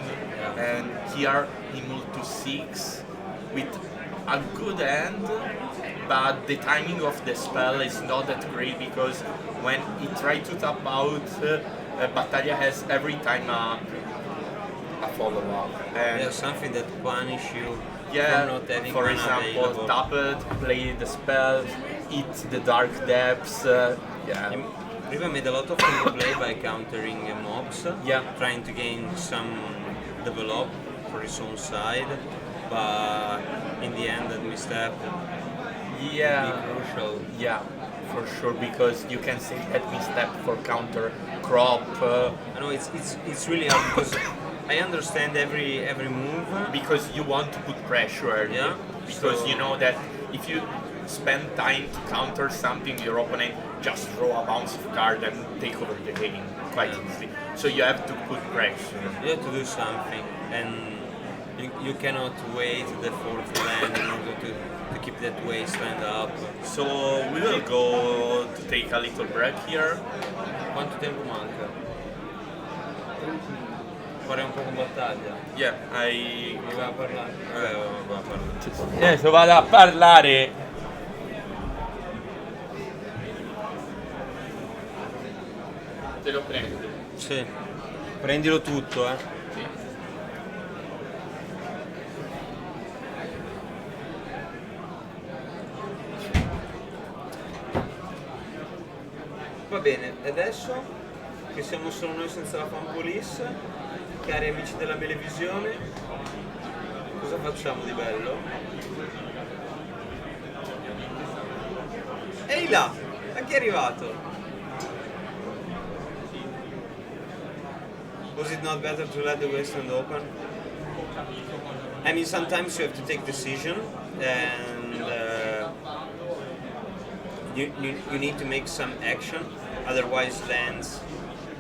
And here in Mold to 6, with a good hand, but the timing of the spell is not that great because when he tried to tap out, Battaglia has every time a follow-up. And something that punish you yeah, for not having for mana example, available. tap it, play the spell, eat the Dark Depths. Yeah. Riva made a lot of combo play by countering mobs, Yeah. trying to gain some develop for his own side, but in the end that misstep Yeah. be crucial. Yeah, for sure, because you can say that misstep for counter crop. I know it's really hard because I understand every move. Because you want to put pressure. Yeah. Because So- you know that if you spend time to counter something, your opponent just throw a bounce of card and take over the game quite easily. So you have to put pressure. You have to do something, and you cannot wait the fourth land in order to keep that wasteland up. So we will go to take a little break here. Quanto tempo manca? Fare un po' con battaglia. Yeah, Mi va a parlare? Va a parlare. Adesso vado a parlare. Te lo prendo. Sì. Prendilo tutto, eh. Sì. Va bene, e adesso che siamo solo noi senza la fan police, cari amici della Melevisione, cosa facciamo di bello? Ehi là! A chi è arrivato? Was it not better to let the wasteland open? I mean, sometimes you have to take decision, and you need to make some action, otherwise lands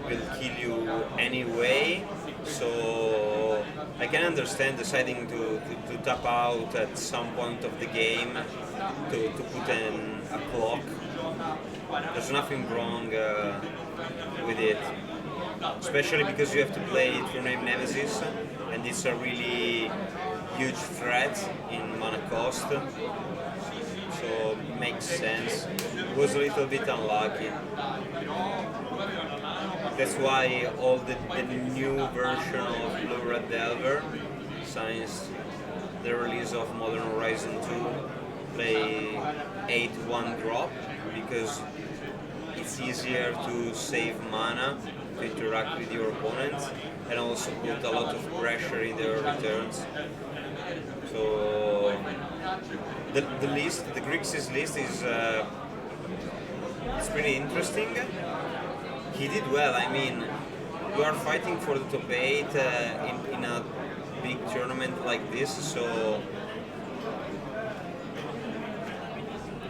will kill you anyway. So I can understand deciding to tap out at some point of the game to put in a clock. There's nothing wrong with it, especially because you have to play True Name Nemesis, and it's a really huge threat in mana cost. So it makes sense. It was a little bit unlucky. That's why all the new version of Blue Red Delver, since the release of Modern Horizon 2, play 8-1 drop, because it's easier to save mana, to interact with your opponents, and also put a lot of pressure in their returns. So the list, the Grixis list is it's pretty interesting. He did well. I mean, you are fighting for the top 8 in a big tournament like this, so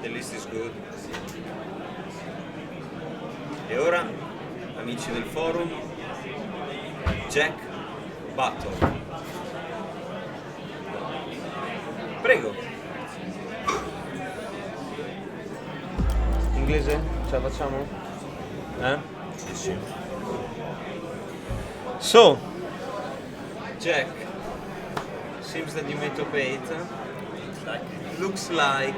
the list is good. E ora, amici del forum, Jack Battle. Prego. Inglese? Ce la facciamo? Sì, sì. So, Jack, seems that you made top 8. Looks like.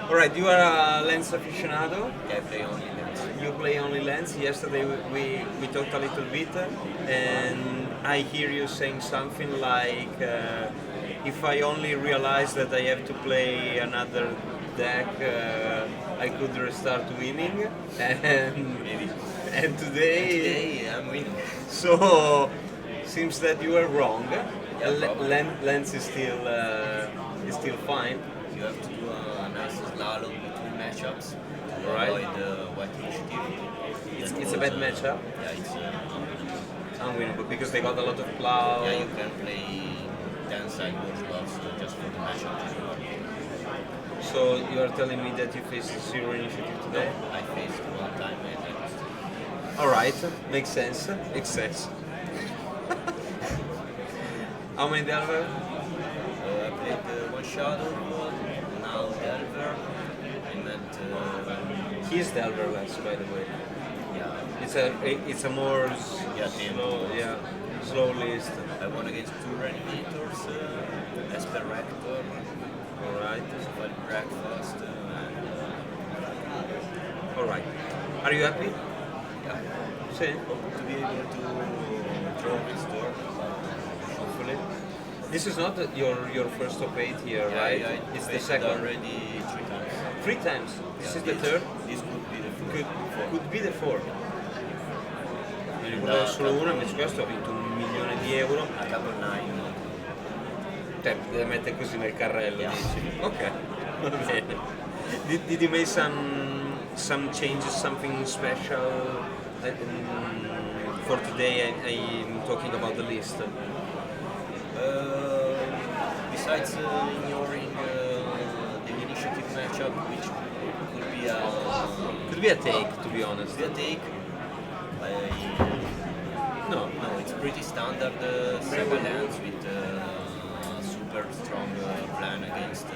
Alright, you are a Lens aficionado. Yeah, I play only Lens. You play only Lens. Yesterday we talked a little bit, and I hear you saying something like, if I only realize that I have to play another deck, I could restart winning, and today I'm winning. So seems that you were wrong. Yeah, Lens is still fine. You have to do a nice slalom between matchups to Right. avoid white initiative. It's a bad matchup. Yeah, it's Unwinnable because they got a lot of plow. yeah, you can play 10 sideboard slots just for the matchup. So you are telling me that you faced zero initiative today? I faced one time and I lost. Alright, makes sense. Makes sense. How many Delver? I played one Shadow, now Delver. I met He's Delverless, by the way. yeah, It's a more slow list. I won against 2 Reanimators, Esper Rector, Alright. Safari Breakfast, Alright. Are you happy? yeah. See? Hope to be able to draw restore. Hopefully. This is not your first top 8 here, right? I It's the faced second. already 3 times. 3 times. This is the This- third. This could be the fourth. Could be the fourth. Mi ricordo solo uno, invece questo ha vinto $1 milione. A couple 9. Cioè, deve mettere così nel carrello, Yeah. dici? Ok, va bene. Did you make some changes, something special for today? I'm talking about the list. Besides ignoring the initiative matchup, which Could be a take, to be honest. could be a take, No. it's pretty standard 7 hands with super strong plan against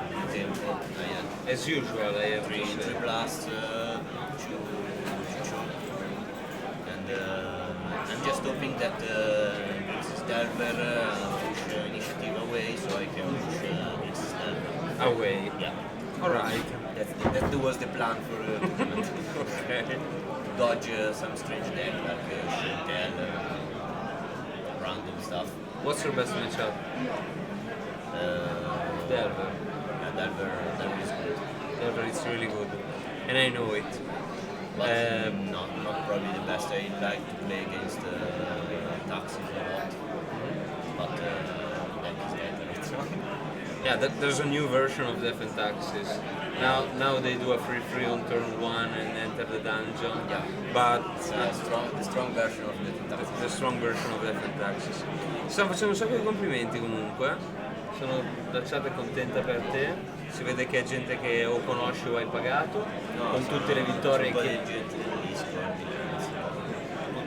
blue tempo. I had As usual, I have to three say. blasts, two, and I'm just hoping that Princess Delver push initiative away so I can push Princess Delver. Away. Yeah, Alright. that was the plan for the tournament. Okay. Dodge some strange deck like Shintel, random stuff. What's your best matchup? Delver. Yeah, Delver is good. Delver is really good. And I know it. But not probably the best. I like to play against Taxis a lot. But that is better. Yeah, there's a new version of Death and Taxes. Now they do a free on turn 1 and enter the dungeon. Yeah. But The strong version of the Taxis. the strong version of Death and Taxes. Stiamo facendo un sacco di complimenti comunque. la chat è contenta per te, si vede che è gente che o conosci o hai pagato, con tutte le vittorie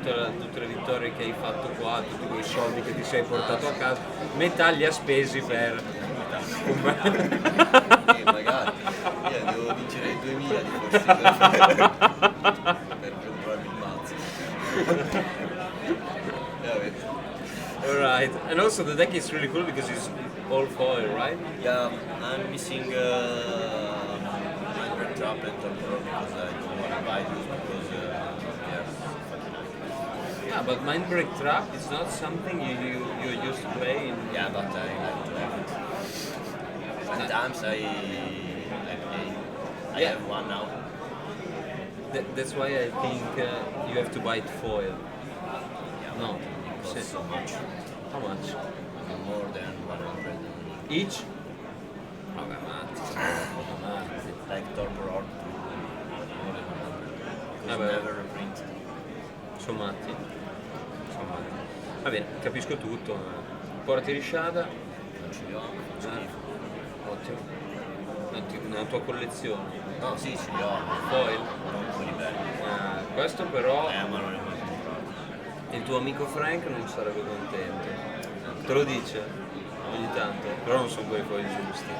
tutte le vittorie che hai fatto qua, tutti quei soldi che ti sei portato a casa, metà li ha spesi per... magari io devo vincere i 2000 di 4Seasons per comprarmi il mazzo. Alright, and also the deck is really cool because it's all foil, right? Yeah, I'm missing Mindbreak Trap and Torpor because I don't want to buy those because Yeah, but Mindbreak Trap is not something you used to play in... Yeah, but I like to have it. Sometimes I play. I have one now. That's why I think you have to buy it foil. Yeah, No. it costs so much. How much? More than 100. Each? Vabbè, matti. Like Torpor Orb, more than 100. Because never reprint. Sono matti. Va bene, capisco tutto. Porti risciada. Non ce li ho, Ottimo. Nella tua collezione? No, sì, ce li ho. Foil? Non quelli belli. Questo però... ma non è mai comprato. Il tuo amico Frank non sarebbe contento. Te lo dice? Ogni tanto. Però non sono quei foil giusti.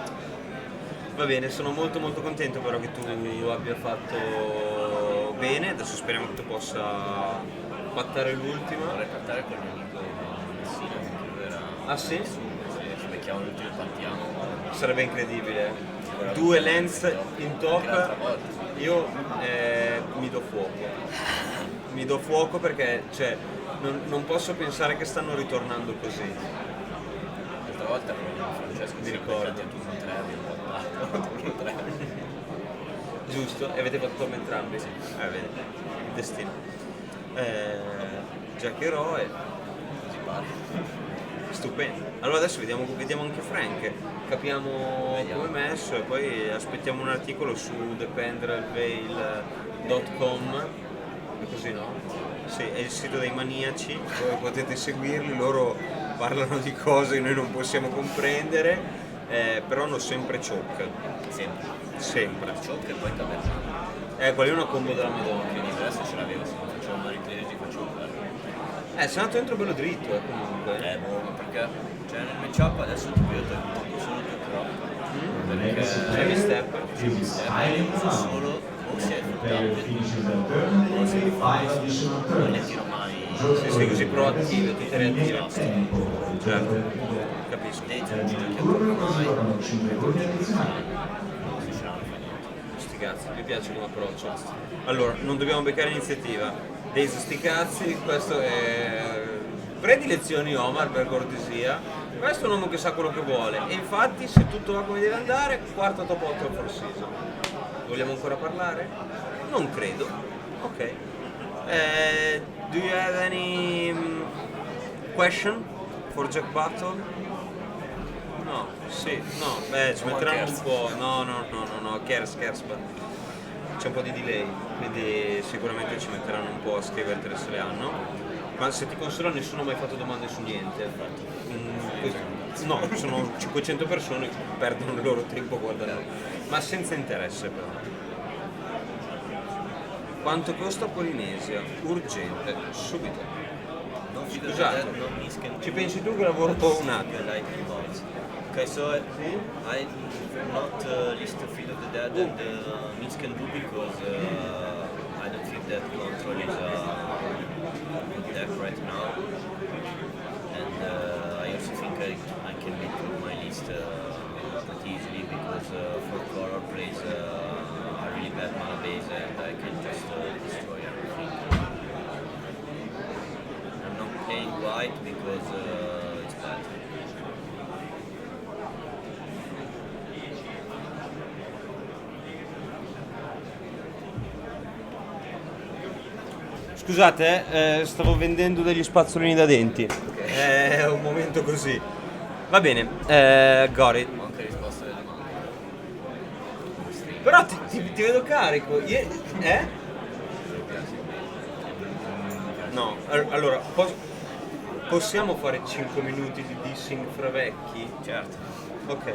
Va bene, sono molto molto contento però che tu abbia fatto bene. Adesso speriamo che tu possa pattare l'ultima. Vorrei pattare con il mio amico Messina, che lui era... Ah sì? Sì, ci becchiamo l'ultimo partiamo. Sarebbe incredibile. 2 lens in top. Io mi do fuoco. Mi do fuoco perché cioè, non posso pensare che stanno ritornando così. L'altra volta con Francesco mi ricordo. Tu con 3 abbiamo pattato. 3. Giusto? E avete fatto torno entrambi? Sì. Vedi, il destino. Jack Eroe. Così parla. Stupendo. Allora adesso vediamo anche Frank, capiamo come è messo e poi aspettiamo un articolo su thependrailveil.com, è così no? Sì, è il sito dei maniaci, dove potete seguirli, loro parlano di cose che noi non possiamo comprendere, però hanno sempre choke. Sempre. Choke e poi tabernacolo. Quella è una combo della Madonna. Quindi adesso ce l'avevo, se non facevo mai riprese ti faccio un sei andato dentro bello dritto comunque. Ma perché? Cioè nel matchup adesso ti vedo solo 2 crop. Perché heavy step. Uso solo o si è il o se mi fa non ne tiro mai. Sei così proattivo, tutte reattive. Certo, capisco. Sti cazzi, mi piace come approccio. Allora, non dobbiamo beccare iniziativa. Dei sti cazzi, questo è... Prendi lezioni Omar per cortesia, questo è un uomo che sa quello che vuole e infatti se tutto va come deve andare, quarto top 8 al 4Seasons. Vogliamo ancora parlare? Non credo. Ok. Do you have any question for Jack Battle? No, sì, no, ci metteranno un po', no, scherzo. C'è un po' di delay, quindi sicuramente ci metteranno un po' a scrivertele se le hanno. Ma se ti considero nessuno ha mai fatto domande su niente. No, sono 500 persone che perdono il loro tempo guardando. Ma senza interesse però. Quanto costa Polinesia? Urgente, subito. Scusate, ci pensi tu che lavoro un attimo? Okay, so I not list the Field of the Dead and Minsk can do because I don't think that control is a good deck right now, and I also think I can make my list pretty easily because 4 color plays a really bad mana base and I can just destroy everything. I'm not playing white because it's bad. Scusate, stavo vendendo degli spazzolini da denti. È un momento così. Va bene, Gori. Manca risposta delle domande. Però ti vedo carico. No, allora, possiamo fare 5 minuti di dissing fra vecchi? Certo. Ok.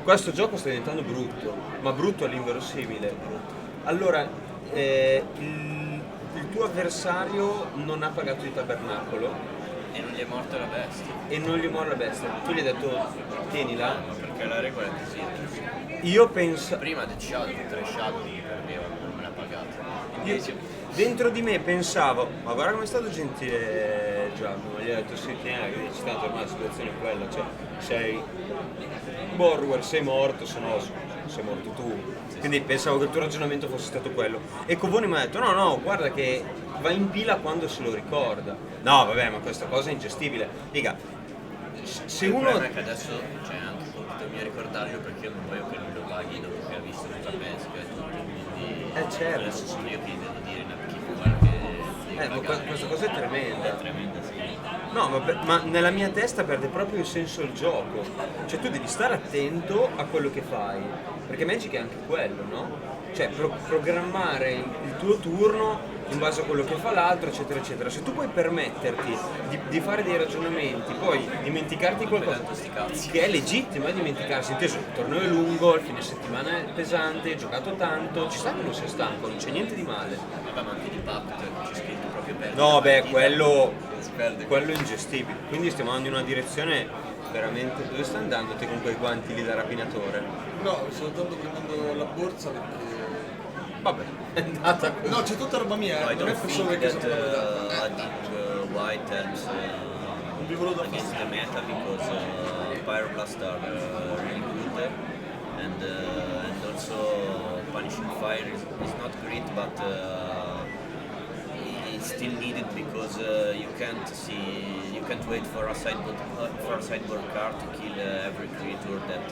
Questo gioco sta diventando brutto, ma brutto all'inverosimile. Allora, il tuo avversario non ha pagato di tabernacolo. E non gli è morta la bestia. E non gli muore la bestia. Tu gli hai detto, tienila. Ma perché la regola è così. Io penso... Prima del Shadow, tutte le Shadow mi perdevano, non me l'ha pagata. Io, dentro di me pensavo, ma guarda come è stato gentile Giacomo, gli ho detto sì, tieni, che dici, tanto ormai la situazione è quella, cioè sei Borwer, sei morto, se no sei morto tu. Quindi pensavo che il tuo ragionamento fosse stato quello. E Covone mi ha detto no, guarda che va in pila quando se lo ricorda. No, vabbè, ma questa cosa è ingestibile. Dica, se il uno... problema è che adesso c'è anche compito mio ricordarlo perché io non voglio che lui lo paghi dopo che ha visto tutta la pesca e tutto, quindi certo. adesso sono io che gli devo dire una chi guarda che ma questa cosa è tremenda. È tremenda, sì. No, ma nella mia testa perde proprio il senso del gioco. Cioè tu devi stare attento a quello che fai. Perché Magic è anche quello, no? Cioè programmare il tuo turno in base a quello che fa l'altro, eccetera, eccetera. Se tu puoi permetterti di fare dei ragionamenti, poi dimenticarti qualcosa che è legittimo, dimenticarsi, inteso, il torneo è lungo, il fine settimana è pesante, hai giocato tanto, ci sta che non sei stanco, non c'è niente di male. Vabbè, ma anche di Pact c'è scritto proprio per... No, beh, quello è ingestibile. Quindi stiamo andando in una direzione veramente... Dove stai andando te con quei guanti lì da rapinatore? No, sto tanto prendendo la borsa perché... Vabbè, è andata così. No, c'è tutta roba mia, No, I non è don't per solo think che that adding white helps against the meta because Pyroblast are really good and also punishing fire is not great, but it's still needed because you can't wait for a sideboard card to kill every creature that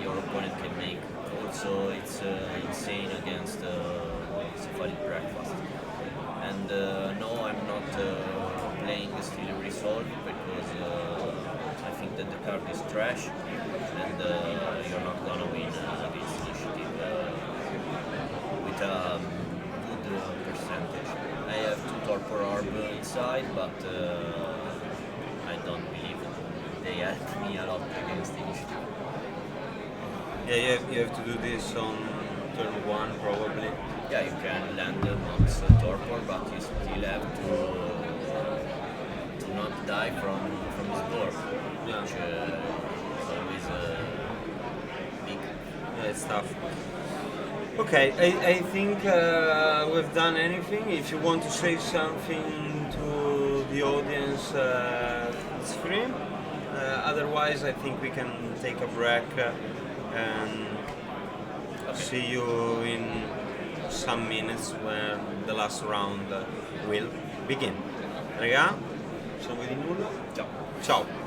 your opponent can make. Also, it's insane against Cephalic Breakfast. And no, I'm not playing Steel Resolve because I think that the card is trash and you're not gonna win against Initiative with a good percentage. I have 2 Torpor Orb inside, but I don't believe they help me a lot against Initiative. Yeah, you have to do this on turn 1 probably. Yeah, you can land Mox Torpor, but you still have to not die from his board, which is always big. Yeah, it's tough. Okay, I think we've done anything. If you want to say something to the audience, it's free. Otherwise, I think we can take a break and see you in some minutes when the last round will begin. Raga, se non vedi nulla, ciao. Ciao.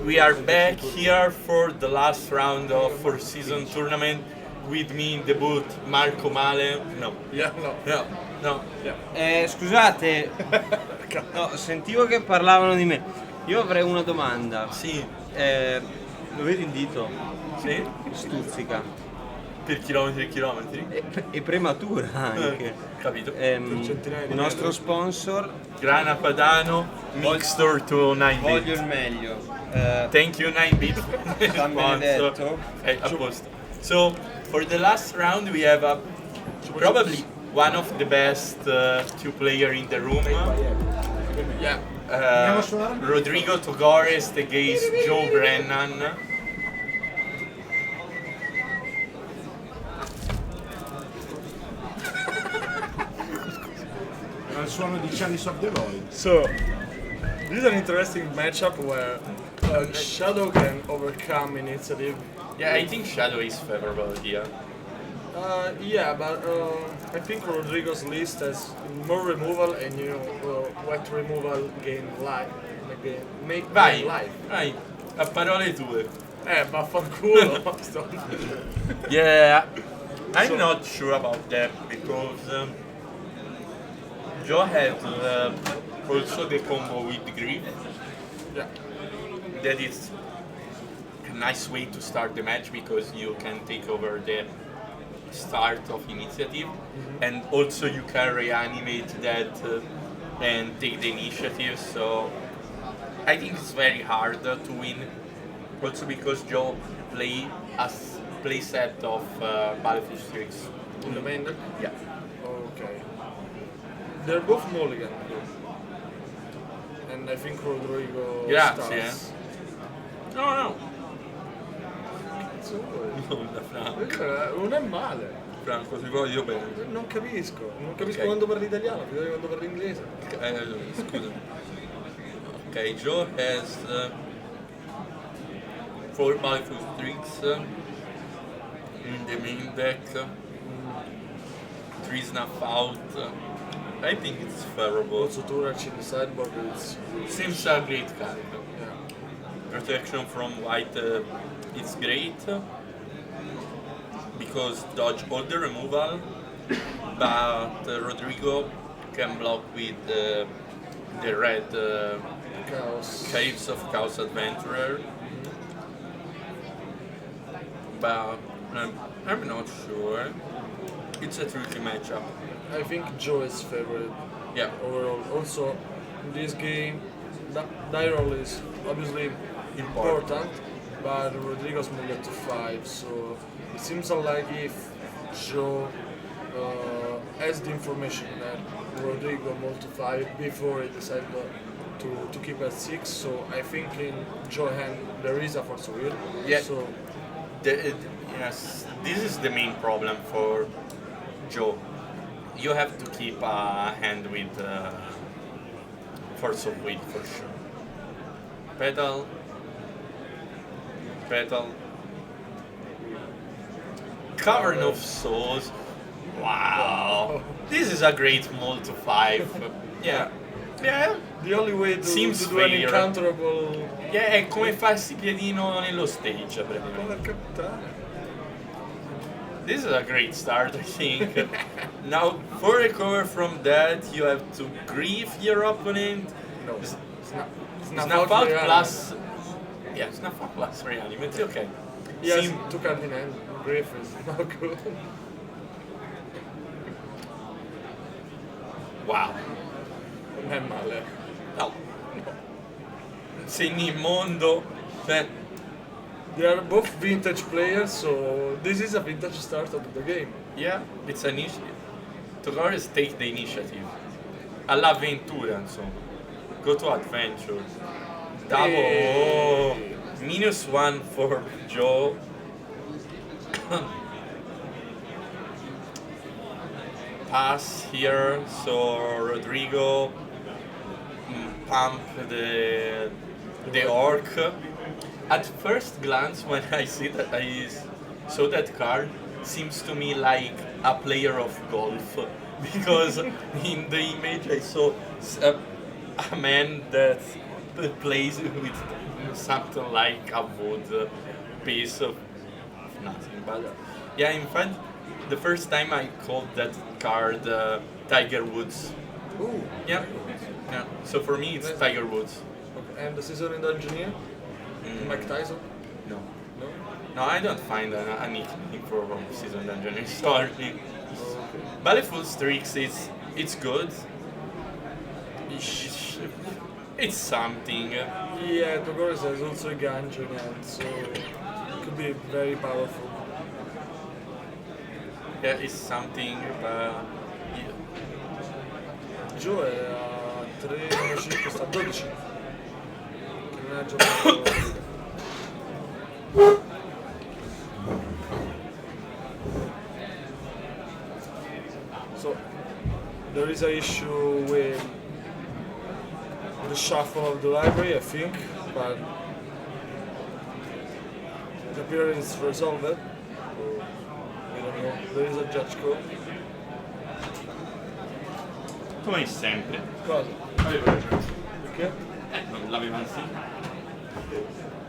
We are back here for the last round of 4 Seasons tournament. With me in the booth, Marco Male. No. Yeah, no. No. No. Scusate, no, sentivo che parlavano di me. Io avrei una domanda. Sì. Lo vedi il dito? Sì. Stuzzica. Per chilometri e chilometri. E prematura anche. Capito. Il nostro sponsor. Grana Padano, Mixture to 9-bit. Voglio il meglio. Thank you 9-bit. San Benedetto. A posto. So, for the last round we have probably one of the best two player in the room. Yeah. Rodrigo Togores against Joe Brennan. Il suono di Chalice of the Void. So, this is an interesting matchup where Shadow can overcome initiative. Yeah, I think Shadow is favorable here. Yeah, but I think Rodrigo's list has more removal and wet removal gain life. Make Vai, life. vai, a parole tue. Vaffanculo. Yeah, I'm not sure about that because Joe had also the combo with Grief. Yeah. That is a nice way to start the match because you can take over the start of initiative and also you can reanimate that and take the initiative. So I think it's very hard to win. Also because Joe play set of Battlefield Strix. In the main deck? Yeah. Okay. They're both mulligan. And I think Rodrigo Grazie. starts. No. Cazzo vuoi? Nulla, Franco. Non è male. Franco, ti voglio bene. Non capisco Ok. quando parli italiano, fidati quando parli inglese. Scusa. Okay, Joe has 4 Battlefield Strix in the main deck. 3 Snuff Out. I think it's favorable. Also Turach in the sideboard, Seems a great card. yeah. Protection from white is great because dodge all the removal, but Rodrigo can block with the red Chaos. Caves of Chaos Adventurer. But I'm not sure. It's a tricky matchup. I think Joe is favorite Yeah. overall. Also, in this game, die roll is obviously important, but Rodrigo's moved up to 5, so it seems unlikely if Joe has the information that Rodrigo moved to 5 before he decided to keep at 6. So I think in Joe hand there is a force of will. Yeah. So Yes, this is the main problem for Joe. You have to keep a hand with Force of Will for sure. Petal. Cavern of Souls. Wow. This is a great mull to 5. Yeah. Yeah. the only way to Seems do an fair. incounterable. Yeah, è come farsi piedino nello stage praticamente. Porca puttana. This is a great start, I think. Now, for recover from that, you have to grieve your opponent. No. Snuff out plus. Yeah, snuff out plus reanimate. Okay. He has Sim- 2 cards in hand. Griff is not good. Wow. Non è male. No. Segni immondo. Cioè, They are both vintage players, so this is a vintage start of the game. yeah, it's an initiative. Togores take the initiative. All'avventura, insomma. Go to adventure. Double. Hey. -1 for Joe. Pass here, so Rodrigo pump the orc. At first glance, when I saw that card, seems to me like a player of golf, because in the image I saw a man that plays with something like a wood piece of nothing. But yeah, in fact, the first time I called that card Tiger Woods. Ooh. Yeah. Yeah. So for me, it's Tiger Woods. Okay. And the seasoning engineer? Mike Tyson? No. No? No, I don't find a nickname for seasoned engineer. Sorry. Baleful Streaks it's good. It's something. Yeah, Togores has also a Ganjin hand, so it could be very powerful. Yeah, it's something, but Joe è a 3,5, sta a 12. Che non ha giocato. So there is an issue with the shuffle of the library, I think, but the appearance is resolved. I don't know. There is a judge call. come sempre. Cosa? Perché? Non l'avevano sì?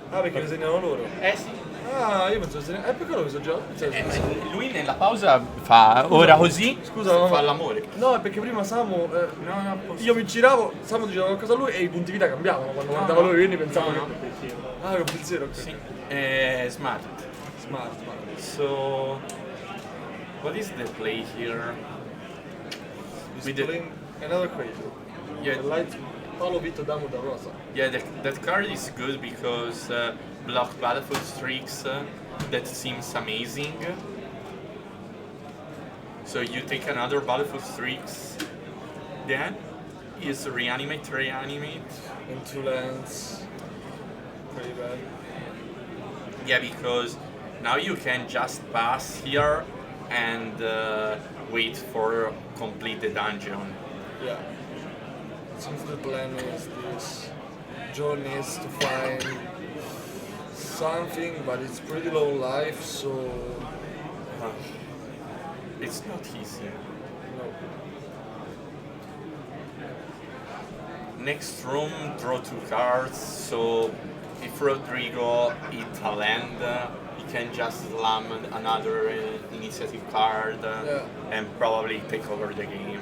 Ah, perché le segnano loro? Sì. Ah, io penso che perché l'ho visto già? Lui nella pausa fa ora così, Scusa, fa l'amore. No, è perché prima Samu. Io mi giravo, Samu diceva qualcosa a lui e i punti vita cambiavano quando guardava lui, quindi pensavo che. Ah, che un pensiero, ok. Sì. Smart. Smart. So, what is the play here? He's playing another crazy. Yeah. The light Paolo Vito Damu da Rosa. Yeah, that card is good because block Battlefield Streaks that seems amazing. So you take another Battlefield Streaks, then is reanimate. In 2 lands. Pretty bad. Yeah, because now you can just pass here and wait for complete the dungeon. Yeah. Since the plan is this, Joe needs to find something, but it's pretty low life, so it's not easy. No. Next room, draw 2 cards, so if Rodrigo hit a land, he can just slam another initiative card and probably take over the game.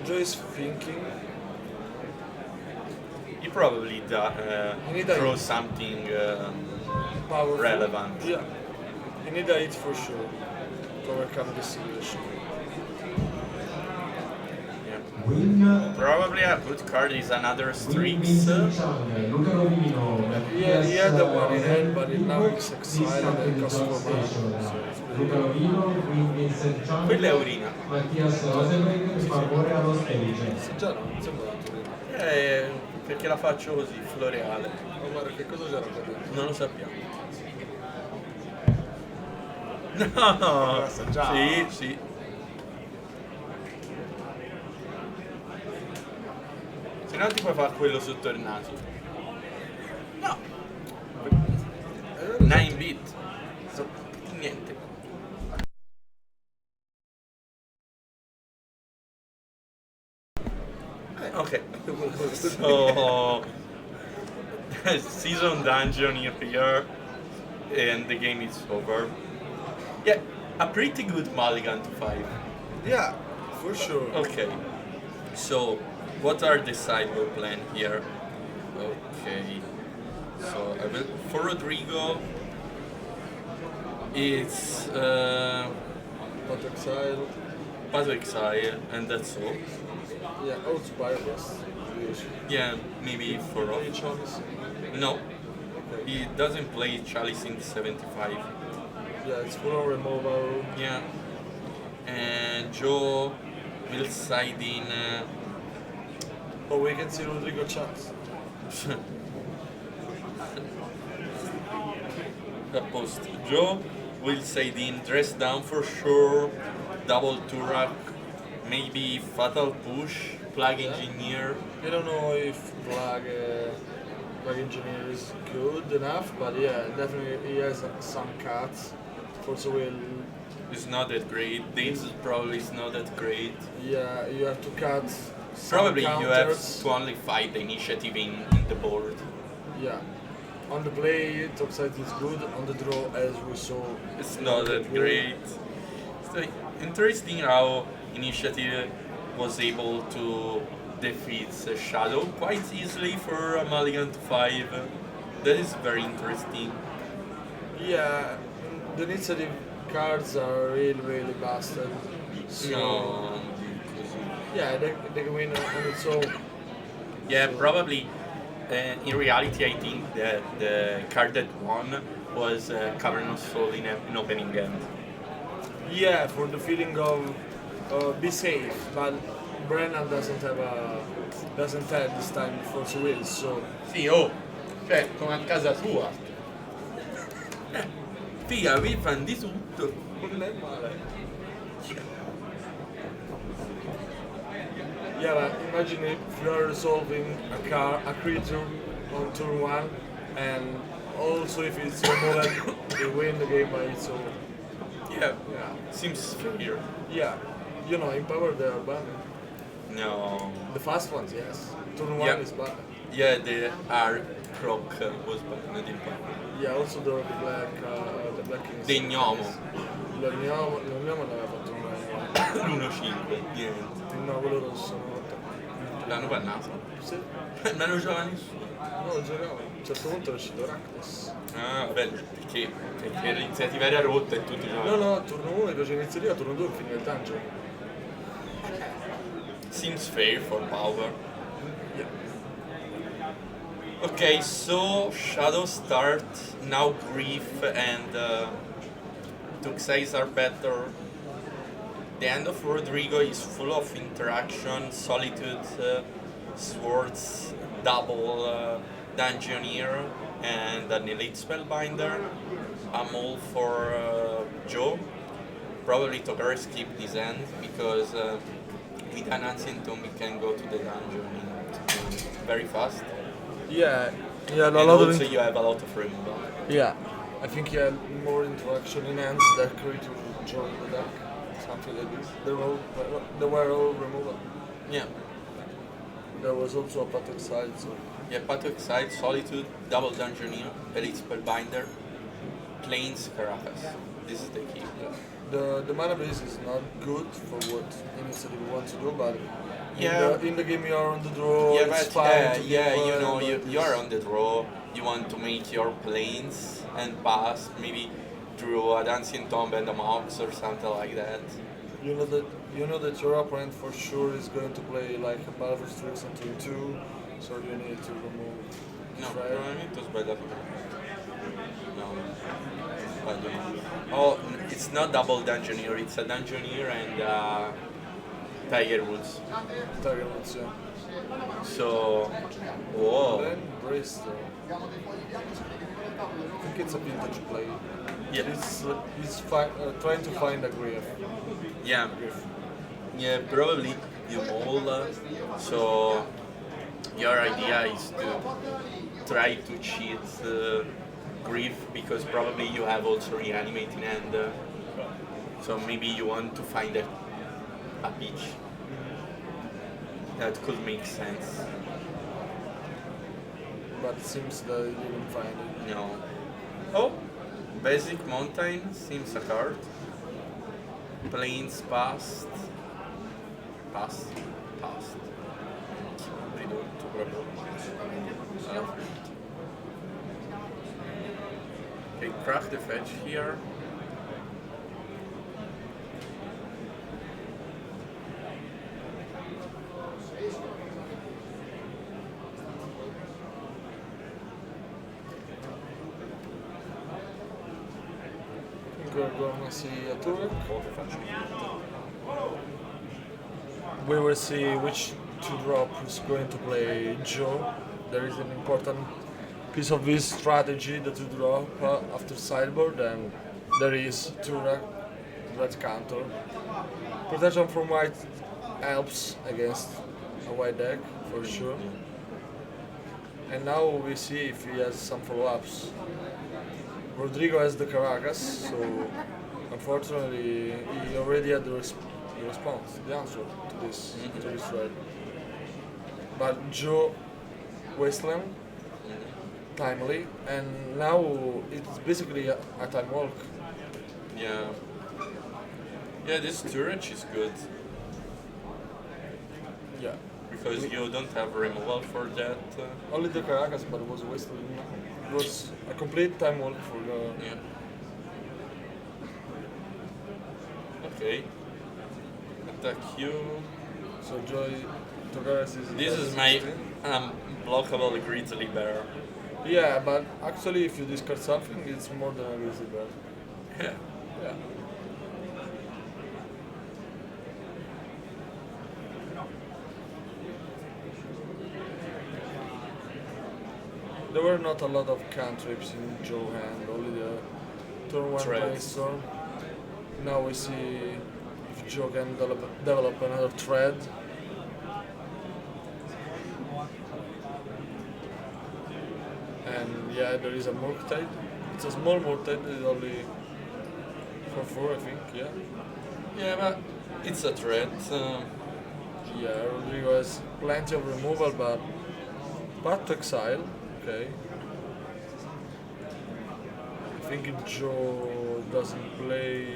Joe is thinking. He probably draws something Powerful. relevant. Yeah. You need a hit for sure to overcome this situation. Probably a good card is another Streaks. Yeah, he had the one in hand, but now he's excited and costs 4 mana. Quella è Urina. Mattias Rosenberg in favore allo Stage. Già no, non sembra tanto bene. Perché la faccio così, floreale. Oh, guarda, che cosa c'era qua dentro? Non lo sappiamo. No! Già. Sì. Se no ti puoi fare quello sotto il naso. No! 9 bit. Niente. Okay. So season dungeon here and the game is over. Yeah, a pretty good mulligan to 5. Yeah, for sure. Okay. So what are the sideboard plan here? Okay. So I will for Rodrigo it's Path of Exile and that's all. Yeah, Outspires. Yeah, maybe for off. Chalice? No. Okay. He doesn't play Chalice in 75. Yeah, it's full on removal. Yeah. And Joe will side in. Oh, we can see Rodrigo chance. Post. Joe will side in, dress down for sure, double Turak, maybe Fatal Push, Plug Engineer. I don't know if Plug Engineer is good enough, but yeah, definitely he has some cuts. Also will It's not that great. This probably is not that great. Yeah, you have to cut. Probably some you have counters. to only fight the initiative in the board. Yeah. On the play, topside is good. On the draw, as we saw, It's not that great. So interesting how initiative was able to defeat the Shadow quite easily for a Mulligan to 5. That is very interesting. Yeah, the initiative cards are really busted. So, No. yeah, they can win on its own. Yeah, probably. In reality, I think that the card that won was Cavern of Soul in opening end. Yeah, for the feeling of be safe, but Brennan doesn't have this time Force Will, so Sì, oh, cioè, sono a casa sua. Figa, fan di tutto. non è male. Yeah, but imagine if you are resolving a creature on turn 1, and also if it's removed, you win the game by its own. Yeah, seems fair. Yeah, you know, Empower they are banned. No. The fast ones, yes. Turn 1 Yeah. is banned. Yeah, the Arc Croc was banned in Papa. Yeah, also the Black Kings. The Gnomo. Lo Gnomo non aveva fatto un L'1-5, niente. No, quello rosso. L'hanno bannato? Sì. Ma non giocava nessuno. No, giocava. A un certo punto è uscito Rakdos. Ah, vabbè, perché l'iniziativa era rotta e tutti No, giocavano. no, turno 1 invece iniziativa, turno 2 finiva il dungeon. Seems fair for power. Yeah. Okay, so Shadow start, now Grief and Tuxeis are better. The end of Rodrigo is full of interaction, Solitude, Swords, double Dungeoneer, and an Elite Spellbinder. I'm all for Joe. Probably Togar skip this end because with an Ancient Tomb we can go to the dungeon very fast. Yeah, yeah, And a lot also of you have a lot of removal. Yeah, I think you had more interaction in hands that creature join the deck, something like this. They were all removal. Yeah. There was also a Patek side, so Yeah, Patrick Side, Solitude, Double Dungeoneer, Elite Spellbinder, Plains Caracas. This is the key. the mana base is not good for what initiative you want to do, but Yeah. in the game you are on the draw. Yeah, it's but fine to yeah, keep, you know, but you are on the draw. You want to make your planes and pass, maybe draw a Ancient Tomb and a Mox or something like that. you know that your opponent for sure is going to play like a Battle for Strix on turn 2, so you need to remove. No, Fred. probabilmente ho sbagliato. No, sbaglio. Oh, it's not Double Dungeoneer, it's a Dungeoneer and Tiger Woods. Tiger Woods, yeah. So, whoa. Then Bristol. I think it's a vintage play. Yeah. He's trying to find a grief. Yeah. Yeah, probably you mold. So your idea is to try to cheat Grief because probably you have also reanimating and so maybe you want to find a beach. That could make sense. But it seems that you didn't find it. No. Oh, Basic Mountain seems a card. Plains Past. Past. Ridotto proprio. Okay, crack the fetch here. I think we're gonna see a tour. We will see which two drop is going to play Joe. There is an important piece of this strategy, the two drop after sideboard, and there is two red counter. Protection from white helps against a white deck for sure. And now we see if he has some follow-ups. Rodrigo has the Caracas, so a unfortunately, he already had the response, the answer to this thread. But Joe Wasteland, timely, and now it's basically a time walk. Yeah. Yeah, this turret is good. Yeah. Because you don't have removal for that. Only the Caracas, but it was wasted. It was a complete time walk for the. Yeah. Okay. Attack you. So Joy Togaras is. This is my blockable grizzly bear. Yeah, but actually, if you discard something, it's more than a grizzly bear. Yeah. Yeah. There were not a lot of cantrips in Joe hand, only the turn one Threads. brainstorm. Now we see if Joe can develop another thread. And yeah, there is a Murktide. It's a small Murktide, it's only for 4, I think, yeah. Yeah, but it's a threat. Yeah, Rodrigo has plenty of removal, but Path to Exile, okay. I think if Joe doesn't play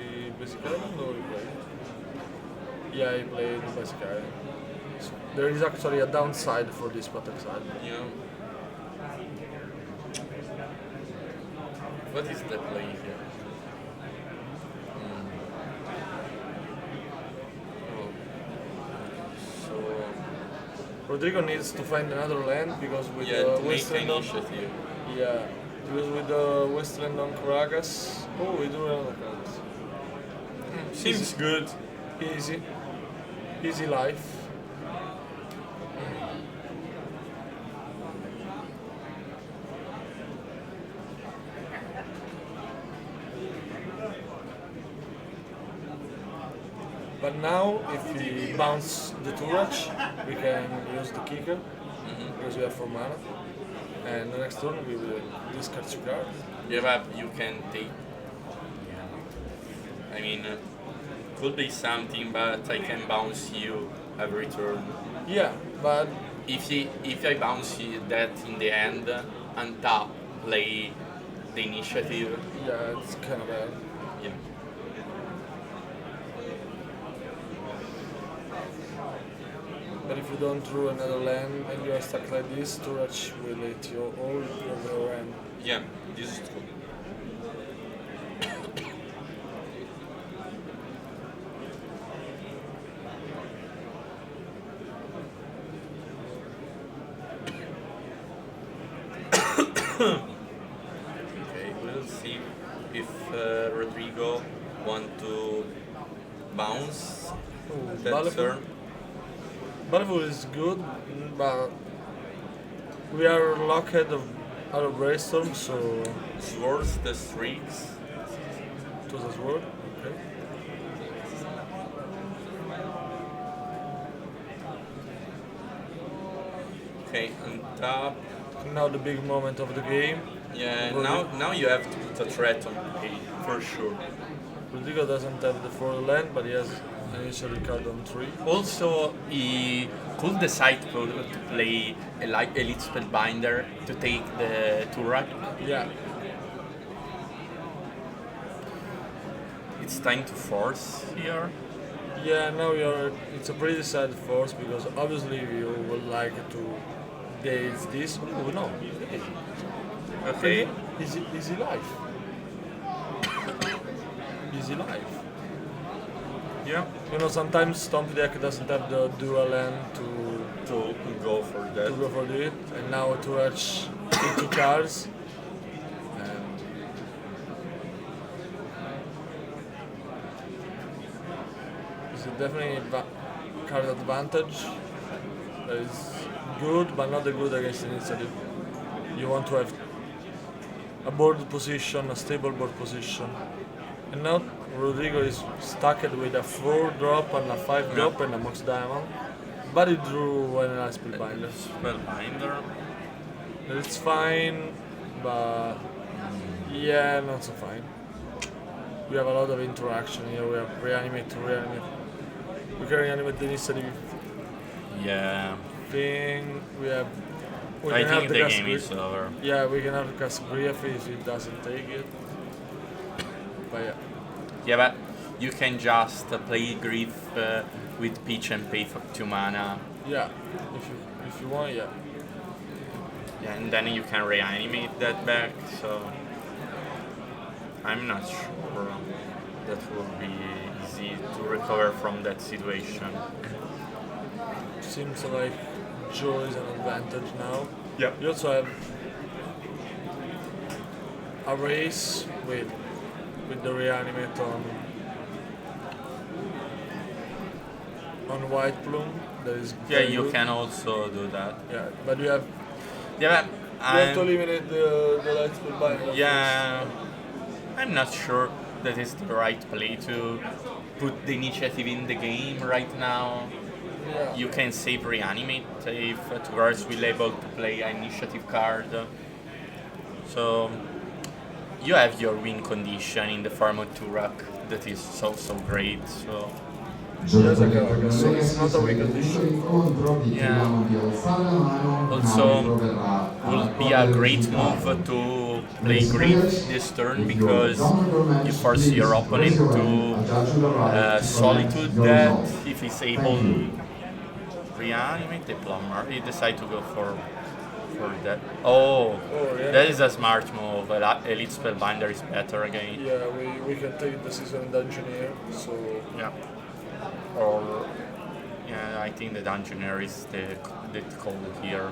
Basic Island, or he played? Yeah, he played Basic Island. So there is actually a downside for this Path to Exile. Yeah. What is the play here? Oh. So Rodrigo needs to find another land because with yeah, the to make Westland on, initiative. yeah, because with the Westland on Caracas, oh, we do another Caracas. Seems good. Easy life. But now, if we bounce the Turach, we can use the kicker because we have 4 mana. And the next turn we will discard 2 cards. Yeah, but you can take. I mean, could be something, but I can bounce you every turn. Yeah, but if I bounce you that in the end, untap, play the initiative. yeah, it's kind of bad. Yeah. But if you don't draw another land and you are stuck like this, Turach will eat you all of your end. Yeah, this is true. Okay, we'll see if Rodrigo want to bounce that Baleful. turn. Baleful is good, but we are locked out of Brainstorm, so Swords the streaks. it was a sword. Okay. Okay, untap. Now the big moment of the game. Yeah, Rodrigo- now you have to put a threat on play, for sure. Rodrigo doesn't have the 4 land, but he has an initial card on 3. Also, he could decide to play Elite Spellbinder to take the Turok. Yeah. It's time to force here. Yeah, now it's a pretty sad force because obviously you would like to daze this. Oh no. Okay. Easy life. Easy life. Yeah. You know, sometimes Stomp deck doesn't have the dual land to go for that. to go for it, and now Turach into cards. And it's definitely card advantage. That is good, but not that good against initiative. You want to have a board position, a stable board position. And now Rodrigo is stuck with a 4 drop and a 5 drop and a Mox Diamond. But he drew an nice Spellbinder. Spellbinder. It's fine, but yeah, not so fine. we have a lot of interaction here. We have reanimate to reanimate. We can reanimate the initiative Yeah. thing. We have. We I can have think the gas game is grief. over. Yeah, we can have the gas grief if it doesn't take it. But yeah. Yeah, but you can just play Grief with Peach and pay for 2 mana. Yeah, if you want, yeah. Yeah, and then you can reanimate that back, so I'm not sure that will be easy to recover from that situation. Seems like Joe is an advantage now. Yeah. You also have a race with the reanimate on White Plume. That is Yeah, very you good. can also do that. Yeah, but you have Yeah, but you have to eliminate the light spellbinder. yeah, I'm not sure that is the right play to put the initiative in the game right now. Yeah. You can save reanimate if Turas will able to play an initiative card. So you have your win condition in the form of Turak that is so great. So Giocatori per Legacy selezionati incontro di chi l'hanno di alzare la mano, also proverrà will be a great move to play Grief this turn because you force your opponent to Solitude that if he's able reanimate the plumber. He decide to go for that. Oh, yeah. that is a smart move. Elite Spellbinder is better again. Yeah, we can take the season Dungeoneer, so yeah. Or yeah, I think the Dungeoneer is the call here.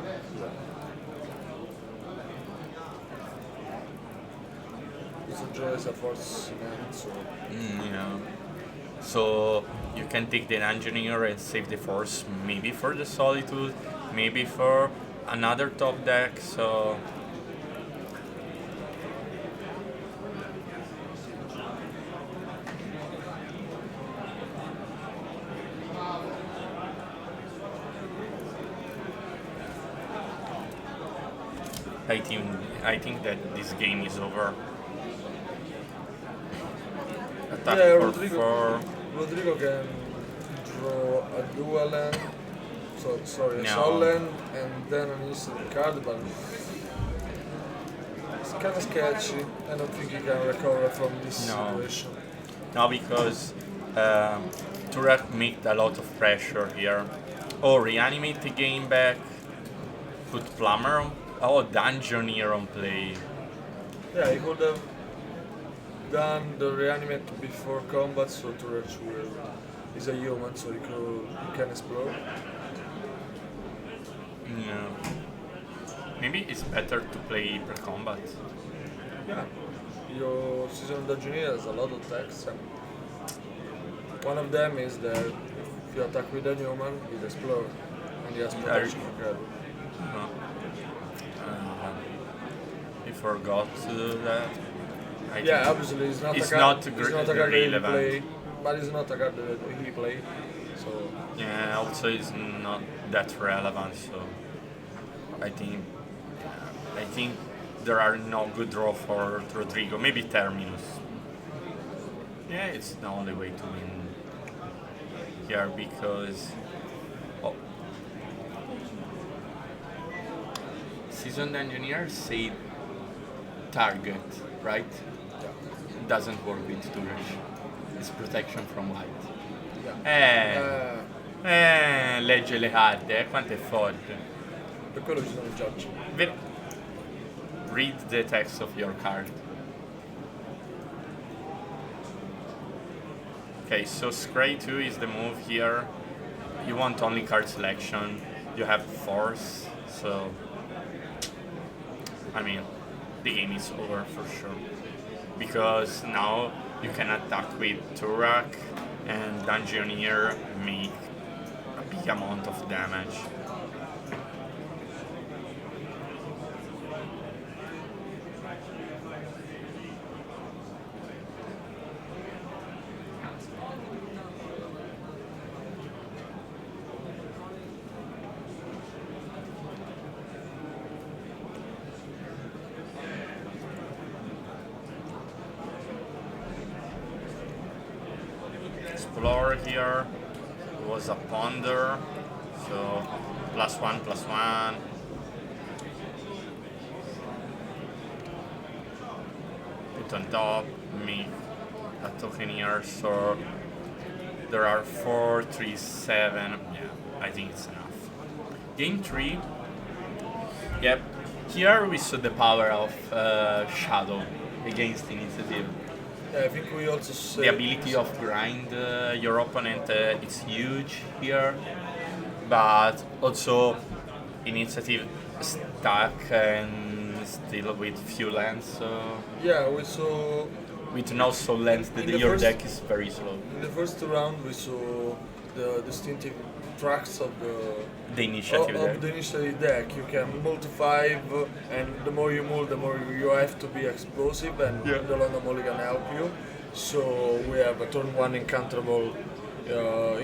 So Joe is a force man, so Yeah. So you can take the Engineer and save the force, maybe for the Solitude, maybe for another top deck. So I think that this game is over. Attack yeah, for Rodrigo can draw a dual land, a soul land, and then an instant card, but it's kind of sketchy. I don't think he can recover from this situation. No, because Turak made a lot of pressure here. Oh, reanimate the game back, put Plumber on, Dungeoneer on play. Yeah, he could have done the reanimate before combat, so Turak is a human, so he can explode. Yeah. Maybe it's better to play pre-combat. Yeah, your Season Dungeoneer has a lot of attacks. One of them is that if you attack with a human, it explodes, and he has protection for credit. I forgot to do that. Obviously it's not it's a card. It's not a card that he relevant. play, but it's not a card that he play. So yeah, also it's not that relevant. So I think there are no good draw for Rodrigo. Maybe Terminus. Yeah, it's the only way to win here because Seasoned Engineer say target, right? Yeah. Doesn't work with Tourish. It's protection from white. Yeah. Legge le carte, quanto è forte. per quello ci sono i judge. Read the text of your card. Okay, so Scry 2 is the move here. You want only card selection. You have force, so I mean the game is over for sure. Because now you can attack with Turak and Dungeoneer make a big amount of damage. explore here. It was a ponder, so +1/+1. Put on top, make a token here, so there are 4, 3, 7. Yeah, I think it's enough. Game 3. Yep, here we saw the power of Shadow against Initiative. Yeah, I think we also say The ability of grind your opponent is huge here, but also Initiative stuck and still with few lands, so yeah, we saw with no soul lands your deck is very slow. in the first round we saw the distinctive tracks of The initiative deck. the initiative deck. You can multi-5, and the more you move, the more you have to be explosive, and the London Mulligan help you. So we have a turn 1 incounterable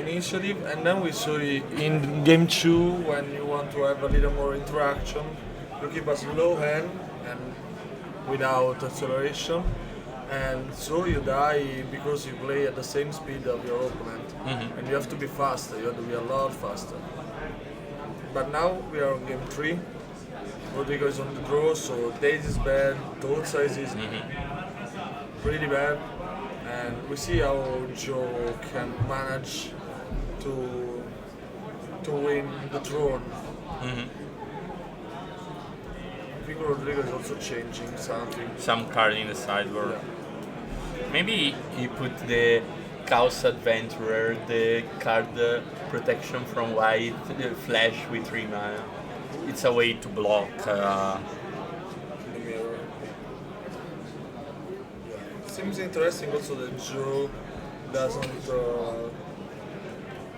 initiative, and then we saw in game 2 when you want to have a little more interaction, you keep a slow hand and without acceleration, and so you die because you play at the same speed of your opponent, and you have to be faster. You have to be a lot faster. But now we are on game 3. Rodrigo is on the draw, so days is bad, thought size is pretty bad, and we see how Joe can manage to win the throne. I think Rodrigo is also changing something. Some card in the sideboard. Maybe he put the Chaos Adventurer, the card protection from white, flash with 3 mana. It's a way to block. The mirror. Seems interesting also that Joe doesn't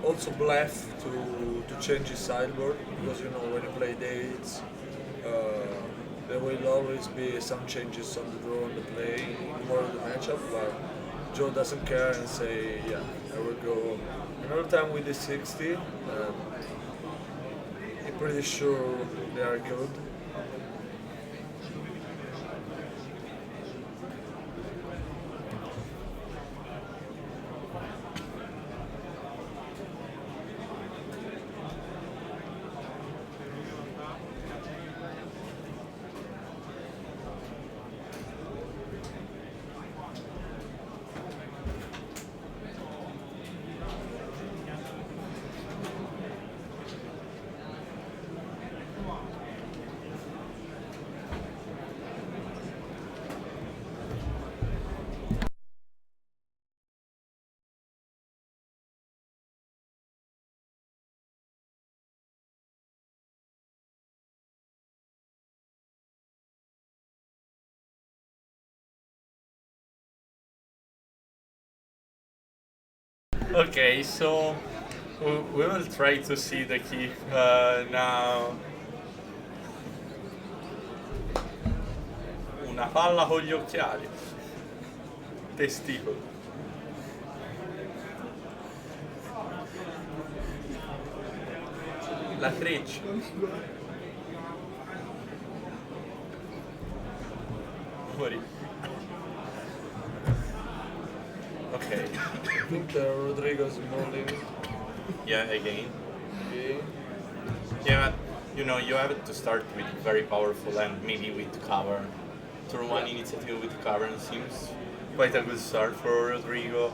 also bluff to change his sideboard, because you know when you play dates, there will always be some changes on the draw and the play, more of the matchup, but Joe doesn't care and say, yeah, I will go another time with the 60. I'm pretty sure they are good. Okay, so we will try to see the key now. Una palla con gli occhiali. Testicolo. La treccia. Morì. Okay. I think Rodrigo's mulling. Yeah, again. Okay. Yeah, but you know, you have to start with very powerful and maybe with cover. Turn 1 initiative with cover seems quite a good start for Rodrigo.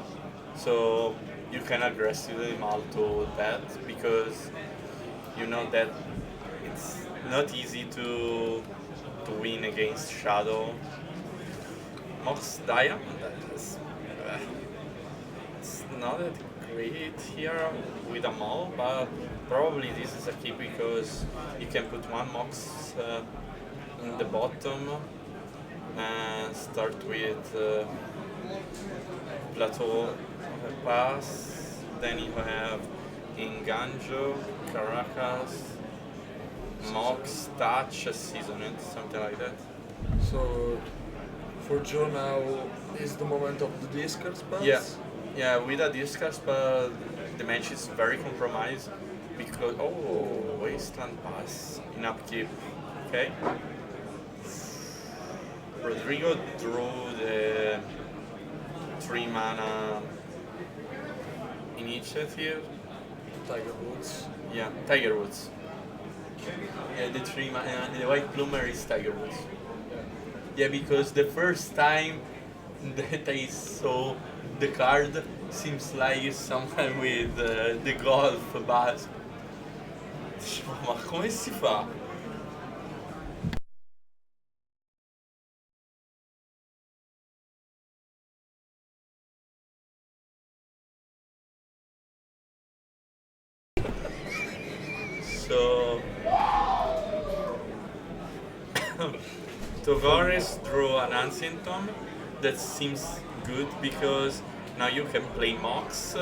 So you can aggressively multi that, because you know that it's not easy to win against Shadow. Mox Diamond, it's not that great here with a mall, but probably this is a key because you can put one Mox in the bottom and start with Plateau Pass, then you have Inganjo, Caracas, Mox, Touch, Seasoned, something like that. So for Joe now is the moment of the discard spells? Yeah, with a discard spell the match is very compromised because Wasteland Pass in upkeep. Okay. Rodrigo drew the 3 mana initiative. Tiger Woods. Yeah, Tiger Woods. Yeah, the three the white plumber is Tiger Woods. Yeah, because the first time that I saw the card seems like someone with the golf base. Ma come si fa? So Tavares drew an Ancient Tomb that seems good because now you can play Mox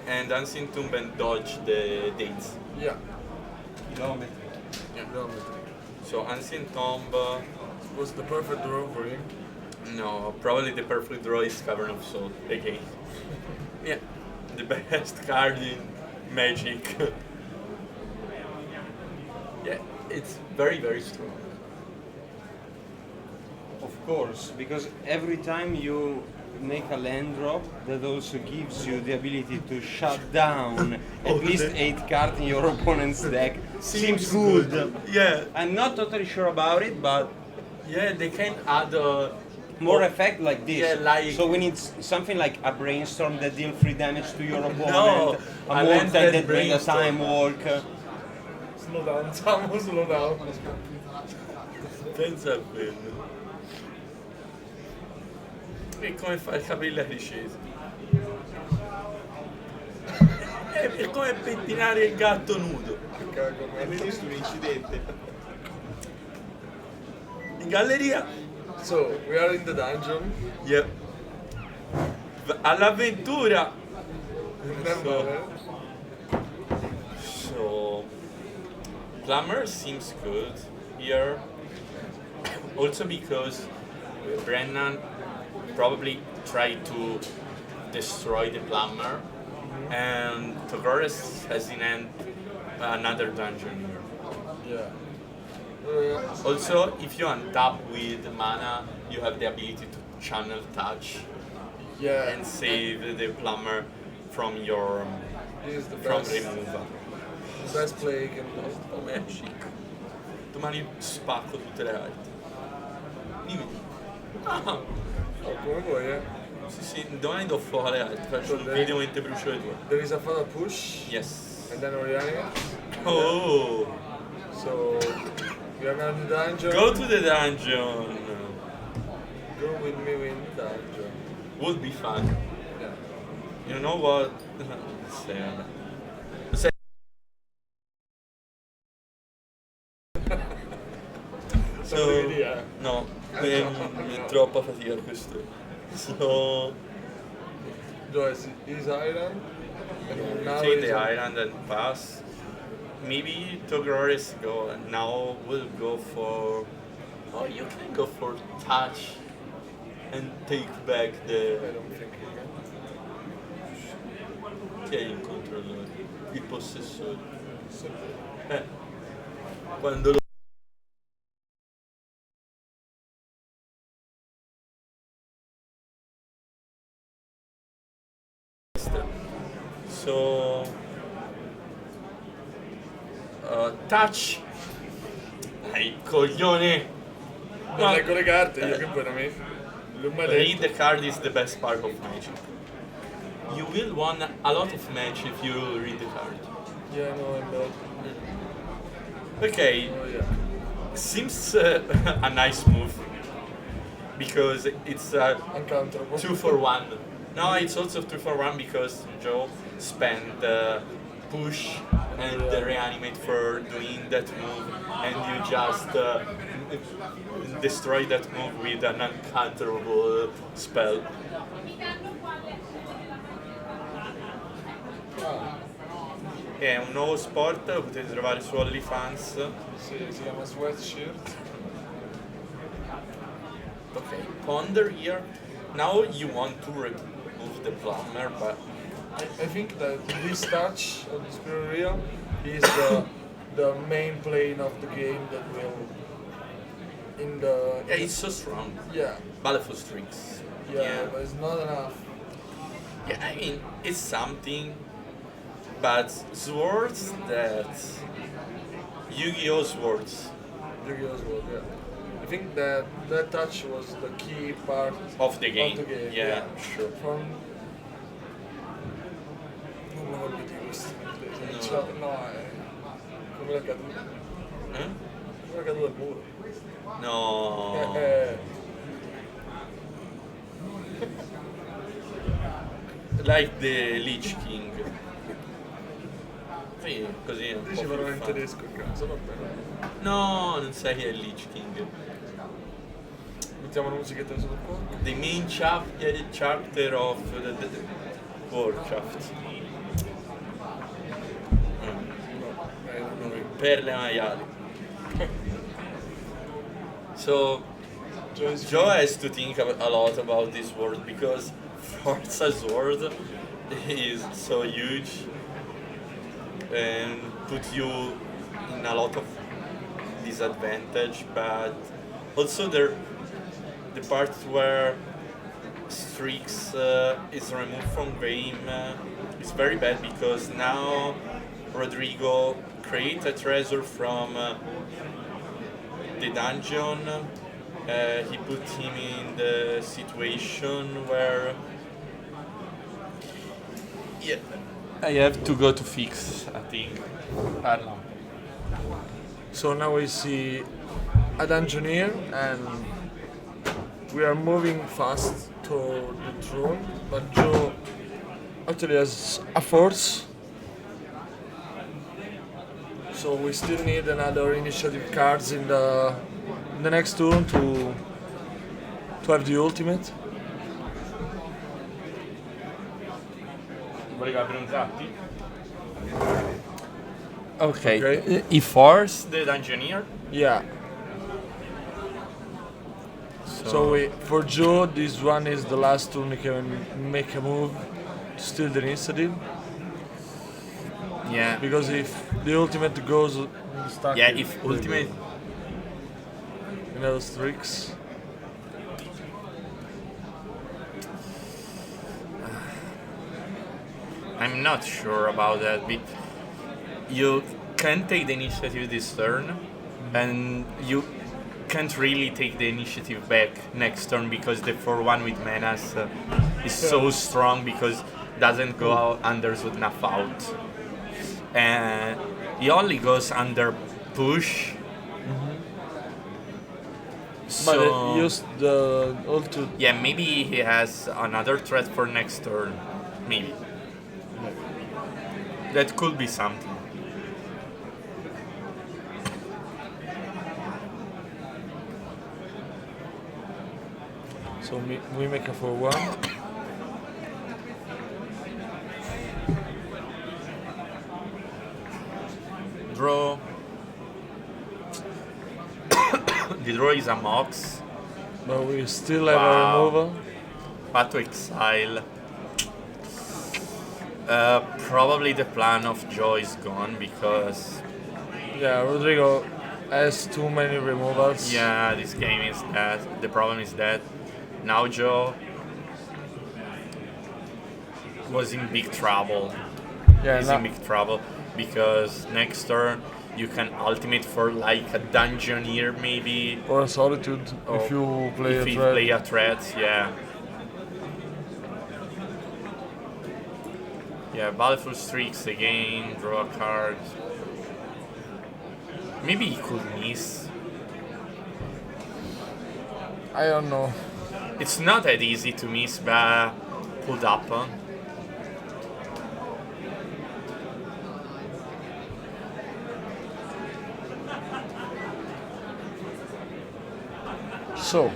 and Ancient Tomb and dodge the dates. Yeah. Geometry. Yeah. Geometry. So Ancient Tomb was the perfect draw for him. No, probably the perfect draw is Cavern of Soul again. Yeah, the best card in Magic. Yeah, it's very, very strong. Of course, because every time you make a land drop, that also gives you the ability to shut down at least 8 cards in your opponent's deck. Seems good. Yeah. I'm not totally sure about it, but yeah, they can add more effect like this. Yeah, like so we need something like a brainstorm that deal 3 damage to your opponent, No, a mortar that bring a time walk. Slow down, Samu, slow down. Pensa a quello. E come fa il capello a discesa? È come pettinare il gatto nudo. Hai visto un incidente? In galleria. So, we are in the dungeon. Yep. All'avventura. So Plumber seems good here. Also because Brennan probably tried to destroy the Plumber, and Tavares has in hand another dungeon here. Yeah. Also, if you untap with mana, you have the ability to channel touch. Yeah. And save the Plumber from your This is the from best. removal. The best play you can do. Come è chic. Domani spacco tutte le carte. Dimmi. Ah, Come vuoi, eh? sì, sì, domani do fuoco alle carte, faccio un video mentre brucio le tue. There is a final push. Yes. And then we reanimate. Oh! So, we are now in the dungeon. Go to the dungeon! Go with me in the dungeon. Would be fun. Yeah. You know what? Say. So, no, è troppa fatica questo. So, Joyce is island. And now take is the on- island and pass. Maybe Togororis go. Now we'll go for. Oh, you can go for touch and take back the. I don't think you can. Chi è il controllore? Il possessore. Quando lo. So. Touch! Dai, coglione! Non leggo le carte, io che buona me. Non mi Read the card is the best part of Magic. You will win a lot of match if you read the card. Yeah, no, I'm bad. Okay, Oh, yeah. seems a nice move because it's Uncounterable. 2 for 1. No, it's also 2 for 1 because Joe spent push and reanimate for doing that move, and you just destroy that move with an uncounterable spell. È un nuovo sport, lo potete trovare su OnlyFans. Sì, si chiama Sweatshirt. Okay, ponder here. Now you want to remove the Plumber, but I think that this touch of the Spirit Realm is the main plane of the game that will in the yeah, it's so strong. yeah Baleful Strings. yeah, but it's not enough. Yeah, I mean, it's something, but swords that Yu-Gi-Oh swords Yu-Gi-Oh! Sword, yeah. I think that touch was the key part of the game. Of the game, Yeah, sure. Non lo voglio dire questo. No. Cioè, no, è come la caduta. Eh? Come la caduta del muro. No. Like the Lich King. Sì, così è un po' Dici però in più tedesco, cazzo, va bene. No, non sai che è Lich King. Mettiamo una musichetta sotto qua. The main chapter of the Warcraft. Perle maiali. So Joe has to think a lot about this word because Forza's word is so huge and put you in a lot of disadvantage, but also the part where streaks is removed from game is very bad because now Rodrigo create a treasure from the dungeon. He put him in the situation where I have to go to fix a thing. I don't know. So now we see a dungeoneer and we are moving fast to the throne, but Joe actually has a force. So we still need another initiative cards in the next turn to have the ultimate. Voleva abbronzarti? Okay. He forced the dungeoneer? Yeah. So for Joe, this one is the last turn he can make a move to steal the initiative. Yeah. Because if the ultimate goes stuck. Yeah, if ultimate. Another streaks. I'm not sure about that. You can take the initiative this turn, and you can't really take the initiative back next turn because the 4-1 with Menace is so strong because doesn't go out under enough out. And he only goes under push. But it used the ult to. Yeah, maybe he has another threat for next turn. Maybe. That could be something. So we make a 4-1. Draw. The draw is a Mox. But we still have a removal. But to exile. Probably the plan of Joe is gone because. Yeah, Rodrigo has too many removals. Yeah, this game is that. The problem is that now Joe was in big trouble. Yeah, He's in big trouble because next turn you can ultimate for like a dungeoneer maybe. Or a solitude if you play a threat. Play a threat, yeah. Yeah, Baleful streaks again, draw a card. Maybe he could miss. I don't know. It's not that easy to miss, but pulled up. So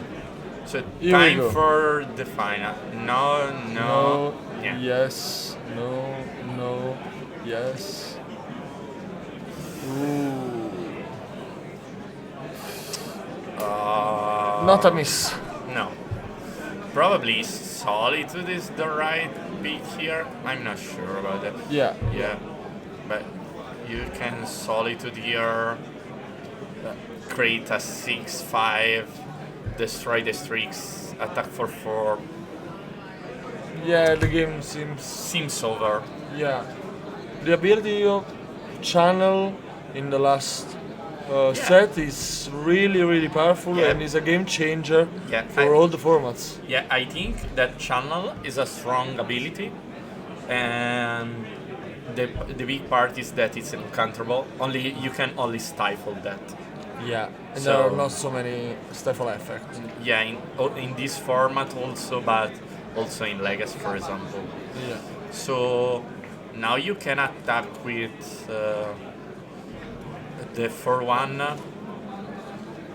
time for the final. No. Yeah. Yes. No. Yes. Ooh. Not a miss. No. Probably Solitude is the right pick here. I'm not sure about that. Yeah. But you can Solitude here, create a 6/5, destroy the streaks, attack for 4. Yeah, the game seems over. Yeah, the ability of channel in the last set is really powerful Yeah. and is a game changer Yeah, for all the formats. Yeah, I think that channel is a strong ability, and the big part is that it's uncounterable. Only you can only stifle that. Yeah, and So- there are not so many stifle effects. Yeah, in this format also, but also in Legacy, for example. Yeah. So now you can attack with the 4-1.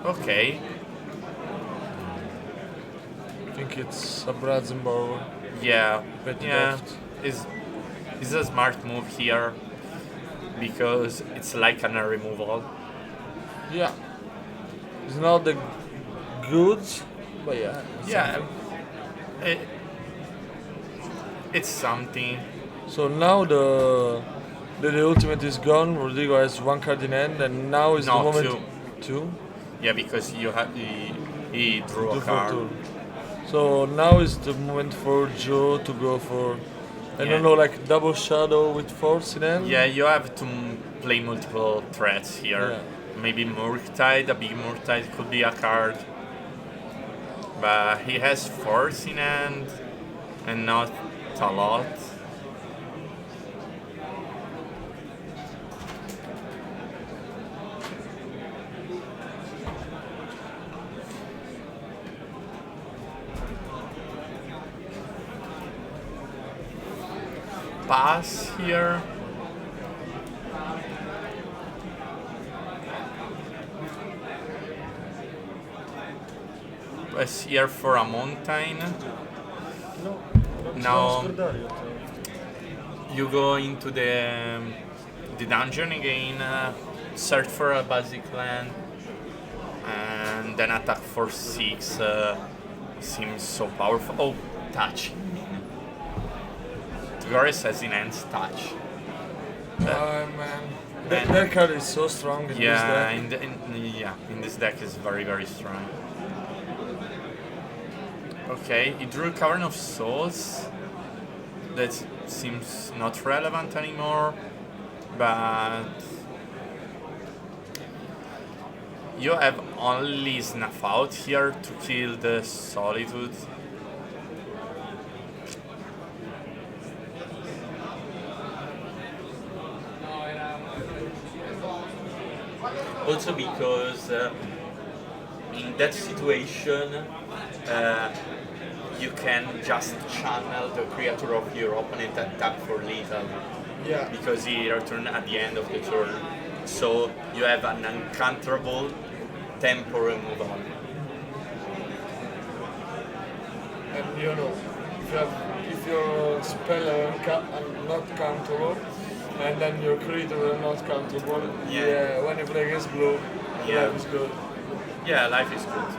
Okay. I think it's a Brazenbauer. Yeah. Petty Yeah. Loft. Is a smart move here because it's like a removal. Yeah. It's not the goods, but yeah. it's Yeah. something. It's something. So now the ultimate is gone. Rodrigo has one card in hand, and now is No, the moment. two. Two. Yeah, because he drew a Two for card. two. So now is the moment for Joe to go for, I Yeah. don't know, like double shadow with force in hand. Yeah, you have to play multiple threats here. Yeah. Maybe Murktide, a big Murktide could be a card. But he has force in hand and not a lot. Pass here. Pass here for a mountain. Now you go into the dungeon again, search for a basic land, and then attack for 6. Seems so powerful. Oh, touch. Tavares has enhanced touch. Man. That card is so strong in Yeah, this deck. in this deck is very strong. Okay, he drew Cavern of Souls. That seems not relevant anymore, but you have only Snuff Out here to kill the Solitude. Also because in that situation you can just channel the creature of your opponent and tap for lethal. Yeah. Because he returns at the end of the turn. So you have an uncounterable tempo removal. And you know, if your spell are not countable, and then your creature are not countable, Yeah. when you play against blue, Yeah. life is good. Yeah, life is good.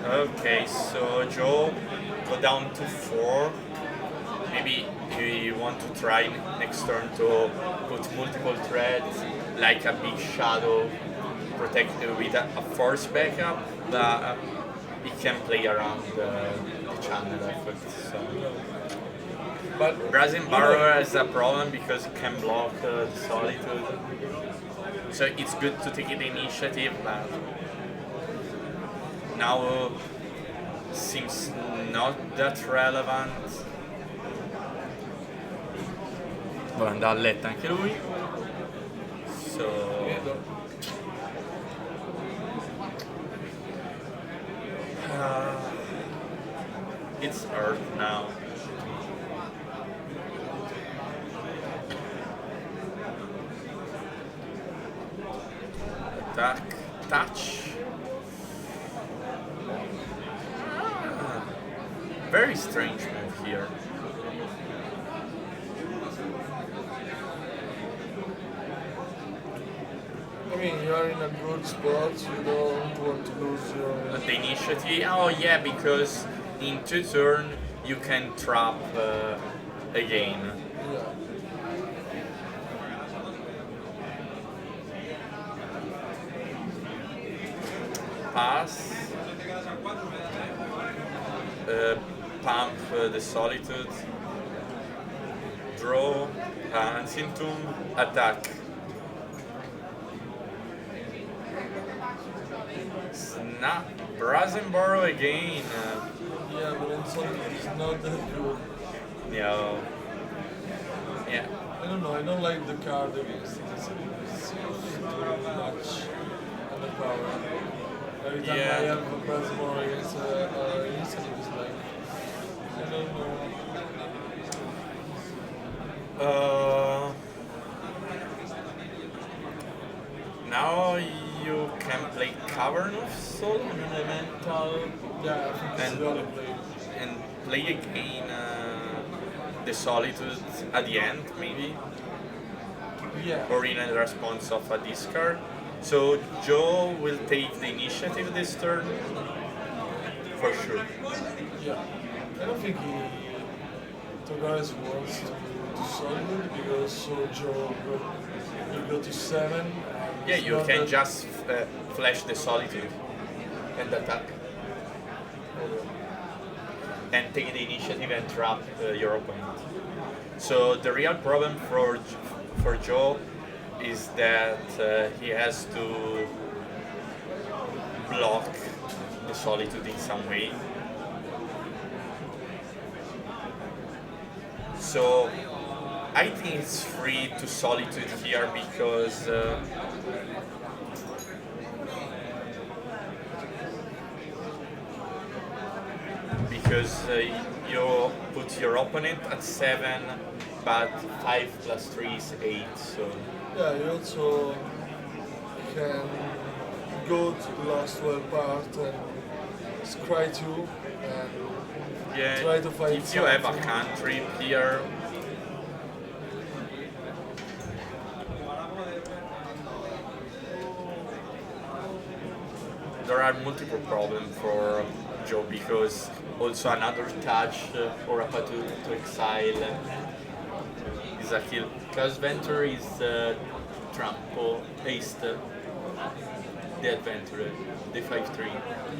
Okay, so Joe, go down to 4. Maybe you want to try next turn to put multiple threads, like a big shadow, protected with a force backup, but it can play around the channel effect. So. But Brazen Barrower has a problem because it can block the Solitude. So it's good to take the initiative, but now seems not that relevant. Vuole andare a letto anche lui. So it's Earth now. Attack, touch. Very strange move here. I mean, you are in a good spot. You don't want to lose your. The initiative. Oh yeah, because in 2 turns you can trap again. Yeah. Pass. pump the Solitude, draw, Ancient Tomb, attack. Snap, Brazenborough again. Yeah, but in Solitude it's not that good. Yeah. I don't know, I don't like the card against it. It's too much underpowered. Every time I have a Brazenborough against Initiative, it's like, I don't know. Now you can play Cavern of Soul on an elemental. Yeah, I think it's the only play. And play again the Solitude at the end, maybe? Yeah. Or in a response of a discard. So Joe will take the initiative this turn? For sure. Yeah. I don't think Togares wants to Solitude because so Joe will go to 7. Yeah, you can just flash the Solitude and attack. And take the initiative and trap your opponent. So the real problem for Joe is that he has to block the Solitude in some way. So I think it's free to Solitude here because you put your opponent at 7, but 5 plus 3 is 8, so... Yeah, you also can go to the last 12 part and scry 2 and try to find if you have a something. cantrip here... There are multiple problems for Joe because also another touch or a patu to exile is a kill. Chaos Venture is trample, haste, the adventurer, the 5-3.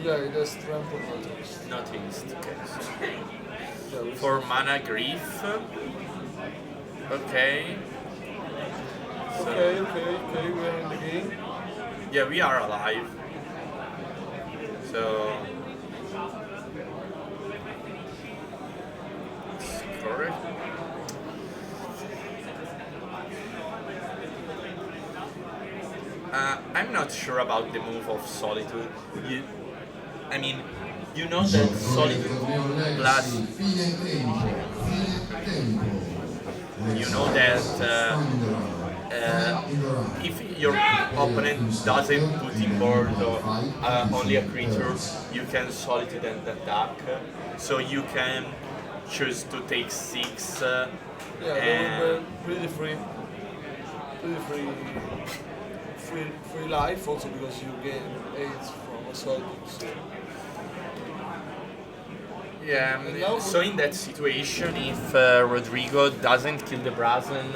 Yeah, it has trample, not haste. Not haste, okay. So. Yeah, For mana grief, okay. So, Okay, we're in the game. Yeah, we are alive. So correct. I'm not sure about the move of Solitude. You know that Solitude plus. You know that if your opponent doesn't put in board or only a creature, you can Solitude and attack. So you can choose to take 6. Yeah, and pretty free life also because you gain 8 from a Solitude. So. Yeah, so in that situation, if Rodrigo doesn't kill the Brazen,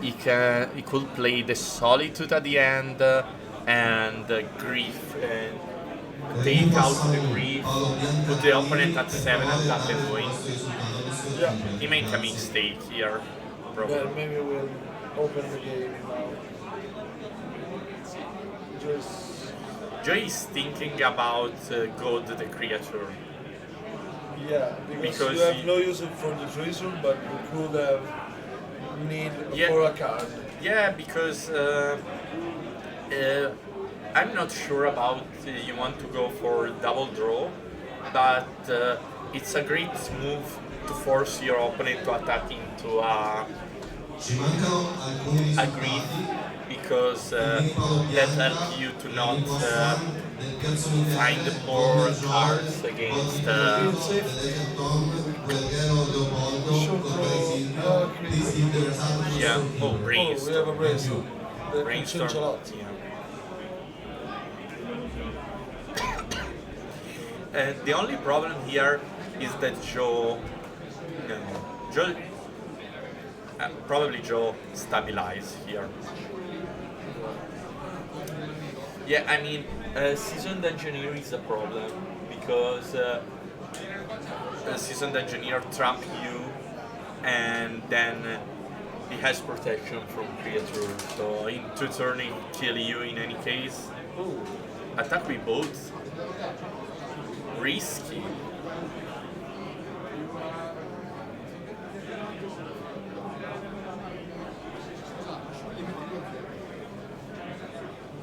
he could play the Solitude at the end and Grief and take out the Grief, put the opponent at 7 and tap and win. Yeah. He made a mistake here, probably. Then maybe we'll open the game now. Joy is thinking about God the Creature. Yeah, because you have no use for the treasure, but you could have need for a card. Yeah, because I'm not sure about you want to go for double draw, but it's a great move to force your opponent to attack into a Grief, because that helps you to not find more cards against yeah, Brainstorm. We have a Brainstorm. Brainstorm. Change a lot. And the only problem here is that Joe probably Joe stabilize here. Yeah, Seasoned Engineer is a problem because seasoned engineer trap you, and then he has protection from creatures. So in 2 turns he kill you in any case. Ooh. Attack with both. Risky.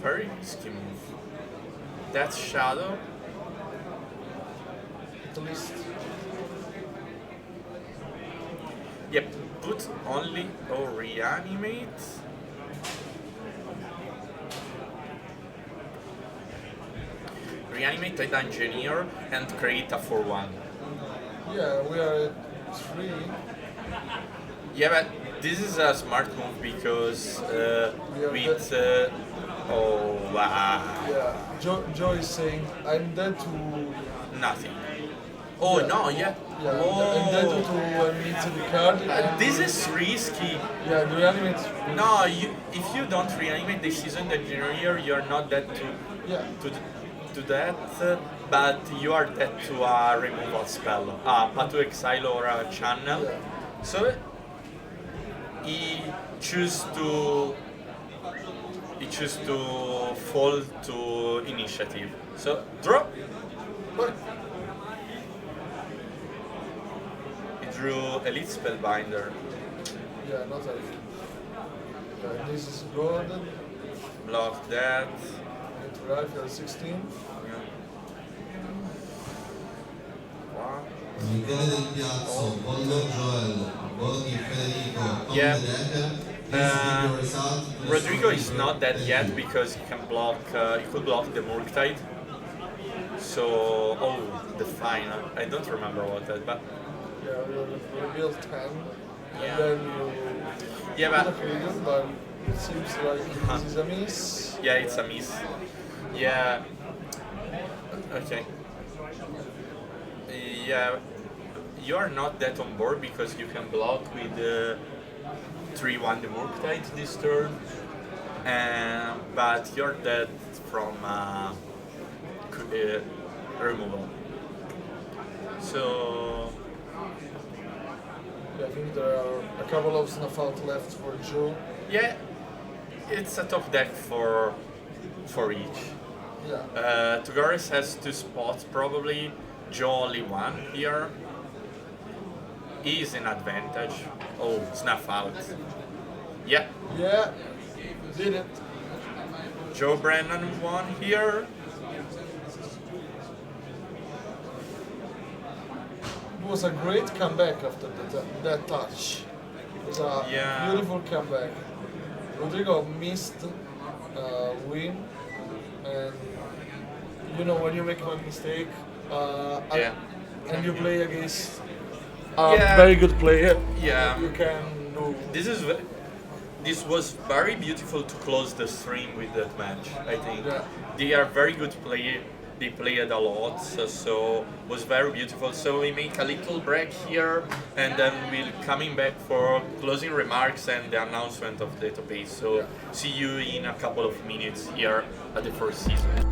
Very risky move. That's Shadow. At least. Yep, put only or reanimate. Reanimate the engineer and create a 4-1. Yeah, we are at 3. Yeah, but this is a smart move because with oh wow. Yeah, Joe is saying I'm dead to Nothing. Oh yeah. no, yeah. Yeah, Oh. I'm dead to meet the card. And This is risky. Yeah, the reanimate. No, if you don't reanimate the seasoned engineer, you're not dead to that, but you are dead to a removal spell, a Path to Exile or a channel. Yeah. So he choose to fall to initiative. So draw. He drew Elite Spellbinder. Yeah, not everything. This is good. Block that. Get rifle 16. Michele del Piazzo, Bondo Joel, Bodi Federico, Tom Yeah. De Decker, please give your result. Rodrigo is not dead yet because he can block. He could block the Murktide. So, the final. I don't remember what that, but Yeah, we revealed 10. Yeah. And then you Yeah, but- put a freedom, but it seems like this is a miss. yeah, it's a miss. Yeah. Okay. Yeah, you are not that on board because you can block with 3-1 the Murktide this turn, but you're dead from removal. So Yeah, I think there are a couple of snuff out left for Joe. yeah, it's a top deck for each. Yeah. Tugaris has 2 spots probably. Joe only 1 here. He's in advantage. Oh, snuff out. Yeah. Yeah, did it. Joe Brennan 1 here. It was a great comeback after that touch. It was a Yeah. beautiful comeback. Rodrigo missed win, and you know when you make one mistake, Yeah. and you play against a Yeah. very good player, Yeah. you can do. This was very beautiful to close the stream with that match. I think Yeah. they are very good player. They played a lot, so was very beautiful. So we make a little break here, and then we'll coming back for closing remarks and the announcement of the database. So see you in a couple of minutes here at the 4Seasons.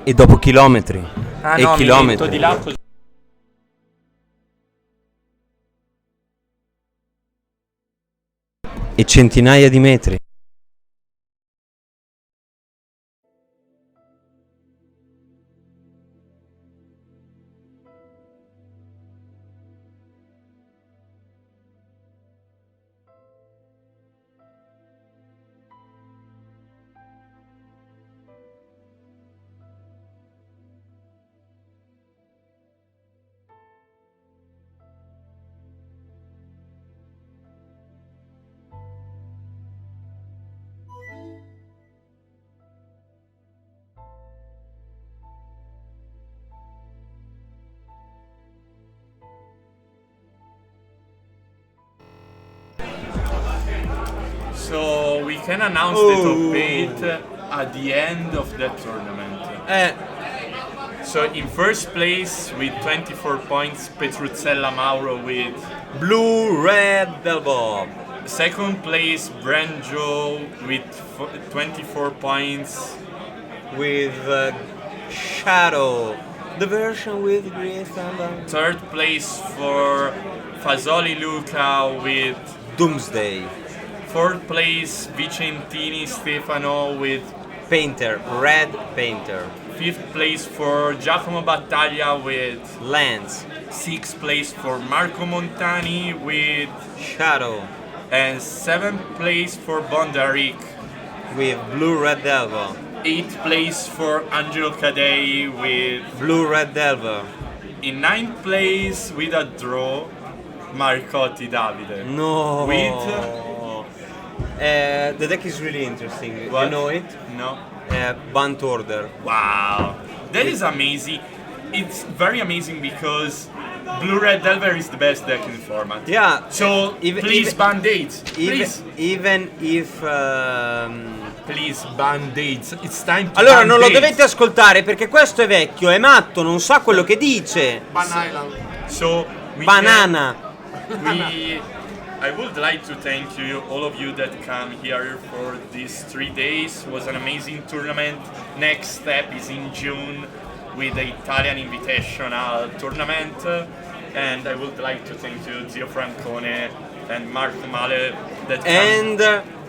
E dopo chilometri. Ah e no, mi chilometri. metto di là così. E centinaia di metri. So we can announce the top 8 at the end of that tournament. So in first place with 24 points, Petruzzella Mauro with Blue Red Delbo. Second place, Branjo with 24 points. With Shadow. The version with Green Thunder. Third place for Fasoli Luca with Doomsday. Fourth place, Vicentini Stefano with Painter. Red Painter. Fifth place for Giacomo Battaglia with Lance. Sixth place for Marco Montani with Shadow. And seventh place for Bondarik with Blue Red Delver. Eighth place for Angelo Cadei with Blue Red Delver. In ninth place with a draw, Marcotti Davide. No. With the deck is really interesting. What? You know it? No. Bunt Order. Wow, that is amazing. It's very amazing because Blue Red Delver is the best deck in the format. Yeah. So please band-aids. Please. Even if please band-aids. It's time to allora non lo band-aids. dovete ascoltare perché questo è vecchio, è matto, non sa quello che dice. So Banana. I would like to thank you, all of you that come here for these 3 days. It was an amazing tournament. Next step is in June with the Italian Invitational Tournament. And I would like to thank you, Zio Francone and Marco Male, that And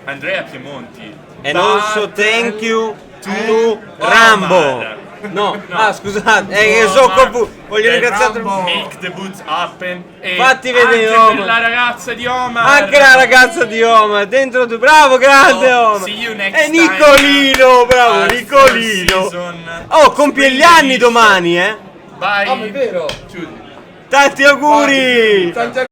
Andrea Piemonti. And also thank you to Rambo. No, scusate, sono confuso. Voglio ringraziare Make the boots happen. E fatti vedere anche Omar. la ragazza di Omar. Anche la ragazza di Omar, dentro tu, bravo, grande Omar. See you next E Nicolino, bravo, time. Nicolino. 4Seasons. Oh, compie gli anni domani, Bye. Ah, ma è vero. Tanti auguri. Tanti